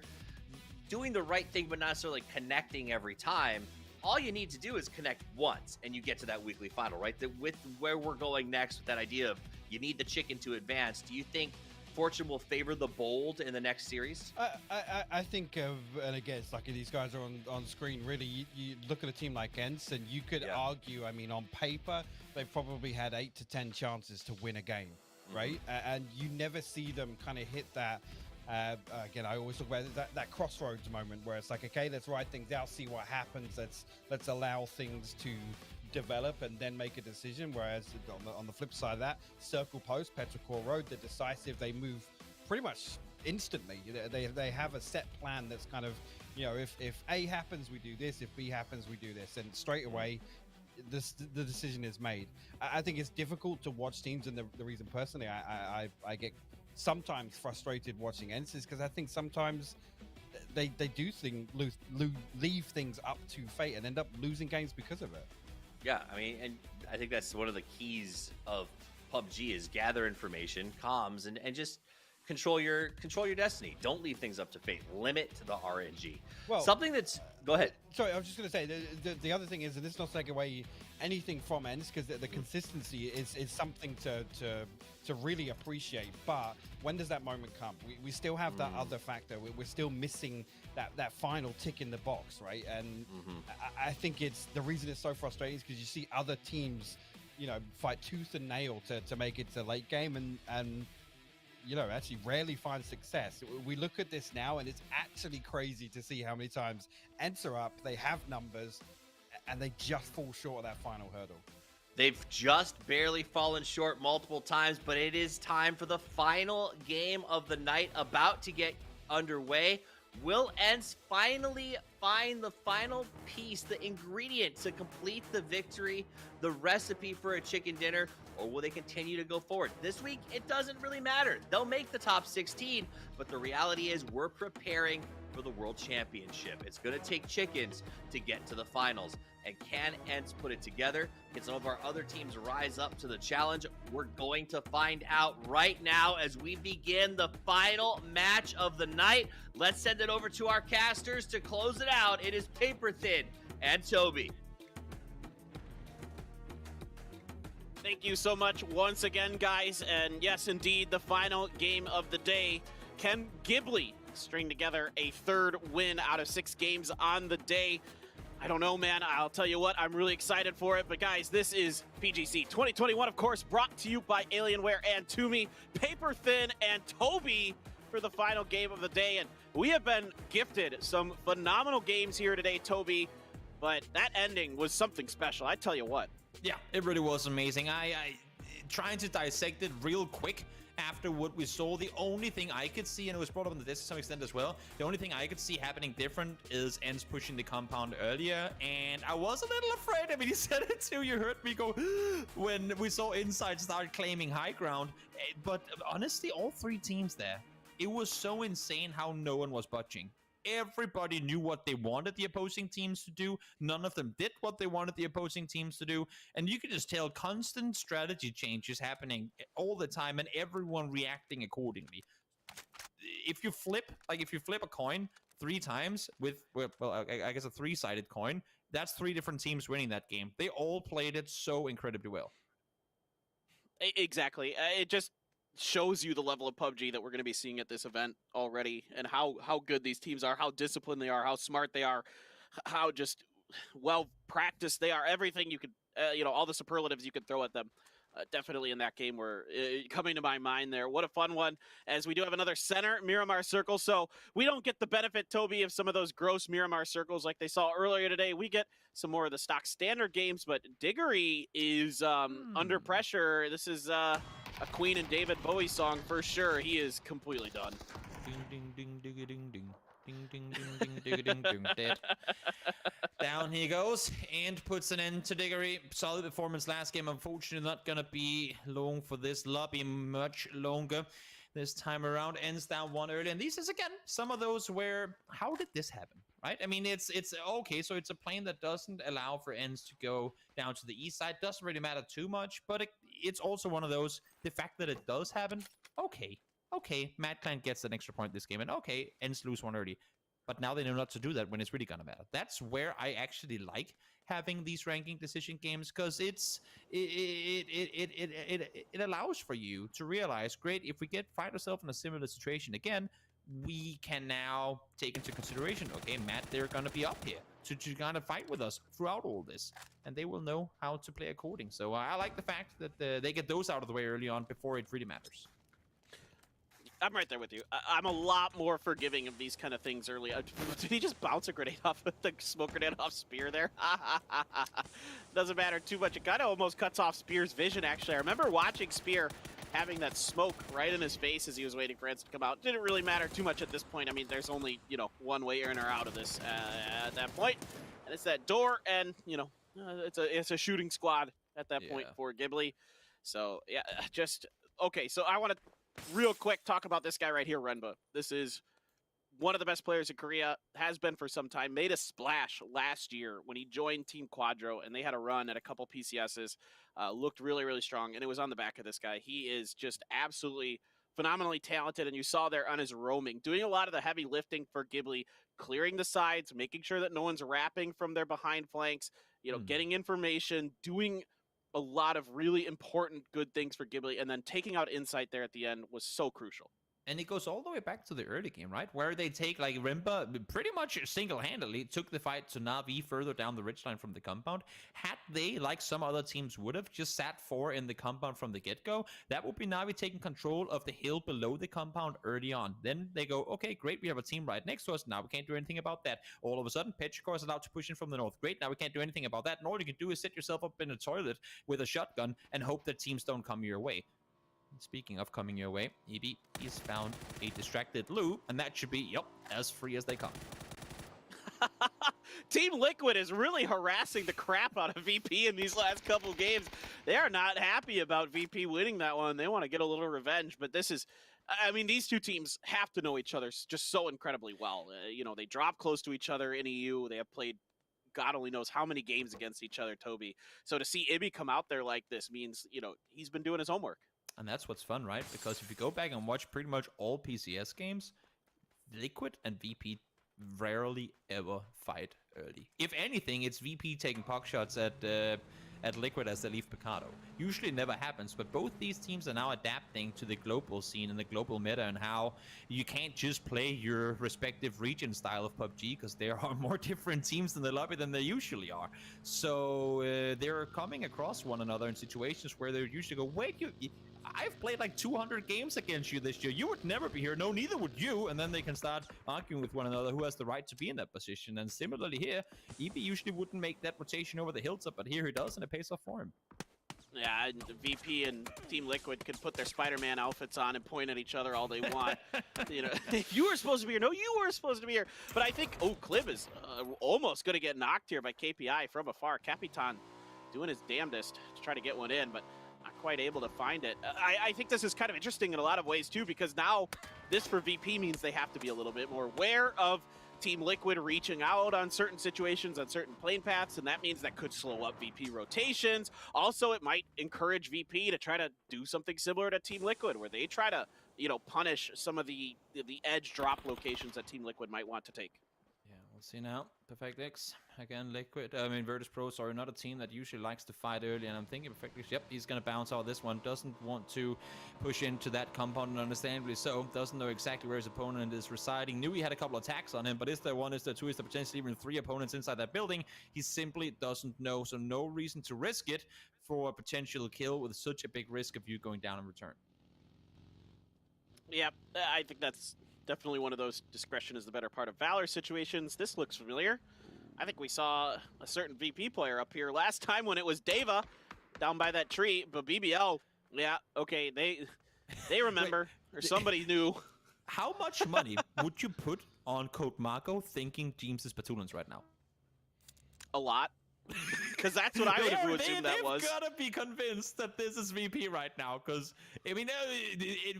doing the right thing but not necessarily connecting every time, all you need to do is connect once and you get to that weekly final, right? With where we're going next, with that idea of you need the chicken to advance, do you think Fortune will favor the bold in the next series? I think and again, it's like these guys are on screen. Really, you look at a team like Ents, and you could argue, I mean, on paper, they've probably had 8 to 10 chances to win a game, right? And you never see them kind of hit that Again, I always talk about that crossroads moment where it's like, okay, let's ride things out, see what happens. Let's allow things to develop and then make a decision. Whereas on the flip side of that, Circle Post, Petrichor Road, they're decisive. They move pretty much instantly. They have a set plan that's kind of, if A happens, we do this. If B happens, we do this. And straight away, the decision is made. I think it's difficult to watch teams, and the reason personally I get sometimes frustrated watching ENCE is because I think sometimes they do leave things up to fate and end up losing games because of it. Yeah, I mean, and I think that's one of the keys of PUBG is gather information, comms, and just control your destiny. Don't leave things up to fate. Limit the RNG. Well, something that's go ahead. Sorry, I was just going to say the other thing is, and this is not taking away anything from ENCE, because the consistency is something to really appreciate. But when does that moment come? We still have that other factor. We're still missing that final tick in the box, right? And I think it's the reason it's so frustrating is because you see other teams, fight tooth and nail to make it to late game and actually rarely find success. We look at this now and it's actually crazy to see how many times ENCE are up, they have numbers, and they just fall short of that final hurdle. They've just barely fallen short multiple times, but it is time for the final game of the night about to get underway. Will ENCE finally find the final piece, the ingredient to complete the victory, the recipe for a chicken dinner, or will they continue to go forward? This week, it doesn't really matter. They'll make the top 16, but the reality is we're preparing for the World Championship. It's going to take chickens to get to the finals. And can ENCE put it together? Can some of our other teams rise up to the challenge? We're going to find out right now as we begin the final match of the night. Let's send it over to our casters to close it out. It is Paper Thin and Toby. Thank you so much once again, guys. And yes, indeed, the final game of the day. Can Ghibli string together a third win out of 6 games on the day? I don't know, man. I'll tell you what, I'm really excited for it. But guys, this is PGC 2021, of course, brought to you by Alienware and Toomey, Paper Thin and Toby for the final game of the day. And we have been gifted some phenomenal games here today, Toby. But that ending was something special, I tell you what. Yeah, it really was amazing. I trying to dissect it real quick after what we saw, the only thing I could see, and it was brought up on the desk to some extent as well, the only thing I could see happening different is ENCE pushing the compound earlier, and I was a little afraid. I mean, you said it too, you heard me go when we saw Inside start claiming high ground, but honestly, all 3 teams there, it was so insane how no one was budging. Everybody knew what they wanted the opposing teams to do. None of them did what they wanted the opposing teams to do. And you could just tell constant strategy changes happening all the time and everyone reacting accordingly. If you flip a coin 3 times with, well, I guess a 3-sided coin, that's 3 different teams winning that game. They all played it so incredibly well. Exactly. It just shows you the level of PUBG that we're going to be seeing at this event already, and how good these teams are, how disciplined they are, how smart they are, how just well practiced they are. Everything you could, all the superlatives you could throw at them. Definitely in that game were coming to my mind there. What a fun one, as we do have another center Miramar circle. So we don't get the benefit, Toby, of some of those gross Miramar circles like they saw earlier today. We get some more of the stock standard games, but Diggory is under pressure. This is a Queen and David Bowie song for sure. He is completely done. Ding, ding, ding, ding, ding, ding. Ding, ding, ding, ding, ding, ding, dead. Down he goes and puts an end to Diggory. Solid performance last game. Unfortunately, not gonna be long for this lobby much longer this time around. Ends down 1 early, and these is again some of those where how did this happen, right? I mean, it's okay. So it's a plane that doesn't allow for ENCE to go down to the east side. Doesn't really matter too much, but it's also one of those. The fact that it does happen, okay, Mad Clan gets an extra point this game, and okay, ENCE lose 1 early. But now they know not to do that when it's really gonna matter. That's where I actually like having these ranking decision games, because it allows for you to realize, great, if we find ourselves in a similar situation again, we can now take into consideration, okay, Matt, they're gonna be up here to kind of fight with us throughout all this, and they will know how to play according. So I like the fact that they get those out of the way early on before it really matters. I'm right there with you. I'm a lot more forgiving of these kind of things early. Did he just bounce a grenade off the smoke grenade off Spear there? Doesn't matter too much. It kind of almost cuts off Spear's vision, actually. I remember watching Spear having that smoke right in his face as he was waiting for Ensign to come out. Didn't really matter too much at this point. I mean, there's only, one way in or out of this at that point. And it's that door, and, it's a shooting squad at that point for Ghibli. So, yeah, okay, so I want to real quick talk about this guy right here, Renba. This is one of the best players in Korea, has been for some time, made a splash last year when he joined Team Quadro, and they had a run at a couple PCSs, looked really, really strong, and it was on the back of this guy. He is just absolutely phenomenally talented, and you saw there on his roaming, doing a lot of the heavy lifting for Ghibli, clearing the sides, making sure that no one's wrapping from their behind flanks, getting information, doing a lot of really important good things for Ghibli, and then taking out Insight there at the end was so crucial. And it goes all the way back to the early game, right? Where they take, like, Rimba pretty much single-handedly took the fight to Na'Vi further down the ridgeline from the compound. Had they, like some other teams would have, just sat 4 in the compound from the get-go, that would be Na'Vi taking control of the hill below the compound early on. Then they go, okay, great, we have a team right next to us. Now we can't do anything about that. All of a sudden, Petrichor is allowed to push in from the north. Great, now we can't do anything about that. And all you can do is sit yourself up in a toilet with a shotgun and hope that teams don't come your way. Speaking of coming your way, EB, he's found a distracted Lou, and that should be, as free as they come. Team Liquid is really harassing the crap out of VP in these last couple games. They are not happy about VP winning that one. They want to get a little revenge, but this is, I mean, these two teams have to know each other just so incredibly well. They drop close to each other in EU. They have played God only knows how many games against each other, Toby. So to see Ibby come out there like this means, he's been doing his homework. And that's what's fun, right? Because if you go back and watch pretty much all PCS games, Liquid and VP rarely ever fight early. If anything, it's VP taking puck shots at Liquid as they leave Picado. Usually it never happens, but both these teams are now adapting to the global scene and the global meta, and how you can't just play your respective region style of PUBG because there are more different teams in the lobby than there usually are. So they're coming across one another in situations where they usually go, wait, I've played like 200 games against you this year. You would never be here. No, neither would you. And then they can start arguing with one another who has the right to be in that position. And similarly here, EB usually wouldn't make that rotation over the hilltop, but here he does, and it pays off for him. Yeah, and VP and Team Liquid can put their Spider-Man outfits on and point at each other all they want. You were supposed to be here. No, you were supposed to be here. But I think, Clib is almost going to get knocked here by KPI from afar. Capitan doing his damnedest to try to get one in, but not quite able to find it. I think this is kind of interesting in a lot of ways, too, because now this for VP means they have to be a little bit more aware of Team Liquid reaching out on certain situations, on certain plane paths, and that means that could slow up VP rotations. Also, it might encourage VP to try to do something similar to Team Liquid, where they try to, punish some of the edge drop locations that Team Liquid might want to take. Yeah, we'll see now. Perfect X again. Virtus Pro, sorry, not a team that usually likes to fight early, and I'm thinking Perfect X, yep, he's gonna bounce out this one. Doesn't want to push into that compound, and understandably so. Doesn't know exactly where his opponent is residing. Knew he had a couple attacks on him, but is there one, is there two, is there potentially even 3 opponents inside that building? He simply doesn't know, so no reason to risk it for a potential kill with such a big risk of you going down in return. Yep, I think that's definitely one of those discretion is the better part of valor situations. This looks familiar. I think we saw a certain VP player up here last time when it was Deva down by that tree, but BBL, yeah, okay, they remember, or somebody knew. How much money would you put on Code Marco thinking James' Patulans right now? A lot. Because that's what I would have assumed that was. They've got to be convinced that this is VP right now. Because I mean,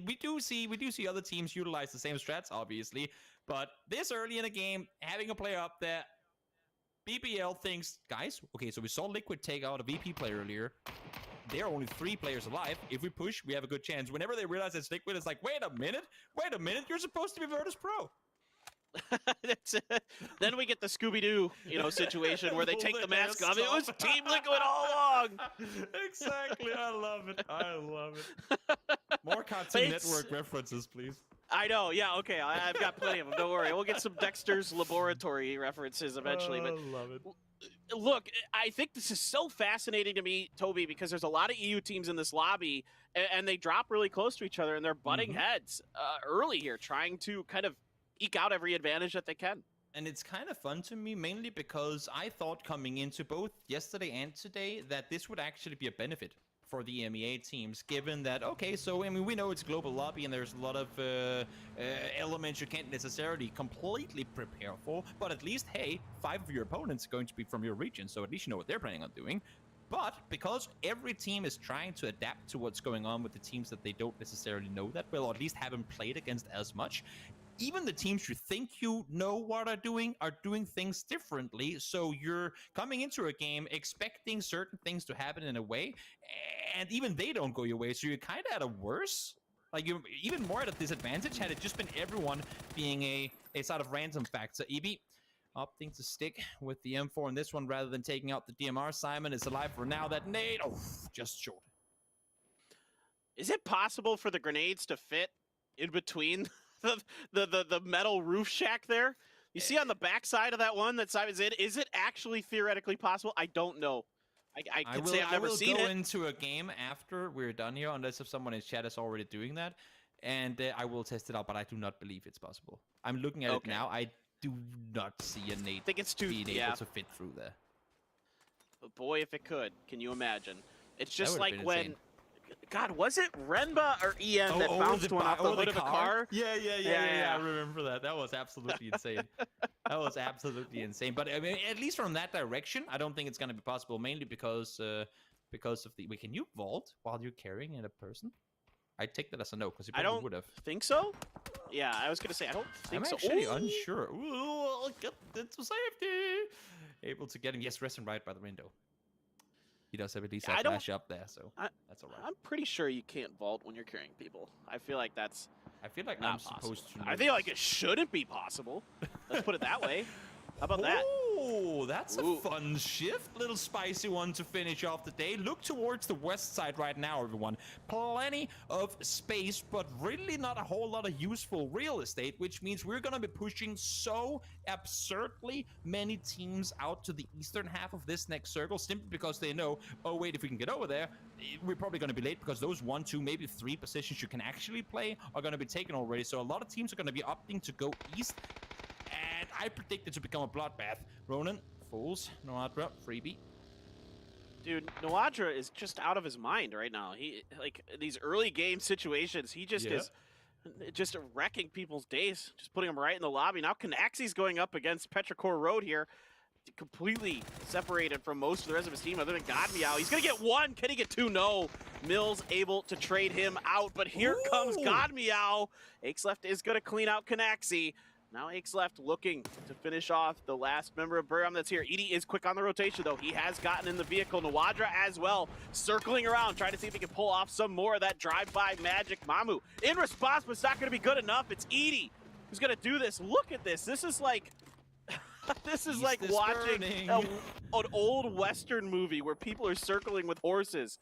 we do see other teams utilize the same strats, obviously. But this early in a game, having a player up there, BBL thinks, guys, okay, so we saw Liquid take out a VP player earlier. There are only 3 players alive. If we push, we have a good chance. Whenever they realize it's Liquid, it's like, wait a minute, you're supposed to be Virtus Pro. Then we get the Scooby-Doo, situation where they take the mask off. It was Team Liquid all along. Exactly. I love it. More Cartoon Network references, please. I know. Yeah. Okay. I've got plenty of them. Don't worry. We'll get some Dexter's Laboratory references eventually. But I love it. Look, I think this is so fascinating to me, Toby, because there's a lot of EU teams in this lobby and they drop really close to each other, and they're butting heads early here, trying to kind of eke out every advantage that they can. And it's kind of fun to me, mainly because I thought coming into both yesterday and today that this would actually be a benefit for the EMEA teams, given that, okay, so, I mean, we know it's global lobby and there's a lot of elements you can't necessarily completely prepare for, but at least, hey, 5 of your opponents are going to be from your region, so at least you know what they're planning on doing. But because every team is trying to adapt to what's going on with the teams that they don't necessarily know that well, or at least haven't played against as much, even the teams you think you know what are doing things differently. So you're coming into a game expecting certain things to happen in a way, and even they don't go your way. So you're kind of at a worse, like you're even more at a disadvantage had it just been everyone being a sort of random factor. EB opting to stick with the M4 in this one rather than taking out the DMR. Simon is alive for now. That nade, oh, just short. Is it possible for the grenades to fit in between the metal roof shack there? You see on the backside of that one that Simon's in, is it actually theoretically possible? I don't know. I can say I've never seen it. I will go into a game after we're done here, unless if someone in chat is already doing that, and I will test it out, but I do not believe it's possible. I'm looking at it now. I do not see a nade being able to fit through there. But boy, if it could. Can you imagine? It's just like when... God, was it Renba or EM that bounced one off the hood of a car? Yeah, I remember that. That was absolutely insane. That was absolutely insane. But I mean, at least from that direction, I don't think it's going to be possible, mainly because of the... Wait, can you vault while you're carrying in a person? I take that as a no, because you probably would have. Think so? Yeah, I was going to say, I don't think so. I'm actually unsure. Ooh, I'll get into safety. Able to get him. Yes, rest and right by the window. He does have at least a flash up there, so that's all right. I'm pretty sure you can't vault when you're carrying people. I feel like that's I'm supposed to. I feel like it shouldn't be possible. Let's put it that way. How about that? Oh, that's a fun shift. Little spicy one to finish off the day. Look towards the west side right now, everyone. Plenty of space, but really not a whole lot of useful real estate, which means we're going to be pushing so absurdly many teams out to the eastern half of this next circle, simply because they know, oh, wait, if we can get over there, we're probably going to be late because those 1, 2, maybe 3 positions you can actually play are going to be taken already. So a lot of teams are going to be opting to go east. And I predict it to become a bloodbath. Ronan, Fools, Noadra, Freebie. Dude, Noadra is just out of his mind right now. He, like, these early game situations, he just is just wrecking people's days, just putting them right in the lobby. Now Canaxi's going up against Petrichor Road here, completely separated from most of the rest of his team other than Godmeow. He's going to get 1. Can he get 2? No. Mills able to trade him out, but here comes Godmeow. Axleft is going to clean out Canaxi. Now Axleft looking to finish off the last member of Buram that's here. Edie is quick on the rotation, though. He has gotten in the vehicle. Noadra as well, circling around, trying to see if he can pull off some more of that drive-by magic. Mamu in response, but it's not going to be good enough. It's Edie who's going to do this. Look at this. This is like... this is like watching an old Western movie where people are circling with horses.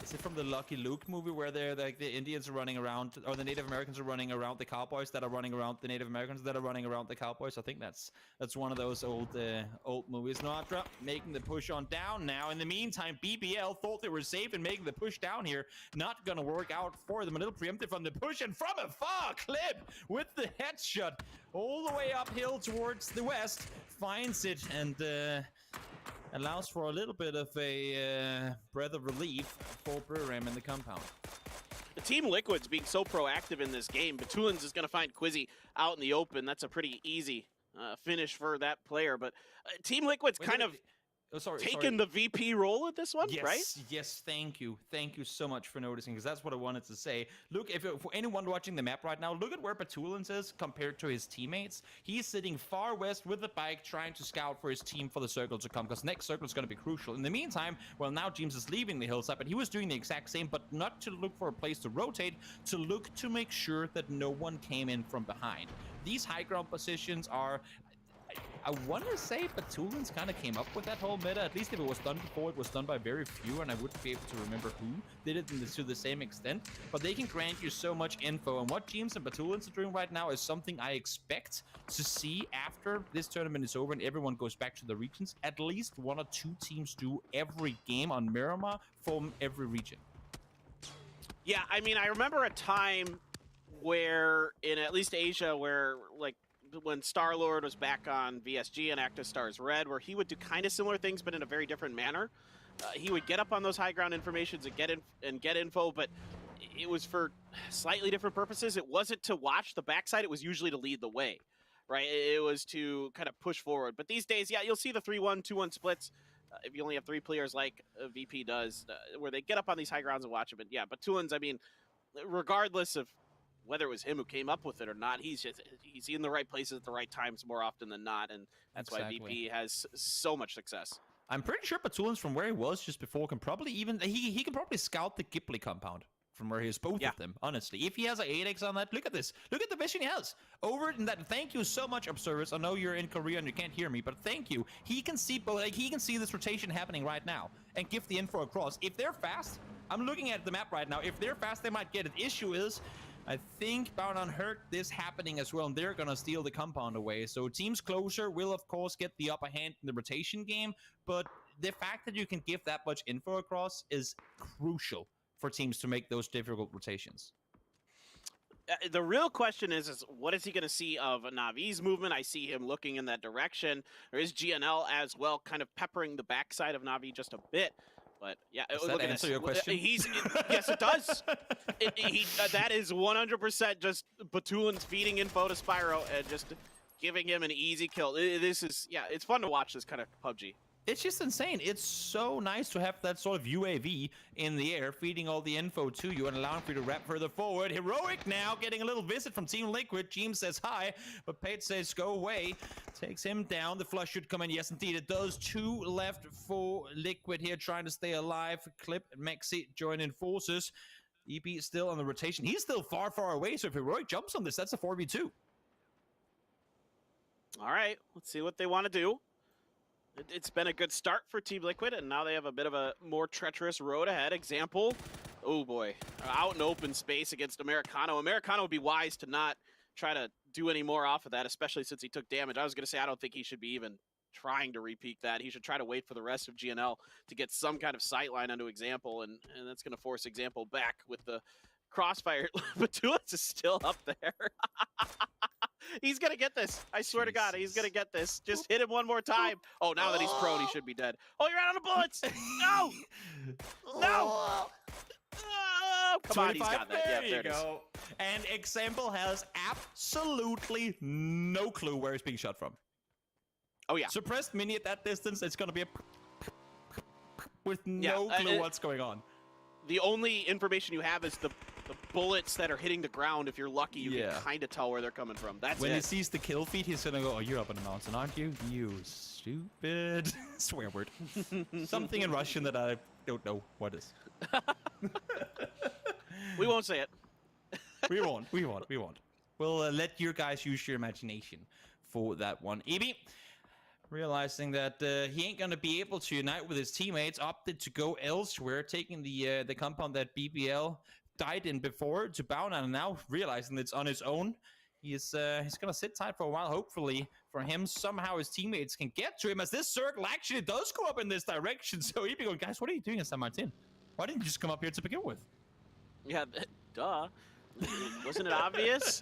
Is it from the Lucky Luke movie where they're like the Indians are running around, or the Native Americans are running around the cowboys that are running around the Native Americans that are running around the cowboys? I think that's one of those old movies. Noadra making the push on down now. In the meantime, BBL thought they were safe in making the push down here. Not gonna work out for them. A little preemptive from the push, and from afar, Clip with the headshot all the way uphill towards the west, finds it and allows for a little bit of a breath of relief for Buram in the compound. The Team Liquid's being so proactive in this game. Batulins is going to find Quizzy out in the open. That's a pretty easy finish for that player. But Team Liquid's taken the VP role at this one, right? Yes, thank you. Thank you so much for noticing, because that's what I wanted to say. Look, for anyone watching the map right now, look at where Batulins is compared to his teammates. He's sitting far west with the bike, trying to scout for his team for the circle to come, because next circle is going to be crucial. In the meantime, well, now James is leaving the hillside, but he was doing the exact same, but not to look for a place to rotate, to look to make sure that no one came in from behind. These high ground positions are... I want to say Batulins kind of came up with that whole meta. At least if it was done before, it was done by very few, and I wouldn't be able to remember who did it to the same extent. But they can grant you so much info, and what James and Batulins are doing right now is something I expect to see after this tournament is over and everyone goes back to the regions. At least 1 or 2 teams do every game on Miramar from every region. Yeah, I mean, I remember a time where, in at least Asia, where, like, when Star-Lord was back on VSG and Active Stars Red, where he would do kind of similar things, but in a very different manner. He would get up on those high ground informations and get info, but it was for slightly different purposes. It wasn't to watch the backside. It was usually to lead the way, right? It was to kind of push forward. But these days, yeah, you'll see the 3-1, 2-1 splits. If you only have 3 players like VP does, where they get up on these high grounds and watch them. And yeah, but 2-1s, I mean, regardless of whether it was him who came up with it or not, he's in the right places at the right times more often than not, and that's why VP has so much success. I'm pretty sure Batulin's from where he was just before can probably even he can probably scout the Ghibli compound from where he is, both of them, honestly. If he has an 8x on that, look at this. Look at the vision he has. Over in that, thank you so much, Observers. I know you're in Korea and you can't hear me, but thank you. He can see both, like, he can see this rotation happening right now and give the info across. If they're fast, I'm looking at the map right now. If they're fast, they might get it. Issue is, I think Bound heard this happening as well, and they're gonna steal the compound away. So teams closer will, of course, get the upper hand in the rotation game, but the fact that you can give that much info across is crucial for teams to make those difficult rotations. The real question is what is he going to see of Navi's movement? I see him looking in that direction. Or is GNL as well kind of peppering the backside of Navi just a bit? But yeah, does that answer your question? Yes, it does. That is 100% just Batulin's feeding info to Spyro and just giving him an easy kill. This is, yeah, it's fun to watch this kind of PUBG. It's just insane. It's so nice to have that sort of UAV in the air, feeding all the info to you and allowing for you to wrap further forward. Heroic now getting a little visit from Team Liquid. James says hi, but Pate says go away. Takes him down. The flush should come in. Yes, indeed, it does. 2 left for Liquid here, trying to stay alive. Clip and Mexi joining forces. EP still on the rotation. He's still far, far away, so if Heroic jumps on this, that's a 4v2. All right, let's see what they want to do. It's been a good start for Team Liquid, and now they have a bit of a more treacherous road ahead. Example, oh boy, out in open space against Americano. Americano would be wise to not try to do any more off of that, especially since he took damage. I was going to say I don't think he should be even trying to repeat that. He should try to wait for the rest of GNL to get some kind of sight line onto Example, and that's going to force Example back with the crossfire. But Tulis is still up there. He's going to get this. I swear to God, he's going to get this. Just hit him one more time. Oh, now that he's prone, he should be dead. Oh, you're out of bullets. No. No. Oh, come on, he's got that. There yeah, you go. And Example has absolutely no clue where he's being shot from. Oh, yeah. Suppressed mini at that distance, it's going to be a with no clue what's going on. The only information you have is the bullets that are hitting the ground. If you're lucky, you can kind of tell where they're coming from. That's when it. he sees the kill feed, he's gonna go, oh, you're up in the mountain, aren't you? You stupid. Swear word. Something in Russian that I don't know what is. We won't say it. We won't. We'll let your guys use your imagination for that one. EB, realizing that he ain't gonna be able to unite with his teammates, opted to go elsewhere, taking the compound that BBL died in before to Bound, and now realizing that it's on his own. He's gonna sit tight for a while. Hopefully for him, somehow his teammates can get to him, as this circle actually does go up in this direction. So he'd be going, guys, what are you doing in San Martin? Why didn't you just come up here to begin with? Yeah, duh. Wasn't it obvious?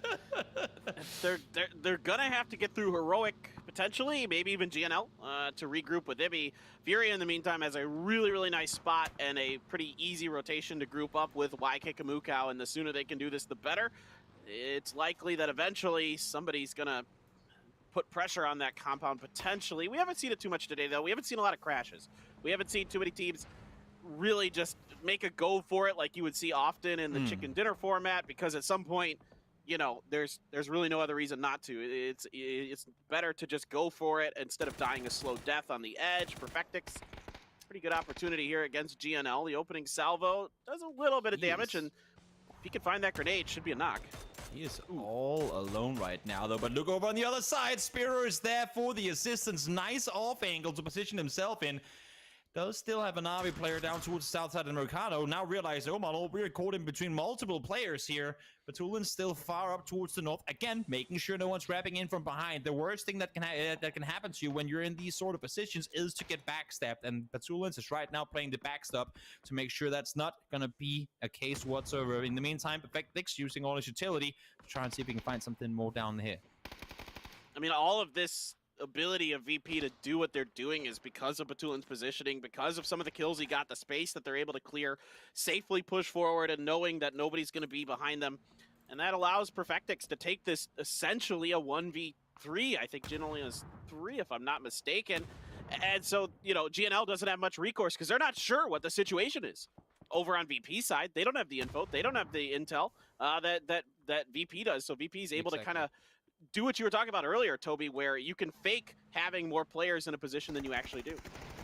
They're gonna have to get through Heroic, potentially, maybe even GNL, to regroup with Ibby. Fury, in the meantime, has a really, really nice spot and a pretty easy rotation to group up with YK Kamukau, and the sooner they can do this, the better. It's likely that eventually somebody's gonna put pressure on that compound, potentially. We haven't seen it too much today, though. We haven't seen a lot of crashes. We haven't seen too many teams really just make a go for it like you would see often in the chicken dinner format, because at some point, you know, there's really no other reason not to. It's better to just go for it instead of dying a slow death on the edge. Perfectix, pretty good opportunity here against GNL. The opening salvo does a little bit of damage, and if he can find that grenade, should be a knock. He is all alone right now, though. But look over on the other side. Spiro is there for the assistance. Nice off angle to position himself in. does still have an Navi player down towards the south side of Mercado. Now realize, oh my lord, we're caught in between multiple players here. Batulin's still far up towards the north. Again, making sure no one's wrapping in from behind. The worst thing that can happen to you when you're in these sort of positions is to get backstabbed. And Batulin's is right now playing the backstop to make sure that's not going to be a case whatsoever. In the meantime, Perfectix using all his utility to try and see if he can find something more down here. I mean, all of this ability of VP to do what they're doing is because of Batulin's positioning, because of some of the kills he got, the space that they're able to clear, safely push forward, and knowing that nobody's going to be behind them. And that allows Perfectix to take this essentially a 1v3. I think Jin only has 3, if I'm not mistaken. And so, you know, GNL doesn't have much recourse because they're not sure what the situation is. Over on VP side, they don't have the info, they don't have the intel that VP does. So VP is able to kind of do what you were talking about earlier, Toby, where you can fake having more players in a position than you actually do.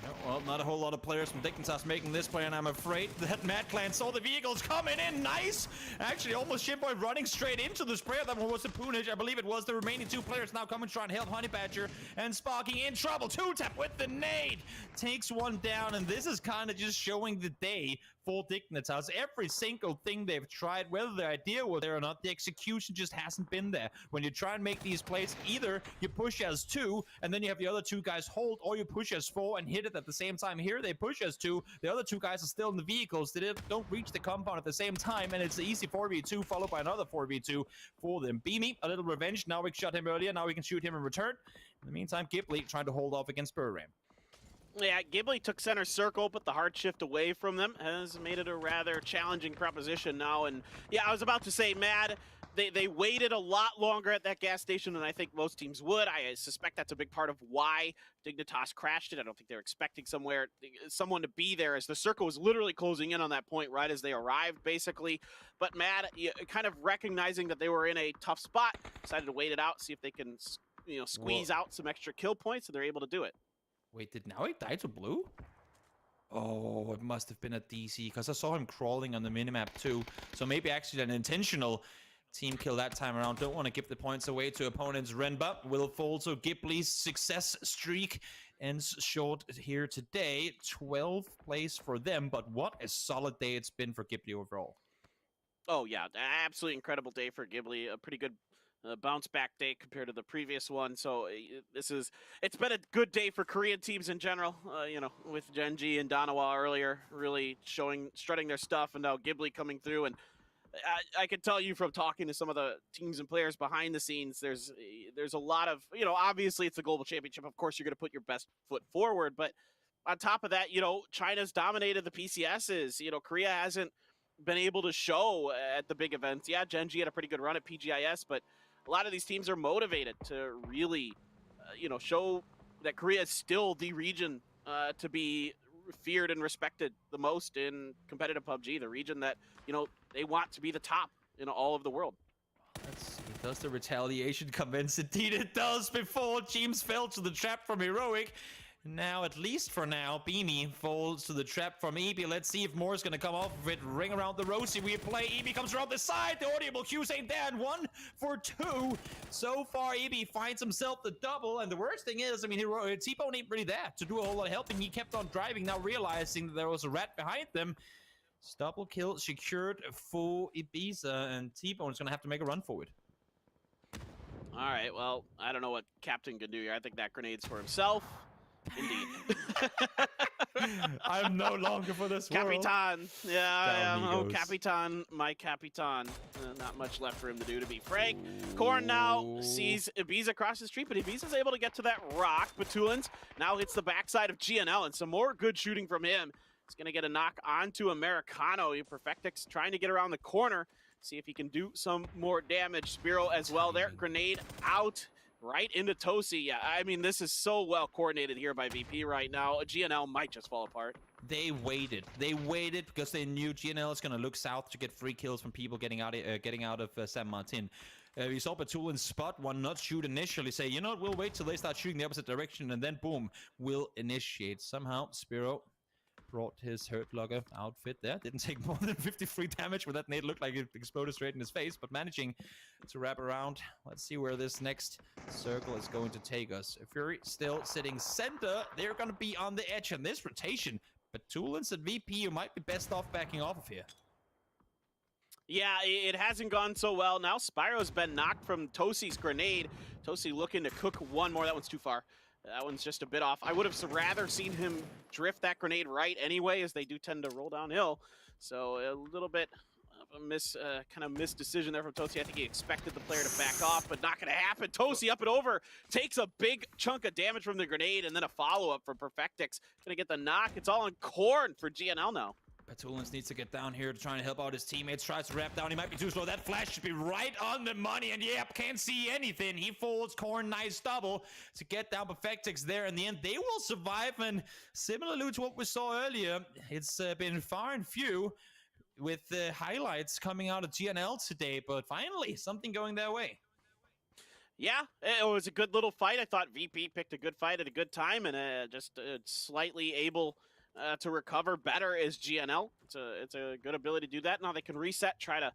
No, well, not a whole lot of players from Dignitas making this play, and I'm afraid that Mad Clan saw the vehicles coming in. Nice! Actually, almost Shitboy running straight into the sprayer. That one was the Poonage, I believe it was. The remaining 2 players now coming to try and help Honey Badger, and Sparking in trouble. 2-tap with the nade. Takes one down, and this is kind of just showing the day for Dignitas. Every single thing they've tried, whether the idea was there or not, the execution just hasn't been there. When you try and make these plays, either you push as 2, and then you have the other 2 guys hold, or you push as 4 and hit it at the same time. Here they push as 2, the other 2 guys are still in the vehicles. They don't reach the compound at the same time, and it's an easy 4v2 followed by another 4v2 for them. Beamy, a little revenge. Now we shot him earlier, now we can shoot him in return. In the meantime, Ghibli trying to hold off against Burram. Yeah, Ghibli took center circle, but the hard shift away from them has made it a rather challenging proposition now. And yeah, I was about to say, Mad, they waited a lot longer at that gas station than I think most teams would. I suspect that's a big part of why Dignitas crashed it. I don't think they were expecting someone to be there, as the circle was literally closing in on that point right as they arrived, basically. But Mad, kind of recognizing that they were in a tough spot, decided to wait it out, see if they can, squeeze out some extra kill points, and they're able to do it. Wait, did Naui die to blue? Oh, it must have been a DC, because I saw him crawling on the minimap too. So maybe actually an intentional team kill that time around. Don't want to give the points away to opponents. Renba will fall, so Ghibli's success streak ends short here today. 12th place for them, but what a solid day it's been for Ghibli overall. Oh yeah, absolutely incredible day for Ghibli. A pretty good bounce back day compared to the previous one. So it's been a good day for Korean teams in general, with Genji and Danawa earlier really strutting their stuff, and now Ghibli coming through. And I can tell you from talking to some of the teams and players behind the scenes, there's a lot of, obviously it's the Global Championship. Of course, you're going to put your best foot forward. But on top of that, China's dominated the PCSs. Korea hasn't been able to show at the big events. Yeah, Genji had a pretty good run at PGIS, but a lot of these teams are motivated to really, show that Korea is still the region to be feared and respected the most in competitive PUBG, the region that, they want to be the top in all of the world. Let's see. Does the retaliation commence? Indeed it does. Before James fell to the trap from Heroic. Now, at least for now, Beamy falls to the trap from EB. Let's see if more is going to come off of it. Ring around the Rosie. We play. EB comes around the side. The audible cues ain't there. And 1 for 2. So far, EB finds himself the double. And the worst thing is, T-Bone ain't really there to do a whole lot of helping. He kept on driving, now realizing that there was a rat behind them. Double kill secured for Ibiza. And T-Bone is going to have to make a run forward. All right, well, I don't know what Captain can do here. I think that grenade's for himself. Indeed. I'm no longer for this world. Capitan. Yeah, I am. Oh, goes. Capitan. My Capitan. Not much left for him to do, to be frank. Korn now sees Ibiza across the street, but Ibiza's able to get to that rock. Batulins now hits the backside of GNL, and some more good shooting from him. He's going to get a knock onto Americano. Perfectix trying to get around the corner. See if he can do some more damage. Spiro as well there. Grenade out. Right into Tosi. Yeah, I mean, this is so well coordinated here by VP right now. GNL might just fall apart. They waited. They waited because they knew GNL is going to look south to get free kills from people getting out of San Martin. We saw Batulin spot one, not shoot initially, say, you know what, we'll wait till they start shooting the opposite direction, and then boom, we'll initiate. Somehow, Spiro brought his Hurt Logger outfit there. Didn't take more than 53 damage with that nade. Looked like it exploded straight in his face, but managing to wrap around. Let's see where this next circle is going to take us. Fury still sitting center. They're going to be on the edge in this rotation. But Tulins and VP, you might be best off backing off of here. Yeah, it hasn't gone so well. Now Spyro's been knocked from Tosi's grenade. Tosi looking to cook one more. That one's too far. That one's just a bit off. I would have rather seen him drift that grenade right anyway, as they do tend to roll downhill. So a little bit of a kind of missed decision there from Tosi. I think he expected the player to back off, but not going to happen. Tosi up and over, takes a big chunk of damage from the grenade, and then a follow-up from Perfectix. Going to get the knock. It's all on Corn for GNL now. Patulins needs to get down here to try and help out his teammates. Tries to wrap down. He might be too slow. That flash should be right on the money. And yep, can't see anything. He folds. Corn, nice double to get down Perfectix there. In the end, they will survive. And similarly to what we saw earlier, it's been far and few with the highlights coming out of GNL today. But finally, something going their way. Yeah, it was a good little fight. I thought VP picked a good fight at a good time and just slightly able to recover better as GNL. It's a good ability to do that. Now they can reset, try to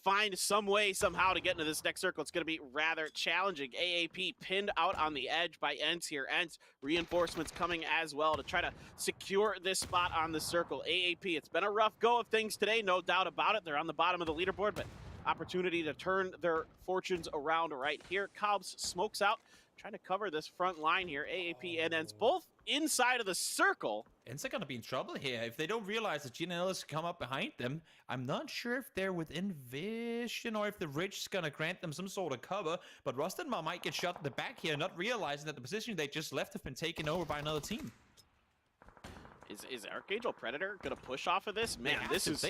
find some way somehow to get into this next circle. It's going to be rather challenging. AAP pinned out on the edge by Ents here. Ents reinforcements coming as well to try to secure this spot on the circle. AAP, it's been a rough go of things today, no doubt about it. They're on the bottom of the leaderboard, but opportunity to turn their fortunes around right here. Cobbs smokes out, trying to cover this front line here. AAP and Ents both inside of the circle. Ents are going to be in trouble here. If they don't realize that GNL has come up behind them, I'm not sure if they're within vision or if the ridge is going to grant them some sort of cover. But Rustenmar might get shot in the back here, not realizing that the position they just left have been taken over by another team. Is Archangel Predator gonna push off of this? Man, this is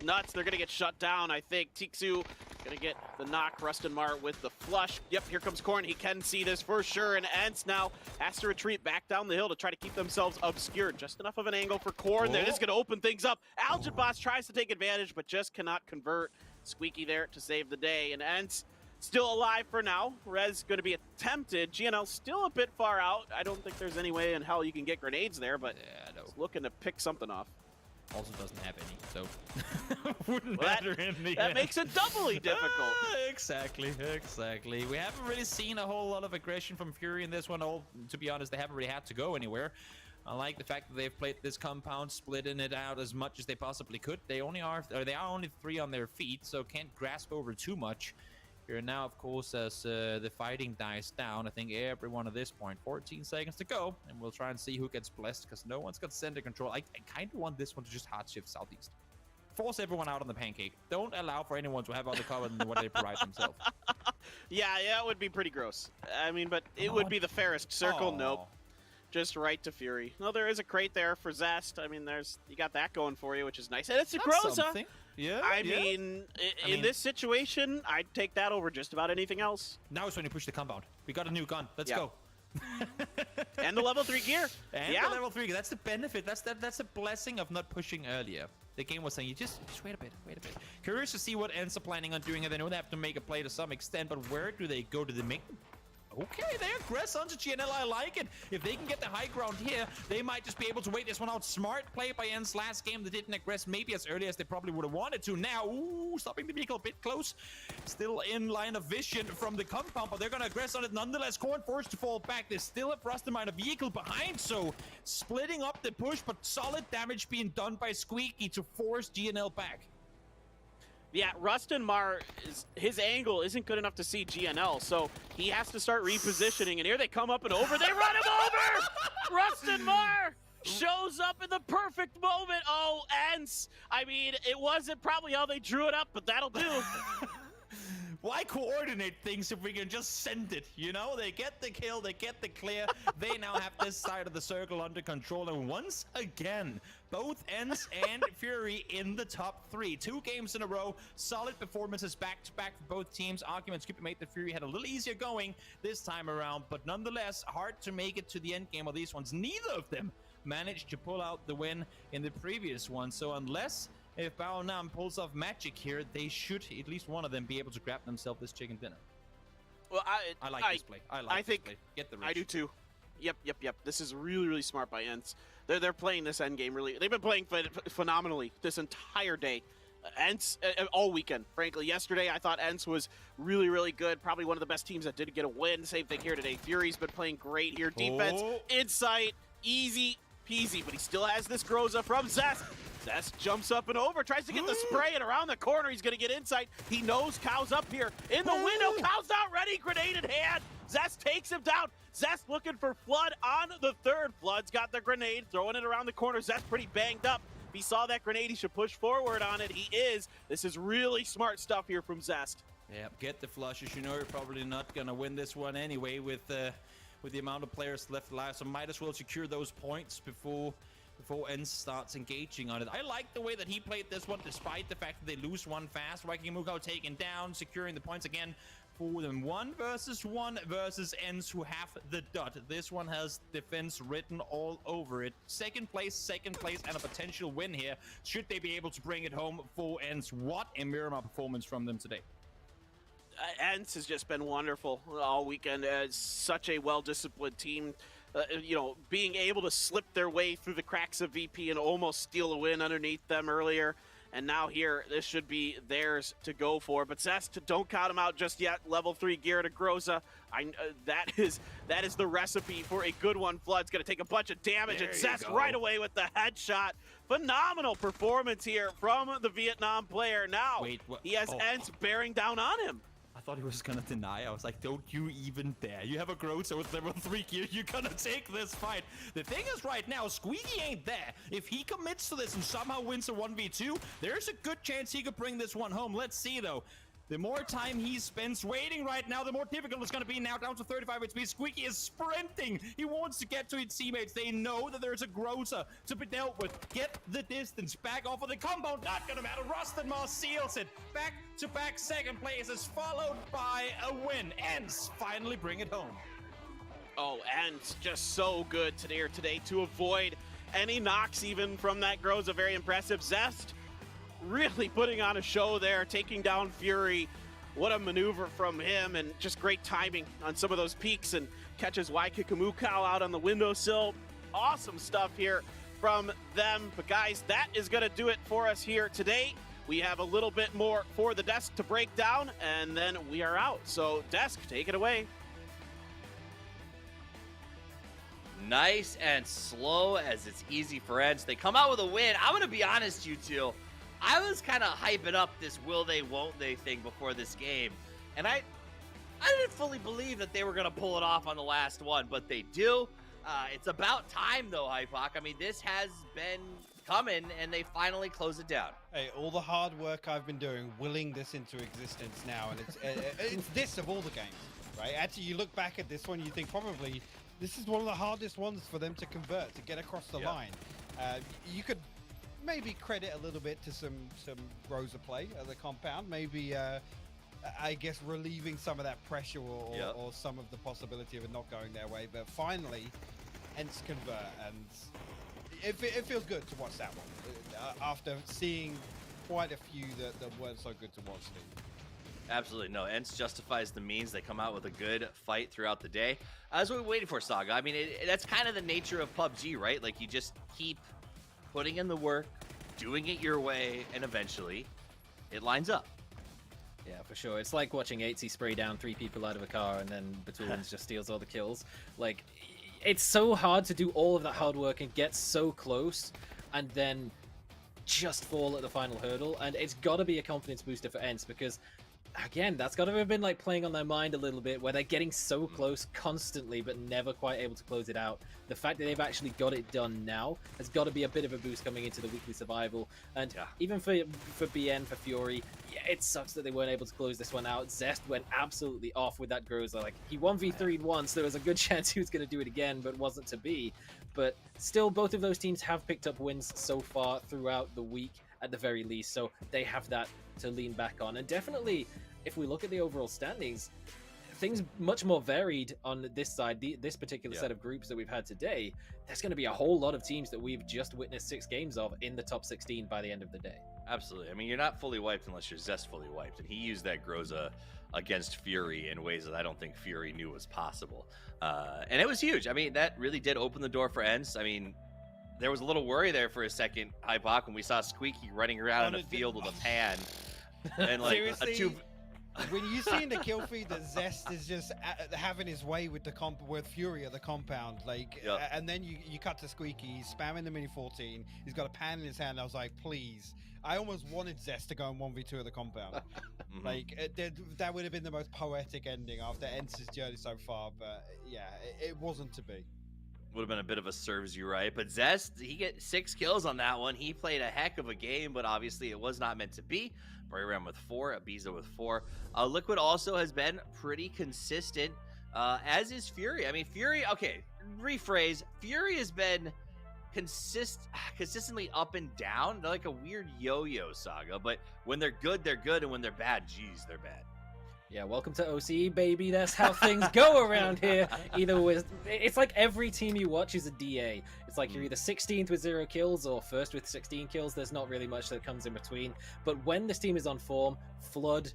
nuts. They're gonna get shut down. I think Tixu gonna get the knock. Rustenmar with the flush. Yep, here comes Corn. He can see this for sure. And Ents now has to retreat back down the hill to try to keep themselves obscured. Just enough of an angle for Corn. That is gonna open things up. Algebos tries to take advantage, but just cannot convert. Squeaky there to save the day. And Ents still alive for now. Rez going to be attempted. GNL still a bit far out. I don't think there's any way in hell you can get grenades there, but yeah, no. Looking to pick something off. Also doesn't have any, so wouldn't matter in the that end. makes it doubly difficult. Exactly. We haven't really seen a whole lot of aggression from Fury in this one. To be honest, they haven't really had to go anywhere. I like the fact that they've played this compound, splitting it out as much as they possibly could. They are only 3 on their feet, so can't grasp over too much. Here now, of course, as the fighting dies down, I think everyone at this point, 14 seconds to go, and we'll try and see who gets blessed, because no one's got center control. I kind of want this one to just hard shift southeast. Force everyone out on the pancake. Don't allow for anyone to have other cover than what they provide themselves. Yeah, it would be pretty gross. I mean, but it would be the fairest circle. Aww. Nope. Just right to Fury. No, there is a crate there for Zest. I mean, you got that going for you, which is nice. And it's a Groza. Yeah. I mean, in this situation, I'd take that over just about anything else. Now it's when you push the compound. We got a new gun. Let's go. And the level 3 gear. And the level 3 gear. That's the benefit. That's a blessing of not pushing earlier. The game was saying, you just wait a bit. Curious to see what Ents are planning on doing. And they know they have to make a play to some extent, but where do they go? Do they make Okay, they aggress onto GNL. I like it. If they can get the high ground here, they might just be able to wait this one out. Smart play by Ents last game. They didn't aggress maybe as early as they probably would have wanted to. Now, stopping the vehicle a bit close. Still in line of vision from the compound, but they're going to aggress on it nonetheless. Corn forced to fall back. They still have Rustenmar vehicle behind, so splitting up the push, but solid damage being done by Squeaky to force GNL back. Yeah, Rustenmar, his angle isn't good enough to see GNL, so he has to start repositioning, and here they come up and over. They run him over! Rustenmar shows up in the perfect moment. Oh, Ents. I mean, it wasn't probably how they drew it up, but that'll do. Why coordinate things if we can just send it, you know? They get the kill, they get the clear. They now have this side of the circle under control, and once again, both Ents and Fury in the top 3. 2 games in a row, solid performances back-to-back for both teams. Arguments could be made that Fury had a little easier going this time around, but nonetheless, hard to make it to the end game of these ones. Neither of them managed to pull out the win in the previous one, so unless if Bao Nam pulls off magic here, they should, at least one of them, be able to grab themselves this chicken dinner. Well, I like this play. I like this play. Get the rich. I do too. Yep. This is really, really smart by Ents. They're playing this end game really. They've been playing phenomenally this entire day. Ents all weekend, frankly. Yesterday, I thought Ents was really, really good. Probably one of the best teams that did get a win. Same thing here today. Fury's been playing great here. Defense, insight, easy peasy, but he still has this Groza from Zest. Zest jumps up and over, tries to get the spray, and around the corner, he's going to get insight. He knows Cow's up here. In the window, Cow's not ready. Grenade in hand. Zest takes him down. Zest looking for Flood on the third. Flood's got the grenade, throwing it around the corner. Zest pretty banged up. If he saw that grenade, he should push forward on it. He is. This is really smart stuff here from Zest. Yeah, get the flushes. You know you're probably not gonna win this one anyway with the amount of players left alive. So might as well secure those points before ENCE starts engaging on it. I like the way that he played this one, despite the fact that they lose one fast. Viking Mukau taken down, securing the points again for them. 1v1 versus ENCE, who have the dot. This one has defense written all over it. Second place, and a potential win here, should they be able to bring it home for ENCE. What a Miramar performance from them today. ENCE has just been wonderful all weekend. Such a well-disciplined team. Being able to slip their way through the cracks of VP and almost steal a win underneath them earlier. And now here, this should be theirs to go for. But Zest, don't count him out just yet. Level 3 gear to Groza. That is the recipe for a good one. Flood's going to take a bunch of damage. And Zest right away with the headshot. Phenomenal performance here from the Vietnam player. Now, he has ENCE bearing down on him. I thought he was gonna deny. I was like, don't you even dare. You have a Groza with level 3 gear. You're gonna take this fight. The thing is right now, Squeaky ain't there. If he commits to this and somehow wins a 1v2, there's a good chance he could bring this one home. Let's see though. The more time he spends waiting right now, the more difficult it's going to be now, down to 35 HP. Squeaky is sprinting. He wants to get to his teammates. They know that there's a Groza to be dealt with. Get the distance. Back off of the combo. Not going to matter. Rustenmar seals it. Back-to-back second places, followed by a win. ENCE finally bring it home. Oh, ENCE just so good today to avoid any knocks even from that Groza. Very impressive. Zest really putting on a show there, taking down Fury. What a maneuver from him, and just great timing on some of those peaks, and catches Waikikimukau out on the windowsill. Awesome stuff here from them. But guys, that is going to do it for us here today. We have a little bit more for the desk to break down, and then we are out. So desk, take it away. Nice and slow as it's easy for ENCE. They come out with a win. I'm going to be honest, you two. I was kind of hyping up this will they, won't they thing before this game. And I didn't fully believe that they were going to pull it off on the last one, but they do. It's about time, though, Hypoc. I mean, this has been coming, and they finally close it down. Hey, all the hard work I've been doing, willing this into existence now, and it's this of all the games, right? Actually, you look back at this one, you think probably this is one of the hardest ones for them to convert, to get across the line. You could maybe credit a little bit to some Groza play at the compound, maybe I guess relieving some of that pressure or some of the possibility of it not going their way, but finally ENCE convert, and it feels good to watch that one after seeing quite a few that weren't so good to watch. Absolutely. No, ENCE justifies the means. They come out with a good fight throughout the day. As we're waiting for, Saga, I mean, that's kind of the nature of PUBG, right? Like, you just keep putting in the work, doing it your way, and eventually it lines up. Yeah, for sure. It's like watching 8C spray down 3 people out of a car and then Batoons just steals all the kills. Like, it's so hard to do all of that hard work and get so close and then just fall at the final hurdle. And it's got to be a confidence booster for ENCE, because again, that's got to have been like playing on their mind a little bit, where they're getting so close constantly but never quite able to close it out. The fact that they've actually got it done now has got to be a bit of a boost coming into the weekly survival. And even for BN, for Fury, yeah, it sucks that they weren't able to close this one out. Zest went absolutely off with that Groza. Like, he 1v3'd once, there was a good chance he was going to do it again, but wasn't to be. But still, both of those teams have picked up wins so far throughout the week, at the very least, so they have that to lean back on. And definitely, if we look at the overall standings, things much more varied on this side, this particular set of groups that we've had today. There's going to be a whole lot of teams that we've just witnessed 6 games of in the top 16 by the end of the day. Absolutely. I mean, you're not fully wiped unless you're Zest fully wiped, and he used that Groza against Fury in ways that I don't think Fury knew was possible. And it was huge. I mean, that really did open the door for ENCE. I mean, There was a little worry there for a second, Hypok, when we saw Squeaky running around in a field with a pan. And like Seriously? When you see in the kill feed that Zest is just having his way with with Fury at the compound, like, and then you cut to Squeaky, he's spamming the Mini 14, he's got a pan in his hand. I was like, please. I almost wanted Zest to go in 1v2 at the compound. Like, that would have been the most poetic ending after Ence's journey so far, but yeah, it wasn't to be. Would have been a bit of a serves you right, but Zest, he get 6 kills on that one. He played a heck of a game, but obviously it was not meant to be. Ram with 4, Ibiza with 4. Liquid also has been pretty consistent, as is Fury. I mean, Fury, okay, rephrase. Fury has been consistently up and down. They're like a weird yo-yo saga, but when they're good, and when they're bad, geez, they're bad. Yeah, welcome to OCE, baby. That's how things go around here. It's like every team you watch is a DA. It's like you're either 16th with 0 kills or first with 16 kills. There's not really much that comes in between. But when this team is on form, Flood,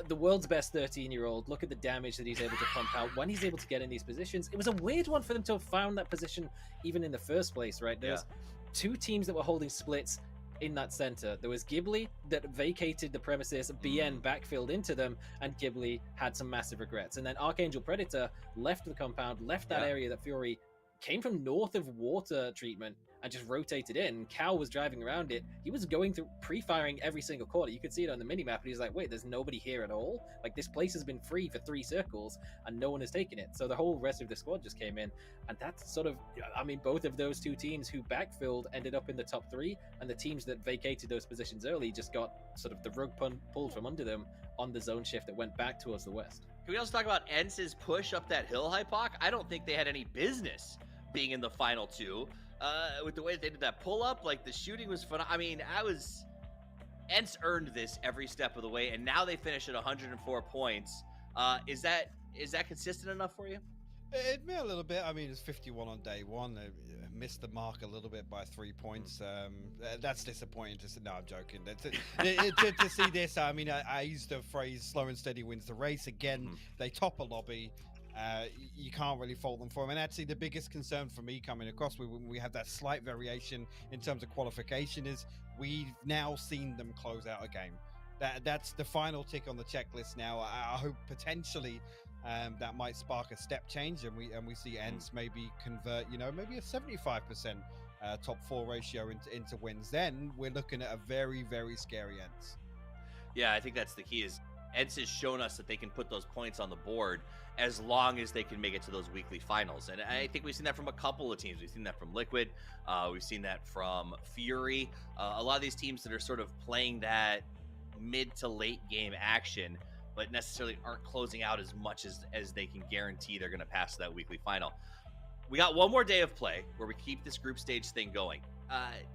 the world's best 13-year-old, look at the damage that he's able to pump out when he's able to get in these positions. It was a weird one for them to have found that position even in the first place, right? There's 2 teams that were holding splits in that center. There was Ghibli that vacated the premises, BN backfilled into them, and Ghibli had some massive regrets. And then Archangel Predator left the compound, left that area that Fury came from north of water treatment and just rotated in. Cal was driving around it. He was going through pre-firing every single quarter. You could see it on the minimap, and he's like, wait, there's nobody here at all? Like, this place has been free for 3 circles and no one has taken it. So the whole rest of the squad just came in, and that's sort of, I mean, both of those 2 teams who backfilled ended up in the top 3, and the teams that vacated those positions early just got sort of the rug pulled from under them on the zone shift that went back towards the west. Can we also talk about Ence's push up that hill, Hypok? I don't think they had any business being in the final 2. With the way that they did that pull-up, like, the shooting was fun. I mean, Ence earned this every step of the way, and now they finish at 104 points. Is that consistent enough for you? It may a little bit. I mean, it's 51 on day 1. They missed the mark a little bit by 3 points. That's disappointing. No, I'm joking. To see this, I mean, I used the phrase "slow and steady wins the race." Again, they top a lobby. You can't really fault them for them. And actually, the biggest concern for me coming across, when we have that slight variation in terms of qualification, is we've now seen them close out a game. That's the final tick on the checklist now. I hope potentially that might spark a step change, and we see Ence maybe convert, maybe a 75% top 4 ratio into wins. Then we're looking at a very, very scary Ence. Yeah, I think that's the key. Is Ence has shown us that they can put those points on the board as long as they can make it to those weekly finals. And I think we've seen that from a couple of teams. We've seen that from Liquid. We've seen that from Fury. A lot of these teams that are sort of playing that mid to late game action, but necessarily aren't closing out as much as they can guarantee they're going to pass to that weekly final. We got one more day of play where we keep this group stage thing going.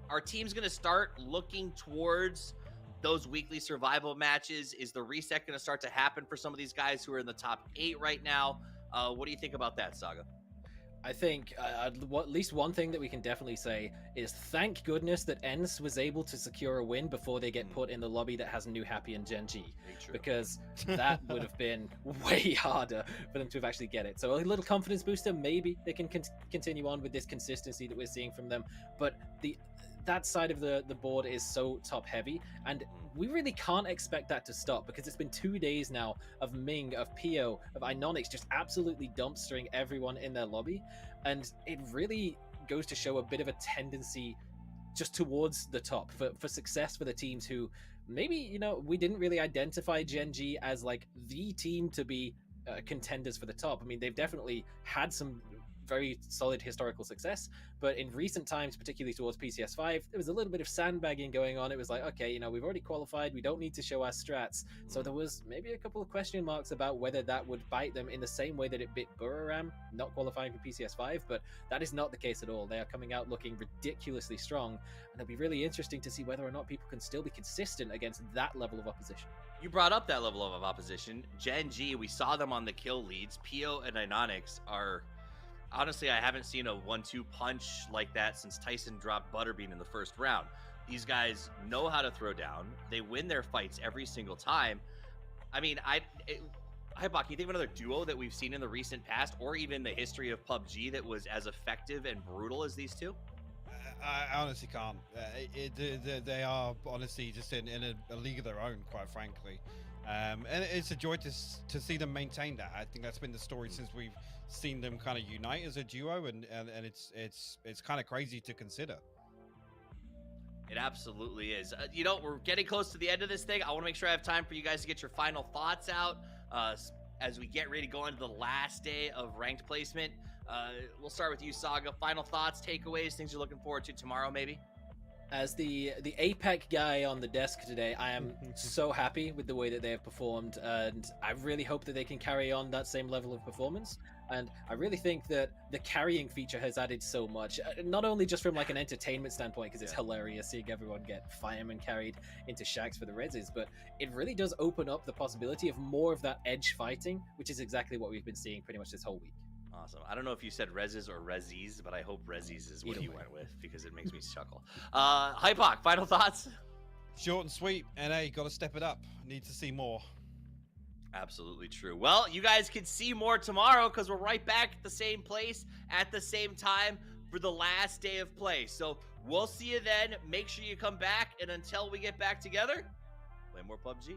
Our team's going to start looking towards those weekly survival matches. Is the reset going to start to happen for some of these guys who are in the top 8 right now? What do you think about that, Saga? I think at least one thing that we can definitely say is thank goodness that Ence was able to secure a win before they get put in the lobby that has New Happy and Gen G, because that would have been way harder for them to have actually get it. So a little confidence booster, maybe they can continue on with this consistency that we're seeing from them, but that side of the board is so top heavy, and we really can't expect that to stop, because it's been 2 days now of Ming, of PO, of Inonix just absolutely dumpstering everyone in their lobby, and it really goes to show a bit of a tendency just towards the top for success for the teams who maybe, we didn't really identify Gen G as like the team to be contenders for the top. I mean, they've definitely had some very solid historical success, but in recent times, particularly towards PCS 5, there was a little bit of sandbagging going on. It was like, okay, we've already qualified, we don't need to show our strats. So there was maybe a couple of question marks about whether that would bite them in the same way that it bit Buriram, not qualifying for PCS 5, but that is not the case at all. They are coming out looking ridiculously strong, and it'll be really interesting to see whether or not people can still be consistent against that level of opposition. You brought up that level of opposition. Gen G, we saw them on the kill leads. PO and Inonix are... Honestly, I haven't seen a 1-2 punch like that since Tyson dropped Butterbean in the first round. These guys know how to throw down. They win their fights every single time. I mean, Hypok, you think of another duo that we've seen in the recent past, or even the history of PUBG, that was as effective and brutal as these two? I honestly can't. They are honestly just in a league of their own, quite frankly. And it's a joy to see them maintain that. I think that's been the story since we've seen them kind of unite as a duo, and it's kind of crazy to consider. It absolutely is. You know, we're getting close to the end of this thing. I want to make sure I have time for you guys to get your final thoughts out as we get ready to go into the last day of ranked placement. We'll start with you, Saga. Final thoughts, takeaways, things you're looking forward to tomorrow, maybe? As the APAC guy on the desk today, I am so happy with the way that they have performed, and I really hope that they can carry on that same level of performance. And I really think that the carrying feature has added so much, not only just from like an entertainment standpoint, because it's hilarious seeing everyone get fireman carried into shacks for the reses, but it really does open up the possibility of more of that edge fighting, which is exactly what we've been seeing pretty much this whole week. Awesome. I don't know if you said reses or resis, but I hope resis is what you went with because it makes me chuckle. Hypoc, final thoughts? Short and sweet. NA, got to step it up. Need to see more. Absolutely true. Well, you guys can see more tomorrow because we're right back at the same place at the same time for the last day of play. So we'll see you then. Make sure you come back. And until we get back together, play more PUBG.